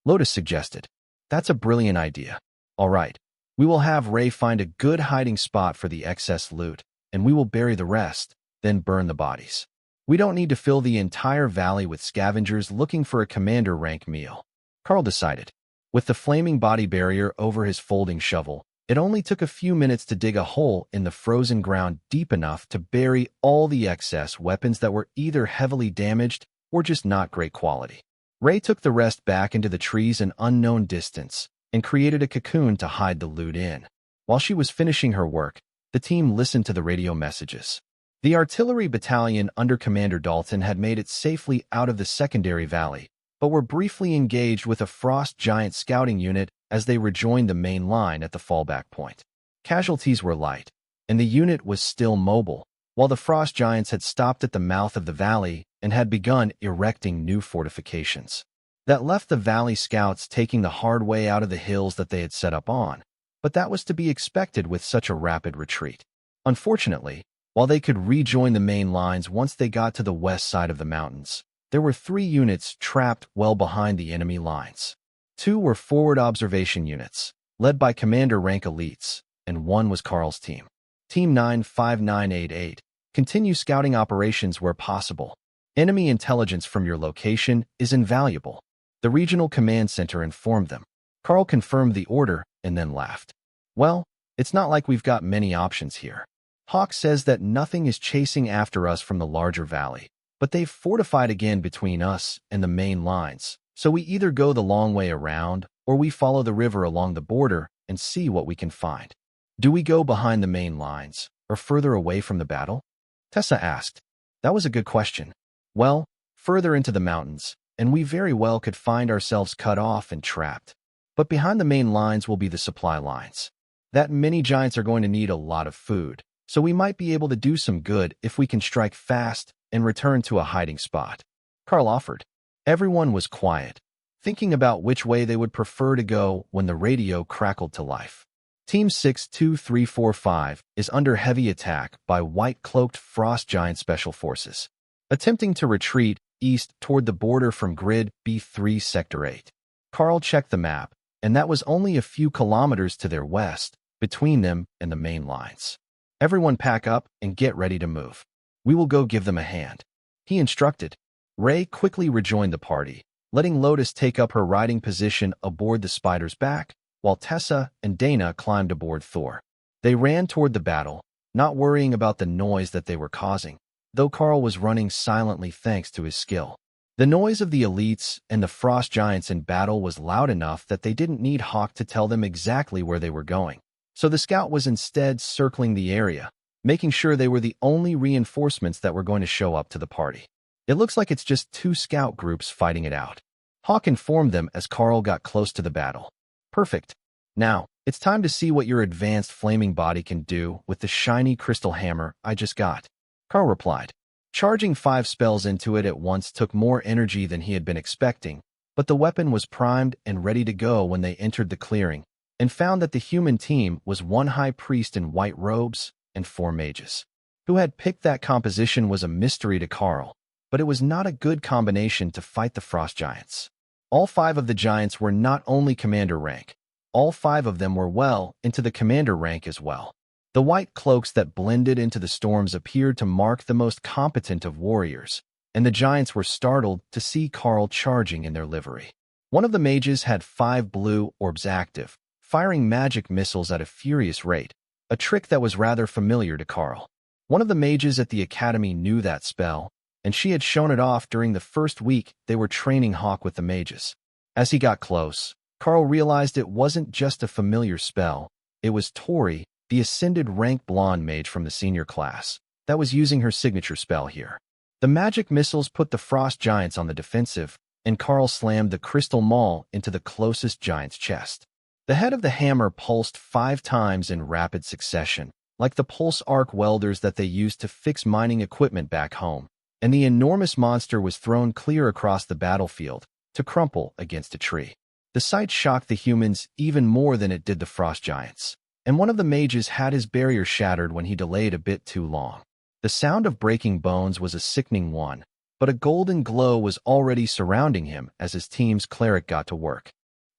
Lotus suggested. That's a brilliant idea. All right, we will have Ray find a good hiding spot for the excess loot, and we will bury the rest, then burn the bodies. We don't need to fill the entire valley with scavengers looking for a commander rank meal. Karl decided. With the flaming body barrier over his folding shovel, it only took a few minutes to dig a hole in the frozen ground deep enough to bury all the excess weapons that were either heavily damaged or just not great quality. Ray took the rest back into the trees an unknown distance and created a cocoon to hide the loot in. While she was finishing her work, the team listened to the radio messages. The artillery battalion under Commander Dalton had made it safely out of the secondary valley, but were briefly engaged with a frost giant scouting unit as they rejoined the main line at the fallback point. Casualties were light, and the unit was still mobile, while the frost giants had stopped at the mouth of the valley and had begun erecting new fortifications. That left the valley scouts taking the hard way out of the hills that they had set up on, but that was to be expected with such a rapid retreat. Unfortunately, while they could rejoin the main lines once they got to the west side of the mountains, there were 3 units trapped well behind the enemy lines. 2 were forward observation units, led by commander rank elites, and 1 was Karl's team. Team 95988, continue scouting operations where possible. Enemy intelligence from your location is invaluable. The regional command center informed them. Karl confirmed the order and then laughed. Well, it's not like we've got many options here. Hawk says that nothing is chasing after us from the larger valley, but they've fortified again between us and the main lines, so we either go the long way around or we follow the river along the border and see what we can find. Do we go behind the main lines or further away from the battle? Tessa asked. That was a good question. Well, further into the mountains, and we very well could find ourselves cut off and trapped. But behind the main lines will be the supply lines. That many giants are going to need a lot of food, so we might be able to do some good if we can strike fast and return to a hiding spot. Karl offered. Everyone was quiet, thinking about which way they would prefer to go when the radio crackled to life. Team 62345 is under heavy attack by white-cloaked frost giant special forces, attempting to retreat east toward the border from Grid B3 Sector 8. Karl checked the map, and that was only a few kilometers to their west, between them and the main lines. Everyone pack up and get ready to move. We will go give them a hand, he instructed. Ray quickly rejoined the party, letting Lotus take up her riding position aboard the spider's back, while Tessa and Dana climbed aboard Thor. They ran toward the battle, not worrying about the noise that they were causing, though Karl was running silently thanks to his skill. The noise of the elites and the frost giants in battle was loud enough that they didn't need Hawk to tell them exactly where they were going, so the scout was instead circling the area, making sure they were the only reinforcements that were going to show up to the party. It looks like it's just 2 scout groups fighting it out, Hawk informed them as Karl got close to the battle. Perfect. Now, it's time to see what your advanced flaming body can do with the shiny crystal hammer I just got, Karl replied. Charging 5 spells into it at once took more energy than he had been expecting, but the weapon was primed and ready to go when they entered the clearing, and found that the human team was 1 high priest in white robes and 4 mages. Who had picked that composition was a mystery to Karl, but it was not a good combination to fight the frost giants. All 5 of the giants were not only commander rank, all 5 of them were well into the commander rank as well. The white cloaks that blended into the storms appeared to mark the most competent of warriors, and the giants were startled to see Karl charging in their livery. One of the mages had 5 blue orbs active, firing magic missiles at a furious rate, a trick that was rather familiar to Karl. One of the mages at the academy knew that spell, and she had shown it off during the first week they were training Hawk with the mages. As he got close, Karl realized it wasn't just a familiar spell, it was Tori, the ascended rank blonde mage from the senior class, that was using her signature spell here. The magic missiles put the frost giants on the defensive, and Karl slammed the crystal maul into the closest giant's chest. The head of the hammer pulsed 5 times in rapid succession, like the pulse arc welders that they used to fix mining equipment back home, and the enormous monster was thrown clear across the battlefield to crumple against a tree. The sight shocked the humans even more than it did the frost giants, and one of the mages had his barrier shattered when he delayed a bit too long. The sound of breaking bones was a sickening one, but a golden glow was already surrounding him as his team's cleric got to work.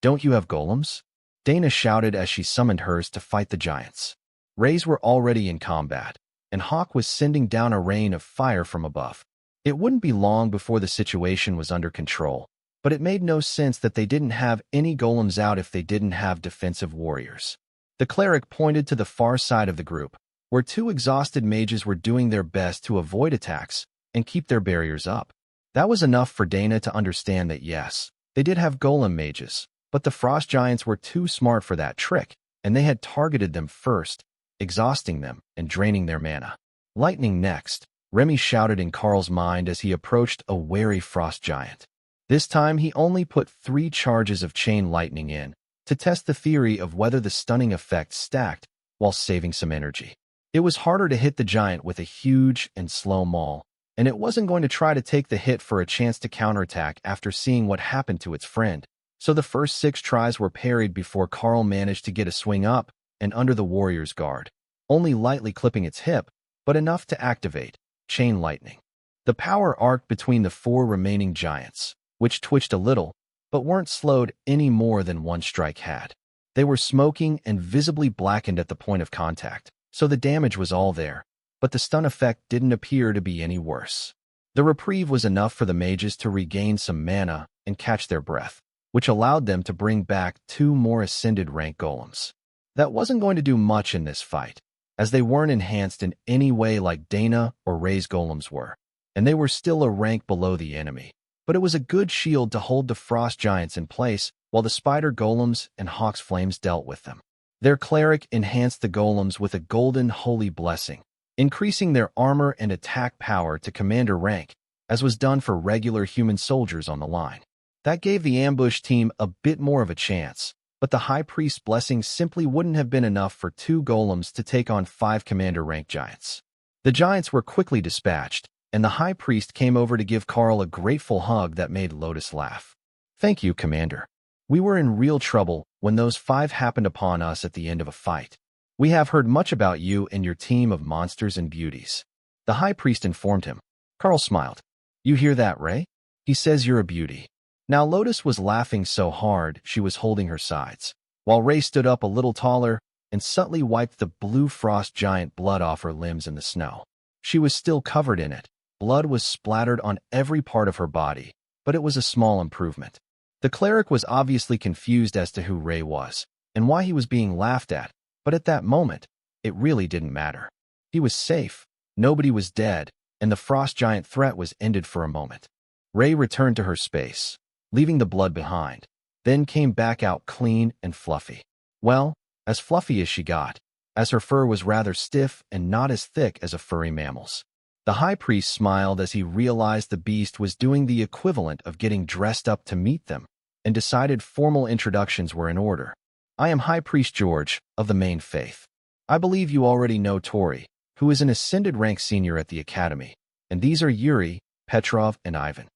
Don't you have golems? Dana shouted as she summoned hers to fight the giants. Rays were already in combat, and Hawk was sending down a rain of fire from above. It wouldn't be long before the situation was under control, but it made no sense that they didn't have any golems out if they didn't have defensive warriors. The cleric pointed to the far side of the group, where 2 exhausted mages were doing their best to avoid attacks and keep their barriers up. That was enough for Dana to understand that yes, they did have golem mages, but the frost giants were too smart for that trick, and they had targeted them first, exhausting them and draining their mana. Lightning next, Remy shouted in Karl's mind as he approached a wary frost giant. This time he only put 3 charges of chain lightning in to test the theory of whether the stunning effect stacked while saving some energy. It was harder to hit the giant with a huge and slow maul, and it wasn't going to try to take the hit for a chance to counterattack after seeing what happened to its friend. So the first 6 tries were parried before Karl managed to get a swing up and under the warrior's guard, only lightly clipping its hip, but enough to activate chain lightning. The power arced between the 4 remaining giants, which twitched a little, but weren't slowed any more than one strike had. They were smoking and visibly blackened at the point of contact, so the damage was all there, but the stun effect didn't appear to be any worse. The reprieve was enough for the mages to regain some mana and catch their breath, which allowed them to bring back 2 more ascended rank golems. That wasn't going to do much in this fight, as they weren't enhanced in any way like Dana or Ray's golems were, and they were still a rank below the enemy. But it was a good shield to hold the frost giants in place while the spider golems and hawk's flames dealt with them. Their cleric enhanced the golems with a golden holy blessing, increasing their armor and attack power to commander rank, as was done for regular human soldiers on the line. That gave the ambush team a bit more of a chance, but the high priest's blessing simply wouldn't have been enough for 2 golems to take on 5 commander rank giants. The giants were quickly dispatched, and the high priest came over to give Karl a grateful hug that made Lotus laugh. "Thank you, Commander. We were in real trouble when those 5 happened upon us at the end of a fight. We have heard much about you and your team of monsters and beauties." The high priest informed him. Karl smiled. "You hear that, Ray? He says you're a beauty." Now Lotus was laughing so hard she was holding her sides, while Ray stood up a little taller and subtly wiped the blue frost giant blood off her limbs in the snow. She was still covered in it. Blood was splattered on every part of her body, but it was a small improvement. The cleric was obviously confused as to who Ray was and why he was being laughed at, but at that moment, it really didn't matter. He was safe, nobody was dead, and the frost giant threat was ended for a moment. Ray returned to her space, leaving the blood behind, then came back out clean and fluffy. Well, as fluffy as she got, as her fur was rather stiff and not as thick as a furry mammal's. The high priest smiled as he realized the beast was doing the equivalent of getting dressed up to meet them, and decided formal introductions were in order. "I am High Priest George, of the main faith. I believe you already know Tori, who is an ascended rank senior at the academy, and these are Yuri, Petrov, and Ivan,"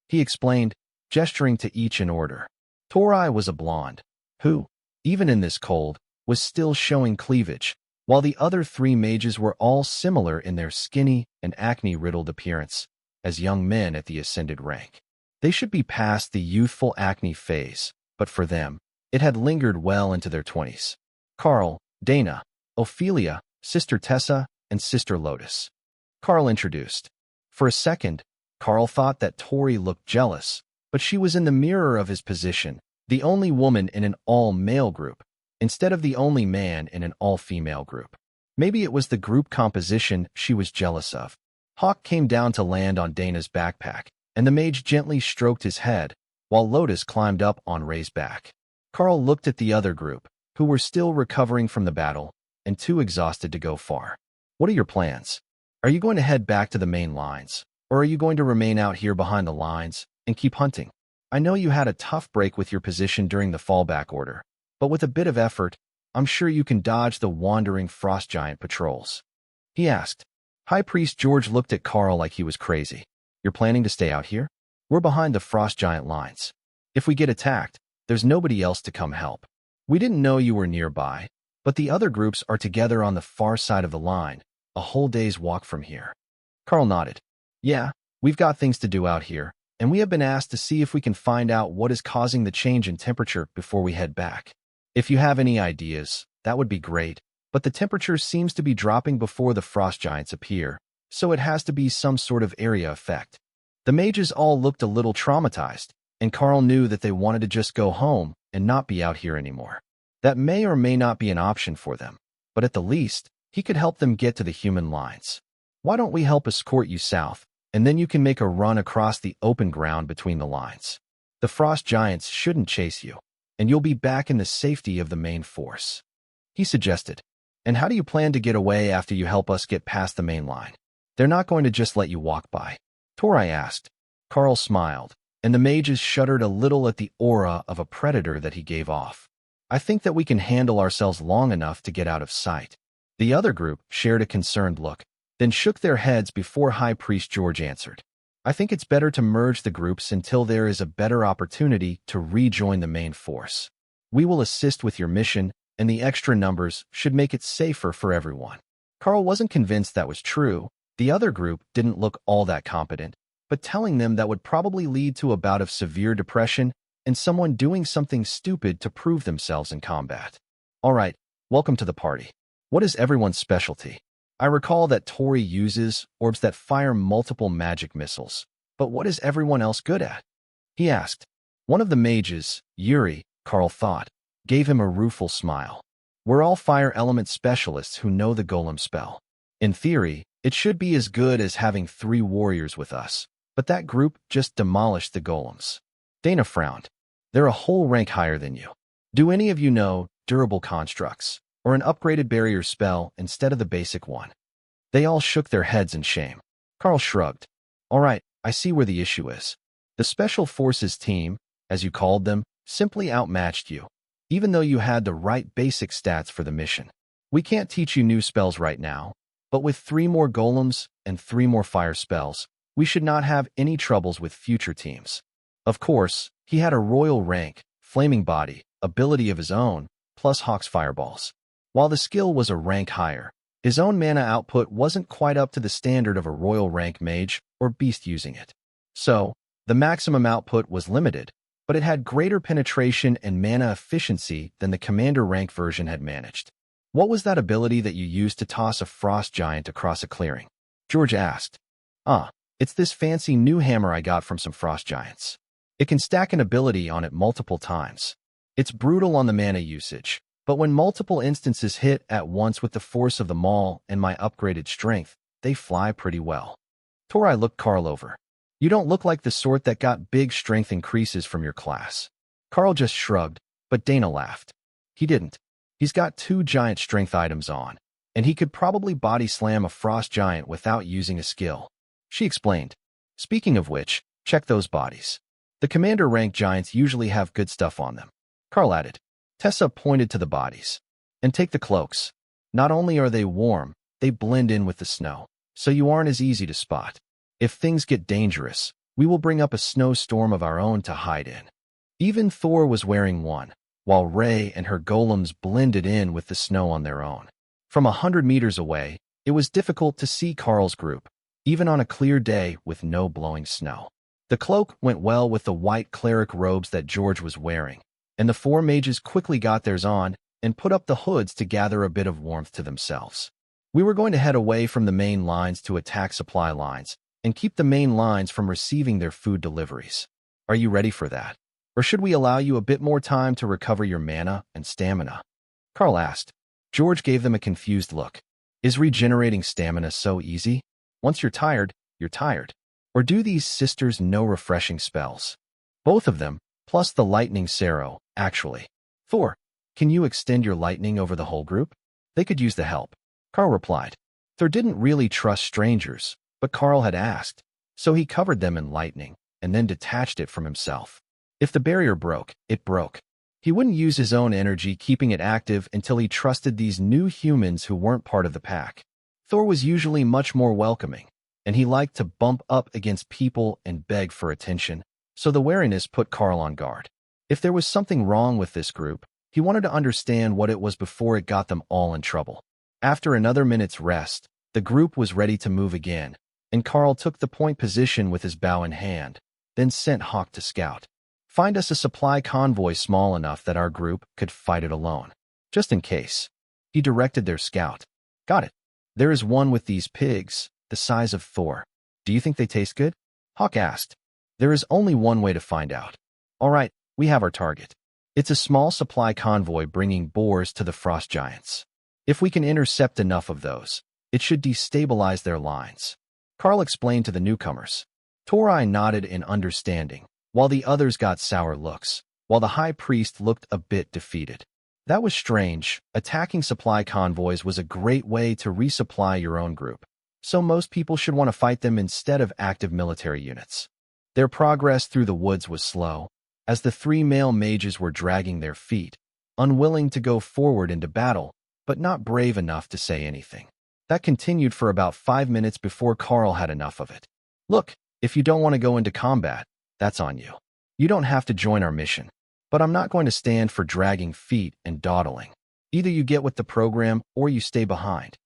he explained, gesturing to each in order. Tori was a blonde, who, even in this cold, was still showing cleavage, while the other 3 mages were all similar in their skinny and acne-riddled appearance, as young men at the ascended rank. They should be past the youthful acne phase, but for them, it had lingered well into their 20s. Karl, Dana, Ophelia, Sister Tessa, and Sister Lotus. Karl introduced. For a second, Karl thought that Tori looked jealous, but she was in the mirror of his position, the only woman in an all-male group, instead of the only man in an all-female group. Maybe it was the group composition she was jealous of. Hawk came down to land on Dana's backpack, and the mage gently stroked his head, while Lotus climbed up on Ray's back. Karl looked at the other group, who were still recovering from the battle, and too exhausted to go far. "What are your plans? Are you going to head back to the main lines, or are you going to remain out here behind the lines and keep hunting? I know you had a tough break with your position during the fallback order, but with a bit of effort, I'm sure you can dodge the wandering frost giant patrols," he asked. High Priest George looked at Karl like he was crazy. "You're planning to stay out here? We're behind the frost giant lines. If we get attacked, there's nobody else to come help. We didn't know you were nearby, but the other groups are together on the far side of the line, a whole day's walk from here." Karl nodded. "Yeah, we've got things to do out here, and we have been asked to see if we can find out what is causing the change in temperature before we head back. If you have any ideas, that would be great, but the temperature seems to be dropping before the frost giants appear, so it has to be some sort of area effect." The mages all looked a little traumatized, and Karl knew that they wanted to just go home and not be out here anymore. That may or may not be an option for them, but at the least, he could help them get to the human lines. "Why don't we help escort you south, and then you can make a run across the open ground between the lines. The frost giants shouldn't chase you, and you'll be back in the safety of the main force. He suggested. And how do you plan to get away after you help us get past the main line? They're not going to just let you walk by. Torai asked. Karl smiled, and the mages shuddered a little at the aura of a predator that he gave off. I think that we can handle ourselves long enough to get out of sight. The other group shared a concerned look, then shook their heads before High Priest George answered. I think it's better to merge the groups until there is a better opportunity to rejoin the main force. We will assist with your mission, and the extra numbers should make it safer for everyone. Karl wasn't convinced that was true. The other group didn't look all that competent, but telling them that would probably lead to a bout of severe depression and someone doing something stupid to prove themselves in combat. All right, welcome to the party. What is everyone's specialty? I recall that Tori uses orbs that fire multiple magic missiles, but what is everyone else good at? He asked. One of the mages, Yuri, Karl thought, gave him a rueful smile. We're all fire element specialists who know the golem spell. In theory, it should be as good as having 3 warriors with us, but that group just demolished the golems. Dana frowned. They're a whole rank higher than you. Do any of you know durable constructs, or an upgraded barrier spell instead of the basic one? They all shook their heads in shame. Karl shrugged. All right, I see where the issue is. The Special Forces team, as you called them, simply outmatched you, even though you had the right basic stats for the mission. We can't teach you new spells right now, but with 3 more golems and 3 more fire spells, we should not have any troubles with future teams. Of course, he had a royal rank, flaming body, ability of his own, plus Hawk's fireballs. While the skill was a rank higher, his own mana output wasn't quite up to the standard of a royal rank mage or beast using it. So, the maximum output was limited, but it had greater penetration and mana efficiency than the commander rank version had managed. What was that ability that you used to toss a frost giant across a clearing? George asked. It's this fancy new hammer I got from some frost giants. It can stack an ability on it multiple times. It's brutal on the mana usage, but when multiple instances hit at once with the force of the maul and my upgraded strength, they fly pretty well. Torai looked Karl over. You don't look like the sort that got big strength increases from your class. Karl just shrugged, but Dana laughed. He didn't. He's got 2 giant strength items on, and he could probably body slam a frost giant without using a skill. She explained. Speaking of which, check those bodies. The commander rank giants usually have good stuff on them. Karl added. Tessa pointed to the bodies. And take the cloaks. Not only are they warm, they blend in with the snow, so you aren't as easy to spot. If things get dangerous, we will bring up a snowstorm of our own to hide in. Even Thor was wearing one, while Rey and her golems blended in with the snow on their own. From 100 meters away, it was difficult to see Karl's group, even on a clear day with no blowing snow. The cloak went well with the white cleric robes that George was wearing, and the 4 mages quickly got theirs on and put up the hoods to gather a bit of warmth to themselves. We were going to head away from the main lines to attack supply lines and keep the main lines from receiving their food deliveries. Are you ready for that? Or should we allow you a bit more time to recover your mana and stamina? Karl asked. George gave them a confused look. Is regenerating stamina so easy? Once you're tired, you're tired. Or do these sisters know refreshing spells? Both of them, plus the lightning serum, actually. Thor, can you extend your lightning over the whole group? They could use the help. Karl replied. Thor didn't really trust strangers, but Karl had asked, so he covered them in lightning and then detached it from himself. If the barrier broke, it broke. He wouldn't use his own energy keeping it active until he trusted these new humans who weren't part of the pack. Thor was usually much more welcoming, and he liked to bump up against people and beg for attention, so the wariness put Karl on guard. If there was something wrong with this group, he wanted to understand what it was before it got them all in trouble. After another minute's rest, the group was ready to move again, and Karl took the point position with his bow in hand, then sent Hawk to scout. Find us a supply convoy small enough that our group could fight it alone. Just in case. He directed their scout. Got it. There is one with these pigs, the size of Thor. Do you think they taste good? Hawk asked. There is only one way to find out. All right, we have our target. It's a small supply convoy bringing boars to the frost giants. If we can intercept enough of those, it should destabilize their lines. Karl explained to the newcomers. Tori nodded in understanding, while the others got sour looks, while the high priest looked a bit defeated. That was strange. Attacking supply convoys was a great way to resupply your own group, so most people should want to fight them instead of active military units. Their progress through the woods was slow, as the three male mages were dragging their feet, unwilling to go forward into battle, but not brave enough to say anything. That continued for about 5 minutes before Karl had enough of it. Look, if you don't want to go into combat, that's on you. You don't have to join our mission. But I'm not going to stand for dragging feet and dawdling. Either you get with the program or you stay behind.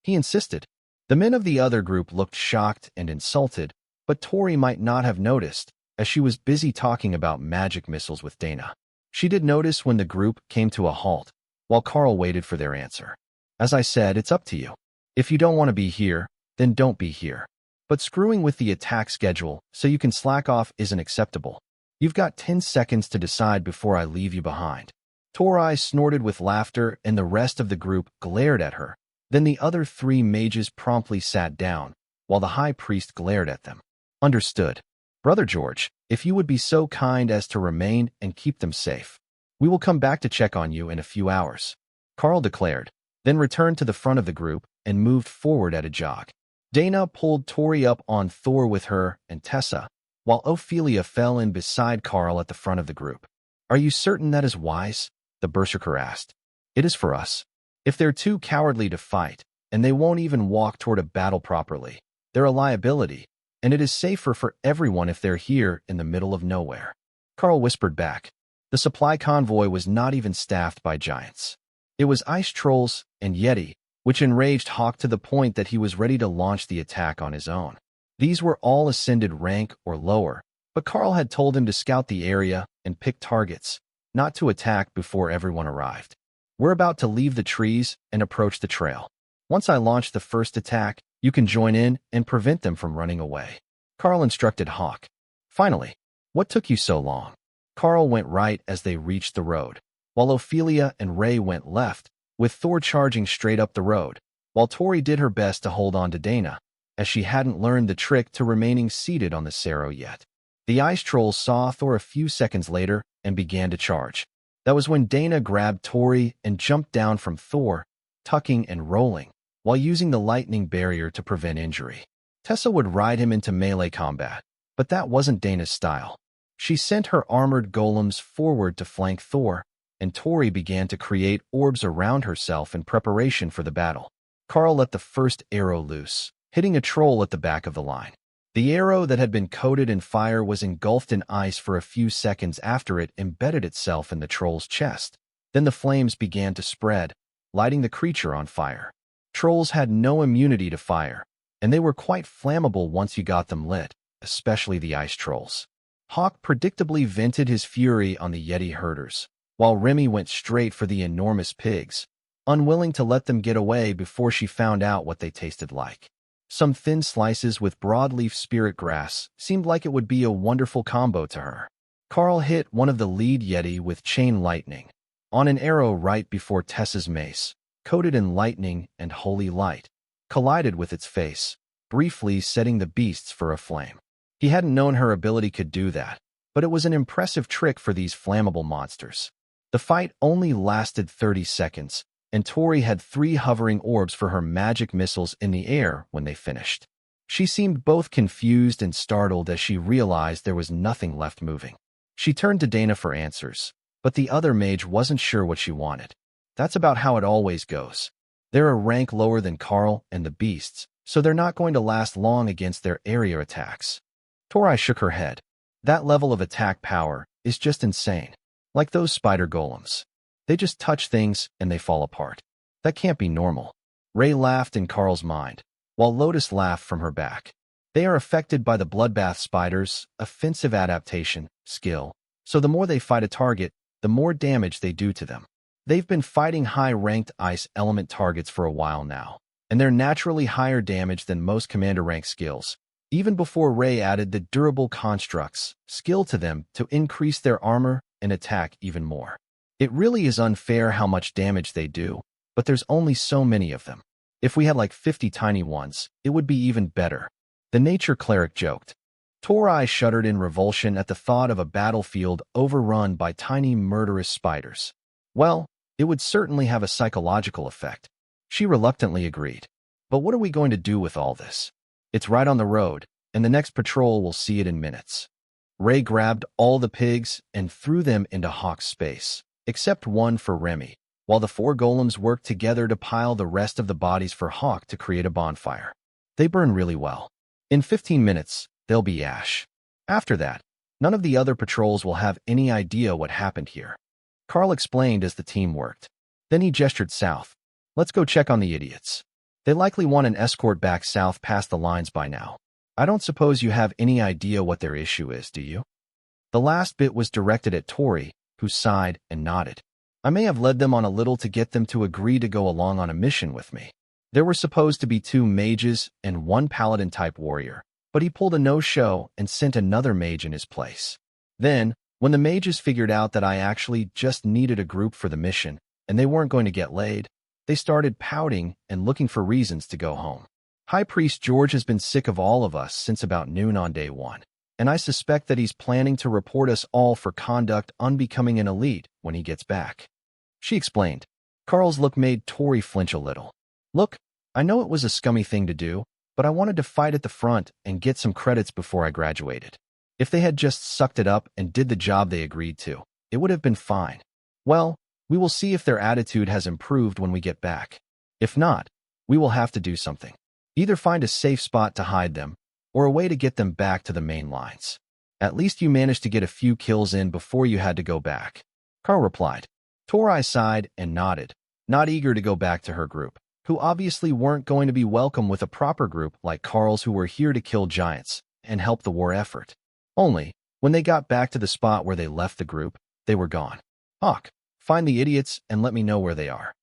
He insisted. The men of the other group looked shocked and insulted, but Tori might not have noticed, as she was busy talking about magic missiles with Dana. She did notice when the group came to a halt, while Karl waited for their answer. As I said, it's up to you. If you don't want to be here, then don't be here. But screwing with the attack schedule so you can slack off isn't acceptable. You've got 10 seconds to decide before I leave you behind. Tori snorted with laughter and the rest of the group glared at her. Then the other 3 mages promptly sat down, while the high priest glared at them. Understood. Brother George, if you would be so kind as to remain and keep them safe. We will come back to check on you in a few hours, Karl declared, then returned to the front of the group and moved forward at a jog. Dana pulled Tori up on Thor with her and Tessa, while Ophelia fell in beside Karl at the front of the group. Are you certain that is wise? The berserker asked. It is for us. If they're too cowardly to fight, and they won't even walk toward a battle properly, they're a liability, and it is safer for everyone if they're here in the middle of nowhere. Karl whispered back. The supply convoy was not even staffed by giants. It was ice trolls and Yeti, which enraged Hawk to the point that he was ready to launch the attack on his own. These were all ascended rank or lower, but Karl had told him to scout the area and pick targets, not to attack before everyone arrived. We're about to leave the trees and approach the trail. Once I launch the first attack, you can join in and prevent them from running away, Karl instructed Hawk. Finally, what took you so long? Karl went right as they reached the road, while Ophelia and Ray went left, with Thor charging straight up the road, while Tori did her best to hold on to Dana, as she hadn't learned the trick to remaining seated on the serum yet. The ice trolls saw Thor a few seconds later and began to charge. That was when Dana grabbed Tori and jumped down from Thor, tucking and rolling, while using the lightning barrier to prevent injury. Tessa would ride him into melee combat, but that wasn't Dana's style. She sent her armored golems forward to flank Thor, and Tori began to create orbs around herself in preparation for the battle. Karl let the first arrow loose, hitting a troll at the back of the line. The arrow that had been coated in fire was engulfed in ice for a few seconds after it embedded itself in the troll's chest. Then the flames began to spread, lighting the creature on fire. Trolls had no immunity to fire, and they were quite flammable once you got them lit, especially the ice trolls. Hawk predictably vented his fury on the Yeti herders, while Remy went straight for the enormous pigs, unwilling to let them get away before she found out what they tasted like. Some thin slices with broadleaf spirit grass seemed like it would be a wonderful combo to her. Karl hit one of the lead Yeti with chain lightning, on an arrow right before Tessa's mace, coated in lightning and holy light, collided with its face, briefly setting the beasts for a flame. He hadn't known her ability could do that, but it was an impressive trick for these flammable monsters. The fight only lasted 30 seconds, and Tori had 3 hovering orbs for her magic missiles in the air when they finished. She seemed both confused and startled as she realized there was nothing left moving. She turned to Dana for answers, but the other mage wasn't sure what she wanted. That's about how it always goes. They're a rank lower than Karl and the beasts, so they're not going to last long against their area attacks. Tori shook her head. That level of attack power is just insane. Like those spider golems. They just touch things and they fall apart. That can't be normal. Ray laughed in Karl's mind, while Lotus laughed from her back. They are affected by the bloodbath spider's offensive adaptation skill, so the more they fight a target, the more damage they do to them. They've been fighting high-ranked ice element targets for a while now, and they're naturally higher damage than most commander rank skills, even before Ray added the durable constructs skill to them to increase their armor and attack even more. It really is unfair how much damage they do, but there's only so many of them. If we had like 50 tiny ones, it would be even better. The nature cleric joked. Torai shuddered in revulsion at the thought of a battlefield overrun by tiny murderous spiders. Well, it would certainly have a psychological effect. She reluctantly agreed. But what are we going to do with all this? It's right on the road, and the next patrol will see it in minutes. Ray grabbed all the pigs and threw them into Hawk's space, except one for Remy, while the 4 golems worked together to pile the rest of the bodies for Hawk to create a bonfire. They burn really well. In 15 minutes, they'll be ash. After that, none of the other patrols will have any idea what happened here. Karl explained as the team worked. Then he gestured south. Let's go check on the idiots. They likely want an escort back south past the lines by now. I don't suppose you have any idea what their issue is, do you? The last bit was directed at Tori, who sighed and nodded. I may have led them on a little to get them to agree to go along on a mission with me. There were supposed to be 2 mages and 1 paladin-type warrior, but he pulled a no-show and sent another mage in his place. Then, when the mages figured out that I actually just needed a group for the mission, and they weren't going to get laid, they started pouting and looking for reasons to go home. High Priest George has been sick of all of us since about noon on day 1, and I suspect that he's planning to report us all for conduct unbecoming an elite when he gets back. She explained. Karl's look made Tori flinch a little. Look, I know it was a scummy thing to do, but I wanted to fight at the front and get some credits before I graduated. If they had just sucked it up and did the job they agreed to, it would have been fine. Well, we will see if their attitude has improved when we get back. If not, we will have to do something. Either find a safe spot to hide them, or a way to get them back to the main lines. At least you managed to get a few kills in before you had to go back. Karl replied. Torai sighed and nodded, not eager to go back to her group, who obviously weren't going to be welcome with a proper group like Karl's who were here to kill giants and help the war effort. Only, when they got back to the spot where they left the group, they were gone. Hawk, find the idiots and let me know where they are.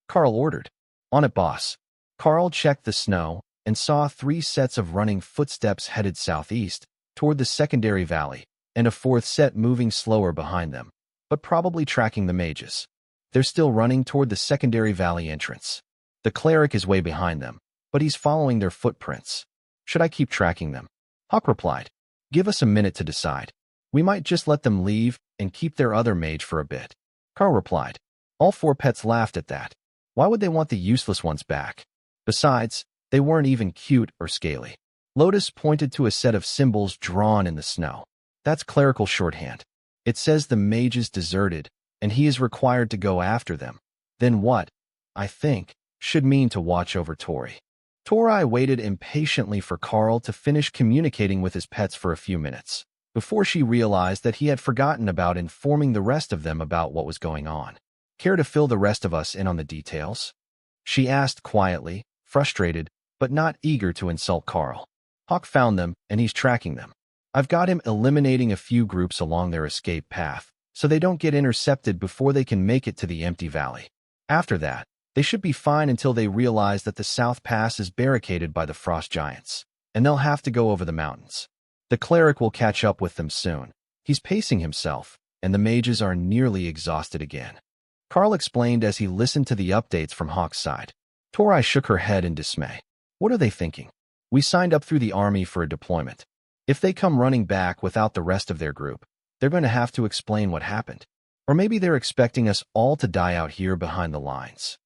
Karl ordered. On it, boss. Karl checked the snow and saw 3 sets of running footsteps headed southeast, toward the secondary valley, and a 4th set moving slower behind them, but probably tracking the mages. They're still running toward the secondary valley entrance. The cleric is way behind them, but he's following their footprints. Should I keep tracking them? Hawk replied. Give us a minute to decide. We might just let them leave and keep their other mage for a bit. Karl replied. All 4 pets laughed at that. Why would they want the useless ones back? Besides, they weren't even cute or scaly. Lotus pointed to a set of symbols drawn in the snow. That's clerical shorthand. It says the mages deserted, and he is required to go after them. Then what, I think, should mean to watch over Tori. Torai waited impatiently for Karl to finish communicating with his pets for a few minutes, before she realized that he had forgotten about informing the rest of them about what was going on. Care to fill the rest of us in on the details? She asked quietly, frustrated, but not eager to insult Karl. Hawk found them, and he's tracking them. I've got him eliminating a few groups along their escape path, so they don't get intercepted before they can make it to the empty valley. After that, they should be fine until they realize that the South Pass is barricaded by the frost giants, and they'll have to go over the mountains. The cleric will catch up with them soon. He's pacing himself, and the mages are nearly exhausted again. Karl explained as he listened to the updates from Hawk's side. Torai shook her head in dismay. What are they thinking? We signed up through the army for a deployment. If they come running back without the rest of their group, they're going to have to explain what happened. Or maybe they're expecting us all to die out here behind the lines.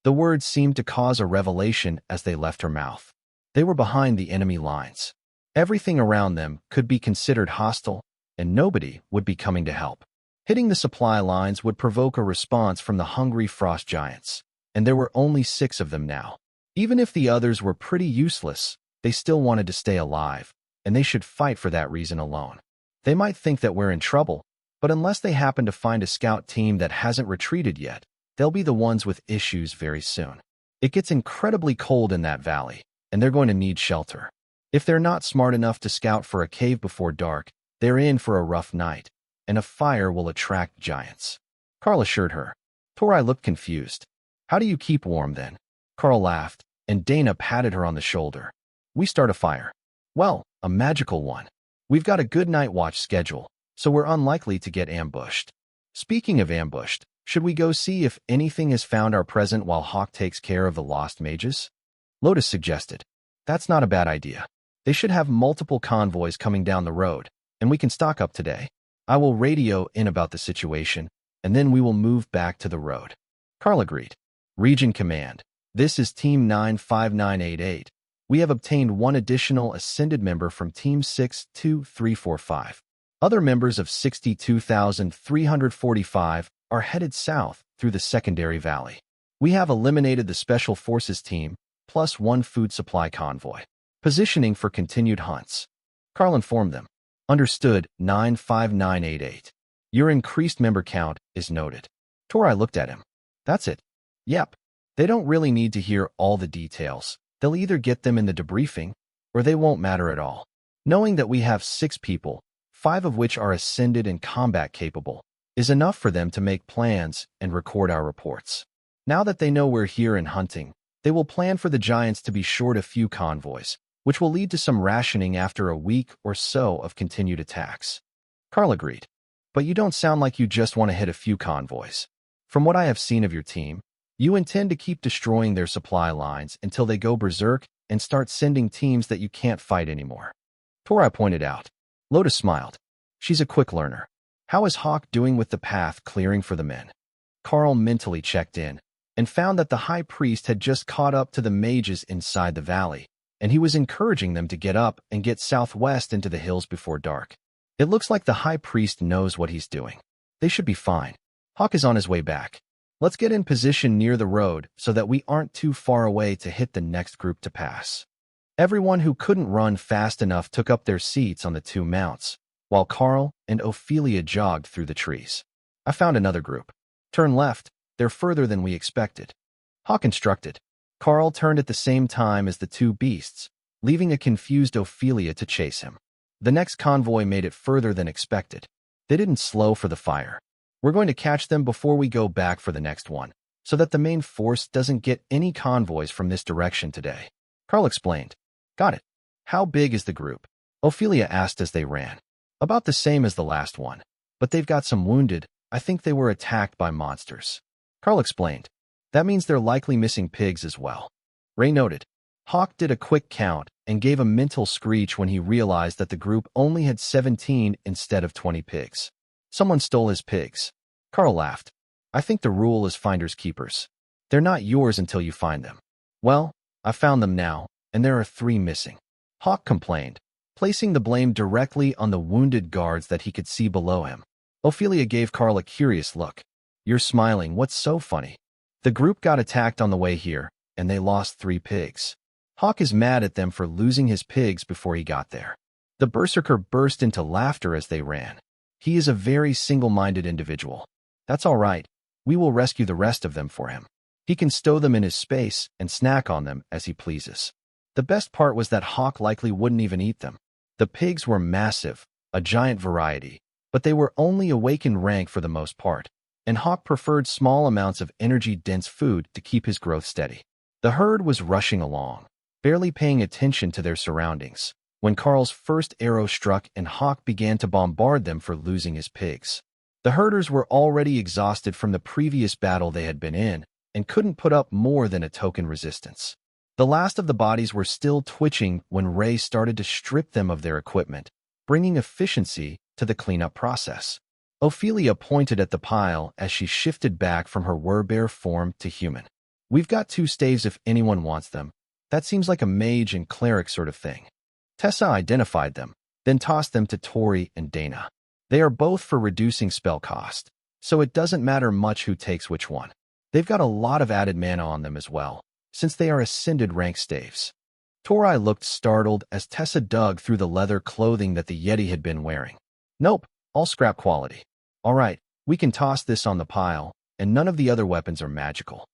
The words seemed to cause a revelation as they left her mouth. They were behind the enemy lines. Everything around them could be considered hostile, and nobody would be coming to help. Hitting the supply lines would provoke a response from the hungry frost giants, and there were only 6 of them now. Even if the others were pretty useless, they still wanted to stay alive, and they should fight for that reason alone. They might think that we're in trouble, but unless they happen to find a scout team that hasn't retreated yet, they'll be the ones with issues very soon. It gets incredibly cold in that valley, and they're going to need shelter. If they're not smart enough to scout for a cave before dark, they're in for a rough night, and a fire will attract giants. Karl assured her. Torai looked confused. How do you keep warm then? Karl laughed, and Dana patted her on the shoulder. We start a fire. Well, a magical one. We've got a good night watch schedule, so we're unlikely to get ambushed. Speaking of ambushed, should we go see if anything has found our present while Hawk takes care of the lost mages? Lotus suggested. That's not a bad idea. They should have multiple convoys coming down the road, and we can stock up today. I will radio in about the situation, and then we will move back to the road. Karl agreed. Region Command. This is Team 95988. We have obtained one additional ascended member from Team 62345. Other members of 62,345 are headed south through the secondary valley. We have eliminated the Special Forces team, plus one food supply convoy. Positioning for continued hunts. Karl informed them. Understood, 95988. Your increased member count is noted. Torai looked at him. That's it. Yep. They don't really need to hear all the details. They'll either get them in the debriefing, or they won't matter at all. Knowing that we have 6 people, 5 of which are ascended and combat capable, is enough for them to make plans and record our reports. Now that they know we're here and hunting, they will plan for the giants to be short a few convoys, which will lead to some rationing after a week or so of continued attacks. Karl agreed. But you don't sound like you just want to hit a few convoys. From what I have seen of your team, you intend to keep destroying their supply lines until they go berserk and start sending teams that you can't fight anymore. Torai pointed out. Lotus smiled. She's a quick learner. How is Hawk doing with the path clearing for the men? Karl mentally checked in and found that the high priest had just caught up to the mages inside the valley, and he was encouraging them to get up and get southwest into the hills before dark. It looks like the high priest knows what he's doing. They should be fine. Hawk is on his way back. Let's get in position near the road so that we aren't too far away to hit the next group to pass. Everyone who couldn't run fast enough took up their seats on the 2 mounts, while Karl and Ophelia jogged through the trees. I found another group. Turn left, they're further than we expected. Hawk instructed. Karl turned at the same time as the 2 beasts, leaving a confused Ophelia to chase him. The next convoy made it further than expected. They didn't slow for the fire. We're going to catch them before we go back for the next one, so that the main force doesn't get any convoys from this direction today. Karl explained. Got it. How big is the group? Ophelia asked as they ran. About the same as the last one, but they've got some wounded. I think they were attacked by monsters. Karl explained. That means they're likely missing pigs as well. Ray noted. Hawk did a quick count and gave a mental screech when he realized that the group only had 17 instead of 20 pigs. Someone stole his pigs. Karl laughed. I think the rule is finders keepers. They're not yours until you find them. Well, I found them now, and there are 3 missing. Hawk complained, placing the blame directly on the wounded guards that he could see below him. Ophelia gave Karl a curious look. You're smiling, what's so funny? The group got attacked on the way here, and they lost 3 pigs. Hawk is mad at them for losing his pigs before he got there. The berserker burst into laughter as they ran. He is a very single-minded individual. That's all right. We will rescue the rest of them for him. He can stow them in his space and snack on them as he pleases. The best part was that Hawk likely wouldn't even eat them. The pigs were massive, a giant variety, but they were only awakened rank for the most part, and Hawk preferred small amounts of energy-dense food to keep his growth steady. The herd was rushing along, barely paying attention to their surroundings, when Karl's first arrow struck and Hawk began to bombard them for losing his pigs. The herders were already exhausted from the previous battle they had been in and couldn't put up more than a token resistance. The last of the bodies were still twitching when Ray started to strip them of their equipment, bringing efficiency to the cleanup process. Ophelia pointed at the pile as she shifted back from her werebear form to human. We've got 2 staves if anyone wants them. That seems like a mage and cleric sort of thing. Tessa identified them, then tossed them to Tori and Dana. They are both for reducing spell cost, so it doesn't matter much who takes which one. They've got a lot of added mana on them as well, since they are ascended rank staves. Tori looked startled as Tessa dug through the leather clothing that the Yeti had been wearing. Nope, all scrap quality. All right, we can toss this on the pile, and none of the other weapons are magical.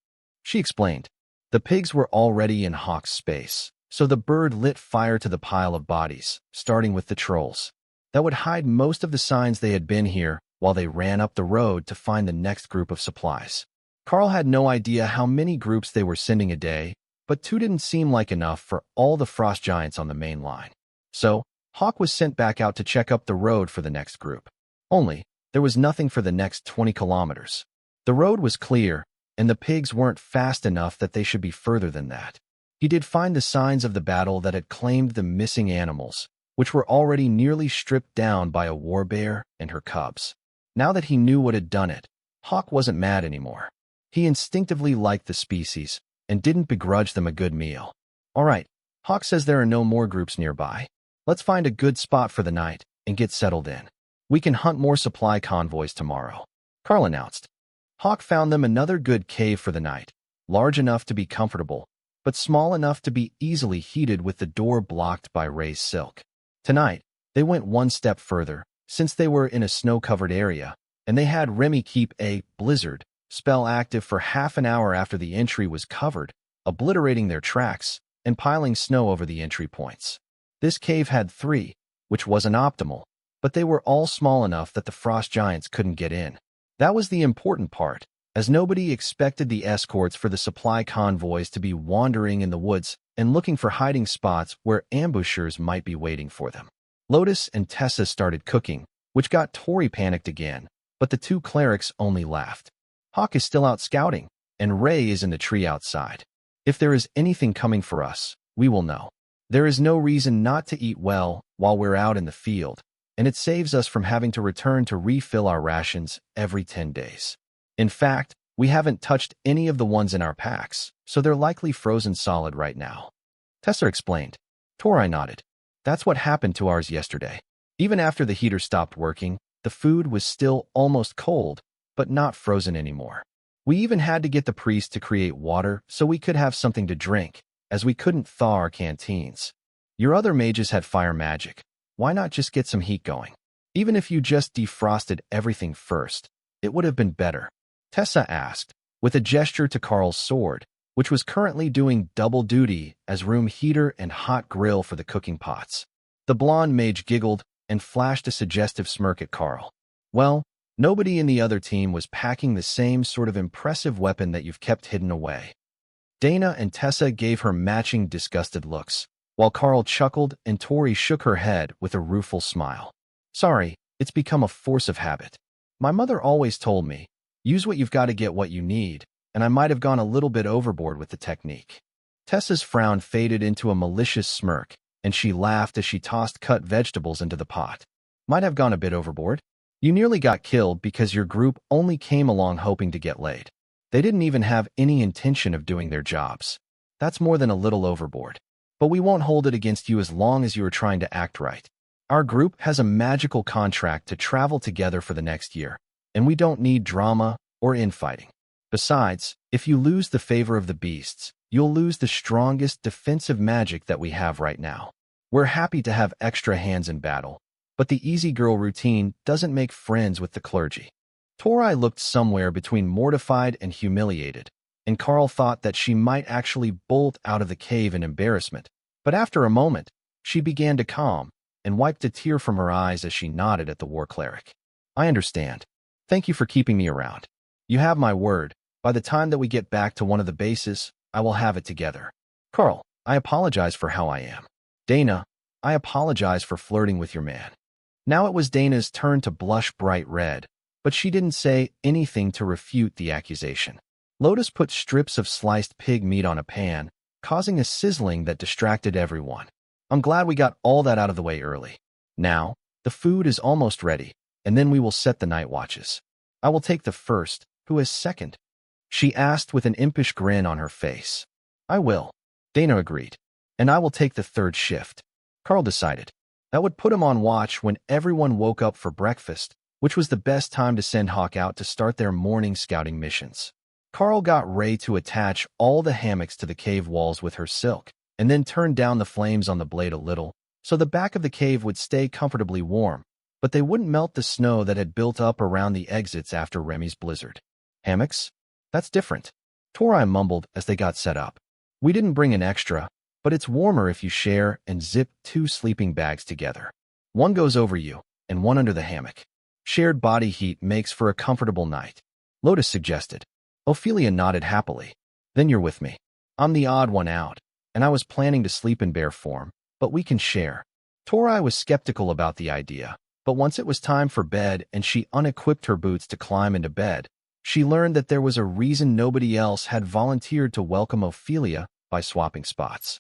She explained. The pigs were already in Hawk's space, so the bird lit fire to the pile of bodies, starting with the trolls. That would hide most of the signs they had been here while they ran up the road to find the next group of supplies. Karl had no idea how many groups they were sending a day, but 2 didn't seem like enough for all the frost giants on the main line. So, Hawk was sent back out to check up the road for the next group. Only, there was nothing for the next 20 kilometers. The road was clear, and the pigs weren't fast enough that they should be further than that. He did find the signs of the battle that had claimed the missing animals, which were already nearly stripped down by a war bear and her cubs. Now that he knew what had done it, Hawk wasn't mad anymore. He instinctively liked the species and didn't begrudge them a good meal. All right, Hawk says there are no more groups nearby. Let's find a good spot for the night and get settled in. We can hunt more supply convoys tomorrow, Karl announced. Hawk found them another good cave for the night, large enough to be comfortable, but small enough to be easily heated with the door blocked by Ray's silk. Tonight, they went one step further, since they were in a snow-covered area, and they had Remy keep a blizzard spell active for half an hour after the entry was covered, obliterating their tracks and piling snow over the entry points. This cave had 3, which wasn't optimal, but they were all small enough that the frost giants couldn't get in. That was the important part, as nobody expected the escorts for the supply convoys to be wandering in the woods and looking for hiding spots where ambushers might be waiting for them. Lotus and Tessa started cooking, which got Tori panicked again, but the 2 clerics only laughed. Hawk is still out scouting, and Ray is in the tree outside. If there is anything coming for us, we will know. There is no reason not to eat well while we're out in the field, and it saves us from having to return to refill our rations every 10 days. In fact, we haven't touched any of the ones in our packs, so they're likely frozen solid right now. Tessa explained. Tori nodded. That's what happened to ours yesterday. Even after the heater stopped working, the food was still almost cold, but not frozen anymore. We even had to get the priest to create water so we could have something to drink, as we couldn't thaw our canteens. Your other mages had fire magic. Why not just get some heat going? Even if you just defrosted everything first, it would have been better, Tessa asked, with a gesture to Karl's sword, which was currently doing double duty as room heater and hot grill for the cooking pots. The blonde mage giggled and flashed a suggestive smirk at Karl. Well, nobody in the other team was packing the same sort of impressive weapon that you've kept hidden away. Dana and Tessa gave her matching disgusted looks, while Karl chuckled and Tori shook her head with a rueful smile. Sorry, it's become a force of habit. My mother always told me, use what you've got to get what you need, and I might have gone a little bit overboard with the technique. Tessa's frown faded into a malicious smirk, and she laughed as she tossed cut vegetables into the pot. Might have gone a bit overboard? You nearly got killed because your group only came along hoping to get laid. They didn't even have any intention of doing their jobs. That's more than a little overboard. But we won't hold it against you as long as you are trying to act right. Our group has a magical contract to travel together for the next year, and we don't need drama or infighting. Besides, if you lose the favor of the beasts, you'll lose the strongest defensive magic that we have right now. We're happy to have extra hands in battle, but the easy girl routine doesn't make friends with the clergy. Tori looked somewhere between mortified and humiliated, and Karl thought that she might actually bolt out of the cave in embarrassment. But after a moment, she began to calm and wiped a tear from her eyes as she nodded at the war cleric. I understand. Thank you for keeping me around. You have my word. By the time that we get back to one of the bases, I will have it together. Karl, I apologize for how I am. Dana, I apologize for flirting with your man. Now it was Dana's turn to blush bright red, but she didn't say anything to refute the accusation. Lotus put strips of sliced pig meat on a pan, causing a sizzling that distracted everyone. I'm glad we got all that out of the way early. Now, the food is almost ready, and then we will set the night watches. I will take the first, who is second? She asked with an impish grin on her face. I will, Dana agreed, and I will take the third shift. Karl decided. That would put him on watch when everyone woke up for breakfast, which was the best time to send Hawk out to start their morning scouting missions. Karl got Ray to attach all the hammocks to the cave walls with her silk, and then turned down the flames on the blade a little, so the back of the cave would stay comfortably warm, but they wouldn't melt the snow that had built up around the exits after Remy's blizzard. Hammocks? That's different, Tori mumbled as they got set up. We didn't bring an extra, but it's warmer if you share and zip 2 sleeping bags together. One goes over you, and one under the hammock. Shared body heat makes for a comfortable night, Lotus suggested. Ophelia nodded happily. Then you're with me. I'm the odd one out, and I was planning to sleep in bear form, but we can share. Tori was skeptical about the idea, but once it was time for bed and she unequipped her boots to climb into bed, she learned that there was a reason nobody else had volunteered to welcome Ophelia by swapping spots.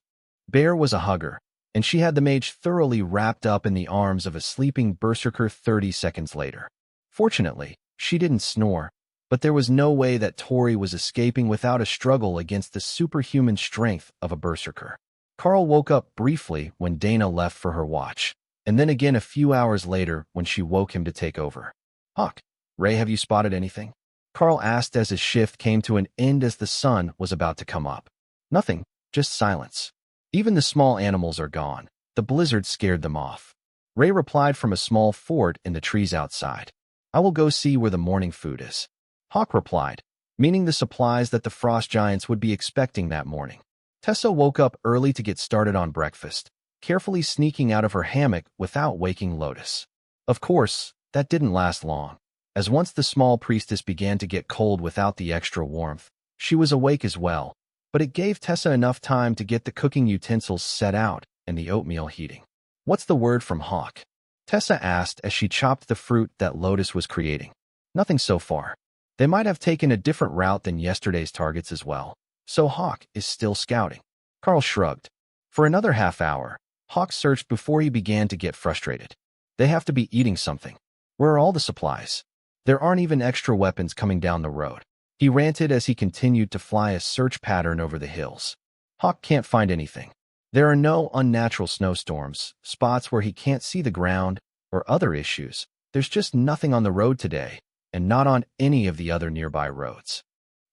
Bear was a hugger, and she had the mage thoroughly wrapped up in the arms of a sleeping berserker 30 seconds later. Fortunately, she didn't snore, but there was no way that Tori was escaping without a struggle against the superhuman strength of a berserker. Karl woke up briefly when Dana left for her watch, and then again a few hours later when she woke him to take over. "Hawk, Ray, have you spotted anything?" Karl asked as his shift came to an end as the sun was about to come up. "Nothing, just silence. Even the small animals are gone. The blizzard scared them off." Ray replied from a small fort in the trees outside. "I will go see where the morning food is." Hawk replied, meaning the supplies that the frost giants would be expecting that morning. Tessa woke up early to get started on breakfast, carefully sneaking out of her hammock without waking Lotus. Of course, that didn't last long, as once the small priestess began to get cold without the extra warmth, she was awake as well, but it gave Tessa enough time to get the cooking utensils set out and the oatmeal heating. "What's the word from Hawk?" Tessa asked as she chopped the fruit that Lotus was creating. "Nothing so far. They might have taken a different route than yesterday's targets as well, so Hawk is still scouting." Karl shrugged. For another half hour, Hawk searched before he began to get frustrated. "They have to be eating something. Where are all the supplies? There aren't even extra weapons coming down the road," he ranted as he continued to fly a search pattern over the hills. Hawk can't find anything. There are no unnatural snowstorms, spots where he can't see the ground, or other issues. There's just nothing on the road today, and not on any of the other nearby roads.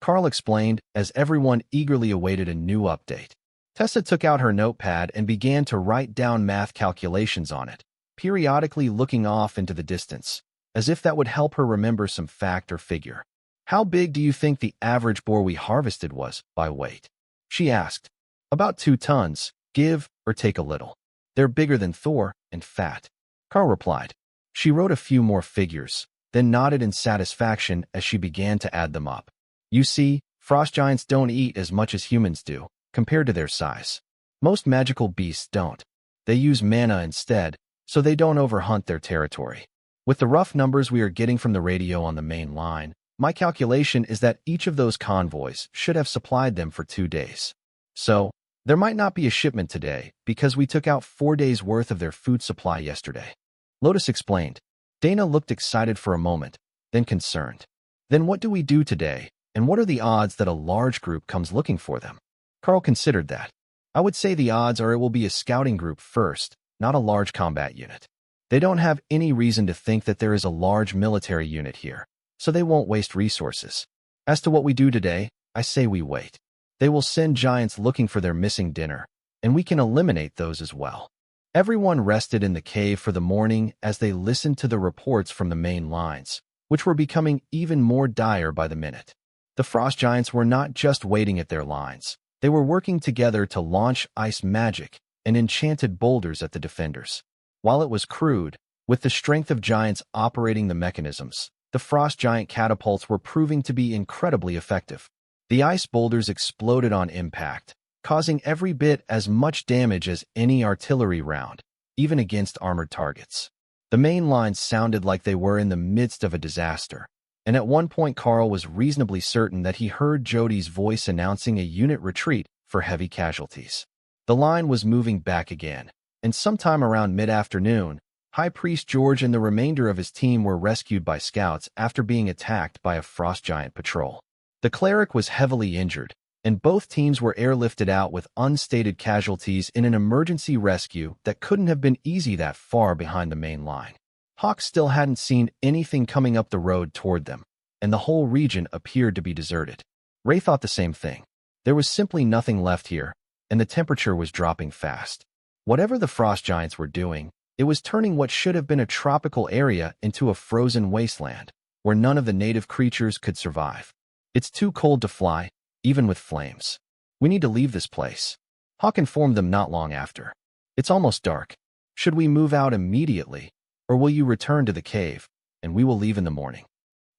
Karl explained as everyone eagerly awaited a new update. Tessa took out her notepad and began to write down math calculations on it, periodically looking off into the distance, as if that would help her remember some fact or figure. "How big do you think the average boar we harvested was, by weight?" she asked. "About 2 tons, give or take a little. They're bigger than Thor and fat," Karl replied. She wrote a few more figures, then nodded in satisfaction as she began to add them up. "You see, frost giants don't eat as much as humans do, compared to their size. Most magical beasts don't. They use mana instead, so they don't overhunt their territory. With the rough numbers we are getting from the radio on the main line, my calculation is that each of those convoys should have supplied them for 2 days. So, there might not be a shipment today because we took out 4 days' worth of their food supply yesterday," Lotus explained. Dana looked excited for a moment, then concerned. "Then what do we do today, and what are the odds that a large group comes looking for them?" Karl considered that. "I would say the odds are it will be a scouting group first, not a large combat unit. They don't have any reason to think that there is a large military unit here, so they won't waste resources. As to what we do today, I say we wait. They will send giants looking for their missing dinner, and we can eliminate those as well." Everyone rested in the cave for the morning as they listened to the reports from the main lines, which were becoming even more dire by the minute. The frost giants were not just waiting at their lines. They were working together to launch ice magic and enchanted boulders at the defenders. While it was crude, with the strength of giants operating the mechanisms, the frost giant catapults were proving to be incredibly effective. The ice boulders exploded on impact, causing every bit as much damage as any artillery round, even against armored targets. The main lines sounded like they were in the midst of a disaster, and at one point Karl was reasonably certain that he heard Jody's voice announcing a unit retreat for heavy casualties. The line was moving back again, and sometime around mid-afternoon, High Priest George and the remainder of his team were rescued by scouts after being attacked by a frost giant patrol. The cleric was heavily injured, and both teams were airlifted out with unstated casualties in an emergency rescue that couldn't have been easy that far behind the main line. Hawk still hadn't seen anything coming up the road toward them, and the whole region appeared to be deserted. Ray thought the same thing. There was simply nothing left here, and the temperature was dropping fast. Whatever the frost giants were doing, it was turning what should have been a tropical area into a frozen wasteland, where none of the native creatures could survive. "It's too cold to fly, even with flames. We need to leave this place," Hawk informed them not long after. "It's almost dark. Should we move out immediately, or will you return to the cave, and we will leave in the morning?"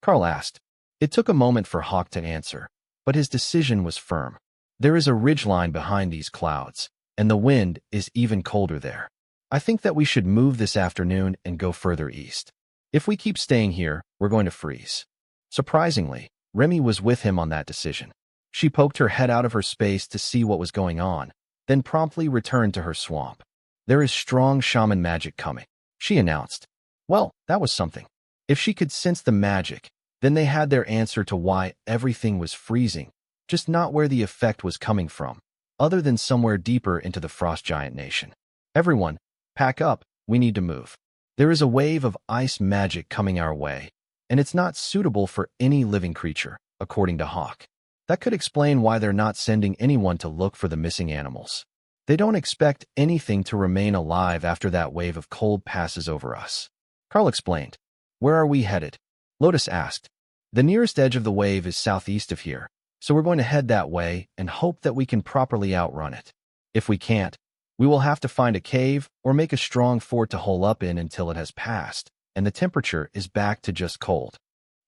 Karl asked. It took a moment for Hawk to answer, but his decision was firm. "There is a ridgeline behind these clouds, and the wind is even colder there. I think that we should move this afternoon and go further east. If we keep staying here, we're going to freeze." Surprisingly, Remy was with him on that decision. She poked her head out of her space to see what was going on, then promptly returned to her swamp. There is strong shaman magic coming, she announced. Well, that was something. If she could sense the magic, then they had their answer to why everything was freezing, just not where the effect was coming from, other than somewhere deeper into the frost giant nation. Everyone, pack up, we need to move. There is a wave of ice magic coming our way, and it's not suitable for any living creature, according to Hawk. That could explain why they're not sending anyone to look for the missing animals. They don't expect anything to remain alive after that wave of cold passes over us. Karl explained. Where are we headed? Lotus asked. The nearest edge of the wave is southeast of here, so we're going to head that way and hope that we can properly outrun it. If we can't, we will have to find a cave or make a strong fort to hole up in until it has passed, and the temperature is back to just cold.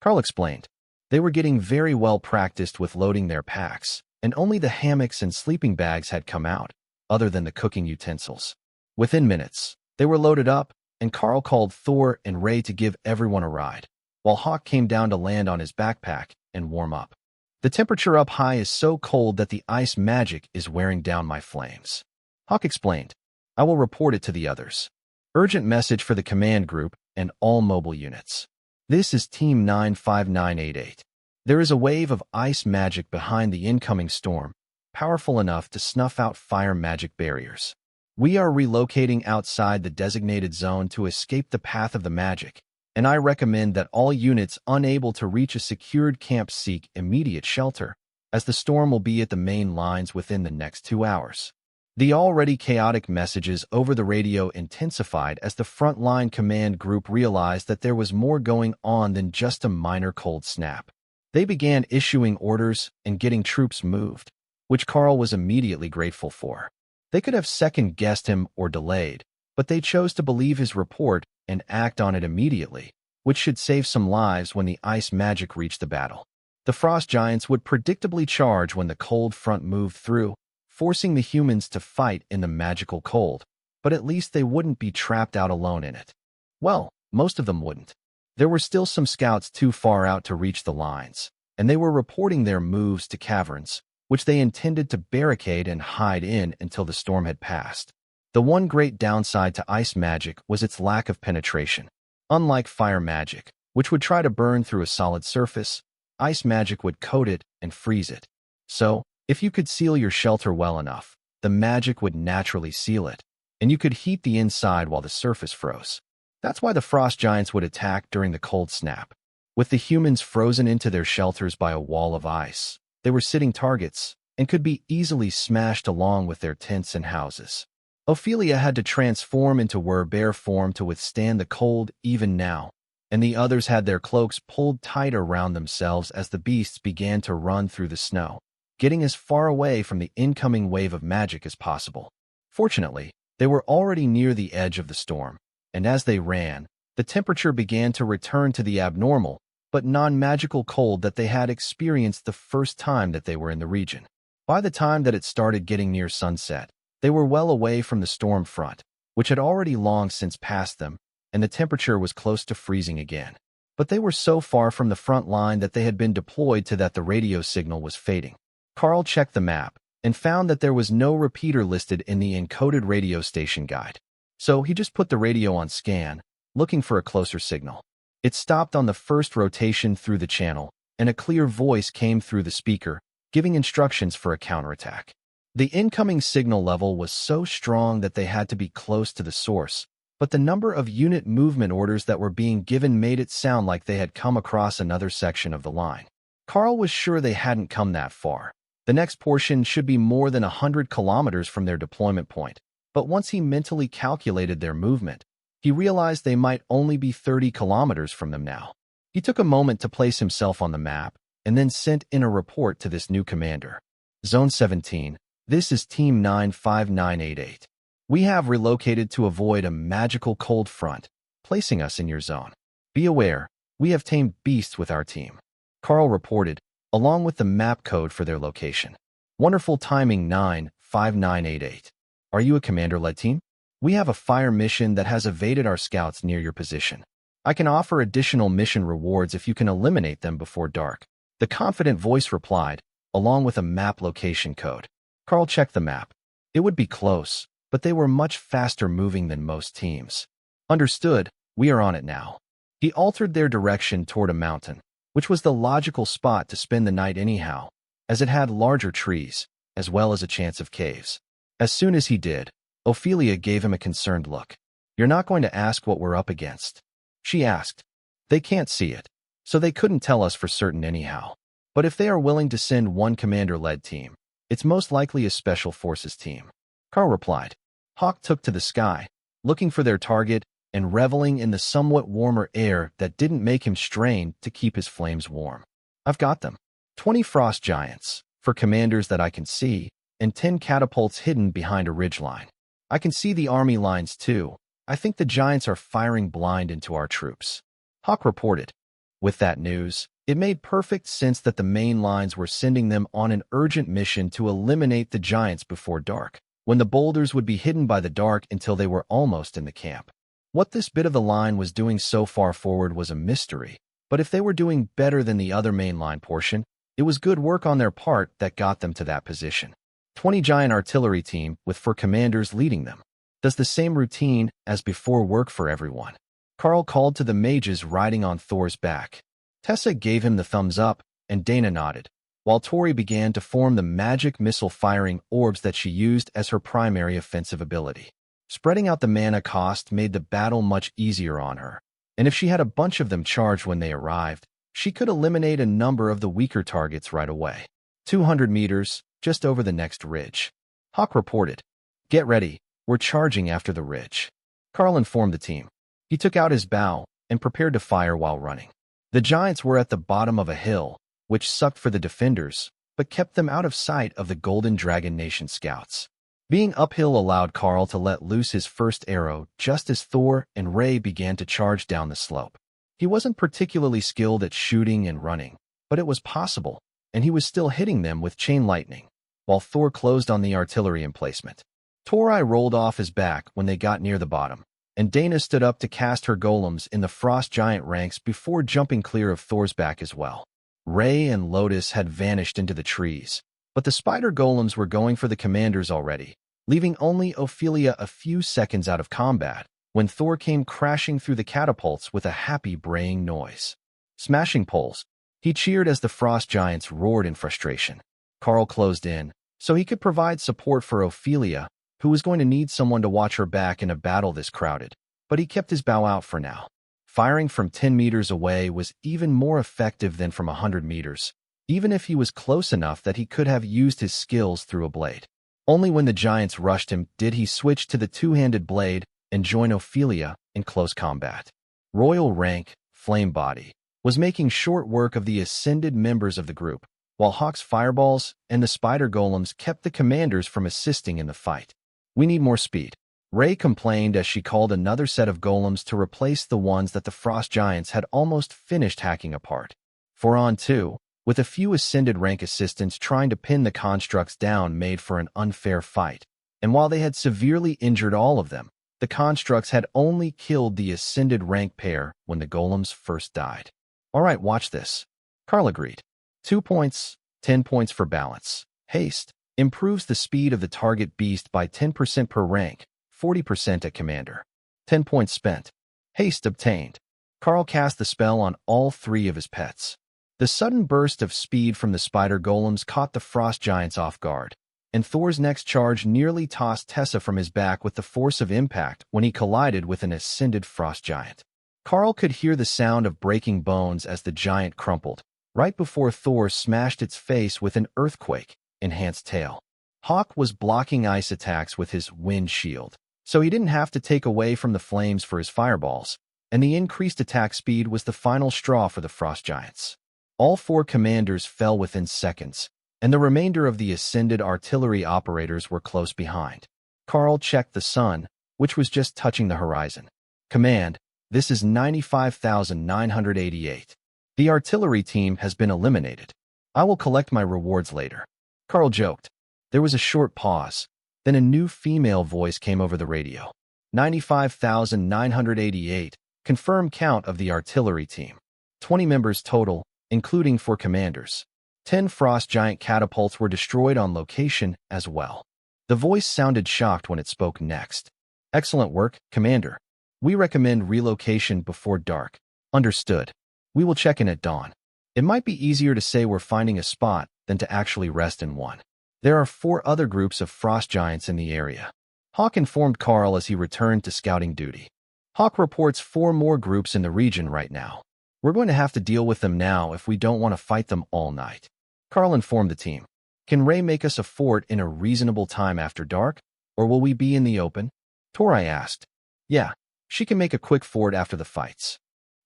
Karl explained. They were getting very well practiced with loading their packs, and only the hammocks and sleeping bags had come out, other than the cooking utensils. Within minutes, they were loaded up, and Karl called Thor and Ray to give everyone a ride, while Hawk came down to land on his backpack and warm up. The temperature up high is so cold that the ice magic is wearing down my flames. Hawk explained. I will report it to the others. Urgent message for the command group and all mobile units. This is Team 95988. There is a wave of ice magic behind the incoming storm, powerful enough to snuff out fire magic barriers. We are relocating outside the designated zone to escape the path of the magic, and I recommend that all units unable to reach a secured camp seek immediate shelter, as the storm will be at the main lines within the next 2 hours. The already chaotic messages over the radio intensified as the frontline command group realized that there was more going on than just a minor cold snap. They began issuing orders and getting troops moved, which Karl was immediately grateful for. They could have second-guessed him or delayed, but they chose to believe his report and act on it immediately, which should save some lives when the ice magic reached the battle. The frost giants would predictably charge when the cold front moved through, forcing the humans to fight in the magical cold, but at least they wouldn't be trapped out alone in it. Well, most of them wouldn't. There were still some scouts too far out to reach the lines, and they were reporting their moves to caverns, which they intended to barricade and hide in until the storm had passed. The one great downside to ice magic was its lack of penetration. Unlike fire magic, which would try to burn through a solid surface, ice magic would coat it and freeze it. So, if you could seal your shelter well enough, the magic would naturally seal it, and you could heat the inside while the surface froze. That's why the frost giants would attack during the cold snap. With the humans frozen into their shelters by a wall of ice, they were sitting targets and could be easily smashed along with their tents and houses. Ophelia had to transform into were-bear form to withstand the cold even now, and the others had their cloaks pulled tight around themselves as the beasts began to run through the snow, getting as far away from the incoming wave of magic as possible. Fortunately, they were already near the edge of the storm, and as they ran, the temperature began to return to the abnormal but non-magical cold that they had experienced the first time that they were in the region. By the time that it started getting near sunset, they were well away from the storm front, which had already long since passed them, and the temperature was close to freezing again. But they were so far from the front line that they had been deployed to that the radio signal was fading. Karl checked the map and found that there was no repeater listed in the encoded radio station guide. So he just put the radio on scan, looking for a closer signal. It stopped on the first rotation through the channel, and a clear voice came through the speaker, giving instructions for a counterattack. The incoming signal level was so strong that they had to be close to the source, but the number of unit movement orders that were being given made it sound like they had come across another section of the line. Karl was sure they hadn't come that far. The next portion should be more than 100 kilometers from their deployment point, but once he mentally calculated their movement, he realized they might only be 30 kilometers from them now. He took a moment to place himself on the map and then sent in a report to this new commander. Zone 17, this is Team 95988. We have relocated to avoid a magical cold front, placing us in your zone. Be aware, we have tamed beasts with our team. Karl reported, along with the map code for their location. Wonderful timing 95988. Are you a commander-led team? We have a fire mission that has evaded our scouts near your position. I can offer additional mission rewards if you can eliminate them before dark. The confident voice replied, along with a map location code. Karl checked the map. It would be close, but they were much faster moving than most teams. Understood, we are on it now. He altered their direction toward a mountain, which was the logical spot to spend the night anyhow, as it had larger trees, as well as a chance of caves. As soon as he did, Ophelia gave him a concerned look. "You're not going to ask what we're up against?" she asked. "They can't see it, so they couldn't tell us for certain anyhow. But if they are willing to send one commander-led team, it's most likely a special forces team." Karl replied. Hawk took to the sky, looking for their target and reveling in the somewhat warmer air that didn't make him strain to keep his flames warm. "I've got them. 20 frost giants, for commanders that I can see, and 10 catapults hidden behind a ridgeline. I can see the army lines too. I think the giants are firing blind into our troops," Hawk reported. With that news, it made perfect sense that the main lines were sending them on an urgent mission to eliminate the giants before dark, when the boulders would be hidden by the dark until they were almost in the camp. What this bit of the line was doing so far forward was a mystery, but if they were doing better than the other main line portion, it was good work on their part that got them to that position. 20 giant artillery team with 4 commanders leading them. Does the same routine as before work for everyone? Karl called to the mages riding on Thor's back. Tessa gave him the thumbs up, and Dana nodded, while Tori began to form the magic missile-firing orbs that she used as her primary offensive ability. Spreading out the mana cost made the battle much easier on her, and if she had a bunch of them charged when they arrived, she could eliminate a number of the weaker targets right away. 200 meters, just over the next ridge. Hawk reported. "Get ready, we're charging after the ridge." Karl informed the team. He took out his bow and prepared to fire while running. The giants were at the bottom of a hill, which sucked for the defenders, but kept them out of sight of the Golden Dragon Nation scouts. Being uphill allowed Karl to let loose his first arrow just as Thor and Ray began to charge down the slope. He wasn't particularly skilled at shooting and running, but it was possible, and he was still hitting them with chain lightning, while Thor closed on the artillery emplacement. Tori rolled off his back when they got near the bottom, and Dana stood up to cast her golems in the frost giant ranks before jumping clear of Thor's back as well. Ray and Lotus had vanished into the trees, but the spider golems were going for the commanders already, leaving only Ophelia a few seconds out of combat when Thor came crashing through the catapults with a happy braying noise. Smashing poles, he cheered as the frost giants roared in frustration. Karl closed in, so he could provide support for Ophelia, who was going to need someone to watch her back in a battle this crowded, but he kept his bow out for now. Firing from 10 meters away was even more effective than from 100 meters, even if he was close enough that he could have used his skills through a blade. Only when the giants rushed him did he switch to the two-handed blade and join Ophelia in close combat. Royal rank, Flame Body, was making short work of the ascended members of the group, while Hawk's fireballs and the spider golems kept the commanders from assisting in the fight. "We need more speed," Ray complained as she called another set of golems to replace the ones that the frost giants had almost finished hacking apart. 4 on 2, with a few ascended rank assistants trying to pin the constructs down made for an unfair fight, and while they had severely injured all of them, the constructs had only killed the ascended rank pair when the golems first died. "All right, watch this," Karl agreed. 2 points, 10 points for balance. Haste improves the speed of the target beast by 10% per rank, 40% at commander. 10 points spent. Haste obtained. Karl cast the spell on all 3 of his pets. The sudden burst of speed from the spider golems caught the frost giants off guard, and Thor's next charge nearly tossed Tessa from his back with the force of impact when he collided with an ascended frost giant. Karl could hear the sound of breaking bones as the giant crumpled, right before Thor smashed its face with an earthquake-enhanced tail. Hawk was blocking ice attacks with his wind shield, so he didn't have to take away from the flames for his fireballs, and the increased attack speed was the final straw for the frost giants. All 4 commanders fell within seconds, and the remainder of the ascended artillery operators were close behind. Karl checked the sun, which was just touching the horizon. "Command, this is 95,988. The artillery team has been eliminated. I will collect my rewards later." Karl joked. There was a short pause, then a new female voice came over the radio. 95,988, confirmed count of the artillery team. 20 members total, including 4 commanders. 10 frost giant catapults were destroyed on location as well. The voice sounded shocked when it spoke next. Excellent work, Commander. We recommend relocation before dark. Understood. We will check in at dawn. It might be easier to say we're finding a spot than to actually rest in one. There are 4 other groups of frost giants in the area. Hawk informed Karl as he returned to scouting duty. Hawk reports 4 more groups in the region right now. We're going to have to deal with them now if we don't want to fight them all night. Karl informed the team. Can Ray make us a fort in a reasonable time after dark, or will we be in the open? Torai asked. Yeah, she can make a quick fort after the fights.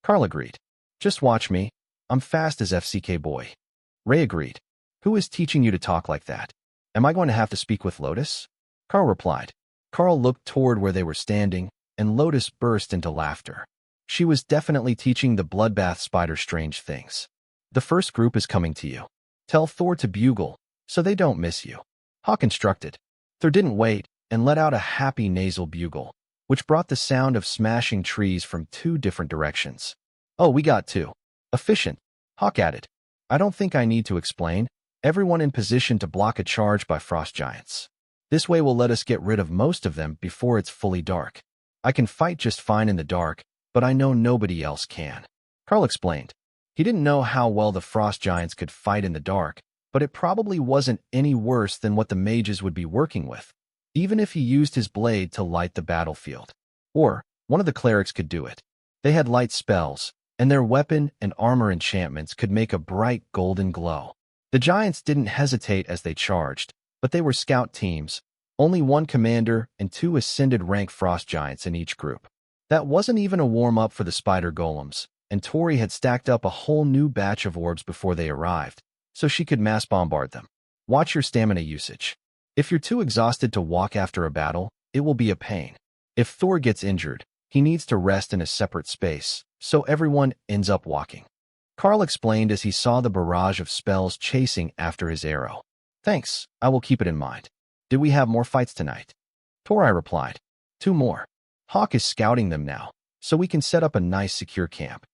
Karl agreed. Just watch me. I'm fast as FCK boy. Ray agreed. Who is teaching you to talk like that? Am I going to have to speak with Lotus? Karl replied. Karl looked toward where they were standing, and Lotus burst into laughter. She was definitely teaching the bloodbath spider strange things. The first group is coming to you. Tell Thor to bugle, so they don't miss you. Hawk instructed. Thor didn't wait and let out a happy nasal bugle, which brought the sound of smashing trees from 2 different directions. Oh, we got 2. Efficient, Hawk added. I don't think I need to explain. Everyone in position to block a charge by frost giants. This way will let us get rid of most of them before it's fully dark. I can fight just fine in the dark, but I know nobody else can. Karl explained. He didn't know how well the frost giants could fight in the dark, but it probably wasn't any worse than what the mages would be working with, even if he used his blade to light the battlefield. Or, one of the clerics could do it. They had light spells, and their weapon and armor enchantments could make a bright golden glow. The giants didn't hesitate as they charged, but they were scout teams, only 1 commander and 2 ascended rank frost giants in each group. That wasn't even a warm-up for the spider golems, and Tori had stacked up a whole new batch of orbs before they arrived, so she could mass bombard them. Watch your stamina usage. If you're too exhausted to walk after a battle, it will be a pain. If Thor gets injured, he needs to rest in a separate space, so everyone ends up walking. Karl explained as he saw the barrage of spells chasing after his arrow. Thanks, I will keep it in mind. Did we have more fights tonight? Torai replied. 2 more. Hawk is scouting them now, so we can set up a nice secure camp.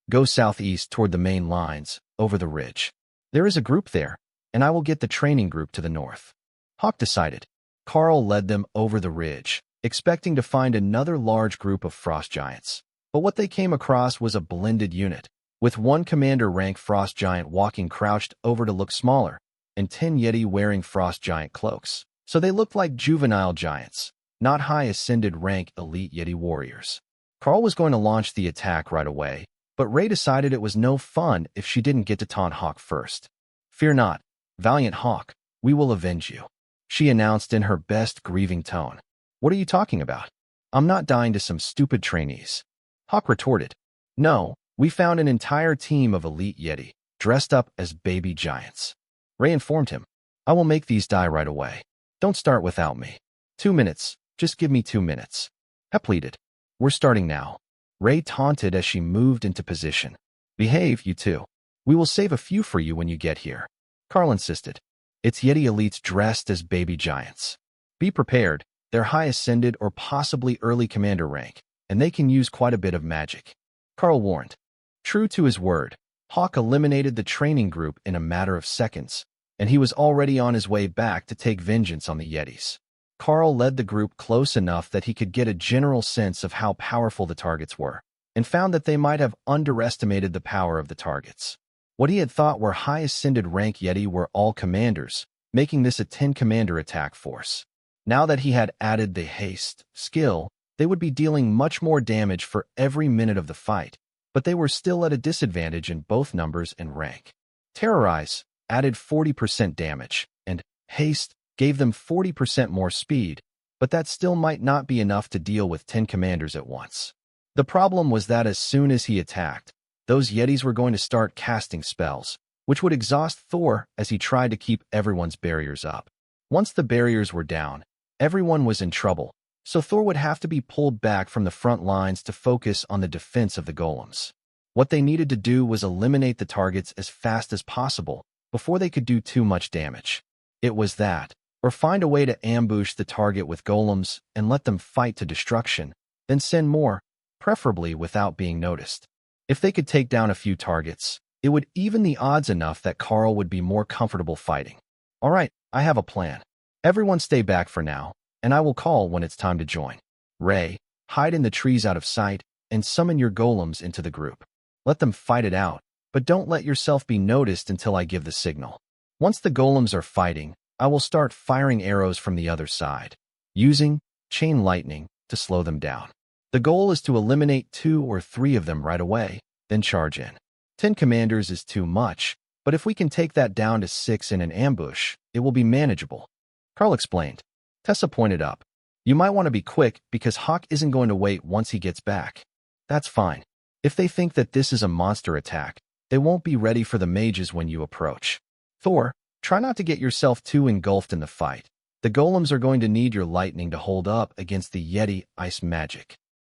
Go southeast toward the main lines, over the ridge. There is a group there, and I will get the training group to the north. Hawk decided. Karl led them over the ridge, expecting to find another large group of frost giants. But what they came across was a blended unit, with 1 commander-rank frost giant walking crouched over to look smaller, and 10 yeti wearing frost giant cloaks. So they looked like juvenile giants, not high ascended rank elite yeti warriors. Karl was going to launch the attack right away, but Ray decided it was no fun if she didn't get to taunt Hawk first. Fear not, valiant Hawk, we will avenge you, she announced in her best grieving tone. What are you talking about? I'm not dying to some stupid trainees. Hawk retorted. No, we found an entire team of elite yeti, dressed up as baby giants. Ray informed him. I will make these die right away. Don't start without me. 2 minutes, just give me 2 minutes. I pleaded. We're starting now. Ray taunted as she moved into position. Behave, you two. We will save a few for you when you get here. Karl insisted. It's Yeti elites dressed as baby giants. Be prepared, they're high ascended or possibly early commander rank, and they can use quite a bit of magic. Karl warned. True to his word, Hawk eliminated the training group in a matter of seconds, and he was already on his way back to take vengeance on the Yetis. Karl led the group close enough that he could get a general sense of how powerful the targets were, and found that they might have underestimated the power of the targets. What he had thought were high ascended rank Yeti were all commanders, making this a 10-commander attack force. Now that he had added the haste skill, they would be dealing much more damage for every minute of the fight, but they were still at a disadvantage in both numbers and rank. Terrorize added 40% damage, and haste gave them 40% more speed, but that still might not be enough to deal with 10 commanders at once. The problem was that as soon as he attacked, those Yetis were going to start casting spells, which would exhaust Thor as he tried to keep everyone's barriers up. Once the barriers were down, everyone was in trouble, so Thor would have to be pulled back from the front lines to focus on the defense of the golems. What they needed to do was eliminate the targets as fast as possible before they could do too much damage. It was that, or find a way to ambush the target with golems and let them fight to destruction, then send more, preferably without being noticed. If they could take down a few targets, It would even the odds enough that Karl would be more comfortable fighting. All right, I have a plan. Everyone stay back for now, and I will call when it's time to join. Ray, hide in the trees out of sight, and summon your golems into the group. Let them fight it out, but don't let yourself be noticed until I give the signal. Once the golems are fighting, I will start firing arrows from the other side, using chain lightning to slow them down. The goal is to eliminate 2 or 3 of them right away, then charge in. 10 commanders is too much, but if we can take that down to 6 in an ambush, it will be manageable. Karl explained. Tessa pointed up. You might want to be quick because Hawk isn't going to wait once he gets back. That's fine. If they think that this is a monster attack, they won't be ready for the mages when you approach. Thor, try not to get yourself too engulfed in the fight. The golems are going to need your lightning to hold up against the Yeti ice magic.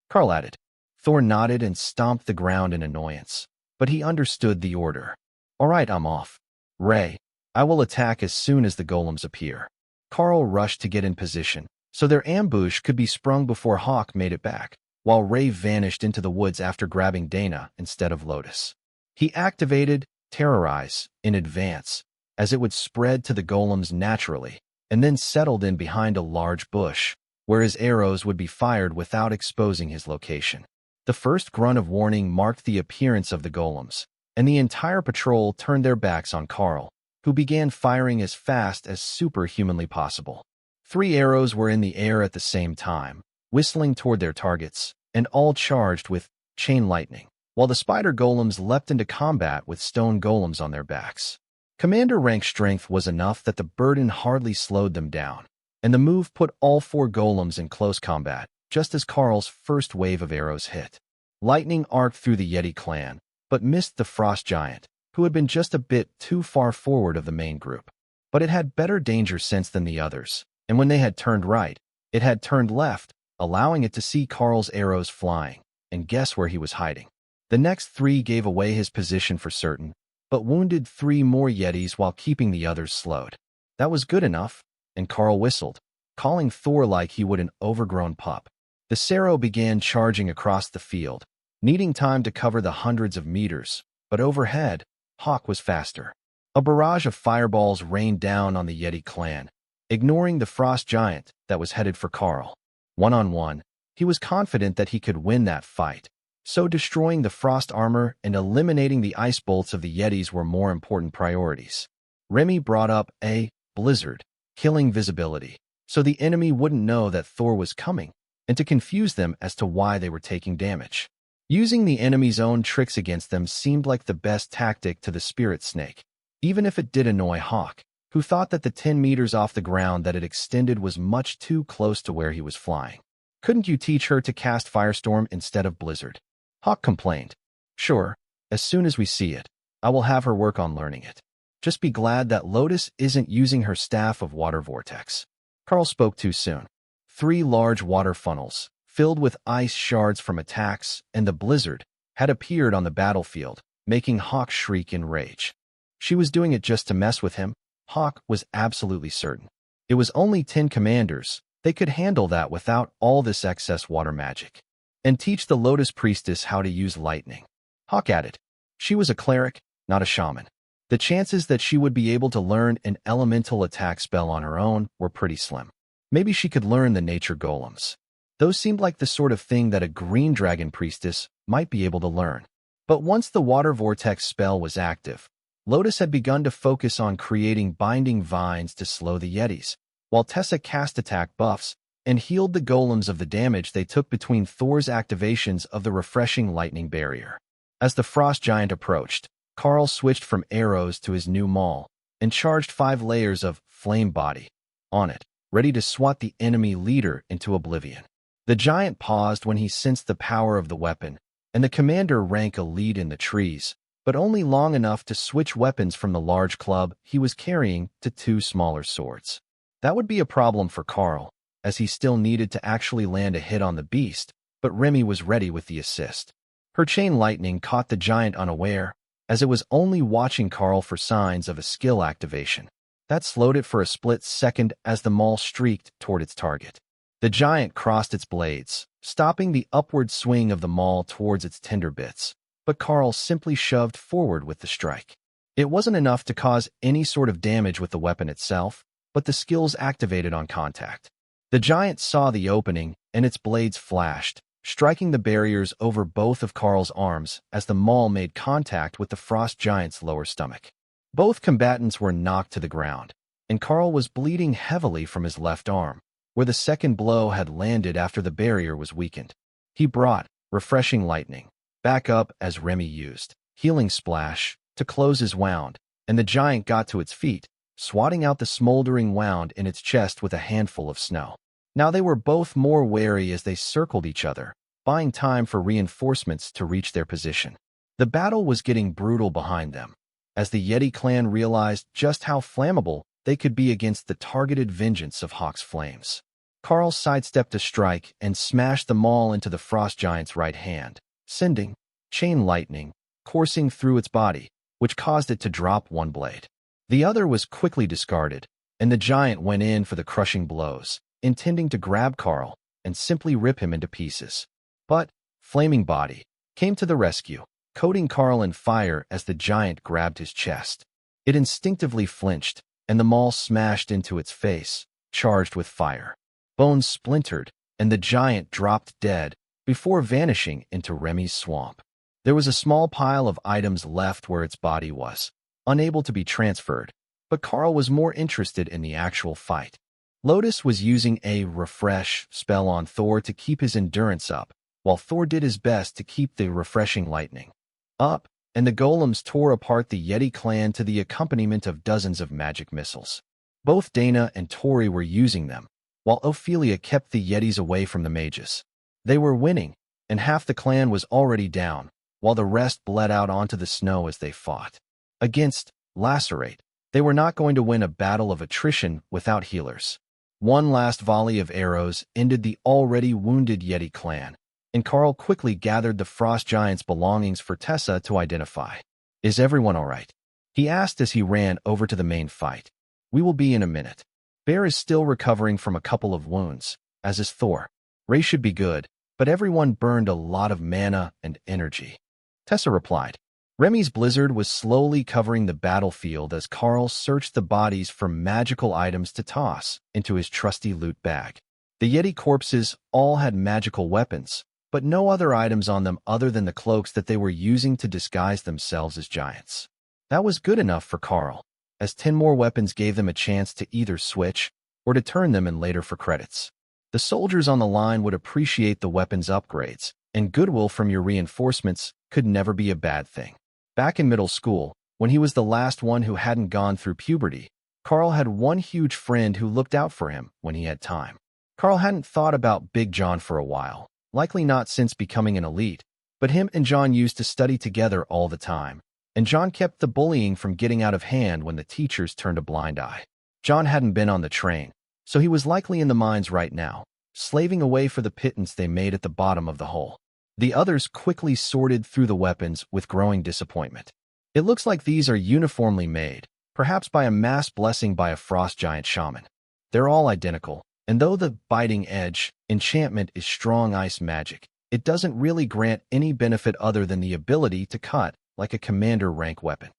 Karl added. Thor nodded and stomped the ground in annoyance, but he understood the order. All right, I'm off. Ray, I will attack as soon as the golems appear. Karl rushed to get in position, so their ambush could be sprung before Hawk made it back, while Ray vanished into the woods after grabbing Dana instead of Lotus. He activated Terrorize in advance, as it would spread to the golems naturally, and then settled in behind a large bush, where his arrows would be fired without exposing his location. The first grunt of warning marked the appearance of the golems, and the entire patrol turned their backs on Karl, who began firing as fast as superhumanly possible. 3 arrows were in the air at the same time, whistling toward their targets, and all charged with chain lightning, while the spider golems leapt into combat with stone golems on their backs. Commander rank strength was enough that the burden hardly slowed them down, and the move put all 4 golems in close combat, just as Karl's first wave of arrows hit. Lightning arced through the Yeti clan, but missed the frost giant, who had been just a bit too far forward of the main group. But it had better danger sense than the others, and when they had turned right, it had turned left, allowing it to see Karl's arrows flying, and guess where he was hiding. The next 3 gave away his position for certain, but wounded 3 more Yetis while keeping the others slowed. That was good enough, and Karl whistled, calling Thor like he would an overgrown pup. The Sero began charging across the field, needing time to cover the hundreds of meters, but overhead, Hawk was faster. A barrage of fireballs rained down on the Yeti clan, ignoring the frost giant that was headed for Karl. One-on-one, he was confident that he could win that fight, so destroying the frost armor and eliminating the ice bolts of the Yetis were more important priorities. Remy brought up a blizzard, killing visibility, so the enemy wouldn't know that Thor was coming, and to confuse them as to why they were taking damage. Using the enemy's own tricks against them seemed like the best tactic to the spirit snake, even if it did annoy Hawk, who thought that the 10 meters off the ground that it extended was much too close to where he was flying. Couldn't you teach her to cast Firestorm instead of Blizzard? Hawk complained. Sure, as soon as we see it, I will have her work on learning it. Just be glad that Lotus isn't using her staff of water vortex. Karl spoke too soon. 3 large water funnels, filled with ice shards from attacks, and the blizzard, had appeared on the battlefield, making Hawk shriek in rage. She was doing it just to mess with him, Hawk was absolutely certain. It was only 10 commanders, they could handle that without all this excess water magic. And teach the Lotus Priestess how to use lightning. Hawk added. She was a cleric, not a shaman. The chances that she would be able to learn an elemental attack spell on her own were pretty slim. Maybe she could learn the nature golems. Those seemed like the sort of thing that a green dragon priestess might be able to learn. But once the water vortex spell was active, Lotus had begun to focus on creating binding vines to slow the Yetis, while Tessa cast attack buffs and healed the golems of the damage they took between Thor's activations of the refreshing lightning barrier. As the frost giant approached, Karl switched from arrows to his new maul and charged 5 layers of flame body on it, ready to swat the enemy leader into oblivion. The giant paused when he sensed the power of the weapon, and the commander rank a lead in the trees, but only long enough to switch weapons from the large club he was carrying to 2 smaller swords. That would be a problem for Karl, as he still needed to actually land a hit on the beast, but Remy was ready with the assist. Her chain lightning caught the giant unaware, as it was only watching Karl for signs of a skill activation. That slowed it for a split second as the maul streaked toward its target. The giant crossed its blades, stopping the upward swing of the maul towards its tender bits, but Karl simply shoved forward with the strike. It wasn't enough to cause any sort of damage with the weapon itself, but the skills activated on contact. The giant saw the opening, and its blades flashed, striking the barriers over both of Karl's arms as the maul made contact with the frost giant's lower stomach. Both combatants were knocked to the ground, and Karl was bleeding heavily from his left arm, where the second blow had landed after the barrier was weakened. He brought refreshing lightning back up as Remy used healing splash to close his wound, and the giant got to its feet, swatting out the smoldering wound in its chest with a handful of snow. Now they were both more wary as they circled each other, buying time for reinforcements to reach their position. The battle was getting brutal behind them, as the Yeti clan realized just how flammable they could be against the targeted vengeance of Hawk's flames. Karl sidestepped a strike and smashed the maul into the frost giant's right hand, sending chain lightning coursing through its body, which caused it to drop one blade. The other was quickly discarded, and the giant went in for the crushing blows, intending to grab Karl and simply rip him into pieces. But Flaming Body came to the rescue, coating Karl in fire as the giant grabbed his chest. It instinctively flinched, and the maul smashed into its face, charged with fire. Bones splintered, and the giant dropped dead before vanishing into Remy's swamp. There was a small pile of items left where its body was, unable to be transferred, but Karl was more interested in the actual fight. Lotus was using a refresh spell on Thor to keep his endurance up, while Thor did his best to keep the refreshing lightning up, and the golems tore apart the Yeti clan to the accompaniment of dozens of magic missiles. Both Dana and Tori were using them, while Ophelia kept the Yetis away from the mages. They were winning, and half the clan was already down, while the rest bled out onto the snow as they fought. Against Lacerate, they were not going to win a battle of attrition without healers. One last volley of arrows ended the already wounded Yeti clan, and Karl quickly gathered the frost giant's belongings for Tessa to identify. "Is everyone all right?" he asked as he ran over to the main fight. "We will be in a minute." Bear is still recovering from a couple of wounds, as is Thor. Ray should be good, but everyone burned a lot of mana and energy. Tessa replied. Remy's blizzard was slowly covering the battlefield as Karl searched the bodies for magical items to toss into his trusty loot bag. The Yeti corpses all had magical weapons, but no other items on them other than the cloaks that they were using to disguise themselves as giants. That was good enough for Karl, as 10 more weapons gave them a chance to either switch or to turn them in later for credits. The soldiers on the line would appreciate the weapons upgrades, and goodwill from your reinforcements could never be a bad thing. Back in middle school, when he was the last one who hadn't gone through puberty, Karl had one huge friend who looked out for him when he had time. Karl hadn't thought about Big John for a while, likely not since becoming an elite, but him and John used to study together all the time, and John kept the bullying from getting out of hand when the teachers turned a blind eye. John hadn't been on the train, so he was likely in the mines right now, slaving away for the pittance they made at the bottom of the hole. The others quickly sorted through the weapons with growing disappointment. It looks like these are uniformly made, perhaps by a mass blessing by a frost giant shaman. They're all identical, and though the biting edge enchantment is strong ice magic, it doesn't really grant any benefit other than the ability to cut like a commander rank weapon.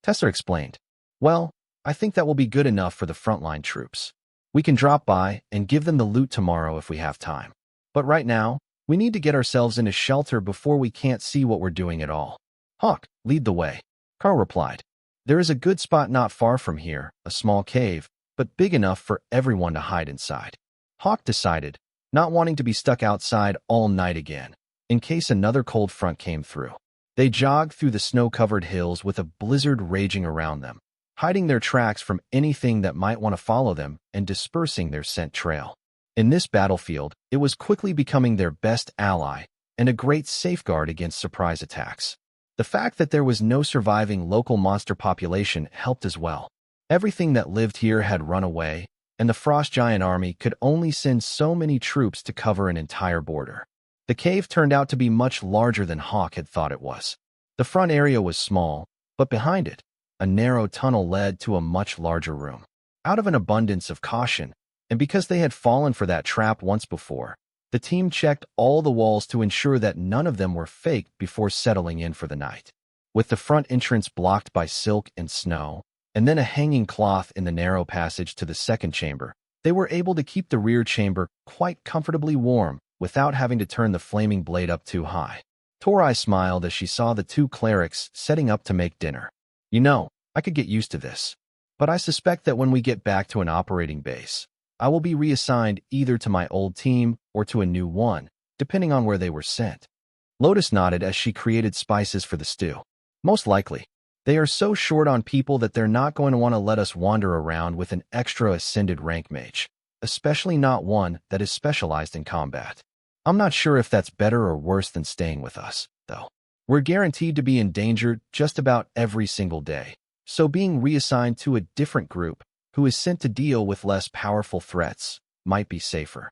Tessa explained. Well, I think that will be good enough for the frontline troops. We can drop by and give them the loot tomorrow if we have time. But right now, we need to get ourselves into shelter before we can't see what we're doing at all. Hawk, lead the way. Karl replied. There is a good spot not far from here, a small cave, but big enough for everyone to hide inside. Hawk decided, not wanting to be stuck outside all night again, in case another cold front came through. They jogged through the snow-covered hills with a blizzard raging around them, hiding their tracks from anything that might want to follow them and dispersing their scent trail. In this battlefield, it was quickly becoming their best ally and a great safeguard against surprise attacks. The fact that there was no surviving local monster population helped as well. Everything that lived here had run away, and the frost giant army could only send so many troops to cover an entire border. The cave turned out to be much larger than Hawk had thought it was. The front area was small, but behind it, a narrow tunnel led to a much larger room. Out of an abundance of caution, and because they had fallen for that trap once before, The team checked all the walls to ensure that none of them were faked before settling in for the night. With the front entrance blocked by silk and snow, and then a hanging cloth in the narrow passage to the second chamber, they were able to keep the rear chamber quite comfortably warm without having to turn the flaming blade up too high. Torai smiled as she saw the two clerics setting up to make dinner. You know, I could get used to this, but I suspect that when we get back to an operating base, I will be reassigned either to my old team or to a new one, depending on where they were sent. Lotus nodded as she created spices for the stew. Most likely. They are so short on people that they're not going to want to let us wander around with an extra ascended rank mage, especially not one that is specialized in combat. I'm not sure if that's better or worse than staying with us, though. We're guaranteed to be endangered just about every single day, so being reassigned to a different group who is sent to deal with less powerful threats might be safer.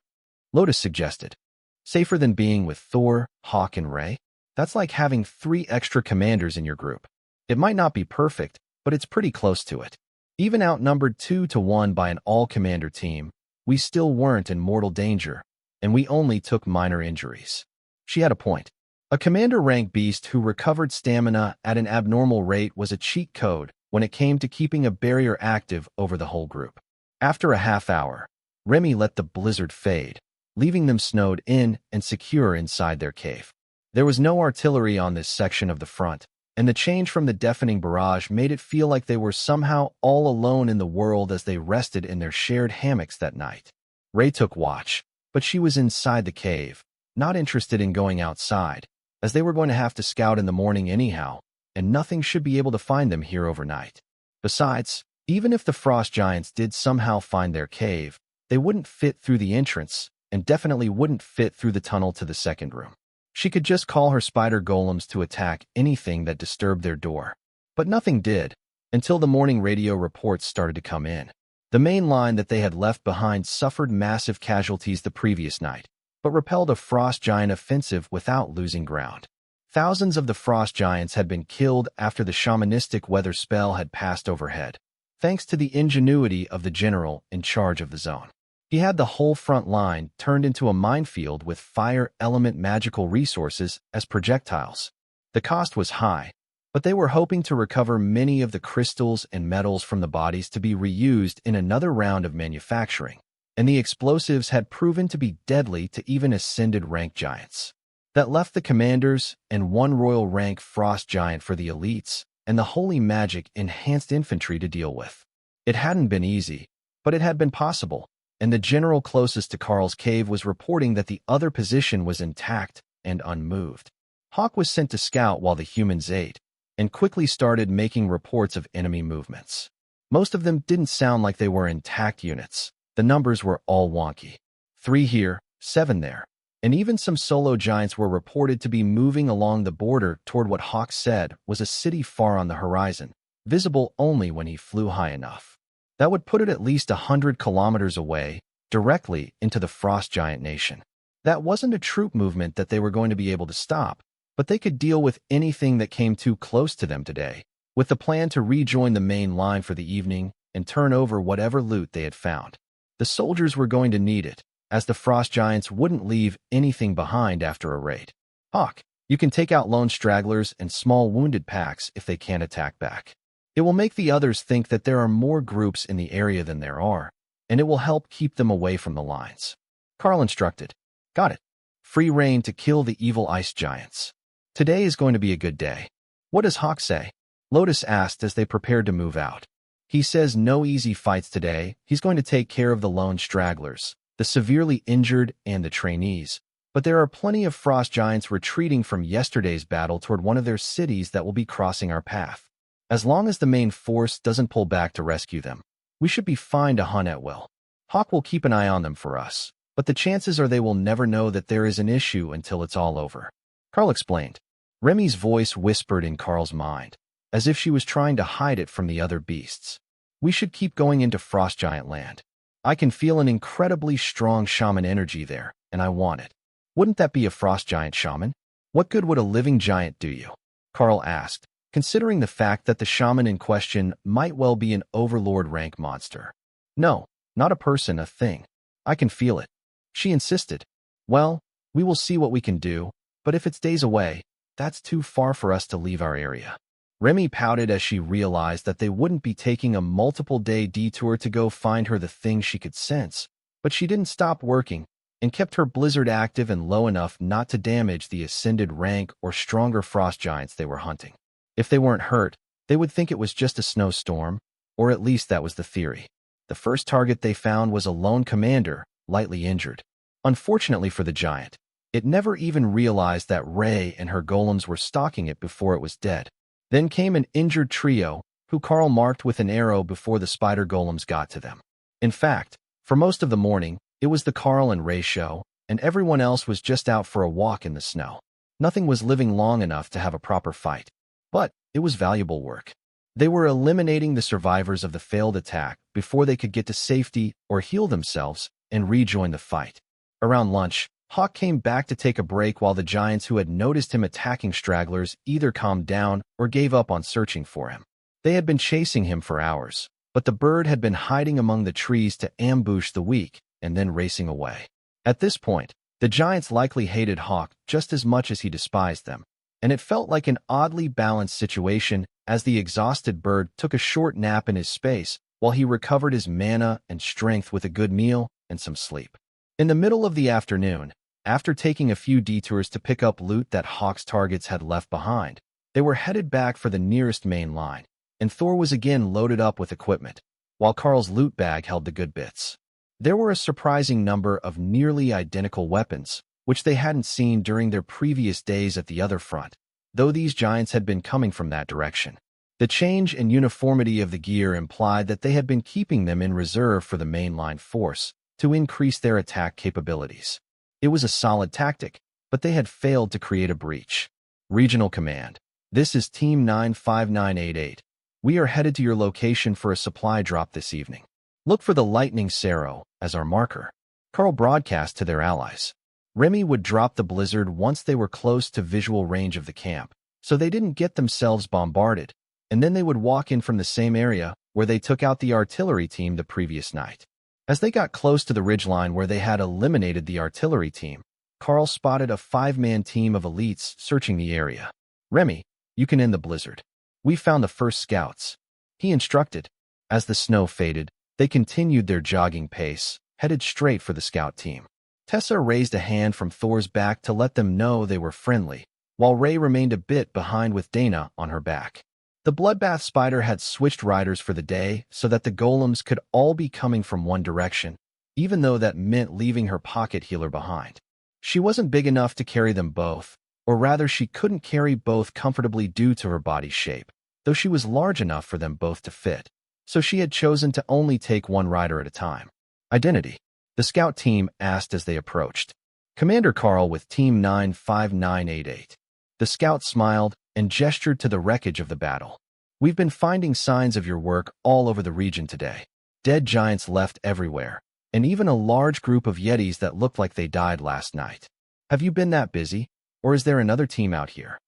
Lotus suggested. Safer than being with Thor, Hawk, and Ray? That's like having 3 extra commanders in your group. It might not be perfect, but it's pretty close to it. Even outnumbered 2-1 by an all-commander team, we still weren't in mortal danger, and we only took minor injuries. She had a point. A commander-rank beast who recovered stamina at an abnormal rate was a cheat code when it came to keeping a barrier active over the whole group. After a half hour, Remy let the blizzard fade, leaving them snowed in and secure inside their cave. There was no artillery on this section of the front, and the change from the deafening barrage made it feel like they were somehow all alone in the world as they rested in their shared hammocks that night. Ray took watch, but she was inside the cave, not interested in going outside, as they were going to have to scout in the morning anyhow, and nothing should be able to find them here overnight. Besides, even if the frost giants did somehow find their cave, they wouldn't fit through the entrance, and definitely wouldn't fit through the tunnel to the second room. She could just call her spider golems to attack anything that disturbed their door. But nothing did, until the morning radio reports started to come in. The main line that they had left behind suffered massive casualties the previous night, but repelled a frost giant offensive without losing ground. Thousands of the frost giants had been killed after the shamanistic weather spell had passed overhead, thanks to the ingenuity of the general in charge of the zone. He had the whole front line turned into a minefield with fire element magical resources as projectiles. The cost was high, but they were hoping to recover many of the crystals and metals from the bodies to be reused in another round of manufacturing, and the explosives had proven to be deadly to even ascended rank giants. That left the commanders and 1 royal rank frost giant for the elites and the holy magic enhanced infantry to deal with. It hadn't been easy, but it had been possible, and the general closest to Karl's cave was reporting that the other position was intact and unmoved. Hawk was sent to scout while the humans ate, and quickly started making reports of enemy movements. Most of them didn't sound like they were intact units. The numbers were all wonky. 3 here, 7 there, and even some solo giants were reported to be moving along the border toward what Hawk said was a city far on the horizon, visible only when he flew high enough. That would put it at least 100 kilometers away, directly into the frost giant nation. That wasn't a troop movement that they were going to be able to stop, but they could deal with anything that came too close to them today, with the plan to rejoin the main line for the evening and turn over whatever loot they had found. The soldiers were going to need it, as the frost giants wouldn't leave anything behind after a raid. Hawk, you can take out lone stragglers and small wounded packs if they can't attack back. It will make the others think that there are more groups in the area than there are, and it will help keep them away from the lines. Karl instructed. Got it. Free reign to kill the evil ice giants. Today is going to be a good day. What does Hawk say? Lotus asked as they prepared to move out. He says no easy fights today. He's going to take care of the lone stragglers, the severely injured, and the trainees. But there are plenty of frost giants retreating from yesterday's battle toward one of their cities that will be crossing our path. As long as the main force doesn't pull back to rescue them, we should be fine to hunt at will. Hawk will keep an eye on them for us, but the chances are they will never know that there is an issue until it's all over. Karl explained. Remy's voice whispered in Karl's mind, as if she was trying to hide it from the other beasts. We should keep going into Frost Giant Land. I can feel an incredibly strong shaman energy there, and I want it. Wouldn't that be a Frost Giant shaman? What good would a living giant do you? Karl asked, considering the fact that the shaman in question might well be an overlord rank monster. No, not a person, a thing. I can feel it. She insisted. Well, we will see what we can do, but if it's days away, that's too far for us to leave our area. Remy pouted as she realized that they wouldn't be taking a multiple-day detour to go find her the thing she could sense, but she didn't stop working and kept her blizzard active and low enough not to damage the ascended rank or stronger frost giants they were hunting. If they weren't hurt, they would think it was just a snowstorm, or at least that was the theory. The first target they found was a lone commander, lightly injured. Unfortunately for the giant, it never even realized that Ray and her golems were stalking it before it was dead. Then came an injured trio, who Karl marked with an arrow before the spider golems got to them. In fact, for most of the morning, it was the Karl and Ray show, and everyone else was just out for a walk in the snow. Nothing was living long enough to have a proper fight, but it was valuable work. They were eliminating the survivors of the failed attack before they could get to safety or heal themselves and rejoin the fight. Around lunch, Hawk came back to take a break while the giants who had noticed him attacking stragglers either calmed down or gave up on searching for him. They had been chasing him for hours, but the bird had been hiding among the trees to ambush the weak and then racing away. At this point, the giants likely hated Hawk just as much as he despised them, and it felt like an oddly balanced situation as the exhausted bird took a short nap in his space while he recovered his mana and strength with a good meal and some sleep. In the middle of the afternoon, after taking a few detours to pick up loot that Hawk's targets had left behind, they were headed back for the nearest main line, and Thor was again loaded up with equipment, while Karl's loot bag held the good bits. There were a surprising number of nearly identical weapons, which they hadn't seen during their previous days at the other front, though these giants had been coming from that direction. The change in uniformity of the gear implied that they had been keeping them in reserve for the mainline force to increase their attack capabilities. It was a solid tactic, but they had failed to create a breach. Regional Command. This is Team 95988. We are headed to your location for a supply drop this evening. Look for the lightning Sero as our marker. Karl broadcast to their allies. Remy would drop the blizzard once they were close to visual range of the camp, so they didn't get themselves bombarded, and then they would walk in from the same area where they took out the artillery team the previous night. As they got close to the ridgeline where they had eliminated the artillery team, Karl spotted a 5-man team of elites searching the area. Remy, you can end the blizzard. We found the first scouts, he instructed. As the snow faded, they continued their jogging pace, headed straight for the scout team. Tessa raised a hand from Thor's back to let them know they were friendly, while Ray remained a bit behind with Dana on her back. The bloodbath spider had switched riders for the day so that the golems could all be coming from one direction, even though that meant leaving her pocket healer behind. She wasn't big enough to carry them both, or rather she couldn't carry both comfortably due to her body's shape, though she was large enough for them both to fit, so she had chosen to only take one rider at a time. Identity, the scout team asked as they approached. Commander Karl with Team 95988. The scout smiled and gestured to the wreckage of the battle. We've been finding signs of your work all over the region today. Dead giants left everywhere, and even a large group of yetis that looked like they died last night. Have you been that busy, or is there another team out here?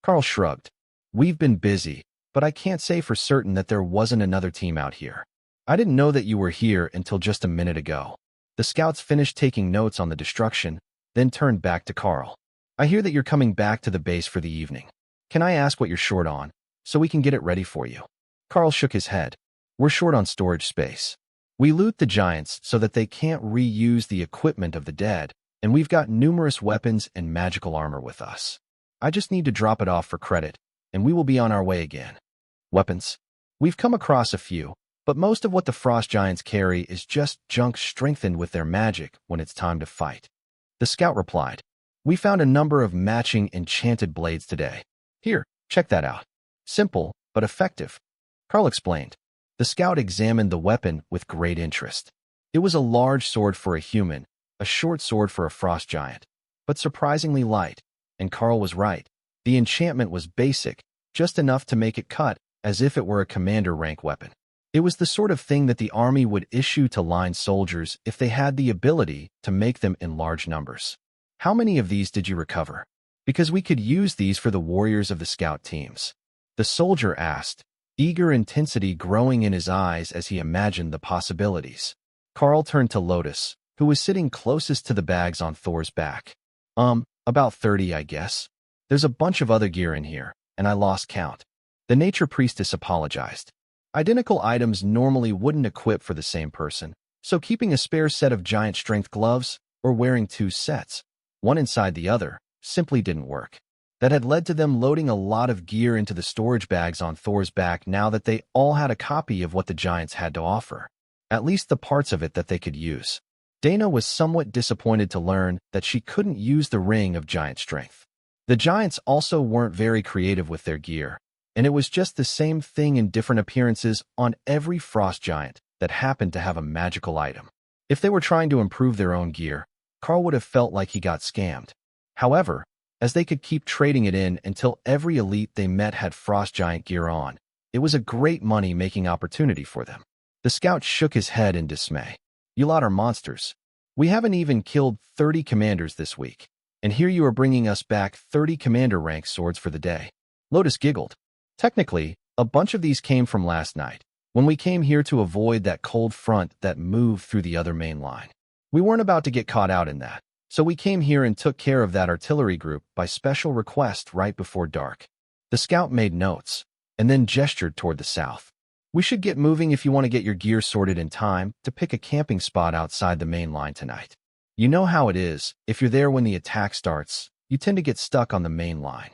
Karl shrugged. We've been busy, but I can't say for certain that there wasn't another team out here. I didn't know that you were here until just a minute ago. The scouts finished taking notes on the destruction, then turned back to Karl. I hear that you're coming back to the base for the evening. Can I ask what you're short on, so we can get it ready for you? Karl shook his head. We're short on storage space. We loot the giants so that they can't reuse the equipment of the dead, and we've got numerous weapons and magical armor with us. I just need to drop it off for credit, and we will be on our way again. Weapons? We've come across a few, but most of what the frost giants carry is just junk strengthened with their magic when it's time to fight. The scout replied. We found a number of matching enchanted blades today. Here, check that out. Simple, but effective. Karl explained. The scout examined the weapon with great interest. It was a large sword for a human, a short sword for a frost giant, but surprisingly light, and Karl was right. The enchantment was basic, just enough to make it cut as if it were a commander rank weapon. It was the sort of thing that the army would issue to line soldiers if they had the ability to make them in large numbers. How many of these did you recover? Because we could use these for the warriors of the scout teams. The soldier asked, eager intensity growing in his eyes as he imagined the possibilities. Karl turned to Lotus, who was sitting closest to the bags on Thor's back. About 30, I guess. There's a bunch of other gear in here, and I lost count. The nature priestess apologized. Identical items normally wouldn't equip for the same person, so keeping a spare set of giant strength gloves or wearing two sets, one inside the other, simply didn't work. That had led to them loading a lot of gear into the storage bags on Thor's back now that they all had a copy of what the giants had to offer, at least the parts of it that they could use. Dana was somewhat disappointed to learn that she couldn't use the ring of giant strength. The giants also weren't very creative with their gear, and it was just the same thing in different appearances on every frost giant that happened to have a magical item. If they were trying to improve their own gear, Karl would have felt like he got scammed. However, as they could keep trading it in until every elite they met had frost giant gear on, it was a great money-making opportunity for them. The scout shook his head in dismay. You lot are monsters. We haven't even killed 30 commanders this week, and here you are bringing us back 30 commander rank swords for the day. Lotus giggled. Technically, a bunch of these came from last night, when we came here to avoid that cold front that moved through the other main line. We weren't about to get caught out in that, so we came here and took care of that artillery group by special request right before dark. The scout made notes, and then gestured toward the south. We should get moving if you want to get your gear sorted in time to pick a camping spot outside the main line tonight. You know how it is, if you're there when the attack starts, you tend to get stuck on the main line.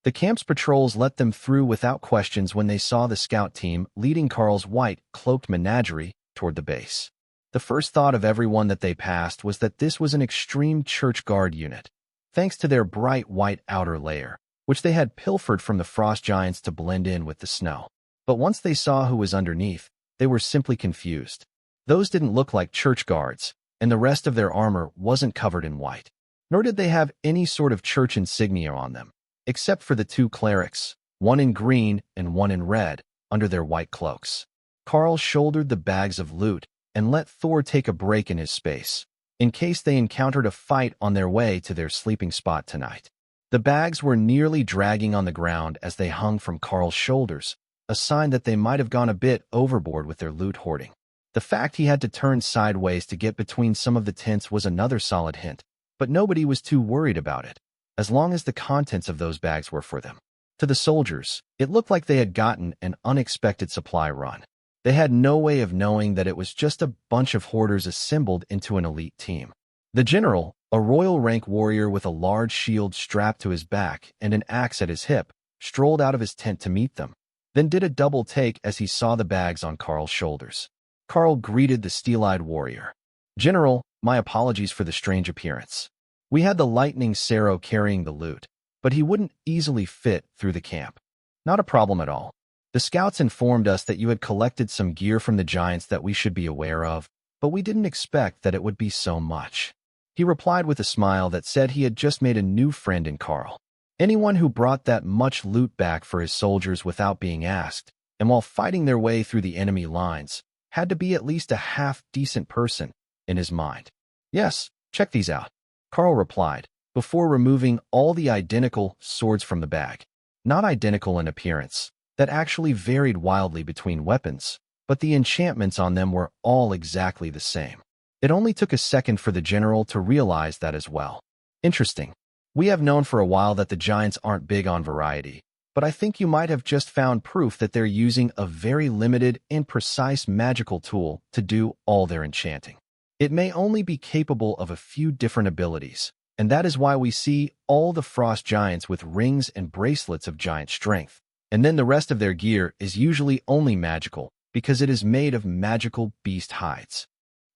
The camp's patrols let them through without questions when they saw the scout team leading Karl's white, cloaked menagerie toward the base. The first thought of everyone that they passed was that this was an extreme church guard unit, thanks to their bright white outer layer, which they had pilfered from the frost giants to blend in with the snow. But once they saw who was underneath, they were simply confused. Those didn't look like church guards, and the rest of their armor wasn't covered in white. Nor did they have any sort of church insignia on them, except for the two clerics, one in green and one in red, under their white cloaks. Karl shouldered the bags of loot and let Thor take a break in his space, in case they encountered a fight on their way to their sleeping spot tonight. The bags were nearly dragging on the ground as they hung from Karl's shoulders, a sign that they might have gone a bit overboard with their loot hoarding. The fact he had to turn sideways to get between some of the tents was another solid hint, but nobody was too worried about it, as long as the contents of those bags were for them. To the soldiers, it looked like they had gotten an unexpected supply run. They had no way of knowing that it was just a bunch of hoarders assembled into an elite team. The general, a royal rank warrior with a large shield strapped to his back and an axe at his hip, strolled out of his tent to meet them, then did a double take as he saw the bags on Karl's shoulders. Karl greeted the steel-eyed warrior. General, my apologies for the strange appearance. We had the lightning Sero carrying the loot, but he wouldn't easily fit through the camp. Not a problem at all. The scouts informed us that you had collected some gear from the giants that we should be aware of, but we didn't expect that it would be so much. He replied with a smile that said he had just made a new friend in Karl. Anyone who brought that much loot back for his soldiers without being asked, and while fighting their way through the enemy lines, had to be at least a half-decent person in his mind. Yes, check these out, Karl replied, before removing all the identical swords from the bag. Not identical in appearance, that actually varied wildly between weapons, but the enchantments on them were all exactly the same. It only took a second for the general to realize that as well. Interesting. We have known for a while that the giants aren't big on variety, but I think you might have just found proof that they're using a very limited and precise magical tool to do all their enchanting. It may only be capable of a few different abilities, and that is why we see all the frost giants with rings and bracelets of giant strength, and then the rest of their gear is usually only magical because it is made of magical beast hides.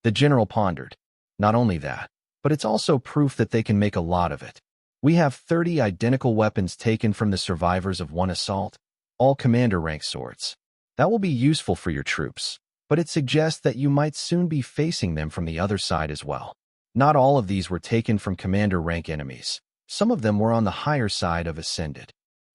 The general pondered. Not only that, but it's also proof that they can make a lot of it. We have 30 identical weapons taken from the survivors of one assault, all commander rank swords. That will be useful for your troops, but it suggests that you might soon be facing them from the other side as well. Not all of these were taken from commander rank enemies. Some of them were on the higher side of Ascended.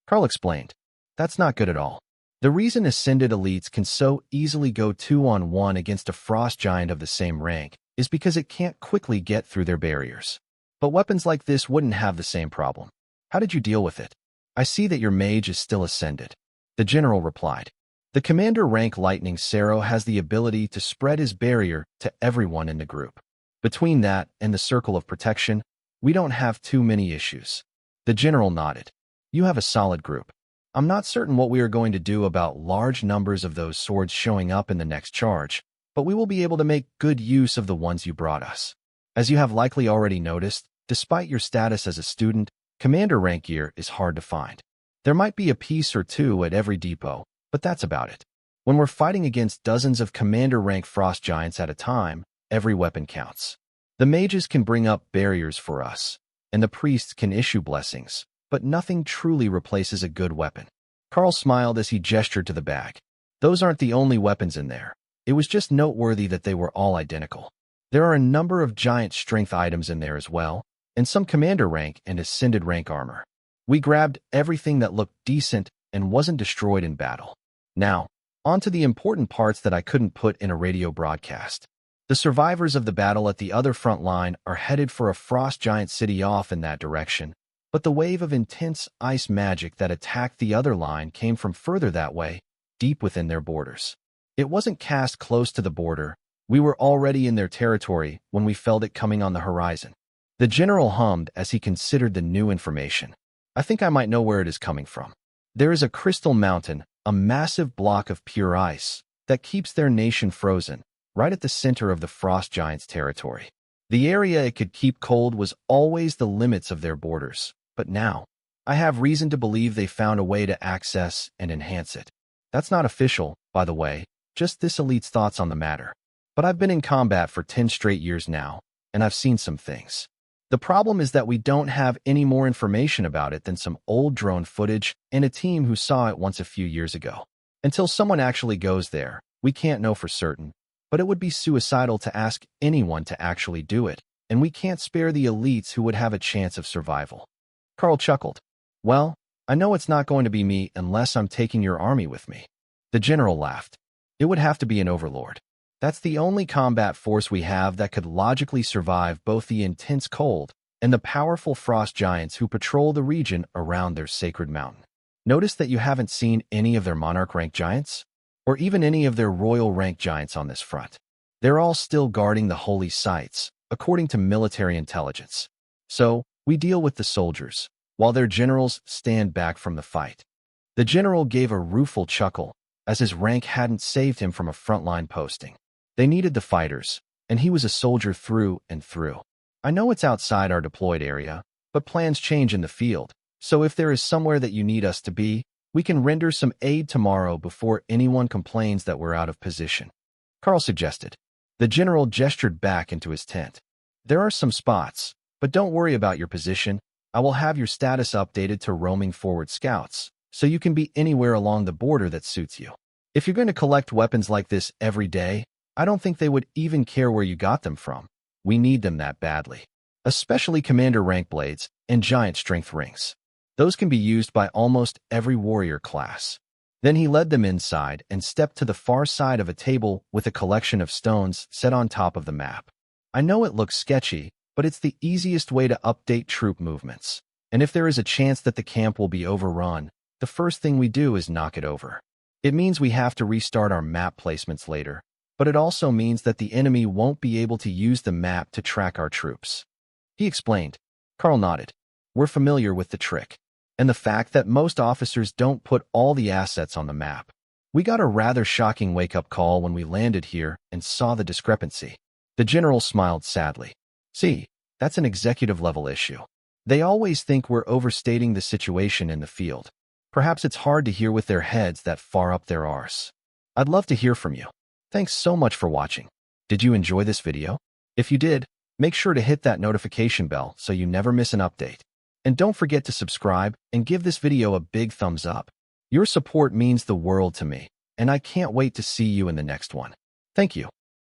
Karl explained. That's not good at all. The reason Ascended elites can so easily go 2-on-1 against a frost giant of the same rank is because it can't quickly get through their barriers. But weapons like this wouldn't have the same problem. How did you deal with it? I see that your mage is still Ascended. The general replied. The commander rank Lightning Sero has the ability to spread his barrier to everyone in the group. Between that and the circle of protection, we don't have too many issues. The general nodded. You have a solid group. I'm not certain what we are going to do about large numbers of those swords showing up in the next charge, but we will be able to make good use of the ones you brought us. As you have likely already noticed, despite your status as a student, commander rank gear is hard to find. There might be a piece or two at every depot, but that's about it. When we're fighting against dozens of commander rank frost giants at a time, every weapon counts. The mages can bring up barriers for us, and the priests can issue blessings, but nothing truly replaces a good weapon. Karl smiled as he gestured to the bag. Those aren't the only weapons in there. It was just noteworthy that they were all identical. There are a number of giant strength items in there as well, and some commander rank and ascended rank armor. We grabbed everything that looked decent and wasn't destroyed in battle. Now, on to the important parts that I couldn't put in a radio broadcast. The survivors of the battle at the other front line are headed for a frost giant city off in that direction, but the wave of intense ice magic that attacked the other line came from further that way, deep within their borders. It wasn't cast close to the border. We were already in their territory when we felt it coming on the horizon. The general hummed as he considered the new information. I think I might know where it is coming from. There is a crystal mountain, a massive block of pure ice, that keeps their nation frozen, right at the center of the frost giants' territory. The area it could keep cold was always the limits of their borders, but now, I have reason to believe they found a way to access and enhance it. That's not official, by the way, just this elite's thoughts on the matter. But I've been in combat for 10 straight years now, and I've seen some things. The problem is that we don't have any more information about it than some old drone footage and a team who saw it once a few years ago. Until someone actually goes there, we can't know for certain, but it would be suicidal to ask anyone to actually do it, and we can't spare the elites who would have a chance of survival. Karl chuckled. Well, I know it's not going to be me unless I'm taking your army with me. The general laughed. It would have to be an overlord. That's the only combat force we have that could logically survive both the intense cold and the powerful frost giants who patrol the region around their sacred mountain. Notice that you haven't seen any of their monarch rank giants, or even any of their royal rank giants on this front. They're all still guarding the holy sites, according to military intelligence. So, we deal with the soldiers, while their generals stand back from the fight. The general gave a rueful chuckle, as his rank hadn't saved him from a frontline posting. They needed the fighters, and he was a soldier through and through. I know it's outside our deployed area, but plans change in the field, so if there is somewhere that you need us to be, we can render some aid tomorrow before anyone complains that we're out of position. Karl suggested. The general gestured back into his tent. There are some spots, but don't worry about your position. I will have your status updated to roaming forward scouts, so you can be anywhere along the border that suits you. If you're going to collect weapons like this every day, I don't think they would even care where you got them from. We need them that badly. Especially commander rank blades and giant strength rings. Those can be used by almost every warrior class. Then he led them inside and stepped to the far side of a table with a collection of stones set on top of the map. I know it looks sketchy, but it's the easiest way to update troop movements. And if there is a chance that the camp will be overrun, the first thing we do is knock it over. It means we have to restart our map placements later, but it also means that the enemy won't be able to use the map to track our troops. He explained. Karl nodded. We're familiar with the trick, and the fact that most officers don't put all the assets on the map. We got a rather shocking wake-up call when we landed here and saw the discrepancy. The general smiled sadly. See, that's an executive-level issue. They always think we're overstating the situation in the field. Perhaps it's hard to hear with their heads that far up their arse. I'd love to hear from you. Thanks so much for watching. Did you enjoy this video? If you did, make sure to hit that notification bell so you never miss an update. And don't forget to subscribe and give this video a big thumbs up. Your support means the world to me, and I can't wait to see you in the next one. Thank you.